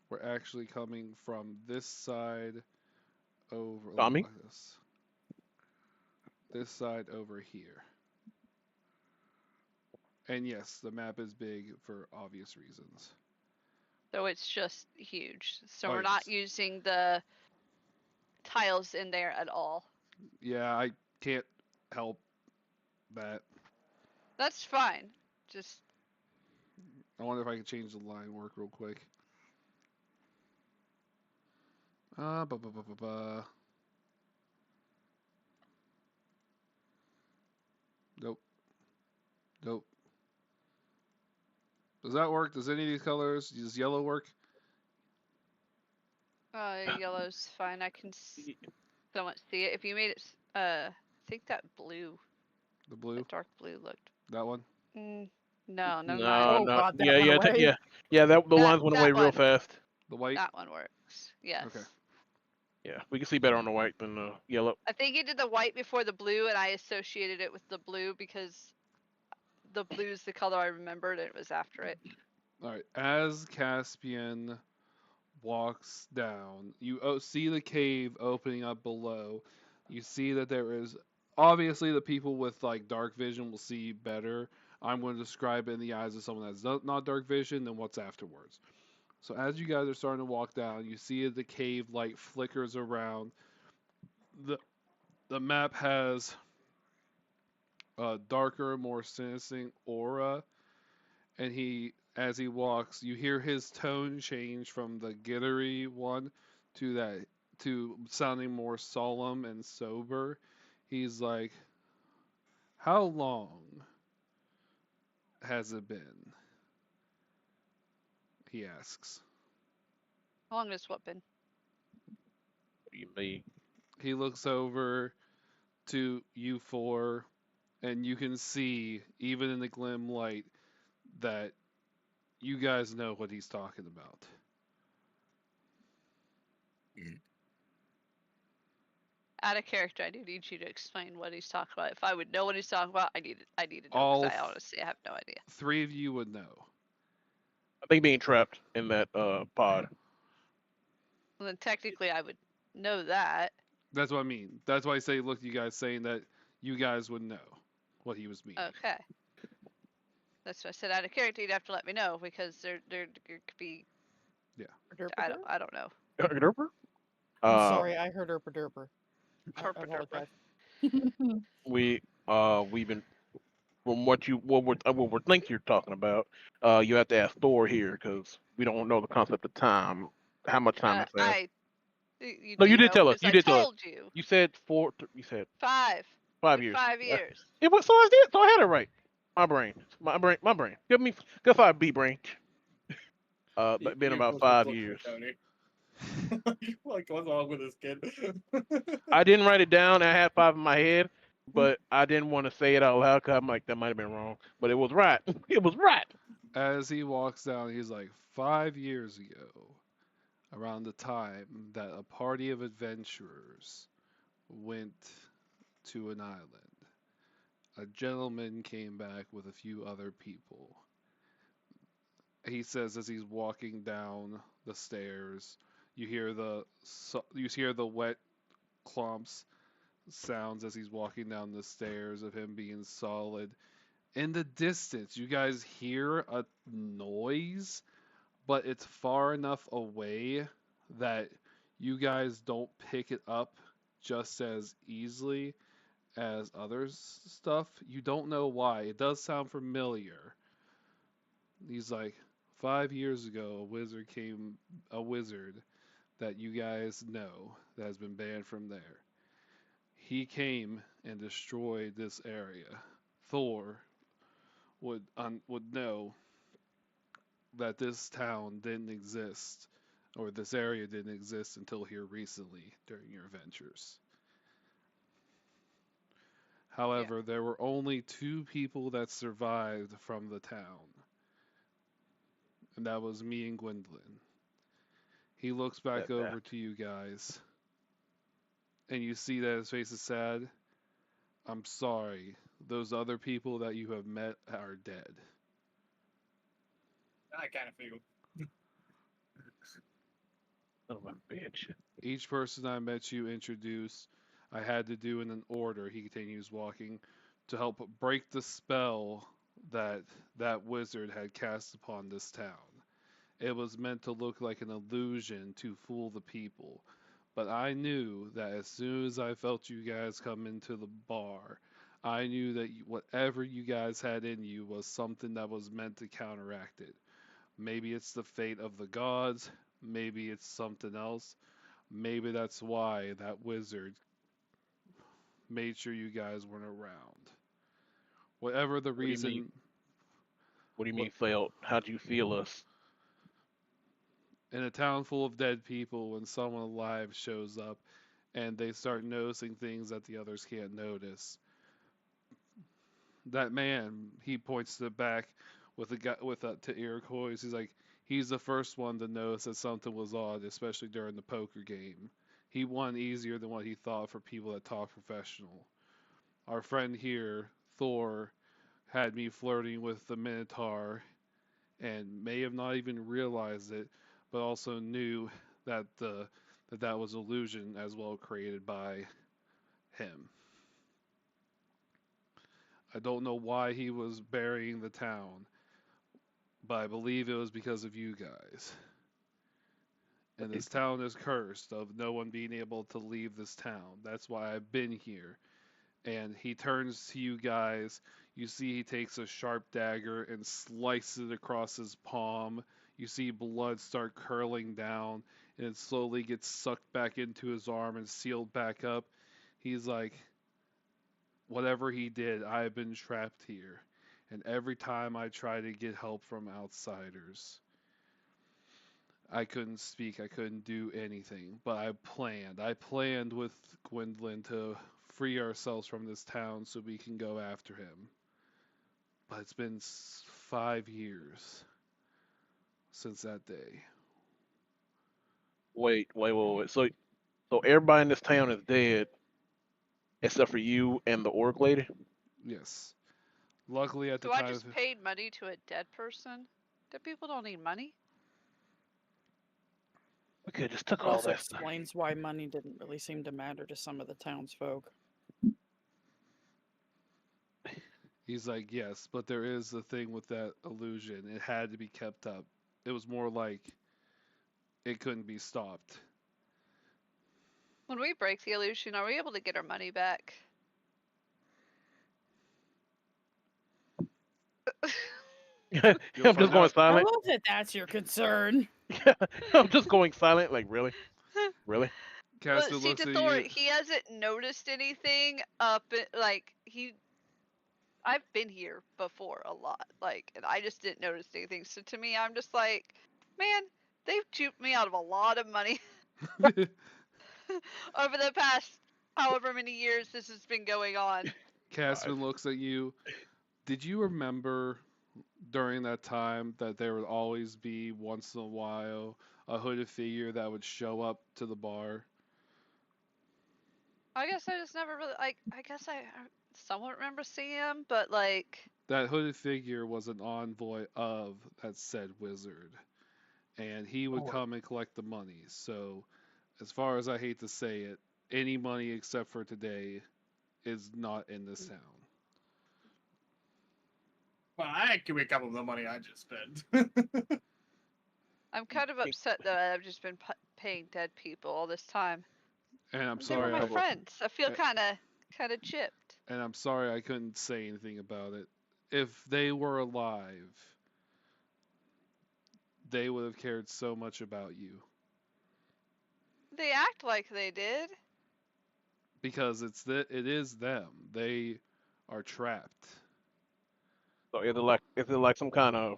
we're actually coming from this side over. Tommy? Like this side over here. And yes, the map is big for obvious reasons. So it's just huge. So Oh, we're not yes. using the tiles in there at all. Yeah, I can't help that. That's fine. Just I wonder if I can change the line work real quick. Ba ba ba ba ba. Nope. Nope. Does that work? Does any of these colors? Does yellow work? yellow's fine. I can somewhat see it. If you made it, I think that blue, The blue? that dark blue looked. That one? No, No, never mind. Oh, no. God, that Yeah, went yeah, away. yeah. The That- lines went that away real one. fast. The white? That one works. Yes. Okay. Yeah, we can see better on the white than the yellow. I think you did the white before the blue, and I associated it with the blue because the blue is the color I remembered. And it was after it. All right. As Caspian walks down, you see the cave opening up below. You see that there is obviously the people with like dark vision will see better. I'm going to describe it in the eyes of someone that's not dark vision than what's afterwards. So as you guys are starting to walk down, you see the cave light flickers around. The map has a darker, more sinister aura, and as he walks, you hear his tone change from the gittery one to sounding more solemn and sober. He's like, "How long has it been?" he asks. How long has what been? What do you mean? He looks over to you four, and you can see, even in the glim light, that you guys know what he's talking about. Out of character, I do need you to explain what he's talking about. If I would know what he's talking about, I need to know All because I honestly have no idea. 3 of you would know. I think being trapped in that pod. Well, then technically, I would know that. That's what I mean. That's why I say, look, you guys saying that you guys would know what he was meaning. Okay. That's what I said. Out of character, you'd have to let me know because there could be. I don't know. I'm sorry, I heard herper derper. I Herper apologize. We've been from what we think you're talking about. You have to ask Thor here because we don't know the concept of time. How much time has passed? You No, do you did know tell us. because You I did tell us. told you. You said four. You said 5. 5 Like years. 5 years. It was so I did. So I had it right. My brain. My brain. Give 5 B brain. Been You about both 5 look years. Tony. Like, what's wrong with this kid? I didn't write it down. I had 5 in my head, but I didn't want to say it out loud because I'm like, that might have been wrong. But it was right. It was right. As he walks down, he's like, 5 years ago, around the time that a party of adventurers went to an island, a gentleman came back with a few other people. He says as he's walking down the stairs, you hear the wet clumps sounds as he's walking down the stairs of him being solid. In the distance, you guys hear a noise, but it's far enough away that you guys don't pick it up just as easily as others stuff. You don't know why. It does sound familiar. He's like, 5 years ago, a wizard that you guys know that has been banned from there. He came and destroyed this area. Thor would know that this town didn't exist, or this area didn't exist until here recently during your adventures. However, there were only 2 people that survived from the town, and that was me and Gwendolyn. He looks back over to you guys, and you see that his face is sad. I'm sorry. Those other people that you have met are dead. I kind of feel. Oh my bitch. Each person I met you introduced, I had to do in an order, he continues walking, to help break the spell that wizard had cast upon this town. It was meant to look like an illusion to fool the people. But I knew that as soon as I felt you guys come into the bar, I knew that whatever you guys had in you was something that was meant to counteract it. Maybe it's the fate of the gods, maybe it's something else. Maybe that's why that wizard made sure you guys weren't around. Whatever the What do you mean? reason, What do you mean failed? How'd you feel us? in a town full of dead people, when someone alive shows up and they start noticing things that the others can't notice, that man, he points to the back with a guy to Iroquois. He's like, he's the first one to notice that something was odd, especially during the poker game. He won easier than what he thought for people that talk professional. Our friend here, Thor, had me flirting with the Minotaur and may have not even realized it, but also knew that that was illusion as well created by him. I don't know why he was burying the town, but I believe it was because of you guys. And this town is cursed of no one being able to leave this town. That's why I've been here. And he turns to you guys. You see he takes a sharp dagger and slices it across his palm. You see blood start curling down, and it slowly gets sucked back into his arm and sealed back up. He's like, whatever he did, I have been trapped here. And every time I try to get help from outsiders, I couldn't speak, I couldn't do anything, but I planned. I planned with Gwendolyn to free ourselves from this town so we can go after him. But it's been 5 years since that day. Wait. So everybody in this town is dead except for you and the orc lady. Yes. Luckily, at the So I time, just paid money to a dead person? Dead people don't need money. We could just took It all also that stuff. explains why money didn't really seem to matter to some of the townsfolk. he's like, yes, but there is a thing with that illusion. It had to be kept up. It was more like it couldn't be stopped. When we break the illusion, are we able to get our money back? I'm find just going out. I silent. love that that's your concern. I'm just going silent. Like really, really. Well, Casper see, looks to at Thor, you. he hasn't noticed anything like I've been here before a lot, like, and I just didn't notice anything. So to me, I'm just like, man, they've duped me out of a lot of money over the past however many years this has been going on. Casper looks at you. Did you remember during that time that there would always be once in a while a hooded figure that would show up to the bar? I guess I just never really like. I guess I somewhat remember seeing him, but like, That hooded figure was an envoy of that said wizard, and he would Oh. come and collect the money. So, as far as I hate to say it, any money except for today is not in this town. Well, I can make up with the money I just spent. I'm kind of upset that I've just been paying dead people all this time. And I'm They sorry, were my I, friends. I feel Uh, kind of chipped. and I'm sorry I couldn't say anything about it. If they were alive, they would have cared so much about you They act like they did. because it is them. They are trapped. So is it like some kind of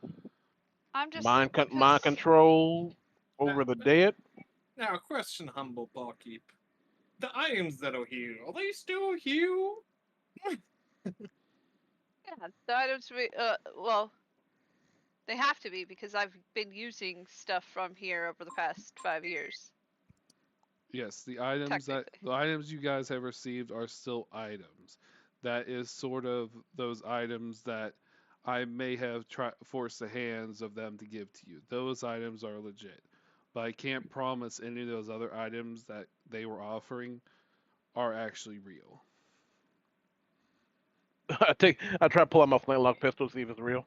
I'm just mind control over the dead? Now, question, humble barkeep. The items that are here, are they still here? yeah, the items well, they have to be because I've been using stuff from here over the past 5 years. Yes, the items you guys have received are still items. That is sort of those items that I may have forced the hands of them to give to you. Those items are legit. But I can't promise any of those other items that they were offering are actually real. I try to pull out my flintlock pistol to see if it's real.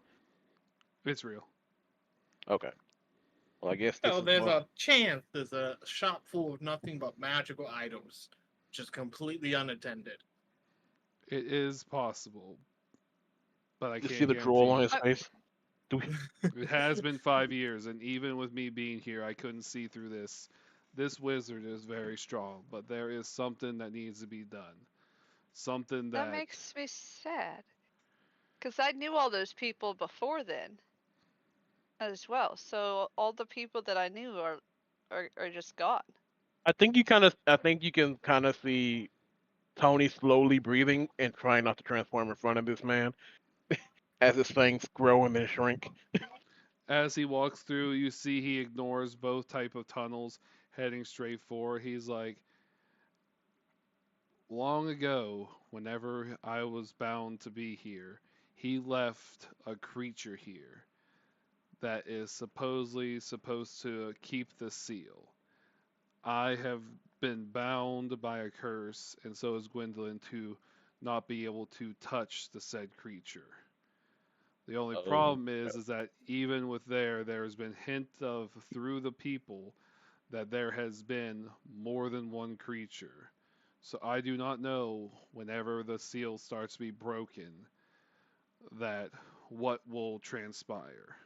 It's real. Okay. Well, I guess this So is there's what. a chance there's a shop full of nothing but magical items, just completely unattended. It is possible, but I You see can't the drool on guarantee his face. Do we? it. It has been 5 years, and even with me being here, I couldn't see through this. This wizard is very strong, but there is something that needs to be done. Something That that makes me sad. Because I knew all those people before then as well. So all the people that I knew are just gone. I think you can kind of see Tony slowly breathing and trying not to transform in front of this man as his things grow and then shrink. as he walks through, you see he ignores both type of tunnels heading straight forward. He's like, long ago, whenever I was bound to be here, he left a creature here that is supposedly supposed to keep the seal. I have been bound by a curse, and so is Gwendolyn, to not be able to touch the said creature. The only Oh. problem is that even with there has been hint of through the people that there has been more than one creature. So I do not know whenever the seal starts to be broken that what will transpire.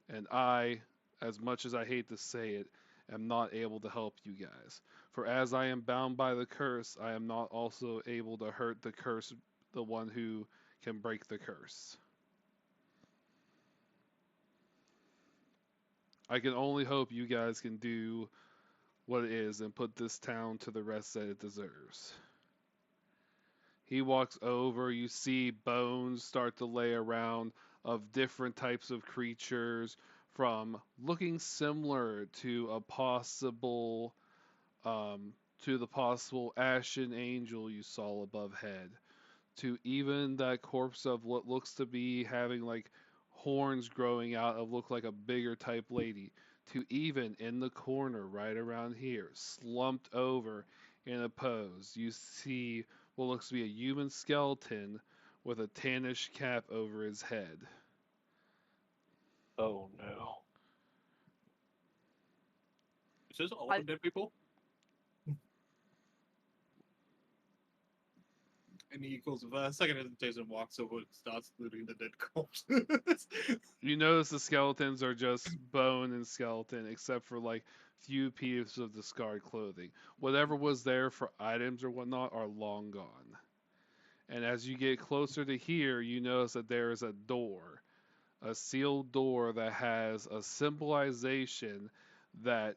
And I, as much as I hate to say it, am not able to help you guys. For as I am bound by the curse, I am not also able to hurt the curse, the one who can break the curse. I can only hope you guys can do what it is and put this town to the rest that it deserves. He walks over, you see bones start to lay around of different types of creatures, from looking similar to a possible to the possible ashen angel you saw above head, to even that corpse of what looks to be having like horns growing out of look like a bigger type lady, to even in the corner right around here, slumped over in a pose, you see what looks to be a human skeleton with a tannish cap over his head. Oh no. Is this all I- the dead people? And he equals with a second hesitation walks over and starts looting the dead corpses. You notice the skeletons are just bone and skeleton, except for like few pieces of discarded clothing. Whatever was there for items or whatnot are long gone. And as you get closer to here, you notice that there is a door, a sealed door that has a symbolization that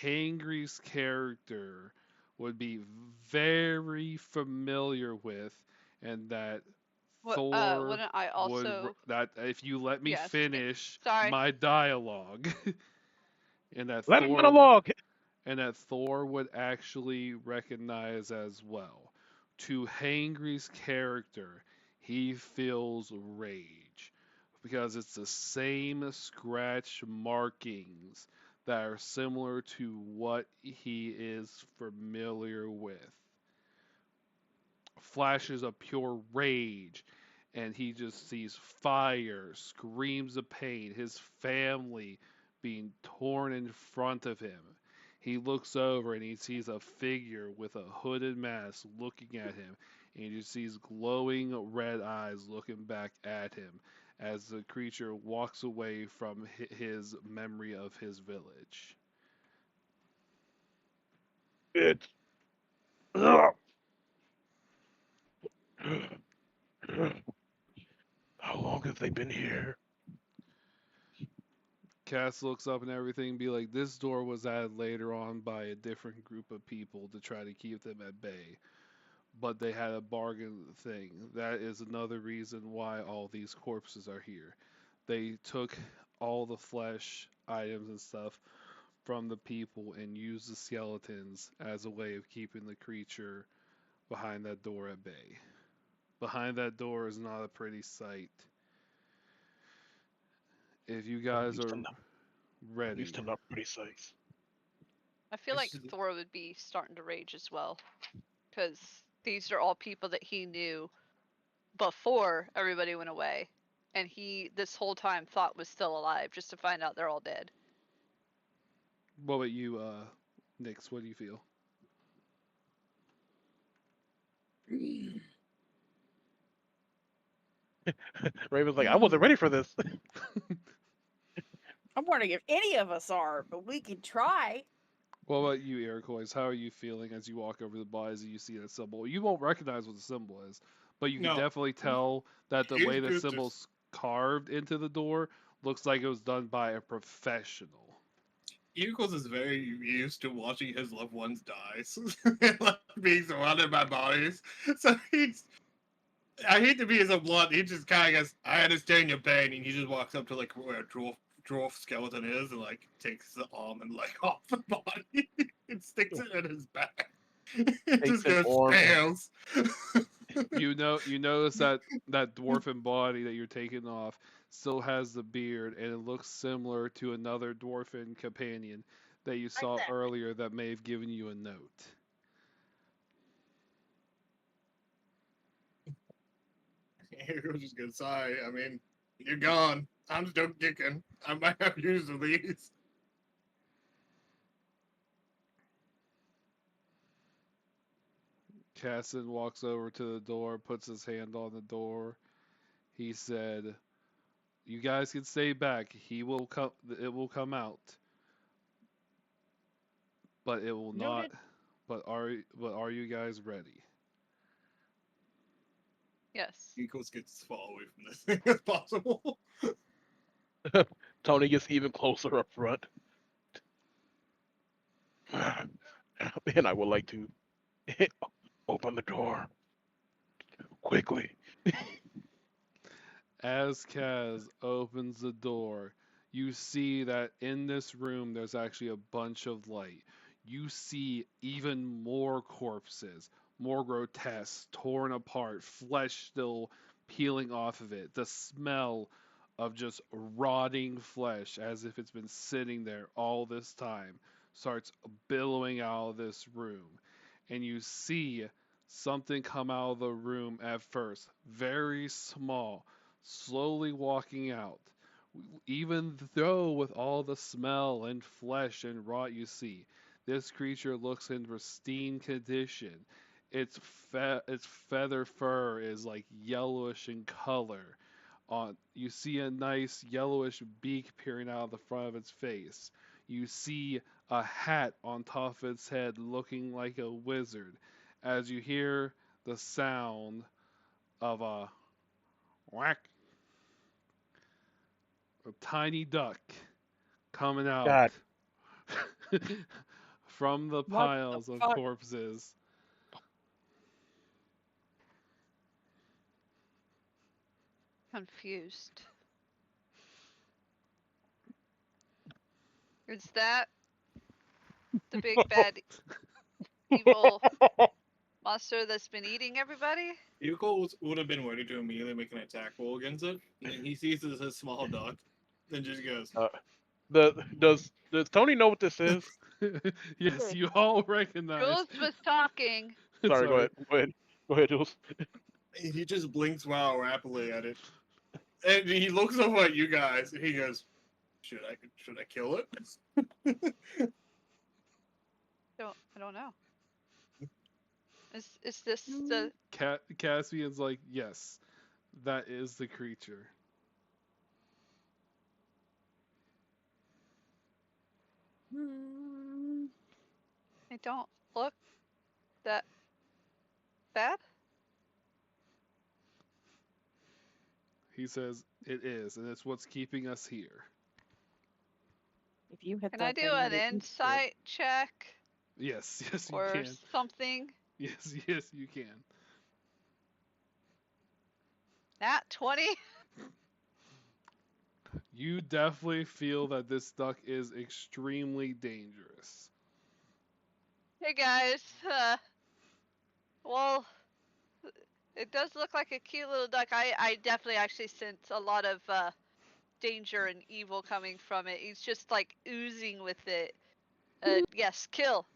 Hangry's character would be very familiar with, and that Thor Wouldn't I would also? that if you let me Yes. finish Sorry. my dialogue, and that Let him Thor monologue. and that Thor would actually recognize as well. To Hangry's character, he feels rage because it's the same scratch markings that are similar to what he is familiar with. Flashes of pure rage, and he just sees fire, screams of pain, his family being torn in front of him. He looks over and he sees a figure with a hooded mask looking at him, and he just sees glowing red eyes looking back at him as the creature walks away from his memory of his village. It's. How long have they been here? Cass looks up and everything, be like, this door was added later on by a different group of people to try to keep them at bay. But they had a bargain thing. That is another reason why all these corpses are here. They took all the flesh items and stuff from the people and used the skeletons as a way of keeping the creature behind that door at bay. Behind that door is not a pretty sight. If you guys are ready. Used to not pretty sights. I feel like This is- Thor would be starting to rage as well, because these are all people that he knew before everybody went away, and he this whole time thought was still alive, just to find out they're all dead. What about you, Nix? What do you feel? Raven's like, I wasn't ready for this. I'm wondering if any of us are, but we can try. What about you, Ericois? How are you feeling as you walk over the bodies and you see that symbol? You won't recognize what the symbol is, but you can No. definitely tell that the He's way the just- symbol's carved into the door looks like it was done by a professional. Eagles is very used to watching his loved ones die, like being surrounded by bodies. So he's. I hate to be so blunt. He just kind of goes, "I understand your pain," and he just walks up to like where a dwarf skeleton is, and like takes the arm and leg off the body and sticks it in his back. It Takes just his goes arm. fails. You notice that dwarfen body that you're taking off still has the beard, and it looks similar to another dwarfen companion that you saw that. earlier that may have given you a note. Eagles just goes, "Sorry, I mean, you're gone. I'm still kicking. I might have used these." Casson walks over to the door, puts his hand on the door. He said, "You guys can stay back. He will come. It will come out, but it will not. Noted. But are you guys ready?" Yes. Eagles gets as far away from this thing as possible. Tony gets even closer up front. And I would like to open the door quickly. As Kaz opens the door, you see that in this room there's actually a bunch of light. You see even more corpses, more grotesque, torn apart, flesh still peeling off of it. The smell of just rotting flesh, as if it's been sitting there all this time, starts billowing out of this room. And you see something come out of the room at first, very small, slowly walking out. Even though with all the smell and flesh and rot you see, this creature looks in pristine condition. Its feather fur is like yellowish in color. You see a nice yellowish beak peering out of the front of its face. You see a hat on top of its head looking like a wizard as you hear the sound of a whack, a tiny duck coming out God. from the What the piles of fuck? corpses. Confused. Is that the big bad evil monster that's been eating everybody? Yuko would have been ready to immediately make an attack roll against it, and then he sees it as a small duck, then just goes, Does Tony know what this is? Yes, you all recognize. Jules was talking. Sorry, go Sorry. ahead. Go ahead, Jules. he just blinks wow rapidly at it. And he looks over at you guys, and he goes, should I kill it? I don't know. Is this the Caspian's like, yes, that is the creature. I don't look that bad? He says it is, and it's what's keeping us here. If you hit Can that I do thing, an would it eat you? insight check Yes, yes, you or can. something? Yes, yes, you can. Nat 20? You definitely feel that this duck is extremely dangerous. Hey guys, well, it does look like a cute little duck. I definitely actually sense a lot of danger and evil coming from it. He's just like oozing with it. Yes, kill.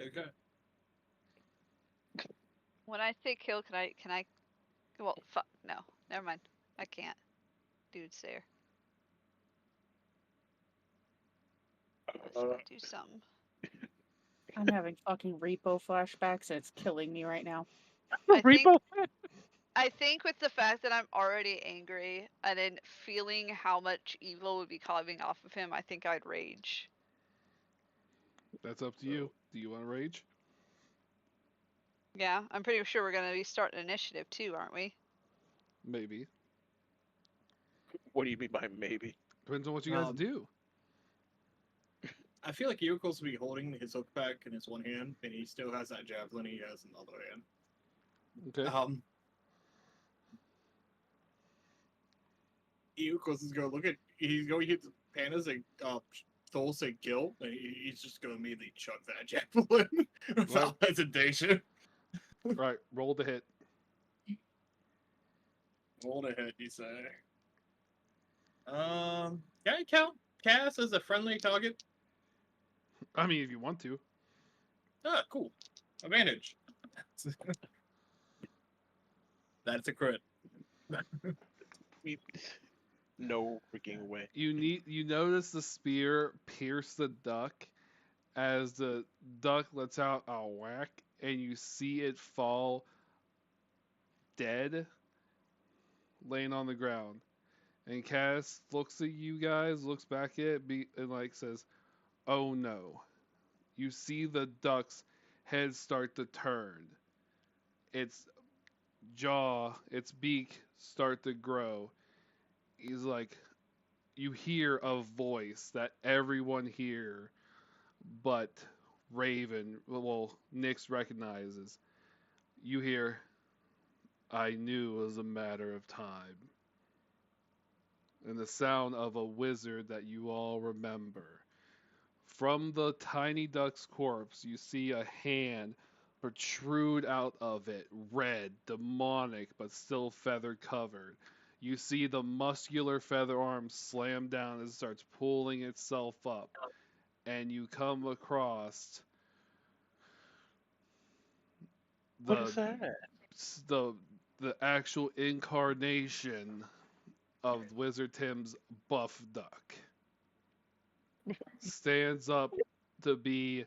Okay. When I say kill, can I? Well, fuck, no, never mind. I can't. Dude's there. Let's go do something. I'm having fucking repo flashbacks and it's killing me right now. I think with the fact that I'm already angry and then feeling how much evil would be coming off of him, I think I'd rage. That's up to you. Do you want to rage? Yeah, I'm pretty sure we're gonna be starting initiative too, aren't we? Maybe. What do you mean by maybe? Depends on what you guys Um, do. I feel like Yuko's will be holding his hook back in his one hand, and he still has that javelin he has in the other hand. Okay. Yuko's is gonna look at. He's going to hit the pandas and Thol say kill, and he's just gonna immediately chuck that javelin without hesitation. Right. Roll the hit. Roll the hit, you say. Can I count Cass as a friendly target? I mean, if you want to. Ah, cool. Advantage. That's a crit. No freaking way. You notice the spear pierce the duck as the duck lets out a whack, and you see it fall dead, laying on the ground. And Cass looks at you guys, looks back at it, and like says, "Oh no!" You see the duck's head start to turn. Its jaw, its beak start to grow. He's like, you hear a voice that everyone here but Raven, well, Nyx recognizes. You hear, I knew it was a matter of time. And the sound of a wizard that you all remember. From the tiny duck's corpse, you see a hand protrude out of it, red, demonic, but still feather covered. You see the muscular feather arm slam down as it starts pulling itself up. And you come across What is that? the actual incarnation of Wizard Tim's buff duck. Stands up to be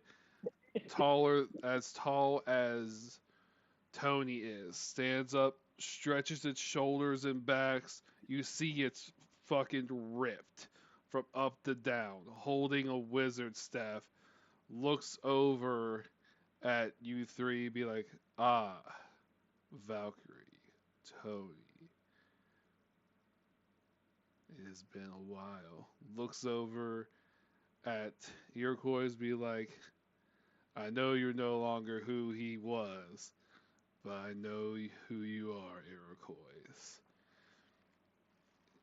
tall as Tony is. Stands up, stretches its shoulders and backs. You see it's fucking ripped from up to down, holding a wizard staff. Looks over at you three, be like, ah, Valkyrie, Tony. It has been a while. Looks over at Iroquois, be like, I know you're no longer who he was, but I know who you are, Iroquois.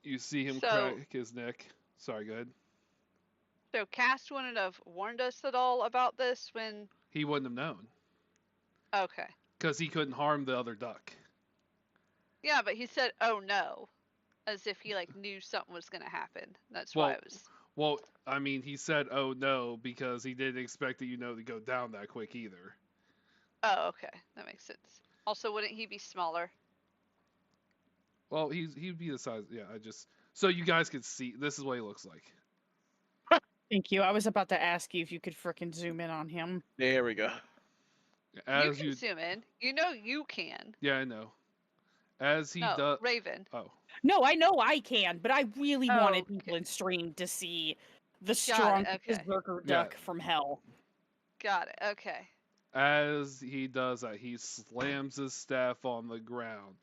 You see him So- crack his neck. Sorry, go ahead. So Cast wouldn't have warned us at all about this when. He wouldn't have known Okay. because he couldn't harm the other duck. Yeah, but he said, "Oh no," as if he like knew something was gonna happen. That's why Well- I was. Well, I mean, he said, "Oh no," because he didn't expect it, to go down that quick either. Oh, okay, that makes sense. Also, wouldn't he be smaller? Well, he'd be the size. Yeah, so you guys could see. This is what he looks like. Thank you. I was about to ask you if you could frickin' zoom in on him. There we go. As you can zoom in. You know you can. yeah, I know. As he No, does. Raven. Oh, No, I know I can, but I really Oh, wanted okay. people in stream to see the Got it, strong okay. berserker Yeah. duck from hell. Got it. Okay. as he does that, he slams his staff on the ground,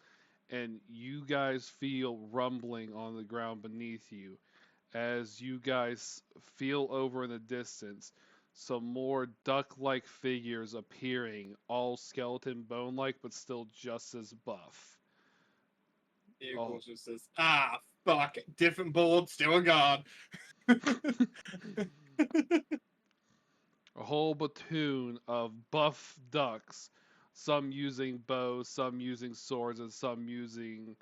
and you guys feel rumbling on the ground beneath you. As you guys feel over in the distance, some more duck-like figures appearing, all skeleton bone-like, but still just as buff. Eagles just says, ah, fuck, different board, still a god. A whole platoon of buff ducks, some using bows, some using swords, and some using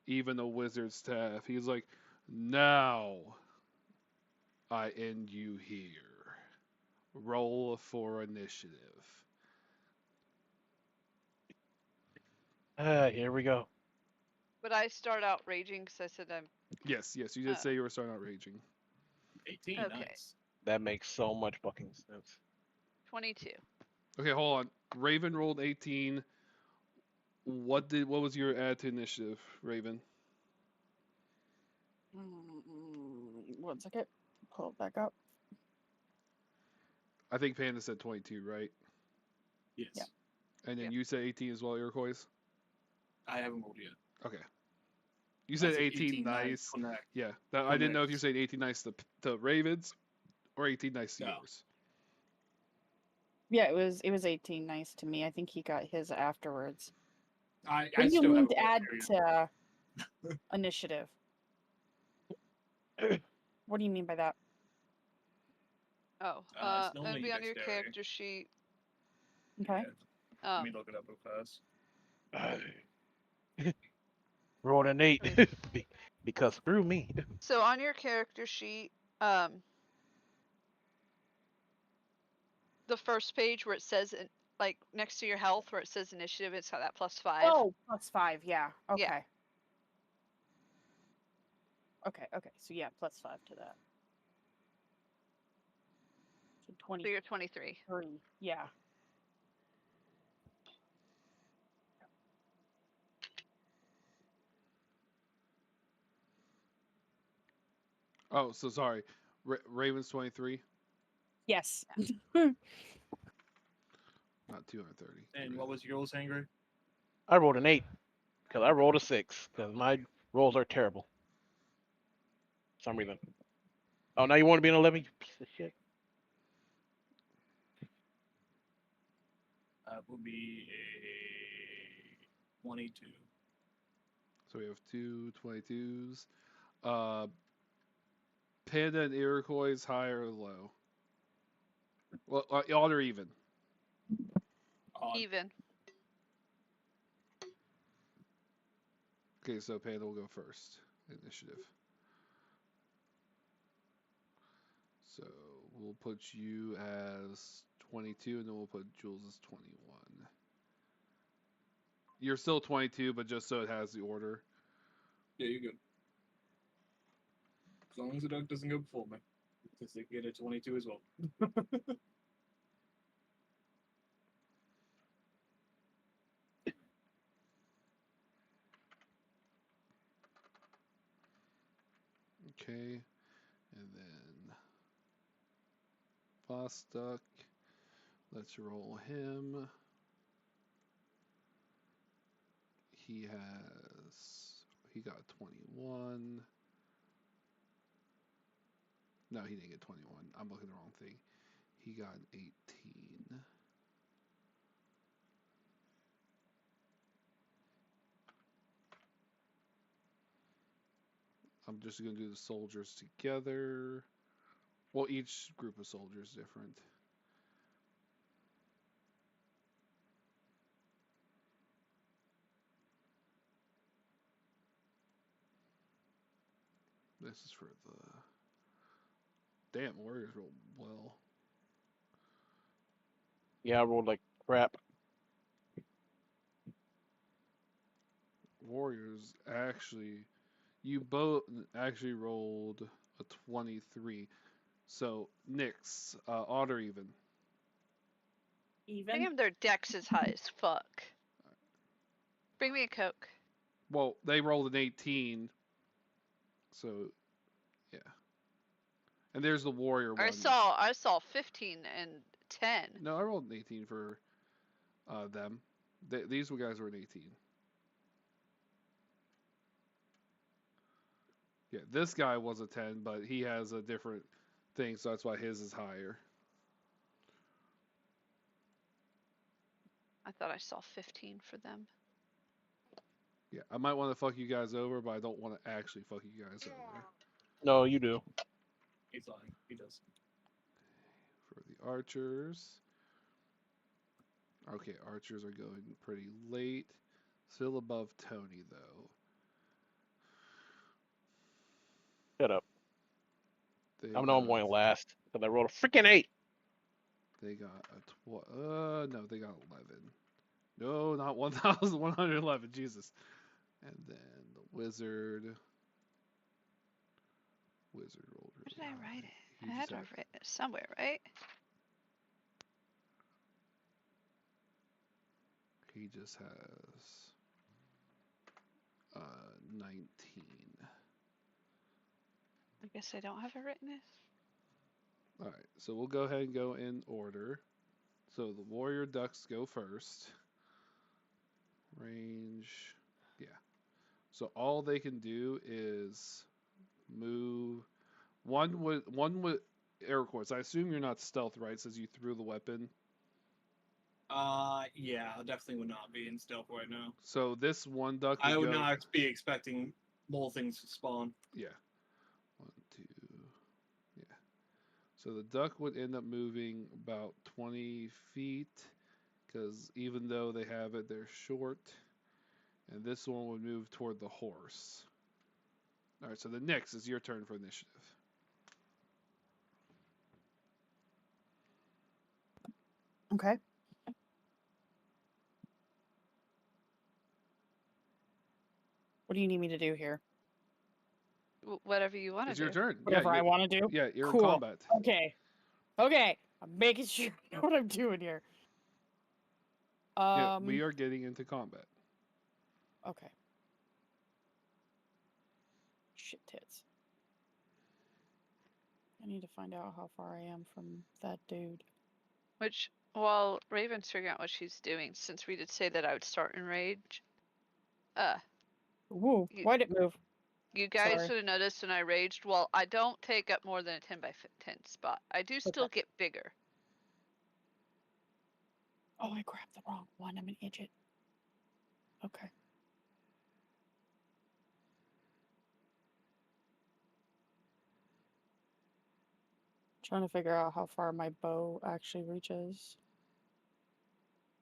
even a wizard's staff. He's like, now I end you here. Roll for initiative. Here we go. But I start out raging because I said I'm. Yes, you did Oh. say you were starting out raging. 18, Okay. nice. That makes so much fucking sense. 22. Okay, hold on. Raven rolled 18. What was your add to initiative, Raven? 1 second. Pull it back up. I think Panda said 22, right? Yes. Yeah. And then Yeah. you said 18 as well, Iroquois? I haven't rolled yet. Okay. You said I 18 nice. Connect. Yeah. I didn't know if you Nice. said 18 nice to Ravens or 18 nice to No. yours. Yeah, it was 18 nice to me. I think he got his afterwards. I What do you still mean haven't to rolled add period. to initiative? What do you mean by that? Oh, it's it'd normally be on your dexterity. character sheet. Okay. Yeah, Oh, let me look it up real fast. Rolled an 8 because screw me. so on your character sheet, the first page where it says, like next to your health, where it says initiative, it's got that +5. Oh, +5. Yeah. Okay. Yeah. Okay. So yeah, +5 to that. So So 23. you're 23. Yeah. Oh, so sorry. Ravens 23, Yes. not 230. And what was yours, Angry? I rolled an 8. because I rolled a 6. Because my rolls are terrible. For some reason. Oh, now you want to be an 11? You piece of shit. That would be a 22. So we have two 22s. Panda and Iroquois high or low? Well, odd or even? Odd. Even. Okay, so Panda will go first. Initiative. So we'll put you as 22, and then we'll put Jules as 21. You're still 22, but just so it has the order. Yeah, you're good. As long as the duck doesn't go before me. Because they get a 22 as well. Okay, and then Boss Duck. Let's roll him. He got 21. No, he didn't get 21. I'm looking at the wrong thing. He got 18. I'm just going to do the soldiers together. Well, each group of soldiers is different. This is for the... Damn, Warriors rolled well. Yeah, I rolled like crap. Warriors actually... You both actually rolled a 23. So, Nyx, odd or even? Even. Damn, their dex is high as fuck. Bring me a Coke. Well, they rolled an 18. So, yeah. And there's the warrior one. I saw 15 and 10. No, I rolled an 18 for them. These guys were an 18. Yeah, this guy was a 10, but he has a different thing, so that's why his is higher. I thought I saw 15 for them. Yeah, I might want to fuck you guys over, but I don't want to actually fuck you guys over. No, you do. He's lying. He does. For the archers. Okay, archers are going pretty late. Still above Tony, though. Shut up. They I know I'm got- going last because I rolled a freaking 8. They got a no, they got 11. No, not 1,111. Jesus. And then the wizard. Wizard rolled. Where did I write it? He I had just to had- have written it somewhere, right? He just has 19. I guess I don't have it written. All right, so we'll go ahead and go in order. So the warrior ducks go first. Range, yeah. So all they can do is move. One with air quotes. I assume you're not stealth, right? Since you threw the weapon. Yeah, I definitely would not be in stealth right now. So this one duck. I would go, not be expecting more things to spawn. Yeah. 1, 2. Yeah. So the duck would end up moving about 20 feet, because even though they have it, they're short. And this one would move toward the horse. All right, so the next is your turn for initiative. Okay. What do you need me to do here? Whatever you want to It's do. your turn. Whatever I you're- want to do? Yeah, you're Cool. in combat. Okay. Okay. I'm making sure I know what I'm doing here. Yeah, we are getting into combat. Okay. Shit tits. I need to find out how far I am from that dude. Which, while Raven's figuring out what she's doing, since we did say that I would start in rage, Ooh, You- why'd it move? You guys Sorry. should have noticed when I raged. Well, I don't take up more than a 10 by 10 spot. I do still get bigger. Oh, I grabbed the wrong one. I'm an idiot. Okay. Trying to figure out how far my bow actually reaches.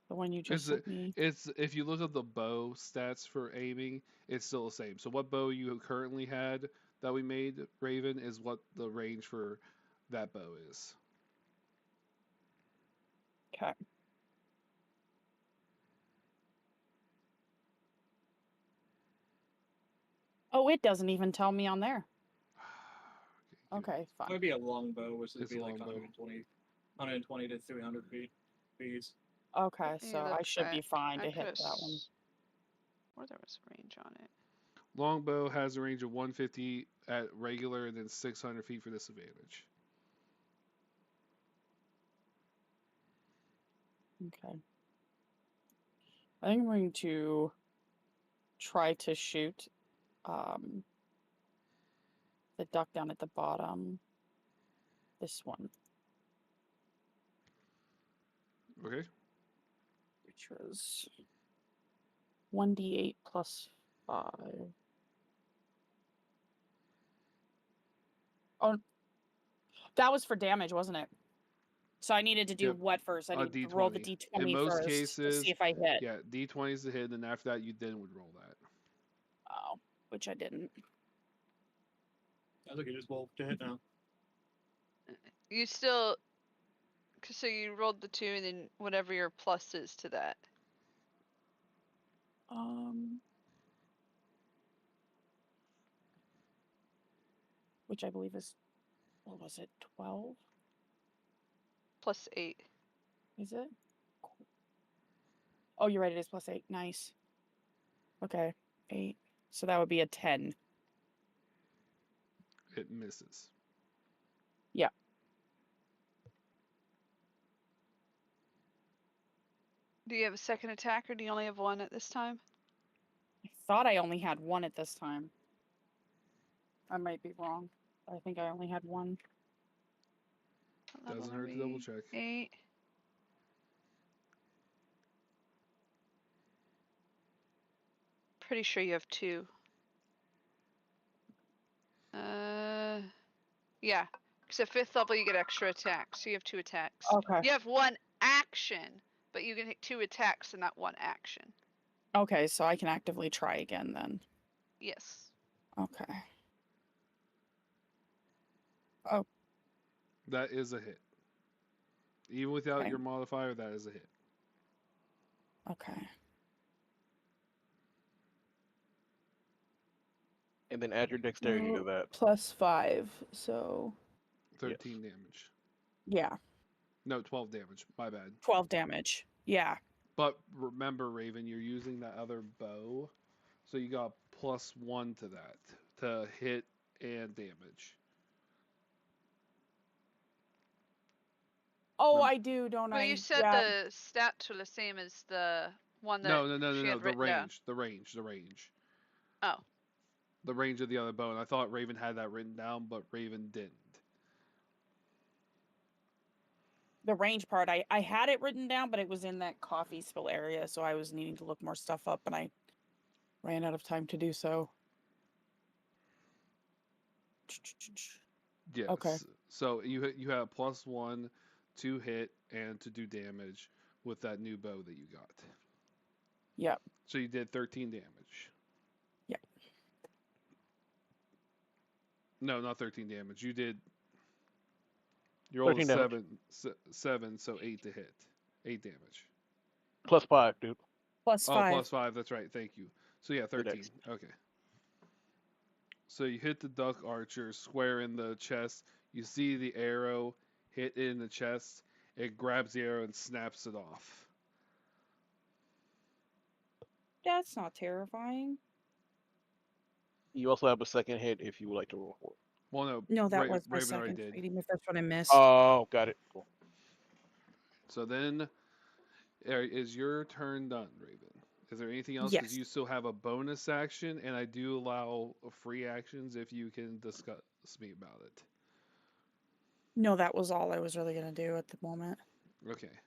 The one you just sent me. It's if you look at the bow stats for aiming, it's still the same. So what bow you currently had that we made, Raven, is what the range for that bow is. Okay. Oh, it doesn't even tell me on there. Okay, fine. Might be a longbow, which would It's be a like longbow. 120 to 300 feet. Feet. Okay, Let me so I look should be back. fine I to hit could've that one. Or there was range on it. Longbow has a range of 150 at regular and then 600 feet for disadvantage. Okay. I think I'm going to try to shoot the duck down at the bottom. This one, Okay. which was 1d8 plus 5. Oh, that was for damage, wasn't it? So I needed to do Yep, what first? I a needed to roll the D20. d20 In most first to cases, see if I hit. yeah, D20 is the hit, and after that, you then would roll that. Oh, which I didn't. I think you just roll to hit now. You still. So you rolled the 2 and then whatever your plus is to that. Which I believe is, what was it, 12? Plus 8. Is it? Cool. Oh, you're right, it is plus 8. Nice. Okay, 8. So that would be a 10. It misses. Yeah. Do you have a second attack or do you only have one at this time? I thought I only had one at this time. I might be wrong. I think I only had one. What level Doesn't are hurt to double we? check. 8. Pretty sure you have 2. Yeah. Because at 5th level you get extra attacks, so you have 2 attacks. Okay. You have 1 action, but you can take 2 attacks in that 1 action. Okay, so I can actively try again then. Yes. Okay. That is a hit. Even without Okay. your modifier, that is a hit. Okay. And then add your dexterity to that. Plus 5, so 13 damage. yeah, No, 12 damage. My bad. 12 damage. Yeah. But remember, Raven, you're using that other bow, so you got +1 to that to hit and damage. Oh, Rem- I do, don't I? Well, you said Yeah. the stats are the same as the one that No. she had The written down. range. Oh. The range of the other bow, and I thought Raven had that written down, but Raven didn't. The range part, I had it written down, but it was in that coffee spill area, so I was needing to look more stuff up, and I ran out of time to do so. Yes. Okay. So you have +1 to hit and to do damage with that new bow that you got. Yep. So you did 13 damage. Yep. No, not 13 damage. You rolled a 13 damage. 7, so 8 to hit. 8 damage. Plus 5, dude. Plus Oh, 5. +5. That's right. Thank you. So yeah, 13. dex. Okay. So you hit the duck archer square in the chest. You see the arrow hit in the chest. It grabs the arrow and snaps it off. That's not terrifying. You also have a second hit if you would like to roll for it. Well, no. No, that was my Raven already second. did. Sweetie. My first one I missed. Oh, got it. Cool. So then, is your turn done, Raven? Is there anything else? Because Yes. you still have a bonus action, and I do allow free actions if you can discuss me about it. No, that was all I was really gonna do at the moment. Okay.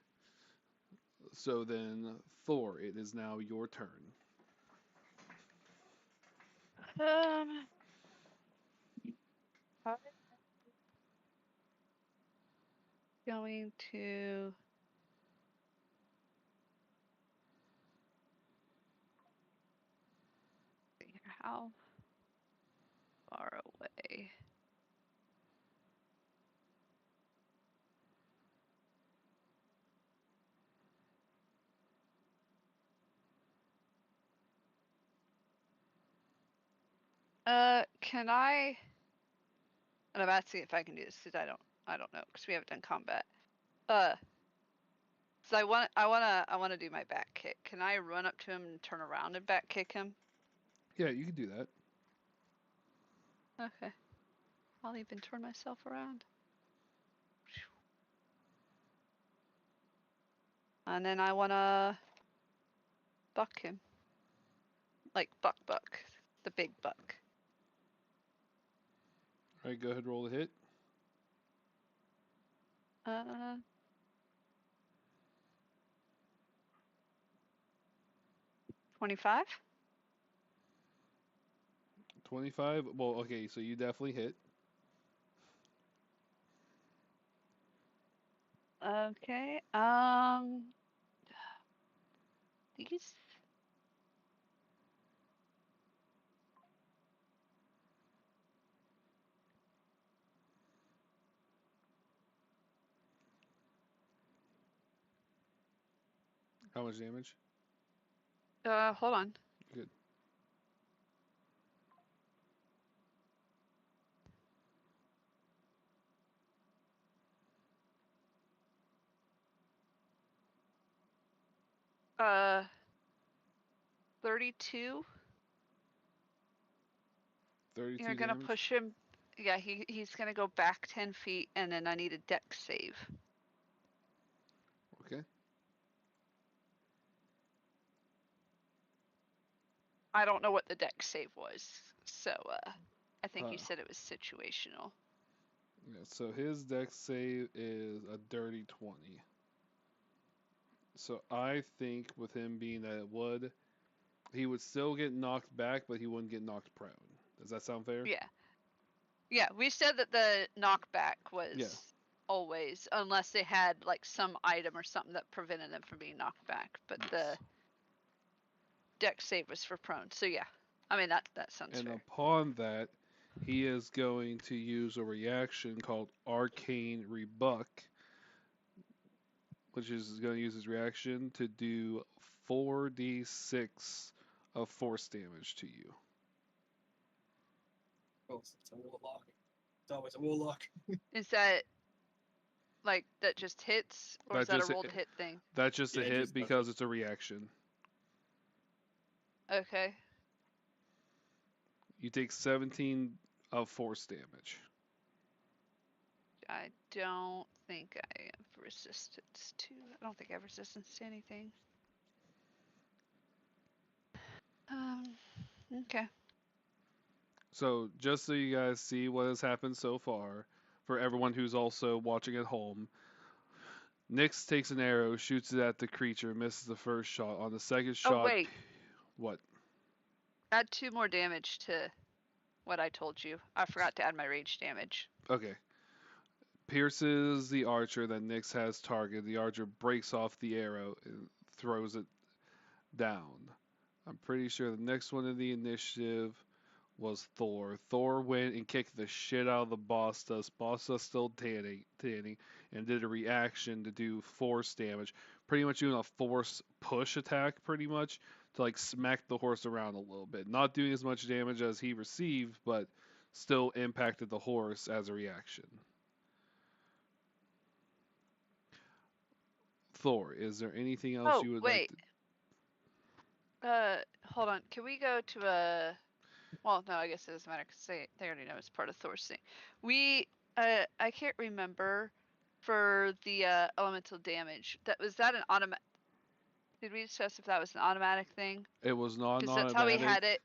So then, Thor, it is now your turn. How going to see how far away. Can I? And I'm asking if I can do this because I don't know because we haven't done combat. So I want to do my back kick. Can I run up to him and turn around and back kick him? Yeah, you can do that. Okay. I'll even turn myself around. And then I want to buck him. Like buck. The big buck. All right, go ahead, roll the hit. 25? 25. Well, okay, so you definitely hit. Okay. These. How much damage? Hold on. Good. Uh, 32. 32 You're gonna damage. push him. Yeah, he's gonna go back 10 feet, and then I need a dex save. Okay. I don't know what the dex save was, so I think you Uh. said it was situational. Yeah, so his dex save is a dirty 20. So I think with him being at wood, he would still get knocked back, but he wouldn't get knocked prone. Does that sound fair? Yeah. Yeah, we said that the knockback was Yeah. always, unless they had like some item or something that prevented them from being knocked back. But Yes. the dex save was for prone. So yeah, I mean that sounds And fair. upon that, he is going to use a reaction called Arcane Rebuck, which is going to use his reaction to do 4d6 of force damage to you. Oh, it's a warlock. It's always a warlock. Is that like that just hits, or is That that a just rolled hit thing? That's just a Yeah, hit just because it's a reaction. Okay. You take 17 of force damage. I don't think I have resistance to. I don't think I have resistance to anything. Okay. So, just so you guys see what has happened so far, for everyone who's also watching at home, Nyx takes an arrow, shoots it at the creature, misses the first shot. On the second shot, Oh wait, what? add 2 more damage to what I told you. I forgot to add my rage damage. Okay. Pierces the archer that Nyx has targeted. The archer breaks off the arrow and throws it down. I'm pretty sure the next one in the initiative was Thor. Thor went and kicked the shit out of the boss dust. Boss dust still tanning, and did a reaction to do force damage. Pretty much doing a force push attack, pretty much, to like smack the horse around a little bit. Not doing as much damage as he received, but still impacted the horse as a reaction. Thor, is there anything else you would wait. like to... Hold on. Can we go to a? Well, no, I guess it doesn't matter because they already know it's part of Thor's thing. I can't remember for the elemental damage. Was that an automatic? Did we discuss if that was an automatic thing? It was not an Because that's how we automatic. had it.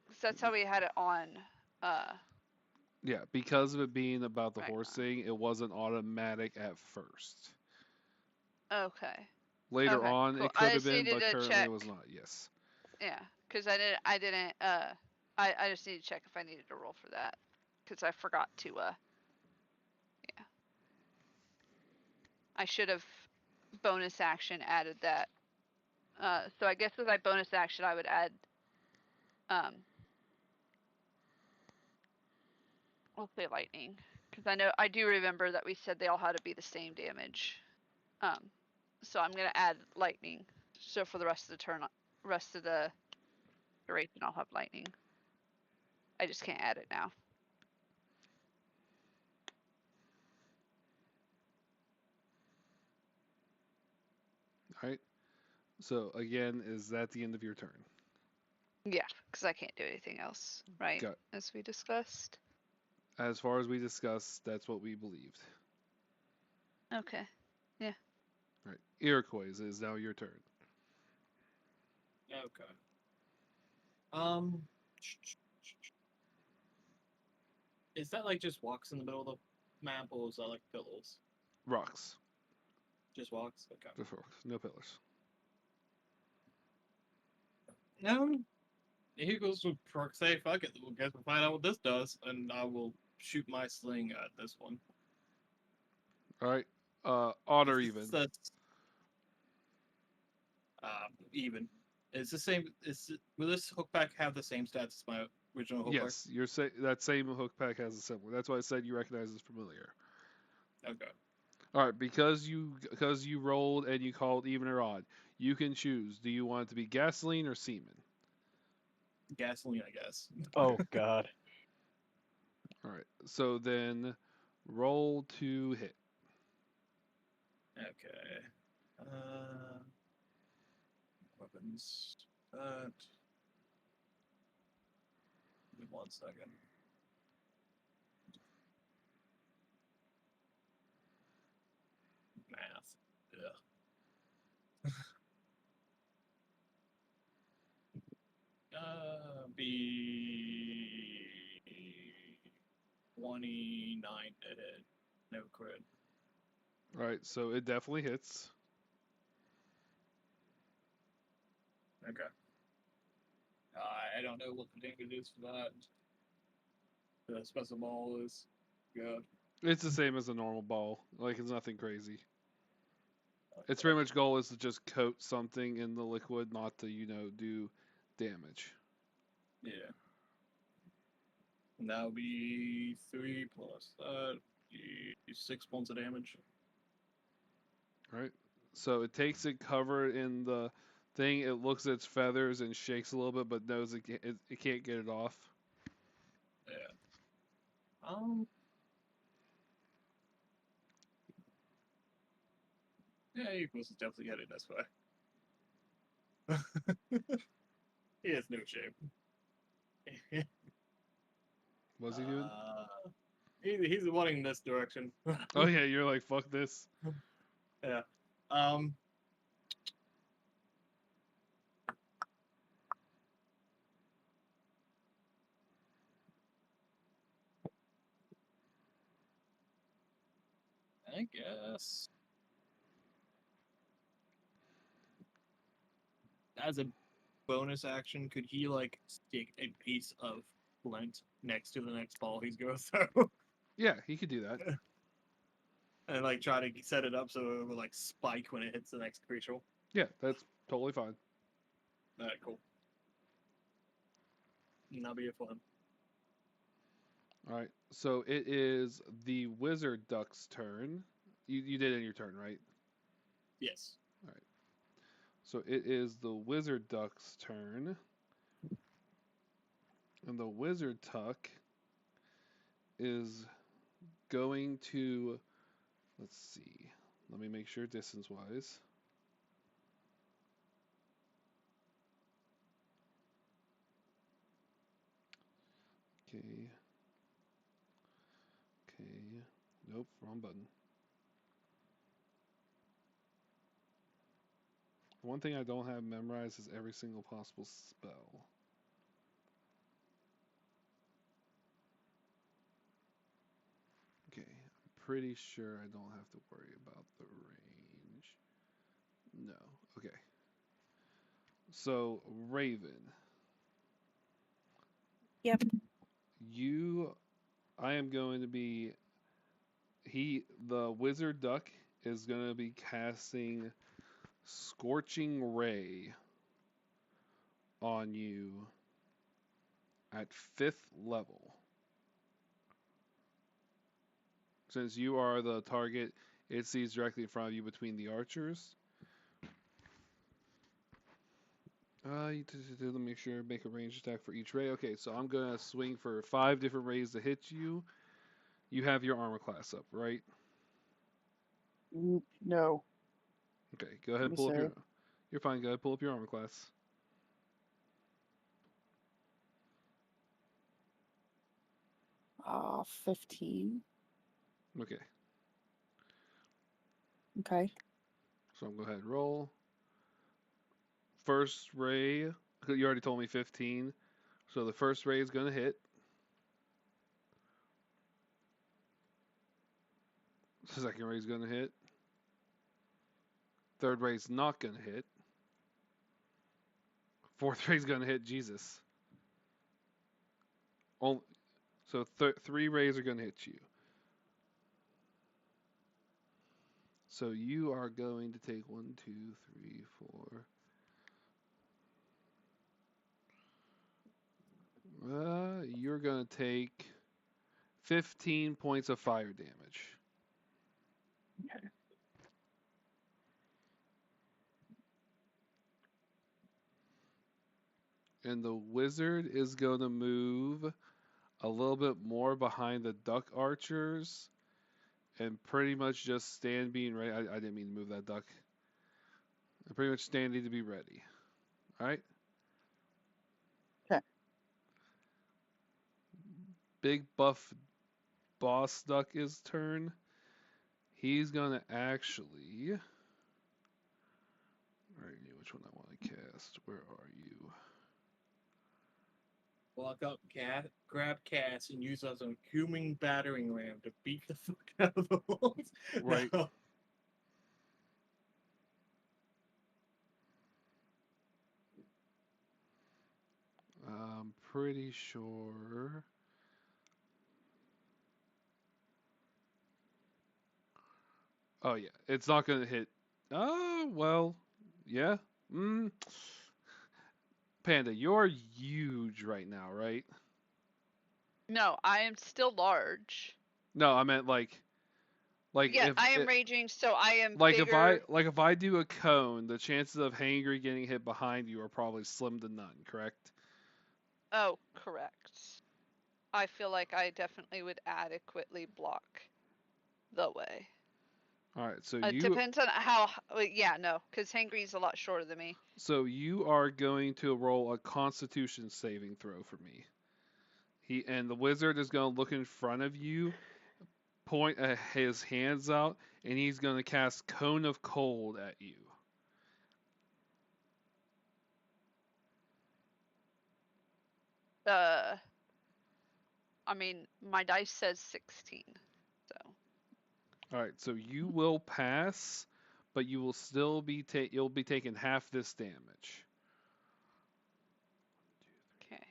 Because that's how we had it on. Yeah, because of it being about the horse Ragnar. thing, it wasn't automatic at first. Okay. Later Okay, on, cool. it I could have just been, needed but to currently check. it was not. Yes. Yeah, because I didn't. I just need to check if I needed to roll for that, because I forgot to. Yeah. I should have bonus action added that. So I guess with my bonus action, I would add. We'll say lightning, because I do remember that we said they all had to be the same damage. So I'm gonna add lightning. So for the rest of the turn, rest of the duration, I'll have lightning. I just can't add it now. All right. So again, is that the end of your turn? Yeah, because I can't do anything else, right? Got. As we discussed. As far as we discussed, that's what we believed. Okay. All right. Iroquois, it is now your turn. Okay. Is that like just walks in the middle of the map, or is that like pillars? Rocks. Just walks. Okay. Just rocks. No pillars. He goes to Proc say, fuck it, we'll guess we'll find out what this does, and I will shoot my sling at this one. All right. Odd or even? That's even. It's the same. Will this hook pack have the same stats as my original hook Yes, that same hook pack has a similar. That's why I said you recognize as familiar. pack? Okay. All right, because you rolled and you called even or odd, you can choose. Do you want it to be gasoline or semen? Gasoline, I guess. Oh God. All right, so then roll to hit. Okay. Weapons. Give me 1 second. Math. Yeah. Be 29 to hit. No crit. All right, so it definitely hits. Okay. I don't know what the damage is for that. The special ball is good. It's the same as a normal ball. Like it's nothing crazy. Its pretty much goal is to just coat something in the liquid, not to do damage. Yeah. And that would be 3 plus that. 6 points of damage. Right. So it takes it covered in the thing. It looks at its feathers and shakes a little bit, but knows it can't get it off. Yeah. Yeah, Equals is definitely headed this way. He has no shame. What's he doing? He's wanting this direction. Oh yeah, you're like fuck this. Yeah. I guess as a bonus action, could he like stick a piece of flint next to the next ball he's going to throw? Yeah, he could do that. And like try to set it up so it will like spike when it hits the next creature. Yeah, that's totally fine. Alright, cool. And that'll be it for him. All right, so it is the wizard duck's turn. You did it in your turn, right? Yes. All right. So it is the wizard duck's turn, and the wizard duck is going to. Let's see. Let me make sure distance-wise. Okay. Okay. Nope, wrong button. The one thing I don't have memorized is every single possible spell. Okay, I'm pretty sure I don't have to worry about the range. No. Okay. So, Raven. Yep. I am going to be, the wizard duck is going to be casting Scorching Ray on you at 5th level. Since you are the target, it sees directly in front of you between the archers. Let me make sure, make a ranged attack for each ray. Okay, so I'm gonna swing for 5 different rays to hit you. You have your armor class up, right? No. Okay, go ahead Let and me pull up see. You're fine, go ahead and pull up your armor class. Ah, 15. Okay, Okay. so I'm gonna go ahead and roll. First ray, you already told me 15. So the first ray is gonna hit. The second ray is gonna hit. Third ray is not gonna hit. Fourth ray is gonna hit. Jesus. So 3 rays are gonna hit you. So you are going to take 1, 2, 3, 4. You're gonna take 15 points of fire damage. Okay. And the wizard is gonna move a little bit more behind the duck archers and pretty much just stand being ready. I didn't mean to move that duck. I'm pretty much standing to be ready. Alright? Okay. Big buff boss duck is turn. He's gonna actually. I already knew which one I want to cast. Where are you? Walk up, grab Cass, and use as a human battering ram to beat the fuck out of the wolves. Right. No. I'm pretty sure. Oh yeah, it's not gonna hit. Oh well, yeah. Panda, you're huge right now, right? No, I am still large. No, I meant like Yeah, if I am raging, so I am if bigger. I do a cone, the chances of Hangry getting hit behind you are probably slim to none. Correct? Oh, correct. I feel like I definitely would adequately block the way. All right, so It depends on how. Yeah, no, because Hangry's a lot shorter than me. So you are going to roll a Constitution saving throw for me. The wizard is going to look in front of you, point his hands out, and he's going to cast Cone of Cold at you. I mean, my dice says 16, so. All right, so you will pass, but you will still be you'll be taking half this damage. Okay.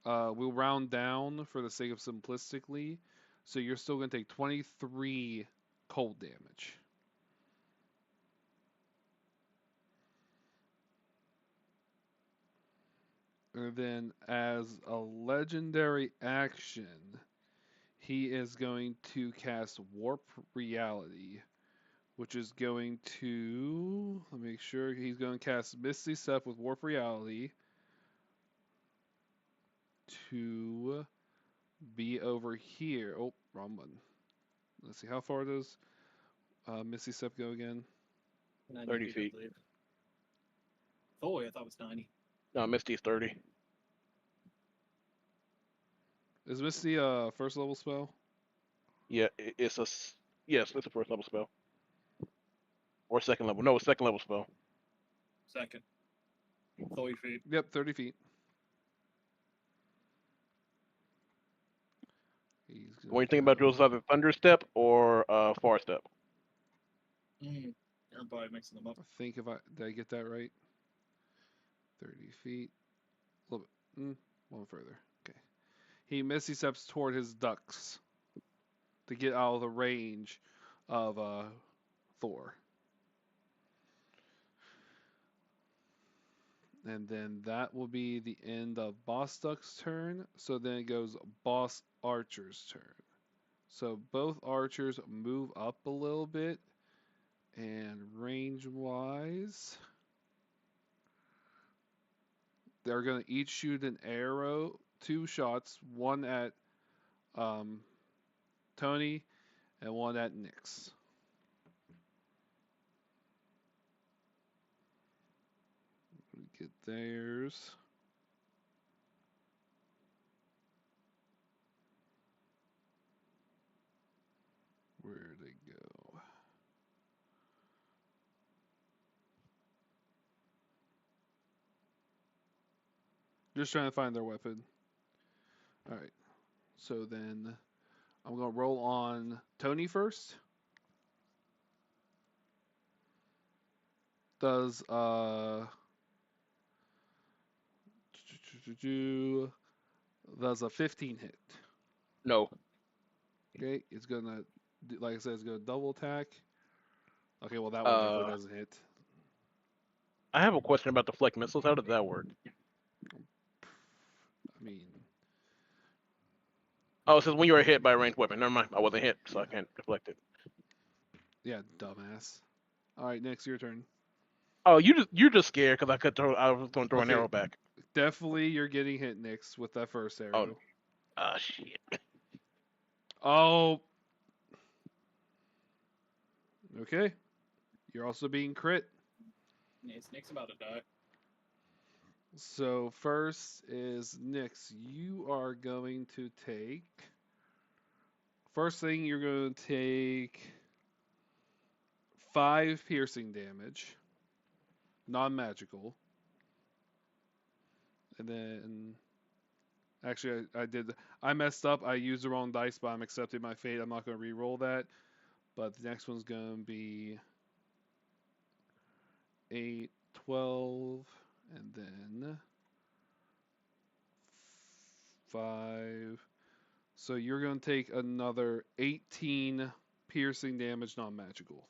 We'll round down for the sake of simplistically, so you're still going to take 23 cold damage. And then, as a legendary action, he is going to cast Warp Reality, which is going to. Let me make sure. He's going to cast Misty Step with Warp Reality to be over here. Oh, wrong button. Let's see, how far does Misty Step go again? 30 feet. I believe. Oh, I thought it was 90. No, Misty's 30. Is Misty a first level spell? Yeah, it's a Yes, it's a first level spell. Or second level. No, it's second level spell. Second. 30 feet. Yep, 30 feet. He's gonna When you think about go- drills, either thunder step or far step. Mm. I'm probably mixing them up. I think did I get that right? 30 feet. A little bit. One further. Okay. He misty steps toward his ducks to get out of the range of Thor. And then that will be the end of Boss Duck's turn. So then it goes Boss Archer's turn. So both archers move up a little bit. And range wise, they're going to each shoot an arrow, 2 shots, one at Tony and one at Nyx. Get theirs. Where'd they go? Just trying to find their weapon. Alright. So then I'm going to roll on Tony first. Does does a 15 hit. No. Okay, it's gonna, like I said, it's gonna double attack. Okay, well that one definitely doesn't hit. I have a question about deflect missiles. How does that work? I mean, Oh, it says when you are hit by a ranged weapon. Never mind. I wasn't hit, so I can't deflect it. yeah, dumbass. All right, next your turn. Oh, you're just scared because I was going to throw an Okay. arrow back. Definitely, you're getting hit, Nyx, with that first arrow. Ah, shit. Oh. Okay. You're also being crit. Yeah, Snake's about to die. So first is Nyx. You are going to take. First thing, you're going to take 5 piercing damage, non-magical, and then. Actually, I messed up. I used the wrong dice, but I'm accepting my fate. I'm not going to re-roll that. But the next one's going to be 8, 12, and then 5. So you're going to take another 18 piercing damage, non-magical.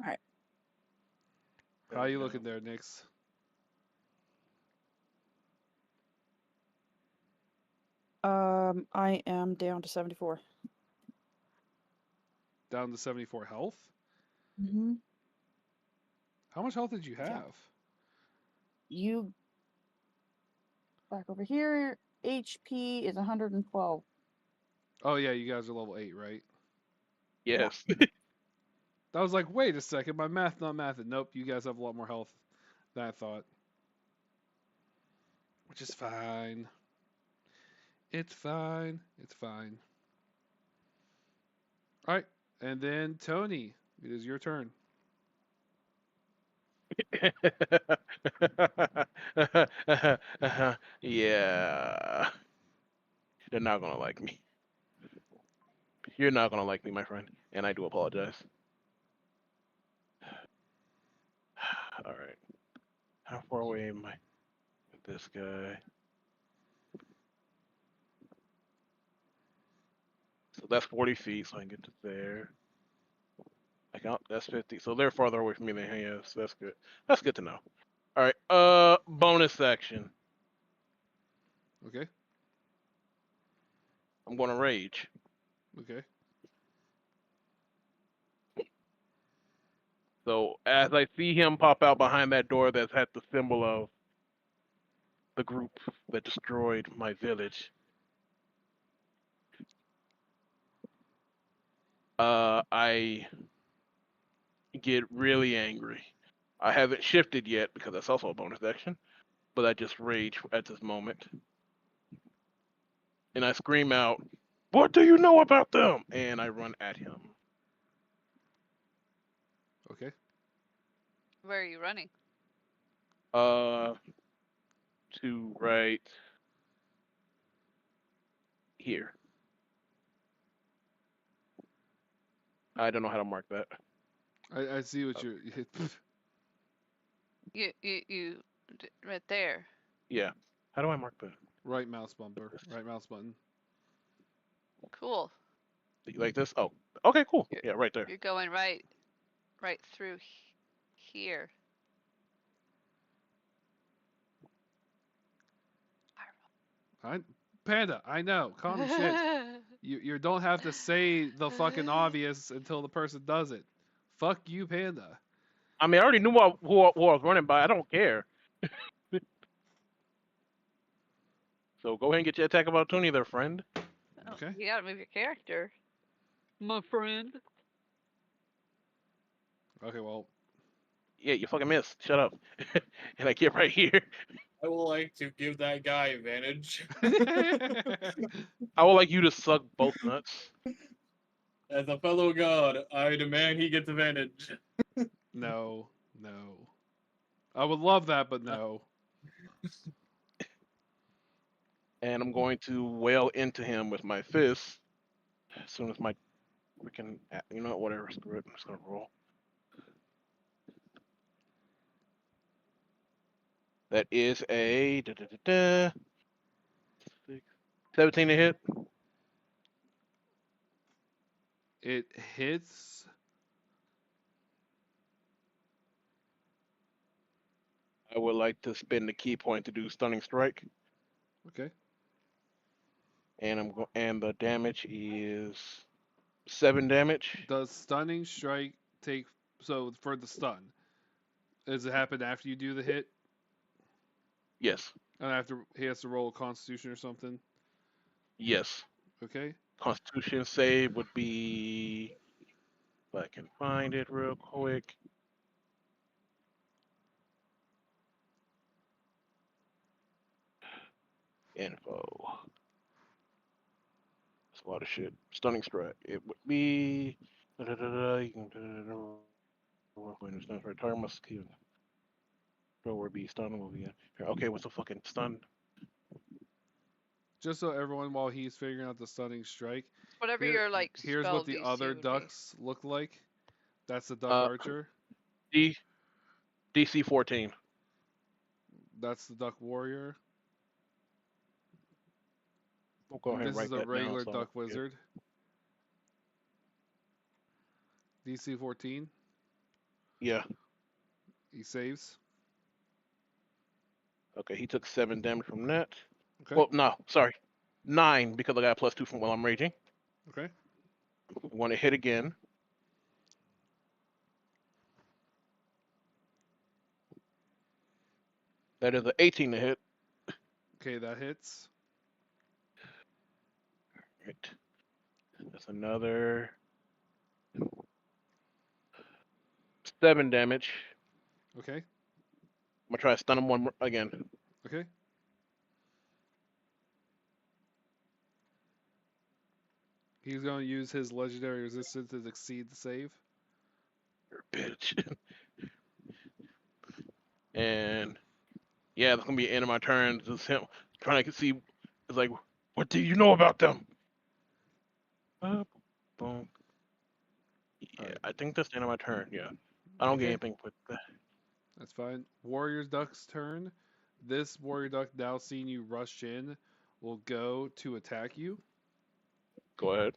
Alright. How you looking there, Nyx? I am down to 74. Down to 74 health? Mm-hmm. How much health did you have? Yeah. You back over here. HP is 112. Oh yeah, you guys are level 8, right? Yes. I was like, wait a second, my math not mathing. Nope, you guys have a lot more health than I thought. Which is fine. It's fine. It's fine. Alright, and then Tony, it is your turn. Yeah. They're not gonna like me. You're not gonna like me, my friend, and I do apologize. All right. How far away am I? This guy. So that's 40 feet, so I can get to there. I count. That's 50. So they're farther away from me than he is. So that's good. That's good to know. All right. Bonus action. Okay? I'm gonna rage. Okay. So as I see him pop out behind that door that's had the symbol of the group that destroyed my village, I get really angry. I haven't shifted yet because that's also a bonus action, but I just rage at this moment. And I scream out, What do you know about them? And I run at him. Okay. Where are you running? To right here. I don't know how to mark that. I see what Oh. you're. You right there. Yeah. How do I mark that? Right mouse bumper. Right mouse button. Cool. Like this? Oh. Okay, cool. You're, Yeah, right there. you're going right through here. Panda, I know. Calm your shit. You don't have to say the fucking obvious until the person does it. Fuck you, Panda. I mean, I already knew who I was running by. I don't care. So go ahead and get your attack of opportunity there, friend. Oh, Okay. you gotta move your character, my friend. Okay, well. Yeah, you fucking missed. Shut up. And I get right here. I would like to give that guy advantage. I would like you to suck both nuts. As a fellow god, I demand he gets advantage. No. No. I would love that, but no. And I'm going to wail into him with my fist as soon as my freaking. You know what? Whatever. Screw it. I'm just gonna roll. That is a 17 to hit. It hits. I would like to spend the key point to do stunning strike, Okay. and the damage is 7 damage. Does stunning strike take. So for the stun, does it happen after you do the hit? Yes, And after he has to roll a constitution or something? yes. Okay. Constitution save would be. If I can find it real quick. Info. That's a lot of shit. Stunning strike. It would be. You can. When it's done for a target must keep. Throw or be stun will be. Okay, what's the fucking stun? Just so everyone, while he's figuring out the stunning strike, Whatever here, your like here's spell what the DC other would be. ducks look like. That's the duck Uh, archer. DC 14. That's the duck warrior. We'll go ahead and This write is a that down. regular So duck wizard. DC 14. yeah. He saves. Okay, he took 7 damage from that. Okay. Well, no, sorry. 9 because I got a +2 from while I'm raging. Okay. Want to hit again. That is an 18 to hit. Okay, that hits. Right. That's another 7 damage. Okay. I'm gonna try to stun him one more again. Okay. He's going to use his legendary resistance to exceed the save. You're a bitch. And yeah, that's gonna be the end of my turn. Just him trying to see. It's like, what do you know about them? Boom. Yeah, Alright. I think that's the end of my turn. Yeah, I don't get Okay. anything with that. That's fine. Warrior Duck's turn. This Warrior Duck, now seeing you rush in, will go to attack you. Go ahead.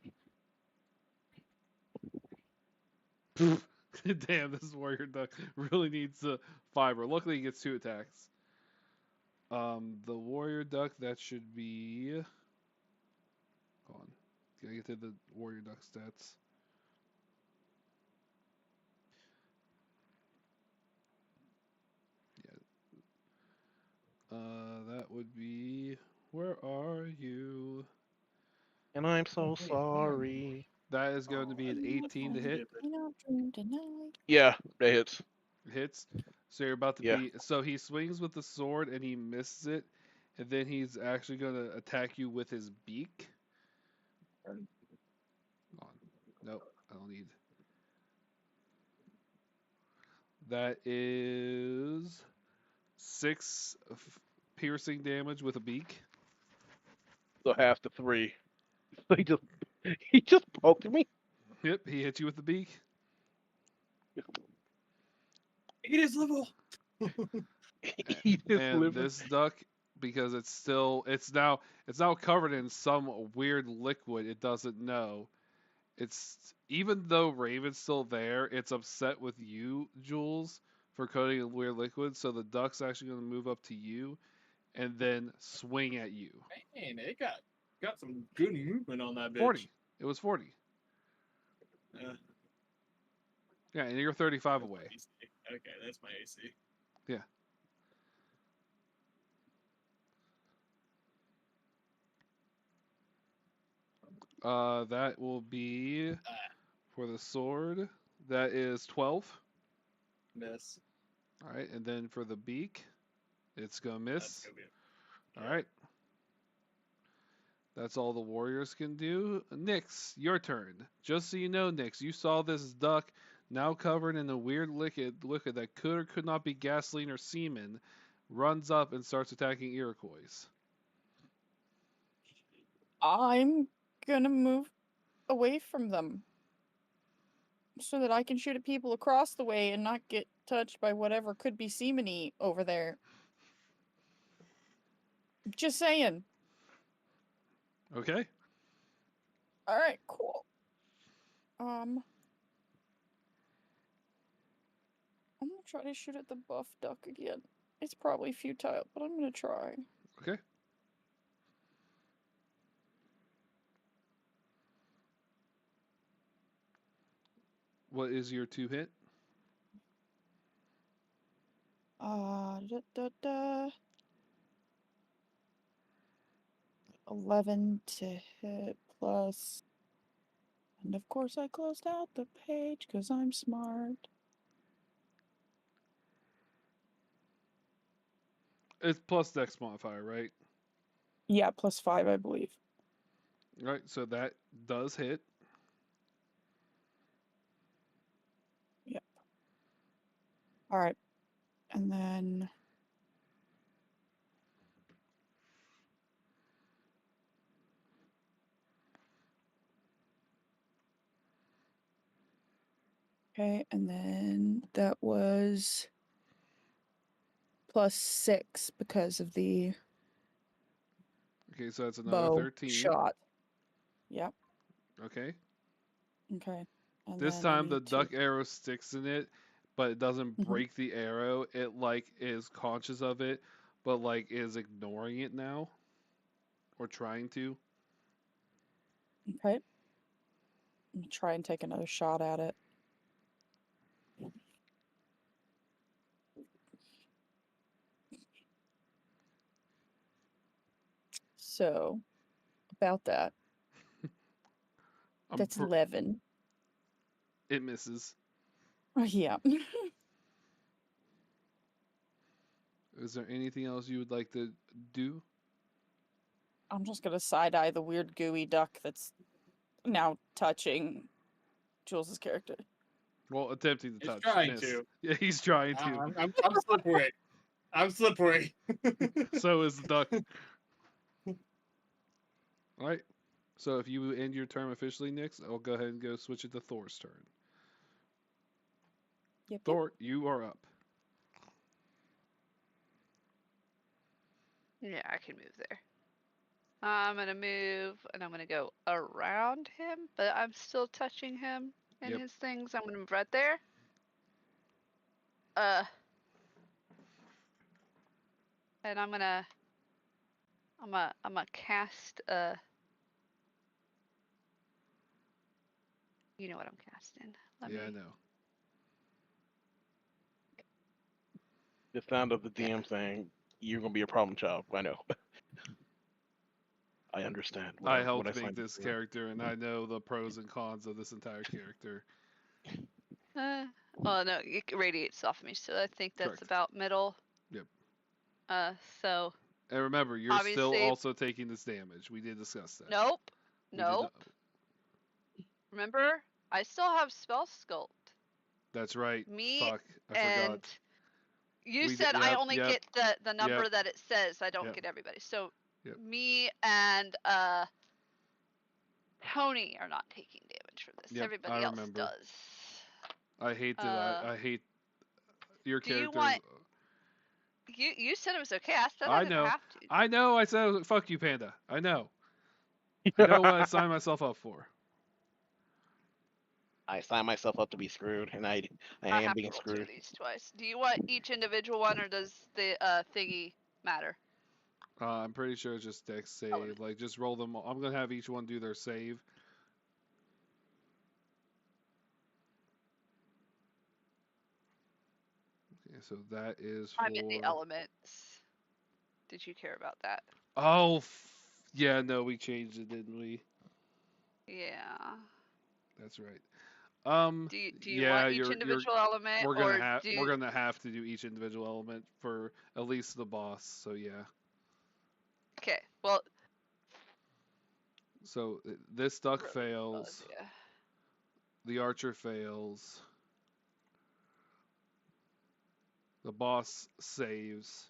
Damn, this Warrior Duck really needs the fiber. Luckily, he gets 2 attacks. The Warrior Duck, that should be. Hold on. Gotta get to the Warrior Duck stats. That would be. Where are you? And I'm so sorry. That is going to be an 18 to hit. Yeah, that hits. Hits. So you're about to Yeah. be. So he swings with the sword and he misses it, and then he's actually going to attack you with his beak. turn. Hold on. Nope, I don't need. That is 6 piercing damage with a beak. So half the 3. So he just poked me. Yep, he hit you with the beak. It is level. He just And lived. this duck, because it's now covered in some weird liquid it doesn't know. It's even though Raven's still there, it's upset with you, Jules, for coating a weird liquid. So the duck's actually going to move up to you and then swing at you. Man, it got some good movement on that bitch. 40. It was 40. Uh, Yeah, and you're 35 away. AC. Okay, that's my AC. Yeah. That will be for the sword. That is 12. Miss. All right, and then for the beak, it's gonna miss. That's gonna be. All right. That's all the warriors can do. Nyx, your turn. Just so you know, Nyx, you saw this duck now covered in a weird liquid that could or could not be gasoline or semen, runs up and starts attacking Iroquois. I'm gonna move away from them so that I can shoot at people across the way and not get touched by whatever could be semeny over there. Just saying. Okay. All right, cool. I'm gonna try to shoot at the buff duck again. It's probably futile, but I'm gonna try. Okay. What is your 2 hit? Da, da, da. 11 to hit plus. And of course, I closed out the page because I'm smart. It's plus dex modifier, right? Yeah, plus 5, I believe. All right, so that does hit. Yep. All right. And then. Okay, and then that was plus 6 because of the Okay, so that's another bow 13. shot. Yep. Okay. Okay. And This then I time the need to- duck arrow sticks in it, but it doesn't Mhm. break the arrow. It like is conscious of it, but like is ignoring it now. Or trying to. Okay. I'm gonna try and take another shot at it. So, about that. I'm That's pr- 11. it misses. Oh, yeah. Is there anything else you would like to do? I'm just gonna side eye the weird gooey duck that's now touching Jules' character. Well, attempting to He's touch. trying Miss. to. Yeah, he's trying to. I'm slippery. I'm slippery. So is the duck. All right. So if you end your turn officially, Nyx, I'll go ahead and go switch it to Thor's turn. Yep. Thor, you are up. Yeah, I can move there. I'm gonna move and I'm gonna go around him, but I'm still touching him and Yep. his things. I'm gonna move right there. And I'm gonna cast you know what I'm casting. Let Yeah, me I know. The sound of the DM saying, "You're gonna be a problem child." I know. I understand. I What helped I make signed up this for. character, and I know the pros and cons of this entire character. well no, it radiates off me, so I think that's Correct. about middle. Yep. So And remember, you're still obviously- also taking this damage. We did discuss that. nope. We did Nope. Remember, I still have spell sculpt. That's right. Me Fuck, I and forgot. you We said did- I yep, only yep, get the number yep, that it says. I don't yep, get everybody. So yep. me and Tony are not taking damage from this. Yep, Everybody I else remember. does. I hate that. I hate your Do you character. want? You said it was okay. I said I I didn't know. have to. I know. I said fuck you, Panda. I know. I know what I signed myself up for. I signed myself up to be screwed, and I I am have to being roll 2 screwed. of these twice. Do you want each individual one, or does the thingy matter? I'm pretty sure it's just dex save. Element. Like, just roll them. I'm gonna have each one do their save. Okay, so that is for. I'm in the elements. Did you care about that? Oh, yeah. No, we changed it, didn't we? Yeah. That's right. Do you yeah, want each individual element, we're or gonna have to do each individual element for at least the boss. So yeah. Okay. Well. So this duck really fails. good idea. The archer fails. The boss saves.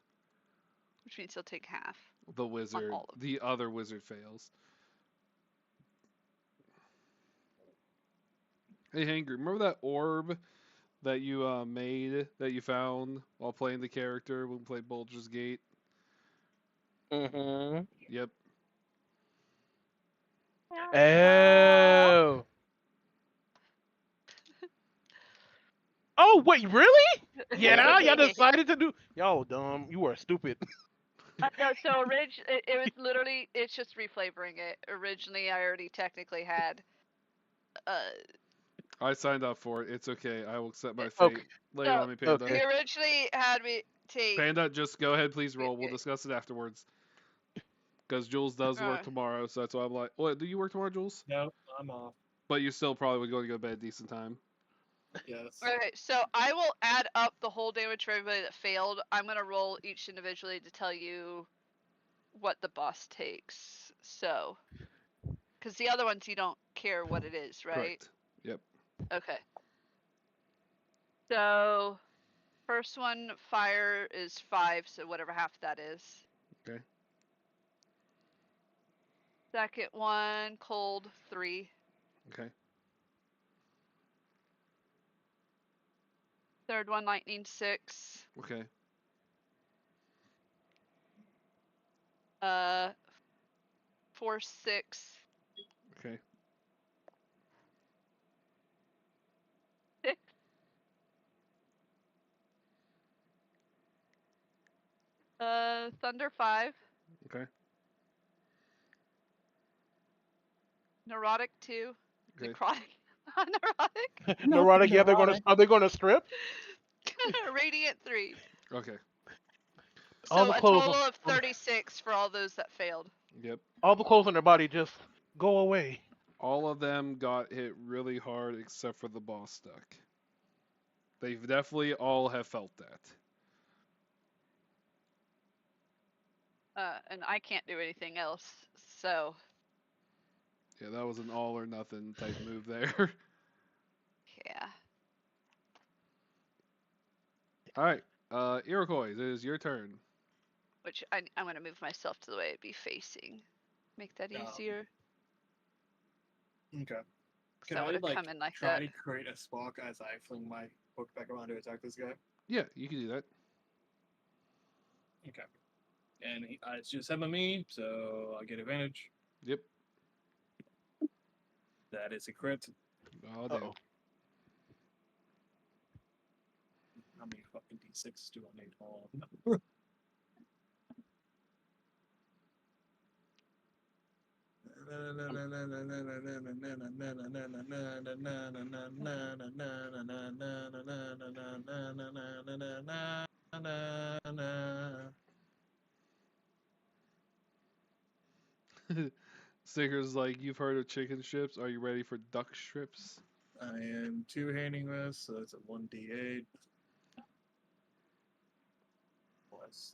Which means he'll take half. The wizard. all of The other wizard fails. Hey, Hanger, remember that orb that you made, that you found while playing the character when we played Baldur's Gate? Mm-hmm. Yep. Oh. Oh wait, really? Yeah, y'all decided to do. Y'all dumb. You are stupid. No, so it was literally, it's just reflavoring it. Originally, I already technically had. I signed up for it. It's okay. I will accept my fate. Okay. Lay it So, on me, Panda. Okay. He originally had me take. Panda, just go ahead, please roll. We'll Okay. discuss it afterwards. Because Jules does work tomorrow, so that's why I'm like, what, do you work tomorrow, Jules? No, I'm off. But you still probably would go to bed at a decent time. Yes. Okay, so I will add up the whole damage for everybody that failed. I'm gonna roll each individually to tell you what the boss takes. So, because the other ones you don't care what it is, right? Correct. Yep. Okay. So, first one, fire is 5, so whatever half that is. Okay. Second one, cold, 3. Okay. Third one, lightning, 6. Okay. 4, 6. Okay. 6. Thunder, 5. Okay. Neurotic, 2. Okay. Necrotic. Neurotic. Neurotic. Yeah, are they gonna strip? Radiant, 3. Okay. All So the a clothes total on- of 36 for all those that failed. Yep. All the clothes on their body just go away. All of them got hit really hard except for the boss duck. They've definitely all have felt that. And I can't do anything else, so Yeah, that was an all or nothing type move there. yeah. Alright. Iroquois, it is your turn. Which I'm gonna move myself to the way it'd be facing. Make that easier. Okay. Because Can I I would have like come in like try that. to create a spark as I fling my hook back around to attack this guy? Yeah, you can do that. Okay. And it's just him and me, so I get advantage. Yep. That is a crit. Oh, damn. Uh-oh. How many fucking d6s do I need? Hold on. Stinker's like, you've heard of chicken strips. Are you ready for duck strips? I am two-handing this, so that's a 1d8. Plus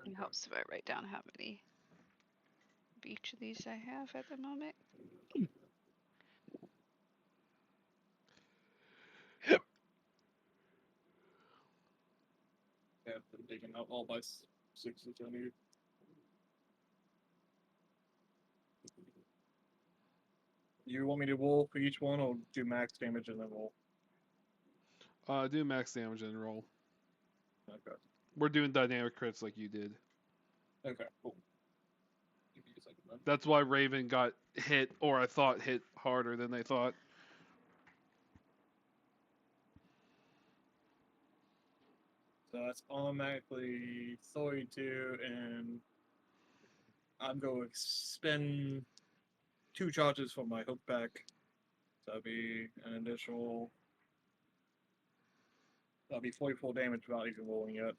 It helps if I write down how many of each of these I have at the moment. taking out all my sixes I need. You want me to roll for each one, or do max damage and then roll? Do max damage and roll. Okay. We're doing dynamic crits like you did. Okay. Cool. Give me a second then. That's why Raven got hit, or I thought hit harder than they thought. So that's automatically 32, and I'm going to spend 2 charges for my hook back. So that'll be an additional. That'll be 44 damage without even rolling yet.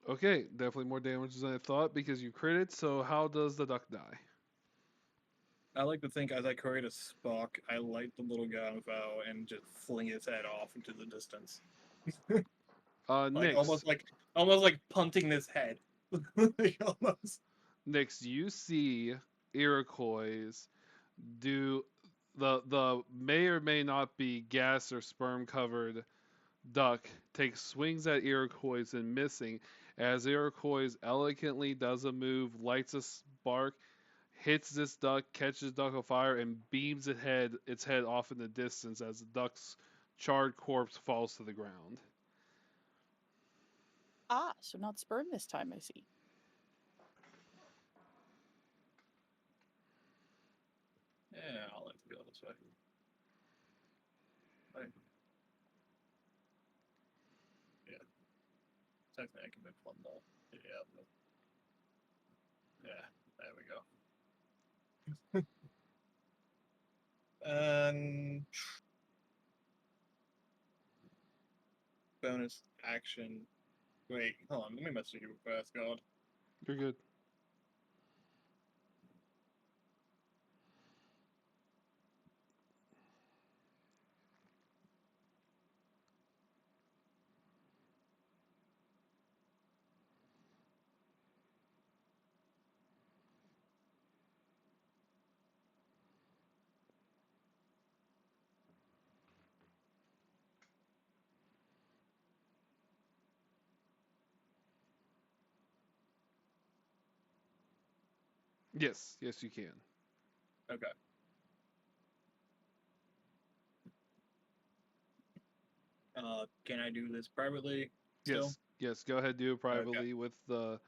Okay, definitely more damage than I thought because you critted. So how does the duck die? I like to think as I create a spark, I light the little guy on fire and just fling his head off into the distance. Like Nix, almost like punting this head. Like, almost. Nix, you see Iroquois do the may or may not be gas or sperm covered duck takes swings at Iroquois and missing as Iroquois elegantly does a move, lights a spark, hits this duck, catches duck on fire, and beams its head off in the distance as the duck's charred corpse falls to the ground. Ah, so not sperm this time, I see. Yeah, I'll let it go this way. Right. Yeah. Technically, I can move one more. Yeah. But... Yeah. There we go. And bonus action. Wait, hold on. Let me message you first, God. You're good. Yes, you can. Okay. Can I do this privately still? Yes. Go ahead, do it privately with the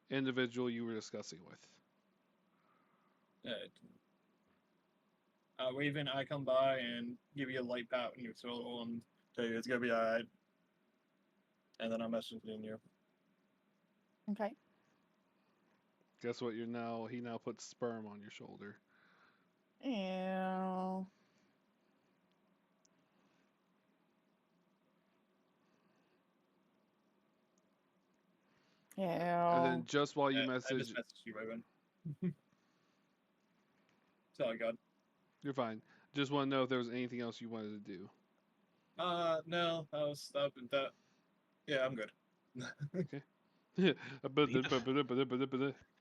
individual you were discussing with. Raven, I come by and give you a light pat and you throw and tell you it's gonna be alright. And then I'm messaging you. Okay. Guess what? He now puts sperm on your shoulder. Ew. Ew. And then just while you I message, just messaged you, Raven. Sorry, God. you're fine. Just want to know if there was anything else you wanted to do. No, that. Yeah, I'm good.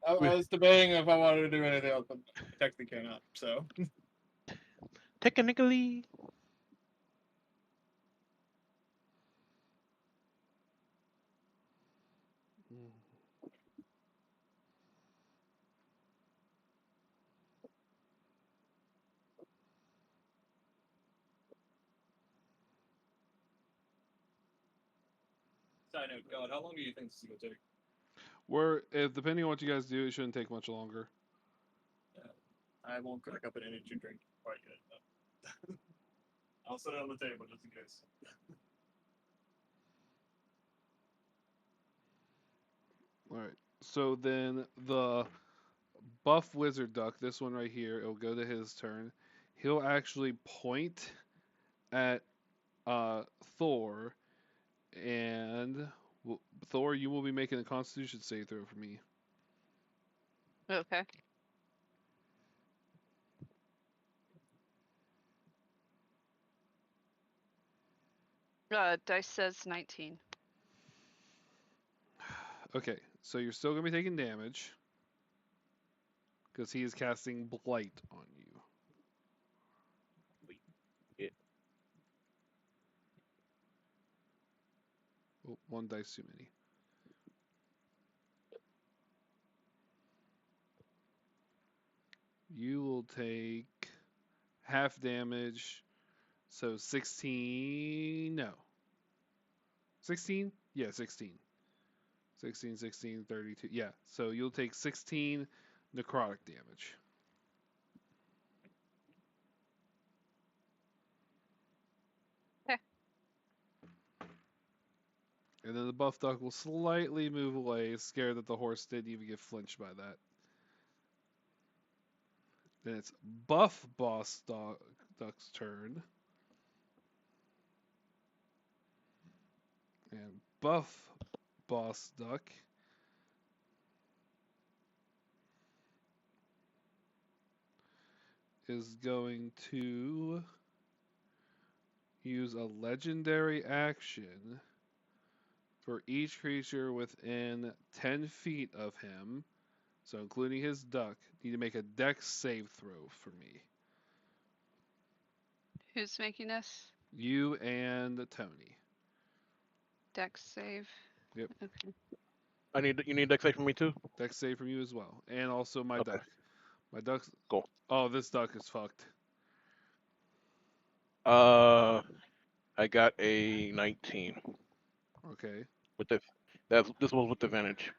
I was debating if I wanted to do anything else, but I technically cannot, so. Technically. Side note, God, how long do you think this is gonna take? Depending on what you guys do, it shouldn't take much longer. I won't crack up an energy drink quite yet. But I'll set it on the table just in case. All right. So then the buff wizard duck, this one right here, it'll go to his turn. He'll actually point at Thor, and Thor, you will be making a Constitution save throw for me. Okay. Dice says 19. Okay, so you're still gonna be taking damage because he is casting blight on you. Oh, one dice too many. You will take half damage, so 16. No. 16? Yeah, 16. 16, 16, 32. Yeah, so you'll take 16 necrotic damage. Okay. And then the buff duck will slightly move away, scared that the horse didn't even get flinched by that. Then it's buff boss duck's turn. And buff boss duck is going to use a legendary action for each creature within 10 feet of him, so including his duck, need to make a dex save throw for me. Who's making this? You and Tony. Dex save. Yep. Okay. You need dex save from me too? Dex save from you as well. And also my Okay. duck. My duck's... Cool. Oh, this duck is fucked. I got a 19 Okay. with this. This was with advantage.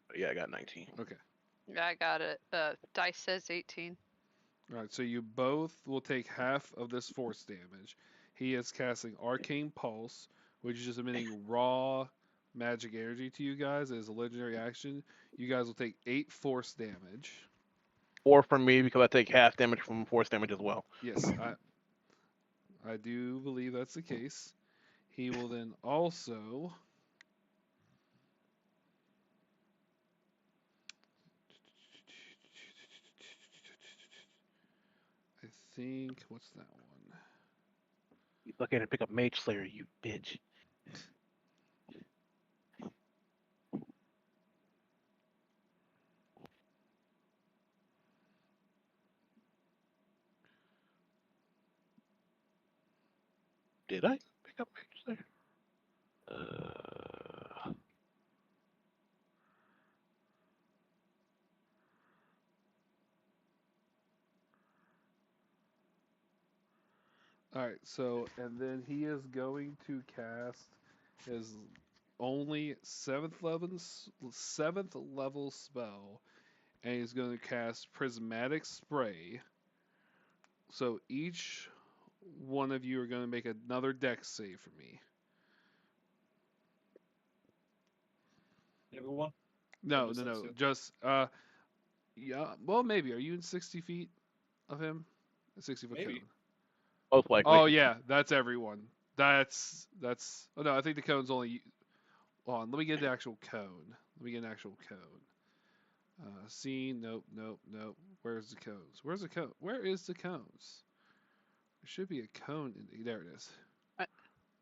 But yeah, I got 19. Okay. Yeah, I got it. Dice says 18. Alright, so you both will take half of this force damage. He is casting Arcane Pulse, which is just emitting raw magic energy to you guys as a legendary action. You guys will take 8 force damage. 4 from me because I take half damage from force damage as well. Yes, I do believe that's the case. He will then also... I think... What's that one? You look at it, pick up Mage Slayer, you bitch. Did I pick up Mage Slayer? Alright, so, and then he is going to cast his only 7th level spell, and he's going to cast Prismatic Spray. So each one of you are going to make another dex save for me. Everyone? No, just no, us no. two? Just, yeah, well, maybe. Are you in 60 feet of him? A 60-foot Maybe. cone. Most likely. Oh, yeah, that's everyone. That's, oh no, I think the cone's only, hold on, let me get the actual cone. Let me get an actual cone. Scene, nope. Where's the cones? Where's the cone? Where is the cones? There should be a cone there it is. What?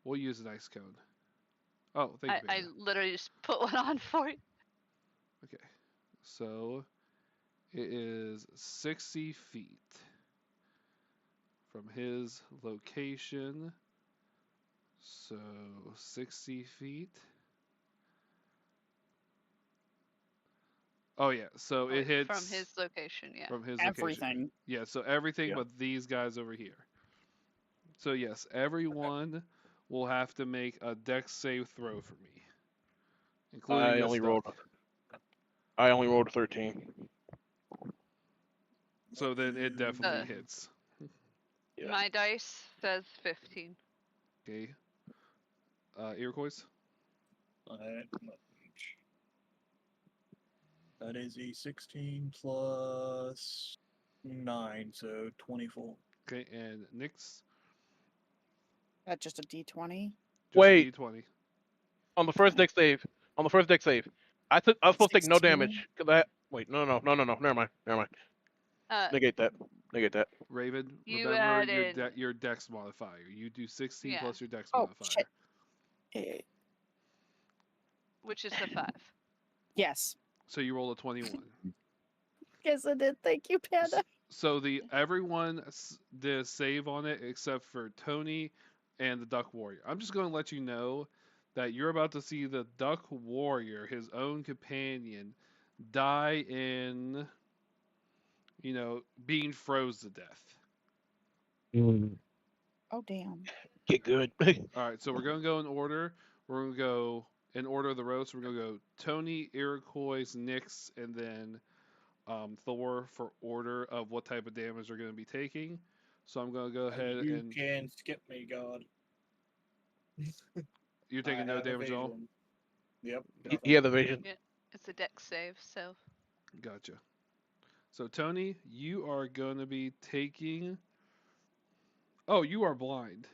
We'll use a nice cone. Oh, thank you, I Beta. literally just put one on for you. Okay, so it is 60 feet from his location. So 60 feet. Oh yeah, so it hits From his location, yeah. from his location. Everything. Yeah, so everything Yeah. but these guys over here. So yes, everyone will have to make a dex save throw for me, including I this only duck. rolled a 13. So then it definitely hits. Yeah. My dice says 15. Okay. Iroquois? Alright. That is a 16 plus 9, so 24. Okay, and Nyx? That's just a D20. Just Wait. a D20. On the first deck save, I was supposed to take no 16? damage. Wait, no, never mind. Negate that. Raven, You remember add your in- your dex modifier. You do 16 Yeah. plus your dex Oh, modifier. shit. Eh, Which is the 5. yes. So you roll a 21. Yes, I did. Thank you, Panda. So everyone did a save on it except for Tony and the Duck Warrior. I'm just going to let you know that you're about to see the Duck Warrior, his own companion, die in, being froze to death. Oh damn. Get good. All right, so we're gonna go in order. We're gonna go in order of the roast. We're gonna go Tony, Iroquois, Nyx, and then Thor for order of what type of damage they're gonna be taking. So I'm gonna go ahead You and can skip me, God. you're taking no damage at all. Yep. He had the vision. Yeah, it's a dex save, so Gotcha. So Tony, you are gonna be taking. Oh, you are blind.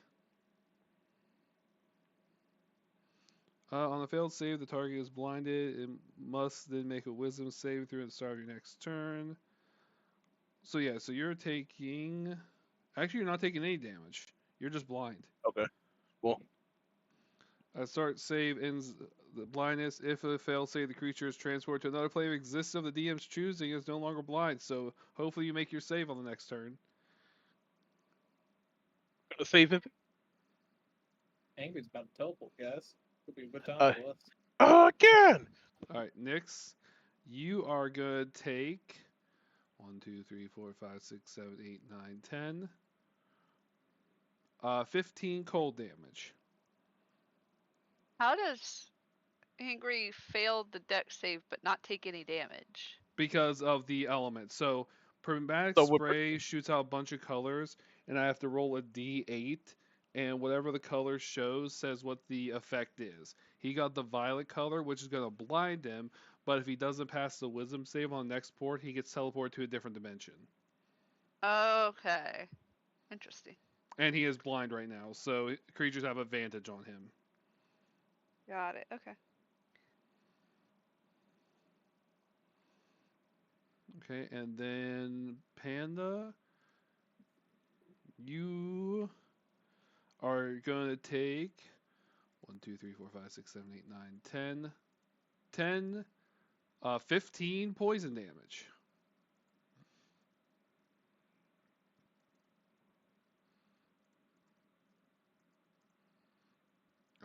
On a failed save, the target is blinded. It must then make a wisdom save through at the start of your next turn. So yeah, so you're taking. Actually, you're not taking any damage. You're just blind. Okay. Cool. Start save ends the blindness. If a failed save, the creature is transported to another player exists of the DM's choosing is no longer blind. So hopefully you make your save on the next turn. Gonna save it. Angry's about to teleport, guys. Could be a good time Uh, for us. Again. All right, Nyx, you are going to take 1, 2, 3, 4, 5, 6, 7, 8, 9, 10. 15 cold damage. how does Angry fail the dex save but not take any damage? Because of the element. So Prismatic So Spray shoots out a bunch of colors, and I have to roll a d8, and whatever the color shows says what the effect is. He got the violet color, which is going to blind him, but if he doesn't pass the wisdom save on the next port, he gets teleported to a different dimension. Okay. Interesting. And he is blind right now, so creatures have advantage on him. Got it. Okay. Okay, and then Panda, you are going to take 1, 2, 3, 4, 5, 6, 7, 8, 9, 10, 15 poison damage.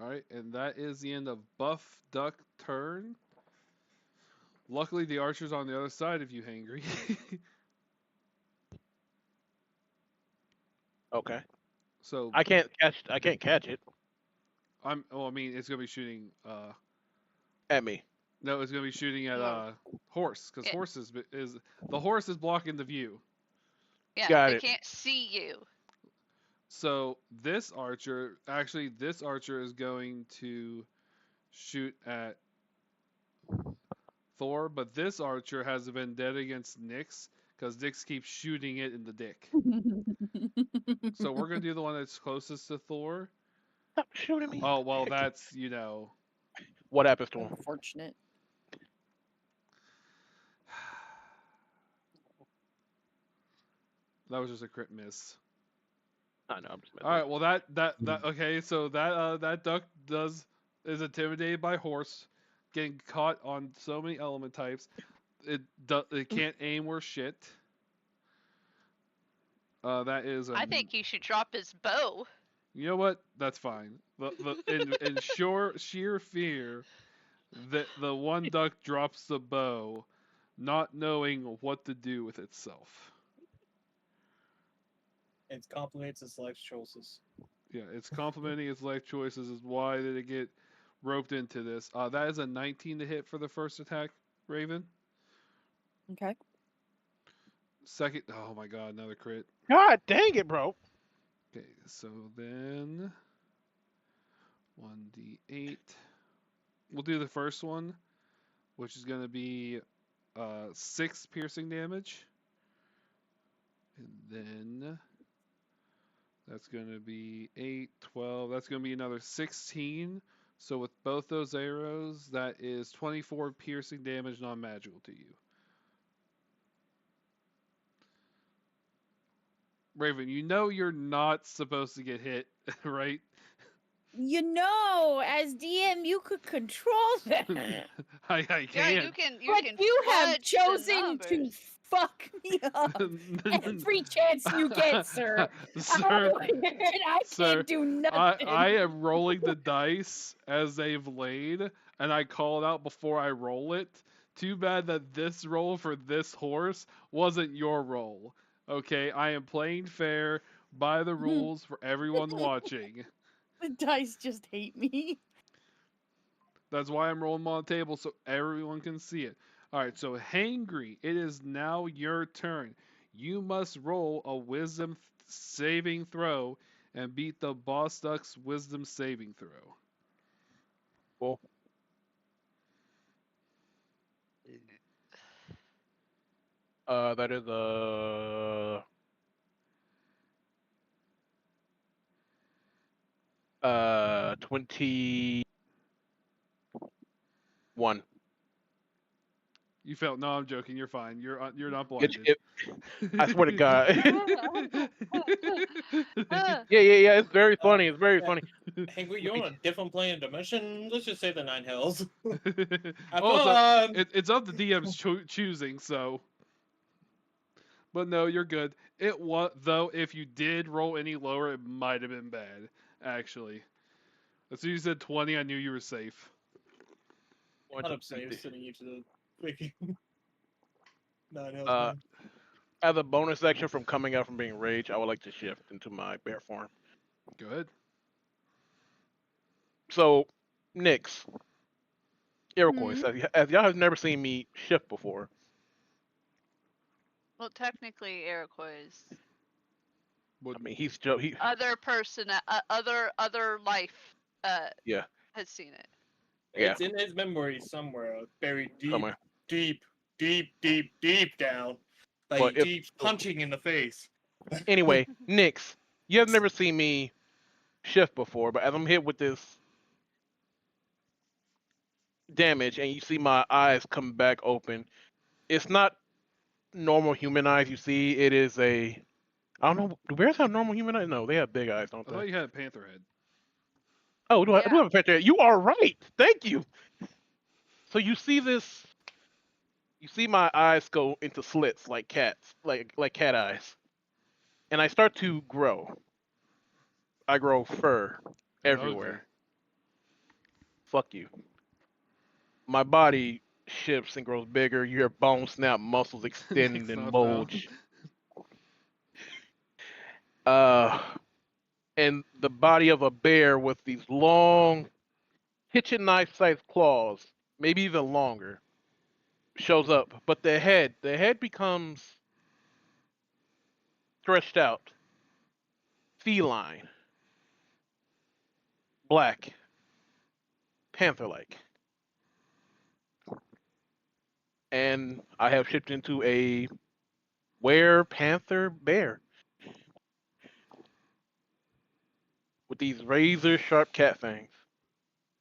Alright, and that is the end of Buff Duck turn. Luckily, the archer's on the other side of you, Hangry. Okay. So I can't catch it I mean, it's gonna be shooting. at me. No, it's gonna be shooting at Well, horse, because yeah. horse is the horse is blocking the view. Yeah, Got they it. can't see you. So this archer is going to shoot at Thor, but this archer has a vendetta against Nyx because Nyx keeps shooting it in the dick. So we're gonna do the one that's closest to Thor. Stop shooting me. Oh well, that's What happens to him? Unfortunate. that was just a crit miss. I know. I'm just. All right, well that okay, so that duck is intimidated by horse, getting caught on so many element types. It can't aim worth shit. That is. I think he should drop his bow. You know what? That's fine. In sheer fear, the one duck drops the bow, not knowing what to do with itself. It complicates its life choices. Yeah, it's complimenting its life choices. Is why did it get roped into this? That is a 19 to hit for the first attack, Raven. Okay. Second, oh my god, another crit. God dang it, bro. Okay, so then 1d8. We'll do the first one, which is going to be 6 piercing damage. And then that's going to be 8, 12. That's going to be another 16. So with both those arrows, that is 24 piercing damage non-magical to you. Raven, you know you're not supposed to get hit, right? You know, as DM, you could control that. I can't. Yeah, you can. You But can you have fudge the chosen to numbers. fuck me up every chance you get, sir. Sir, I sir, can't do nothing. I am rolling the dice as they've laid, and I call it out before I roll it. Too bad that this roll for this horse wasn't your roll. Okay, I am playing fair by the rules for everyone watching. The dice just hate me. That's why I'm rolling them on the table so everyone can see it. Alright, so Hangry, it is now your turn. You must roll a wisdom saving throw and beat the boss duck's wisdom saving throw. Cool. That is 21. You failed. No, I'm joking. You're fine. You're not It, blinded. it, I swear to God. Ah, yeah. It's very funny. It's very yeah. funny. Hank, you're on a different plane of dimension. Let's just say the Nine Hells. Have Oh, so fun! it's of the DM's choosing. So, but no, you're good. It was though. If you did roll any lower, it might have been bad. Actually, as soon as you said 20, I knew you were safe. Going Not to upset, beat sending you to the freaking Nine Hells. Uh, Man. As a bonus action from coming out from being rage, I would like to shift into my bear form. Go ahead. So, Nyx, Iroquois, Hmm. as y'all have never seen me shift before. well, technically, Iroquois. What? I mean, he Other person, other life, yeah has seen it. yeah It's in his memory somewhere, buried deep, somewhere. deep down. Like But he keeps punching in the face. anyway, Nyx, you have never seen me shift before, but as I'm hit with this damage and you see my eyes come back open, it's not normal human eyes you see. It is a I don't know. Do bears have normal human eyes? No, they have big eyes, don't I they? thought you had a panther head. Oh, I do Yeah. have a picture. You are right. Thank you. So you see this. You see my eyes go into slits like cats, like cat eyes, and I start to grow. I grow fur That's ugly. everywhere. Fuck you. My body shifts and grows bigger. You hear bones snap, muscles extend Nick's and not found. bulge. Uh, and the body of a bear with these long kitchen knife-sized claws, maybe even longer, shows up. But the head becomes stretched out, feline, black, panther-like. And I have shifted into a were panther bear with these razor sharp cat fangs.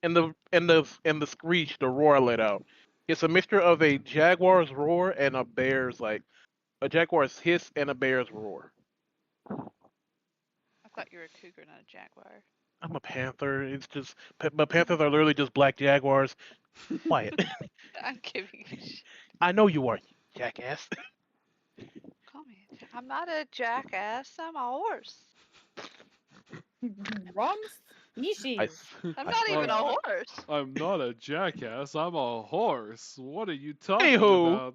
And the screech, the roar I let out. It's a mixture of a jaguar's roar and a bear's like a jaguar's hiss and a bear's roar. I thought you were a cougar, not a jaguar. I'm a panther. It's just but panthers are literally just black jaguars. Quiet. I'm giving you shit. I know you are, jackass. Call me. I'm not a jackass. I'm a horse. Wrong I, species. I'm I not swear. even a horse. I'm not a jackass. I'm a horse. What are you talking Anywho, about? God.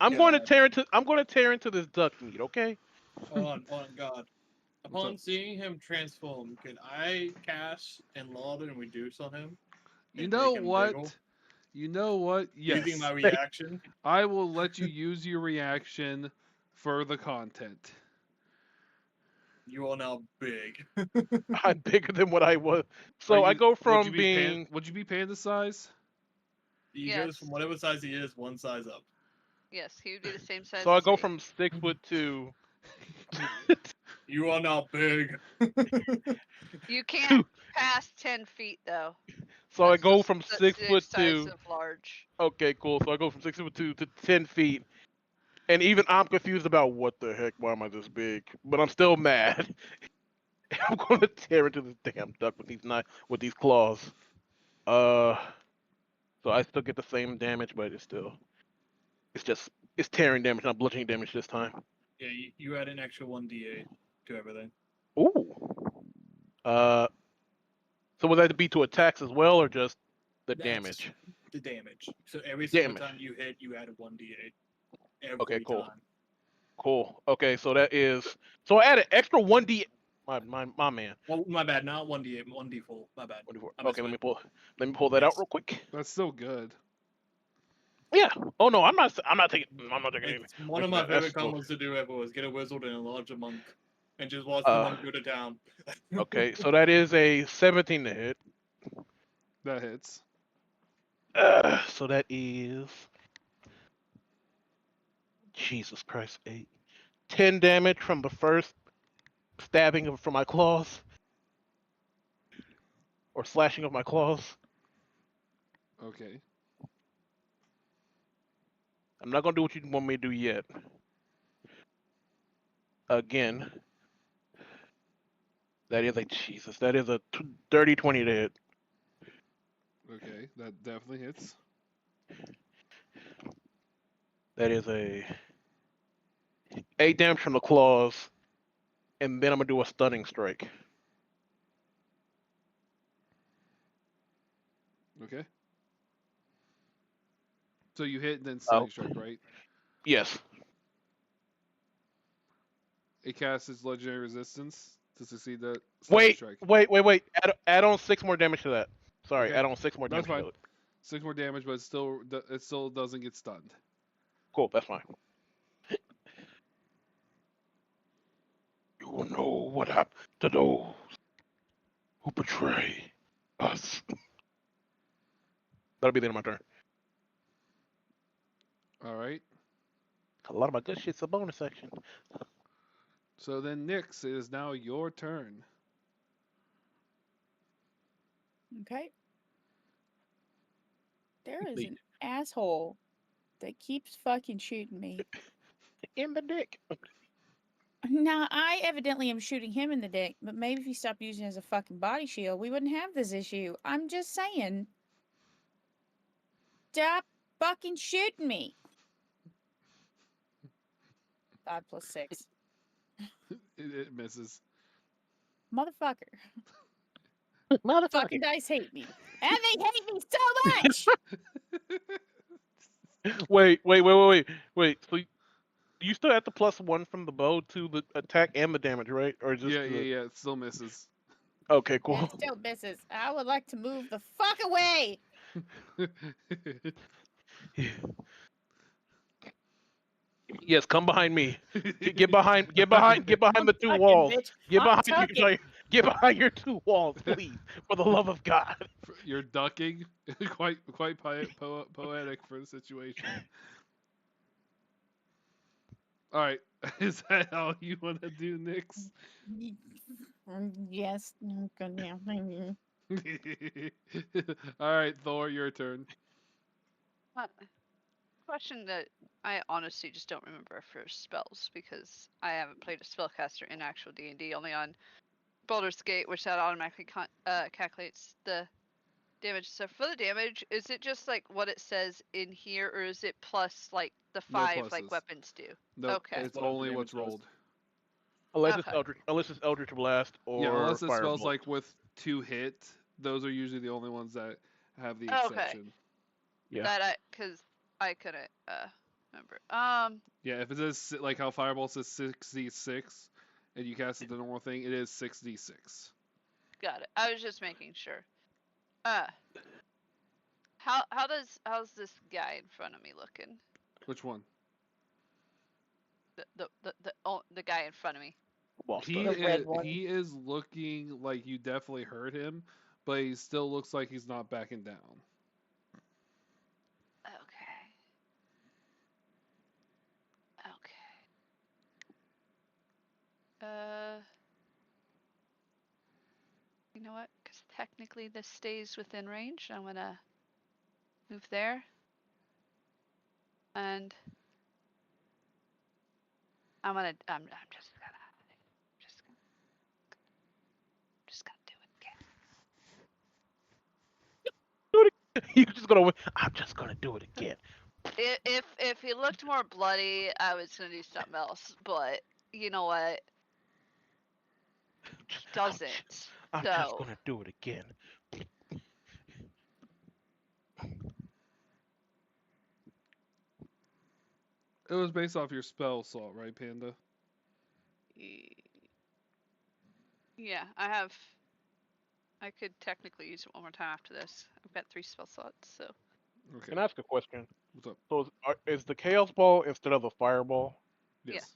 I'm going to tear into this duck meat, okay? On God. Upon seeing him transform, could I cast Enlaud and reduce on him You and know make him bigger what? You know what? using my Yes. reaction? I will let you use your reaction for the content. You are now big. I'm bigger than what I was. Are So I you? go Would you from be being would you be panda size? He Yes. goes from whatever size he is, one size up. Yes, he would be the same size so I as go me. from 6'2" You are now big. You can't to pass 10 feet though. so I That's go just from that's six the foot size two. of large. Okay, cool. So I go from 6'2" to 10 feet, and even I'm confused about what the heck. Why am I this big? But I'm still mad. I'm gonna tear into this damn duck with with these claws. Uh, so I still get the same damage, but it's just It's tearing damage, not bludgeoning damage this time. Yeah, you add an extra 1d8 to everything. Ooh. So would that be to attacks as well, or just the That's damage? the damage. So every single Damage. time you hit, you add a 1d8. Every Okay, cool. time. Cool. Okay, so that is. So I added extra 1d. My man. Oh, my bad. Not 1d8, 1d4. My bad. 24. I Okay, misread. let me pull that out Yes. real quick. That's still good. Yeah. Oh no, I'm not taking anything. It's one of my favorite combos to do ever was get a wizard and enlarge a monk, and just watch the monk go to town. Okay, so that is a 17 to hit. That hits. So that is. Jesus Christ, 8. 10 damage from the first stabbing from my claws. Or slashing of my claws. Okay. I'm not gonna do what you want me to do yet. Again. That is a Jesus. That is a dirty 20 to hit. Okay, that definitely hits. That is a 8 damage from the claws, and then I'm gonna do a stunning strike. Okay. So you hit and then stunning strike, right? Yes. It casts its legendary resistance to succeed that stunning strike. Wait. Add on 6 more damage to that. Sorry, Okay. add on 6 more That's damage fine. to it. 6 more damage, but it still doesn't get stunned. Cool, that's fine. You will know what happened to those who betray us. That'll be the end of my turn. All right. A lot of my good shit's a bonus section. So then, Nyx, it is now your turn. Okay. There is an asshole that keeps fucking shooting me. In the dick. Now, I evidently am shooting him in the dick, but maybe if he stopped using it as a fucking body shield, we wouldn't have this issue. I'm just saying. Stop fucking shooting me. 5 plus 6. It misses. Motherfucker. Fucking Motherfucker. dice hate me. And they hate me so much! Wait. So you still have the +1 from the bow to the attack and the damage, right? Or just Yeah. It still misses. Okay, And cool. it still misses. I would like to move the fuck away! Yes, come behind me. Get behind the 2 Fucking walls. bitch. Get I'm behind tucking. get behind your 2 walls, please. For the love of God. You're ducking. quite poetic for the situation. All right. Is that how you want to do, Nyx? Yes. Yeah. All right, Thor, your turn. Question that I honestly just don't remember for spells because I haven't played a spellcaster in actual D&D, only on Baldur's Gate, which that automatically calculates the damage. So for the damage, is it just like what it says in here, or is it plus like the No 5 like pluses. weapons do? No, Okay. it's What the only damage what's does. rolled. Unless Okay. it's Eldritch Blast or Yeah, unless it Firebolt. spells like with 2 hit, those are usually the only ones that have the Okay. exception. Yeah. That because I couldn't remember. Yeah, if it says like how Fireball says 6d6, and you cast it the normal thing, it is 6d6. Got it. I was just making sure. How's this guy in front of me looking? Which one? The guy in front of me. Well, He The red is, one. he is looking like you definitely hurt him, but he still looks like he's not backing down. Okay. You know what? Because technically this stays within range. I'm gonna move there, and I'm just gonna do it again. You're just gonna win. I'm just gonna do it again. If he looked more bloody, I was gonna do something else. But you know what? He doesn't. I'm So just gonna do it again. It was based off your spell assault, right, Panda? yeah, I could technically use it one more time after this. I've got 3 spell slots, so. Okay. Can I ask a question? What's up? So is the Chaos Ball instead of the Fireball? Yeah. Yes.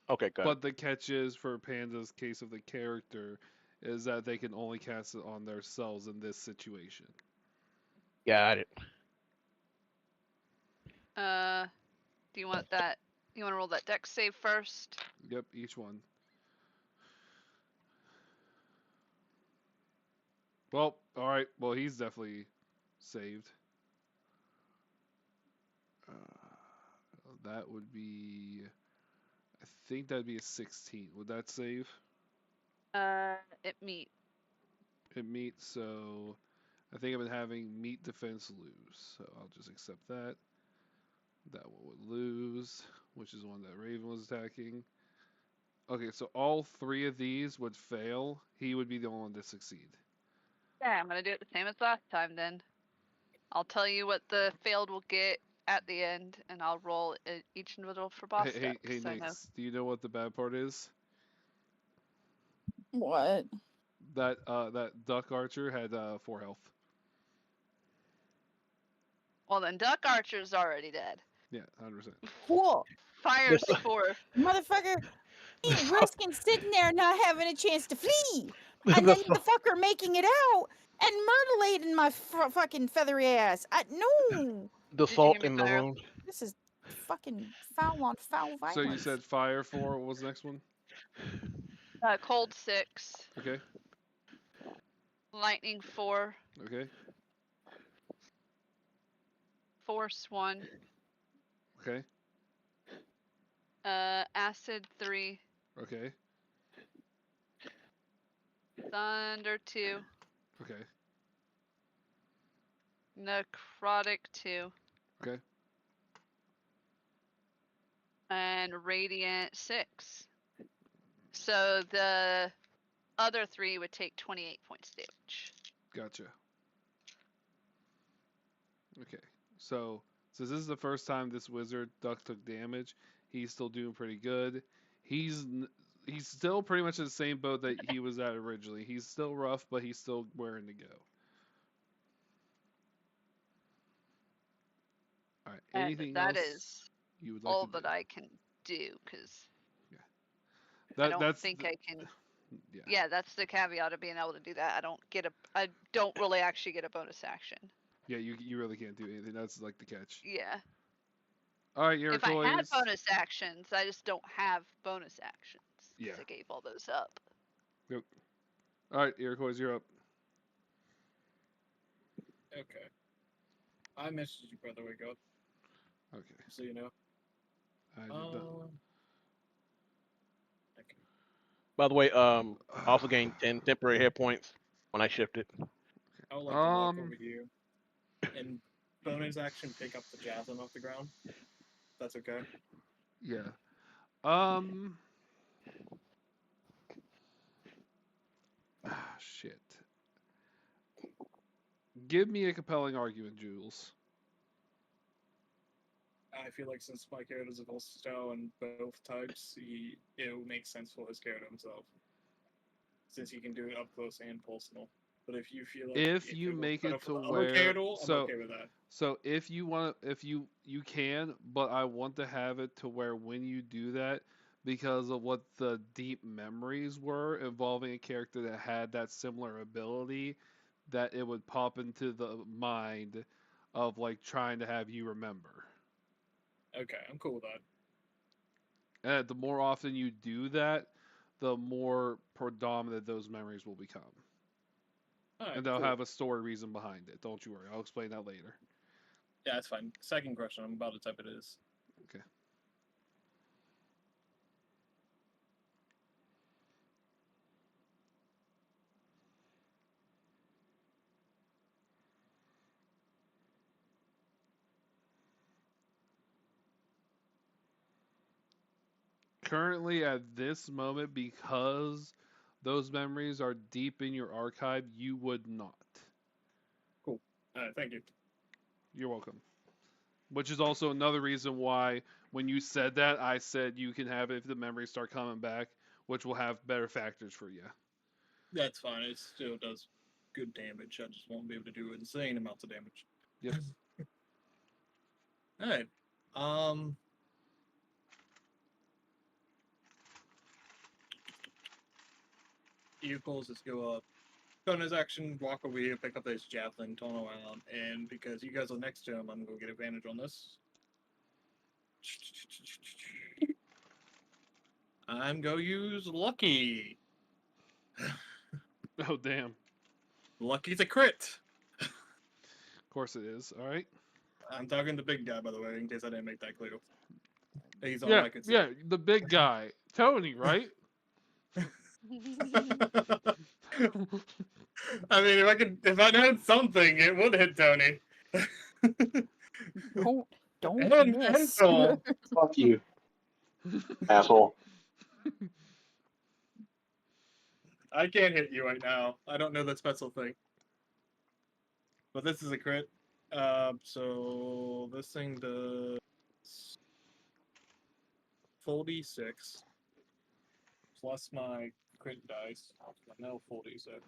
Okay, got it. But the catch is, for Panda's case of the character, is that they can only cast it on themselves in this situation. Got it. Do you want that? You want to roll that dex save first? Yep, each one. Well, alright. Well, he's definitely saved. That would be... I think that'd be a 16. Would that save? It meet. It meets, so... I think I've been having meet defense lose. So I'll just accept that. That one would lose, which is the one that Raven was attacking. Okay, so all 3 of these would fail. He would be the only one to succeed. Yeah, I'm gonna do it the same as last time then. I'll tell you what the failed will get at the end, and I'll roll each individual for boss Hey, decks. I know. Nix, do you know what the bad part is? What? That Duck Archer had 4 health. Well, then Duck Archer's already dead. Yeah, 100%. Cool. Fire's This- 4. Motherfucker ain't risking sitting there not having a chance to flee. the And then salt- the fucker making it out and mutilating my fucking feathery ass. No. the Did you salt hear in me, the Fire? wound. This is fucking foul on foul violence. So you said fire 4. What was the next one? Cold 6. Okay, Lightning 4. okay, Force 1. okay, Acid 3. okay, Thunder 2. okay, Necrotic 2. okay. And Radiant 6. So the other 3 would take 28 points damage. Gotcha. Okay, so since this is the first time this wizard Duck took damage, he's still doing pretty good. He's still pretty much in the same boat that he was at originally. He's still rough, but he's still raring to go. All right. And Anything that else is you would like all to that do? I can do, because That, I don't that's think the- I can. Yeah. Yeah, that's the caveat of being able to do that. I don't really actually get a bonus action. Yeah, you really can't do anything. That's like the catch. Yeah. All right, If I had Iroquois. bonus actions, I just don't have bonus actions. 'Cause Yeah. I gave all those up. All right, Iroquois, you're up. Okay. I messaged you, brother. Wake up, Okay. so you know. I did not. Okay. By the way, also gained 10 temporary hit points when I shifted. I would like to walk over here and bonus action pick up the javelin off the ground. That's okay. Yeah. Shit. Give me a compelling argument, Jules. I feel like since my character's a versatile on both types, it will make sense for his character himself. Since he can do it up close and personal. But if you feel like If you it will make better it for to the other where character, I'm so okay with that. so if you want if you can, but I want to have it to where when you do that, because of what the deep memories were involving a character that had that similar ability, that it would pop into the mind of like trying to have you remember. Okay, I'm cool with that. And the more often you do that, the more predominant those memories will become. Alright, And they'll cool. have a story reason behind it. Don't you worry. I'll explain that later. Yeah, that's fine. Second question, I'm about to type it is. Okay. Currently, at this moment, because those memories are deep in your archive, you would not. Thank you. You're welcome. Which is also another reason why, when you said that, I said you can have it if the memories start coming back, which will have better factors for you. That's fine. It still does good damage. I just won't be able to do insane amounts of damage. Yep. Alright. Vehicles, let's go up. Bonus action, walk over here, pick up this javelin, turn around, and because you guys are next to him, I'm gonna get advantage on this. I'm gonna use Lucky. Oh, damn. Lucky's a crit. Of course it is. All right. I'm talking the big guy, by the way, in case I didn't make that clear. He's all Yeah, I can see. yeah, the big guy. Tony, right? I mean, if I had something, it would hit Tony. Don't And miss. Phil. Fuck you, asshole. I can't hit you right now. I don't know that special thing. But this is a crit. So this thing does 46 plus my crit dice. No 46.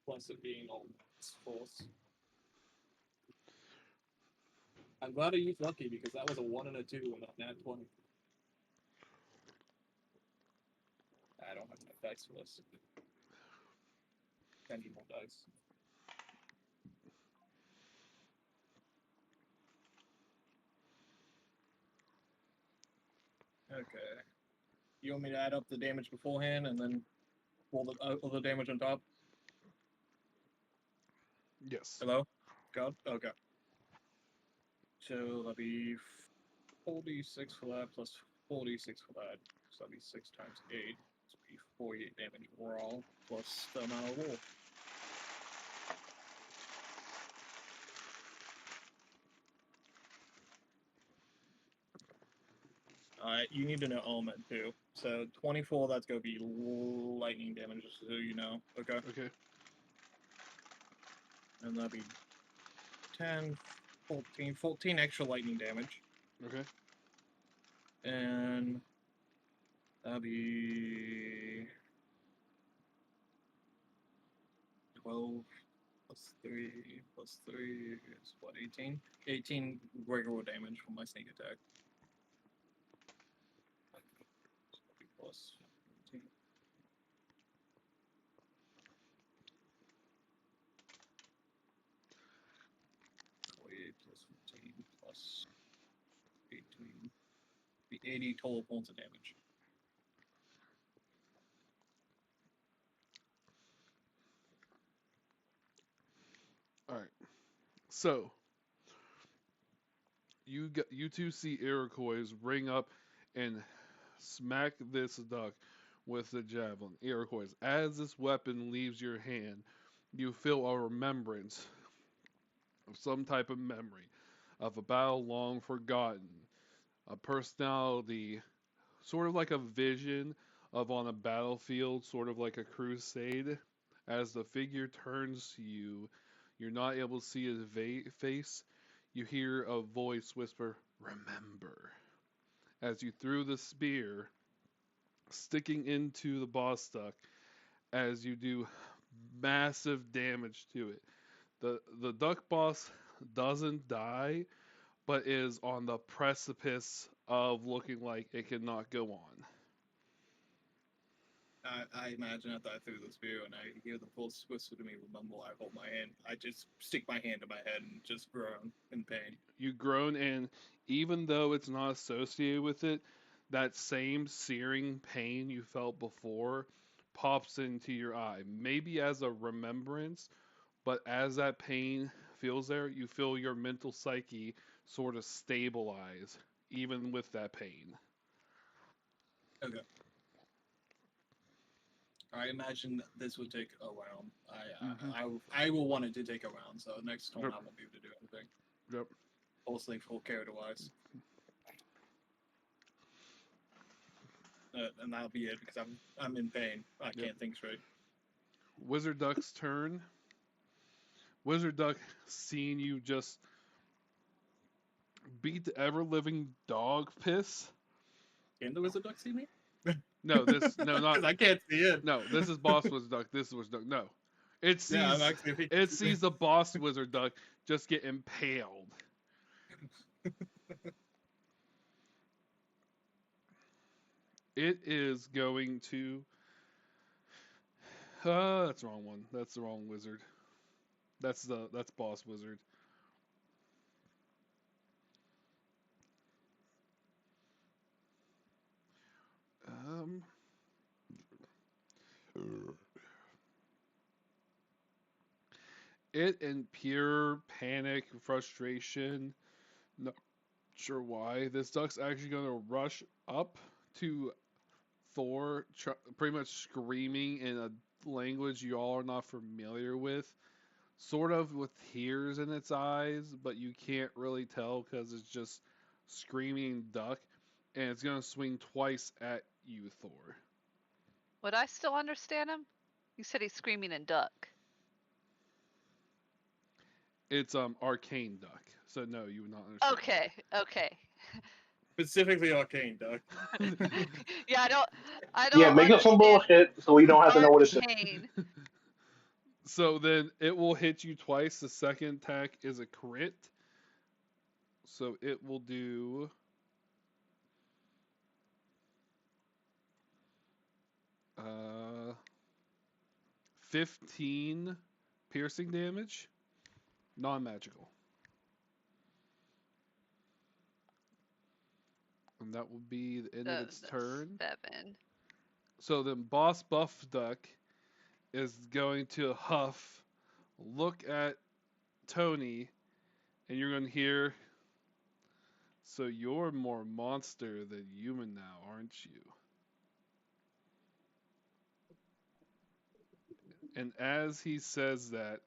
Plus it being all force. I'm glad I used Lucky because that was a 1 and a 2 and not nat 20. I don't have enough dice for this. I need more dice. Okay. You want me to add up the damage beforehand and then roll the other damage on top? Yes. Hello? God? Okay. So that'll be 46 for that plus 46 for that. So that'll be 6 times 8. So that'll be 48 damage overall plus the amount of roll. Alright, you need to know element too. So 24, that's going to be lightning damage, just so you know. Okay? Okay. And that'll be 10, 14 extra lightning damage. Okay. And that'll be 12 plus 3 is what, 18? 18 regular damage from my sneak attack. Plus 15. 48 plus 15 plus 18. Be 80 total points of damage. All right. So you two see Iroquois ring up and smack this duck with the javelin. Iroquois, as this weapon leaves your hand, you feel a remembrance of some type of memory of a battle long forgotten, a personality, sort of like a vision of on a battlefield, sort of like a crusade. As the figure turns to you, you're not able to see his face. You hear a voice whisper, "Remember." As you threw the spear, sticking into the boss duck, as you do massive damage to it. The duck boss doesn't die, but is on the precipice of looking like it cannot go on. I imagine after I threw the spear and I hear the pulse whisper to me, remember, I hold my hand. I just stick my hand to my head and just groan in pain. You groan, and even though it's not associated with it, that same searing pain you felt before pops into your eye. Maybe as a remembrance, but as that pain feels there, you feel your mental psyche sort of stabilize, even with that pain. Okay. I imagine that this would take a round. I will want it to take a round, so next turn Yep. I won't be able to do anything. Yep. Mostly full character wise. and that'll be it because I'm in pain. I can't think straight. Wizard Duck's turn. Wizard Duck, seeing you just beat the ever living dog piss. Can the Wizard Duck see me? No, this no not Because I can't see it. no. This is Boss Wizard Duck. This is Wizard Duck. No, it sees Yeah, I'm actually. it sees the Boss Wizard Duck just get impaled. It is going to. That's the wrong one. That's the wrong wizard. That's Boss Wizard. Um. It in pure panic, frustration. Not sure why. This duck's actually going to rush up to Thor, pretty much screaming in a language you all are not familiar with, sort of with tears in its eyes, but you can't really tell because it's just screaming duck, and it's going to swing twice at you, Thor. Would I still understand him? You said he's screaming in duck. It's arcane duck, so no, you would not understand. Okay. Specifically Arcane Duck. Yeah, I don't. Yeah, make up some bullshit so we don't have to know what it is. Arcane. So then it will hit you twice. The second attack is a crit. So it will do 15 piercing damage, non-magical. And that will be the end of its turn. 7. So then Boss Buff Duck is going to huff, look at Tony, and you're going to hear, "So you're more monster than human now, aren't you?" And as he says that,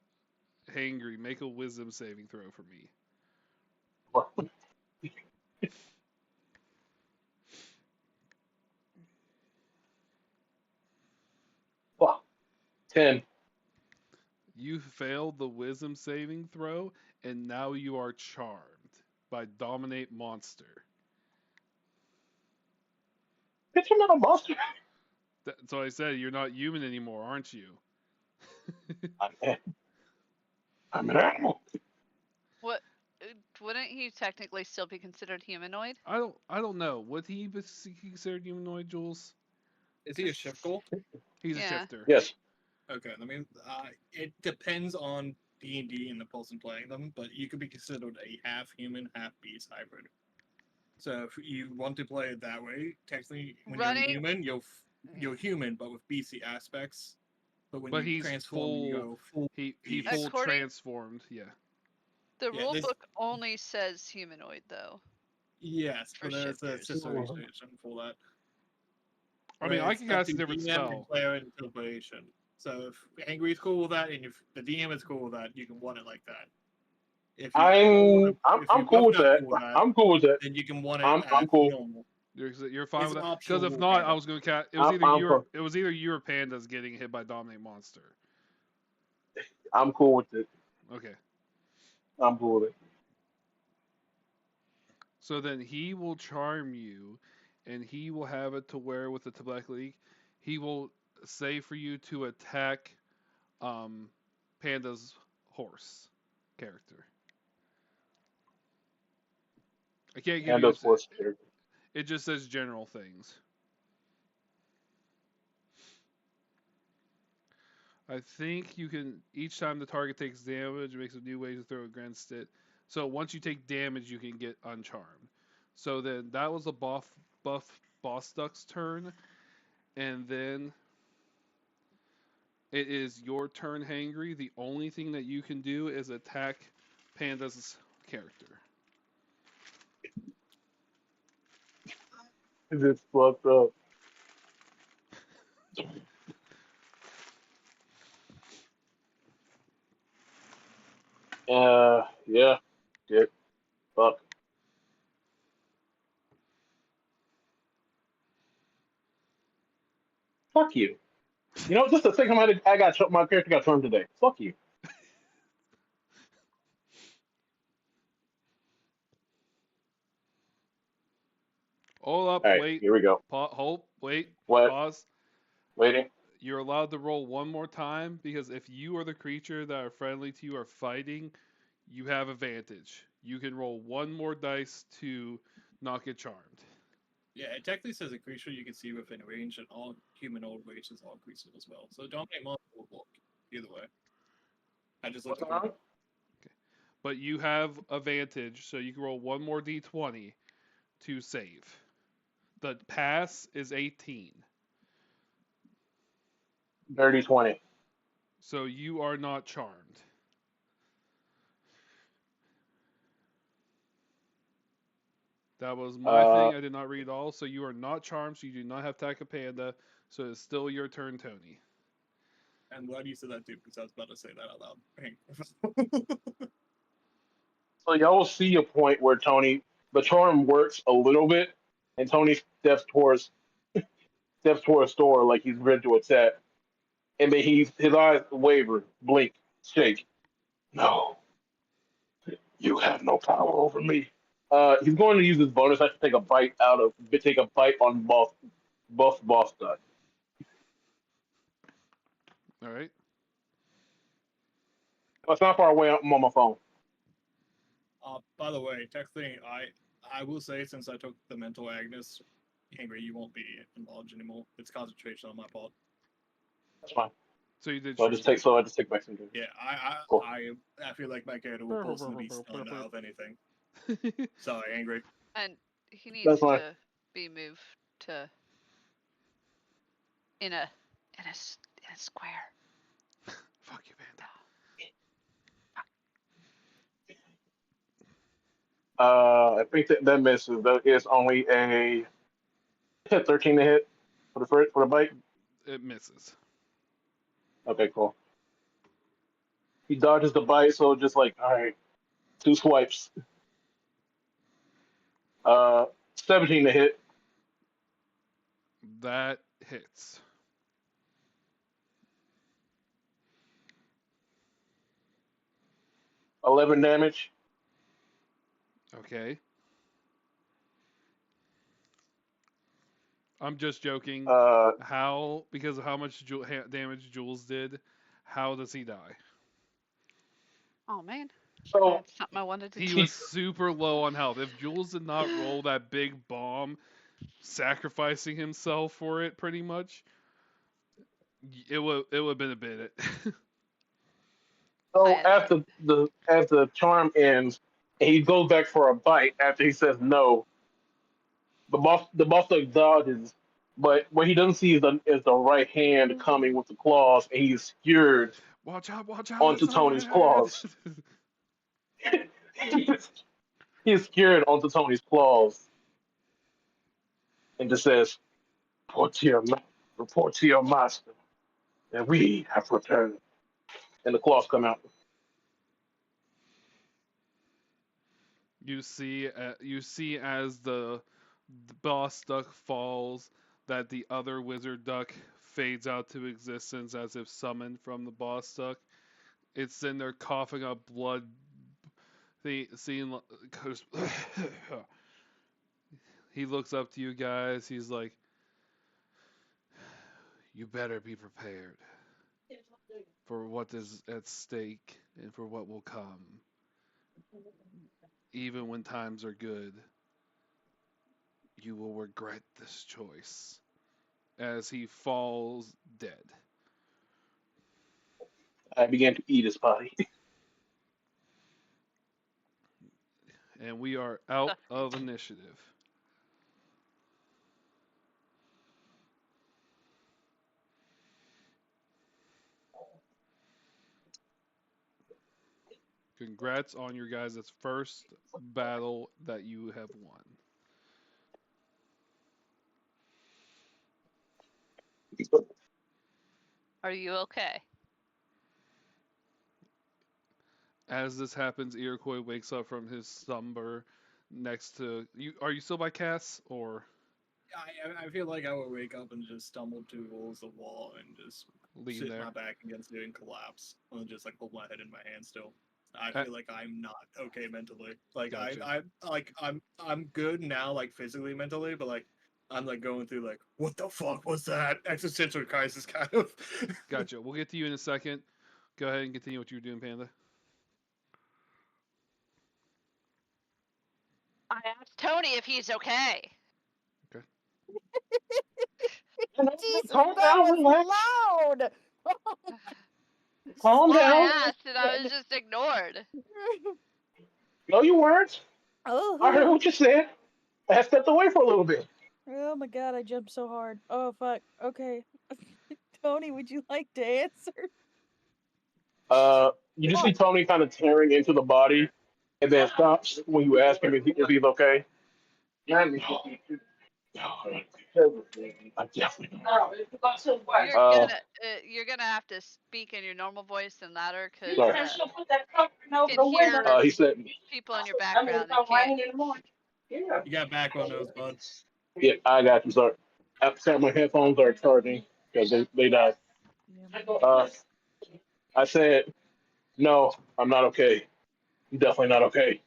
Hangry, make a wisdom saving throw for me. Fuck. 10. You failed the wisdom saving throw, and now you are charmed by Dominate Monster. Bitch, I'm not a monster. That's what I said. You're not human anymore, aren't you? I'm an animal. What? Wouldn't he technically still be considered humanoid? I don't know. Would he be considered humanoid, Jules? Is he a shift goal? He's a Yeah. shifter. Yes. Okay, I mean, it depends on D&D and the person playing them, but you could be considered a half human, half beast hybrid. So if you want to play it that way, technically, when you're human, you're human, but with beastie aspects. But when you he's transform, you go full. He beast. full According- transformed. Yeah. The Yeah, rule this- book only says humanoid, though. Yes, for but there's a shifters. sister restriction for that. I mean, I Whereas can cast a up to different DM and spell. Player interpretation. So if Angry is cool with that, and if the DM is cool with that, you can want it like that. If you I'm cool with that. I'm cool with that. then you can want it I'm as cool. normal. You're fine It's with an that. Because if optional not, rule, I was going to cast. It was either you or Pandas getting hit by Dominate Monster. I'm cool with it. Okay. I'm cool with it. So then he will charm you, and he will have it to where with the Tobacco League, he will say for you to attack Panda's horse character. I can't give Panda's you. horse character. It just says general things. I think you can, each time the target takes damage, it makes a new way to throw against it. So once you take damage, you can get uncharmed. So then that was a buff Boss Duck's turn. And then it is your turn, Hangry. The only thing that you can do is attack Panda's character. This fucked up. Yeah. Good. Fuck. Fuck you. You know, just the second time my character got turned today. Fuck you. Hold up, All right, wait, here we go. hold, wait, What? pause. Waiting. You're allowed to roll one more time because if you or the creature that are friendly to you are fighting, you have advantage. You can roll one more dice to not get charmed. Yeah, it technically says a creature you can see within range, and all humanoid races are creatures as well. So don't make more will work either way. I just looked What's at on? But you have advantage, so you can roll one more d20 to save. The pass is 18. Dirty 20. So you are not charmed. That was my thing. I did not read all. So you are not charmed, so you do not have Taka Panda. So it's still your turn, Tony. I'm glad you said that too, because I was about to say that out loud. So y'all will see a point where the charm works a little bit, and Tony steps towards Thor like he's ready to attack, and then his eyes waver, blink, shake. No, you have no power over me. He's going to use his bonus action to take a bite on boss duck. All right. It's not far away. I'm on my phone. By the way, texting, I will say, since I took the mental Agnes, angry, you won't be involved anymore. It's concentration on my part. That's fine. So you did. So I just take Mexican. Yeah, Cool. I feel like my character will personally be stunned out of anything. Sorry, angry. And he needs That's fine. to be moved to in a square. Fuck you, Panda. I think that misses. That is only a 13 to hit for the bite. It misses. Okay, cool. He dodges the bite, so just like, all right, 2 swipes. 17 to hit. That hits. $11 damage. Okay. I'm just joking. How, because of how much damage Jules did, how does he die? Oh man, So that's something I wanted to. He was super low on health. If Jules did not roll that big bomb, sacrificing himself for it, pretty much, it would have been a bit. so after the charm ends, and he goes back for a bite after he says no. The boss like dodges, but what he doesn't see is the right hand coming with the claws, and he's skewered Watch out! onto It's not Tony's right hand. claws. He's skewered onto Tony's claws, and just says, report to your master, and we have returned." And the claws come out. You see as the boss duck falls that the other wizard duck fades out to existence as if summoned from the boss duck. It's in there coughing up blood. He looks up to you guys. He's like, "You better be prepared for what is at stake and for what will come. Even when times are good, you will regret this choice." As he falls dead. I began to eat his body. And we are out of initiative. Congrats on your guys' first battle that you have won. Are you okay? As this happens, Iroquois wakes up from his slumber next to you. Are you still by Cass or? I feel like I would wake up and just stumble towards the wall and just Lean sit there. my back against it and collapse, and just like hold my head in my hand still. I Uh, feel like I'm not okay mentally. Like Gotcha. I'm good now, like physically, mentally, but like I'm like going through like what the fuck was that existential crisis kind of. Gotcha. We'll get to you in a second. Go ahead and continue what you were doing, Panda. I asked Tony if he's okay. Jesus, Calm that down, was relax. loud. Calm Well, down. I asked and I was just ignored. No, you weren't. I heard Oh, what you said. I stepped away for a little bit. oh my god, I jumped so hard. Oh fuck. Okay. Tony, would you like to answer? You just see Tony kind of tearing into the body, and then stops when you ask him if he's okay. I definitely Uh, You're gonna have to speak in your normal voice and louder, cause sorry. you can hear He said, people in your background and can't. You got backbone nose, bud. "Yeah, I got you." Sorry. My headphones are charging because they died. Uh, I said, "No, I'm not okay. I'm definitely not okay."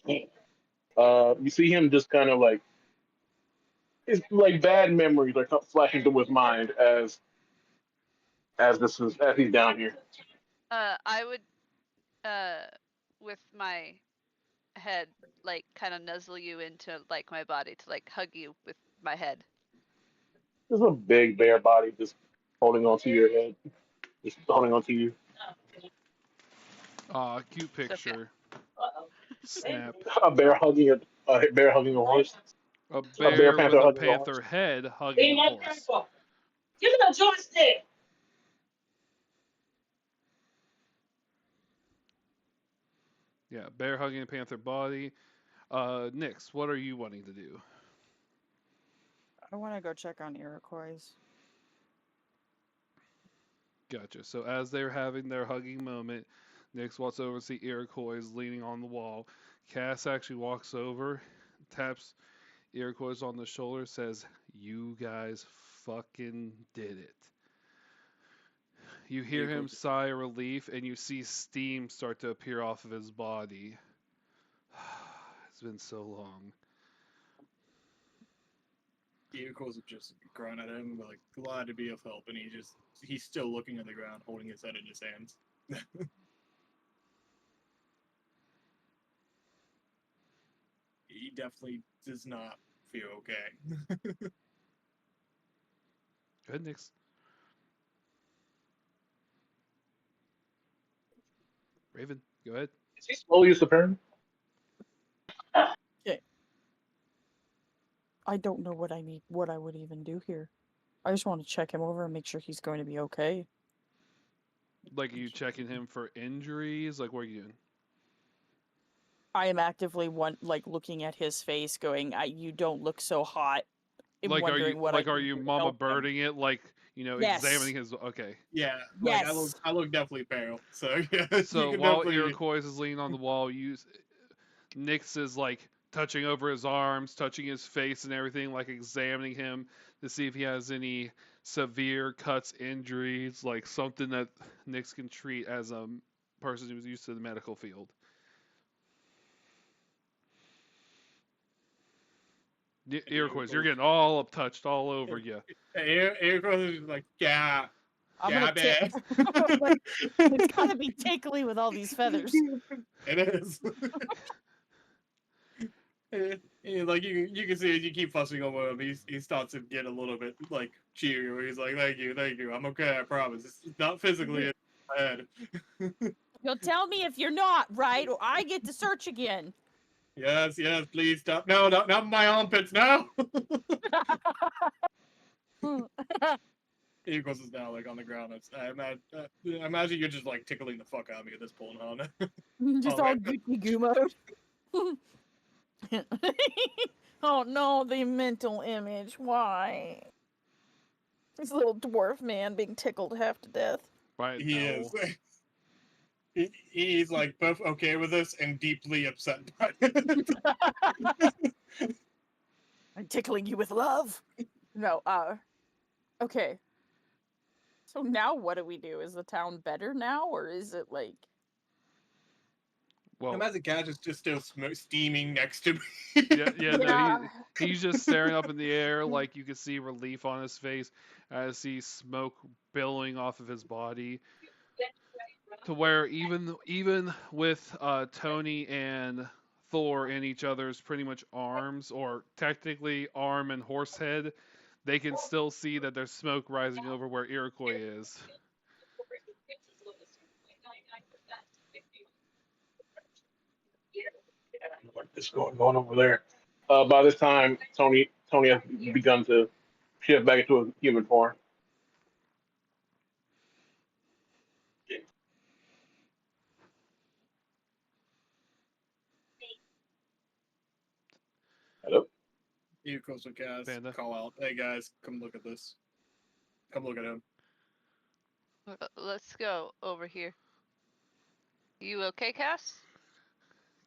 Uh, you see him just kind of like it's like bad memories are flashing through his mind as he's down here. I would, with my head, like, kind of nuzzle you into like my body to like hug you with my head. There's a big bare body just holding onto your head, just holding onto you. Cute So, picture. Snap. A bear hugging a horse. A A bear bear with panther a hugging a horse. panther head hugging a horse. Give me the joystick. Yeah, bear hugging a panther body. Nix, what are you wanting to do? I want to go check on Iroquois. Gotcha. So as they're having their hugging moment, Nix walks over to see Iroquois leaning on the wall. Cass actually walks over, taps Iroquois on the shoulder, says, "You guys fucking did it." You hear him sigh of relief, and you see steam start to appear off of his body. It's been so long. Vehicles have just grown at him, like glad to be of help, and he's still looking at the ground, holding his head in his hands. He definitely does not feel okay. Go ahead, Nix. Raven, go ahead. Is he slowly disappearing? I don't know what I would even do here. I just want to check him over and make sure he's going to be okay. Like, are you checking him for injuries? Like, what are you doing? I am actively looking at his face, going, "You don't look so hot." I'm Like, wondering what I are can you do to mama help him. birding it? Like, Yes. examining his. Okay. Yeah, like Yes. I look definitely pale. So yeah, So you can while definitely. Iroquois is leaning on the wall, Nix is like touching over his arms, touching his face and everything, like examining him to see if he has any severe cuts, injuries, like something that Nix can treat as a person who's used to the medical field. Iroquois, you're getting all touched all over you. Iroquois is like, yeah, I'm yeah, gonna tick. man. It's gotta be tickly with all these feathers. It is. Like you can see as you keep fussing over him, he starts to get a little bit like cheery. He's like, thank you, I'm okay, I promise. It's not physically in my head. You'll tell me if you're not, right? Or I get to search again. Yes, please stop. No, not my armpits now. Eagles is now like on the ground. I imagine you're just like tickling the fuck out of me at this point, huh? Just Oh, all man. Gucci goo mode. Oh no, the mental image. Why? This little dwarf man being tickled half to death. By an He owl. is. He's like both okay with this and deeply upset by it. I'm tickling you with love. No, okay. So now what do we do? Is the town better now, or is it like... Well, Imagine Cash is just still steaming next to me. yeah, no, Yeah. he's just staring up in the air, like you can see relief on his face as he smoke billowing off of his body. To where even with Tony and Thor in each other's pretty much arms, or technically arm and horse head, they can still see that there's smoke rising over where Iroquois is. What's going on over there? By this time, Tony has begun to shift back into a human form. Hello. You Coastal Cast Panda. call out, "Hey guys, come look at this. Come look at him." Let's go over here. You okay, Cass?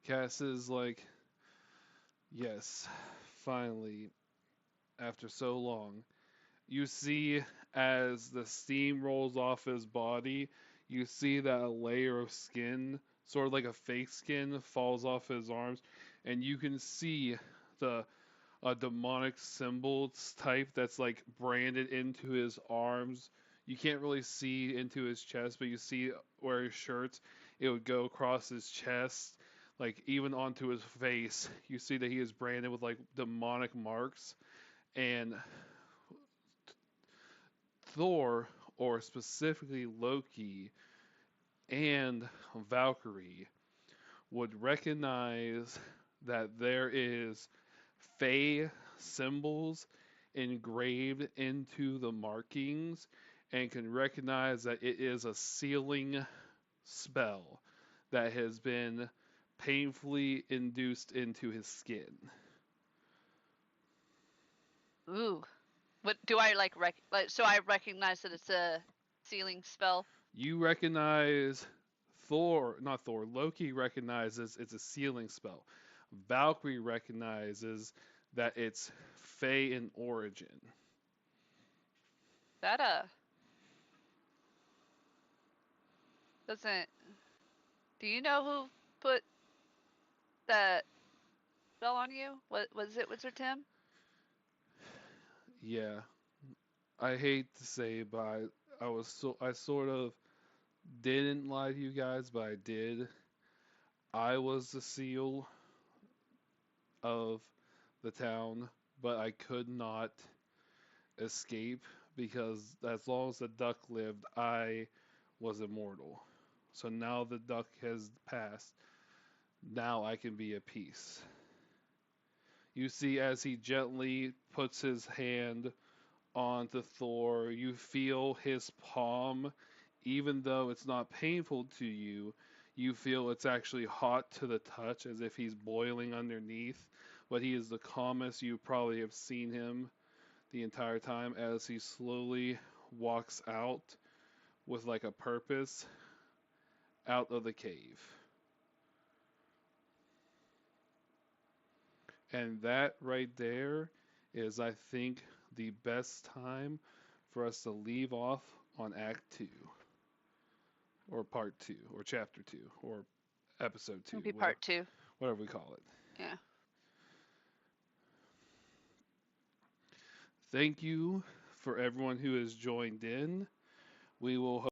Cass is like, yes, finally, after so long. You see as the steam rolls off his body, you see that a layer of skin, sort of like a fake skin, falls off his arms, and you can see the a demonic symbols type that's like branded into his arms. You can't really see into his chest, but you see where his shirts, it would go across his chest, like even onto his face. You see that he is branded with like demonic marks. And Thor, or specifically Loki and Valkyrie, would recognize that there is Fey symbols engraved into the markings, and can recognize that it is a sealing spell that has been painfully induced into his skin. Ooh. What do I like? So I recognize that it's a sealing spell. You recognize not Thor, Loki recognizes it's a sealing spell. Valkyrie recognizes that it's Fey in origin. That doesn't. Do you know who put that spell on you? What was it, Wizard Tim? Yeah, I hate to say it, but I sort of didn't lie to you guys, but I did. I was the seal of the town, but I could not escape because as long as the duck lived, I was immortal. So now the duck has passed. Now I can be at peace. You see, as he gently puts his hand onto Thor, you feel his palm, even though it's not painful to you, you feel it's actually hot to the touch as if he's boiling underneath. But he is the calmest you probably have seen him the entire time as he slowly walks out with like a purpose out of the cave. And that right there is, I think, the best time for us to leave off on Act 2, or Part 2, or Chapter 2, or Episode 2, It'll be part 2. whatever we call it. Yeah. Thank you for everyone who has joined in. We will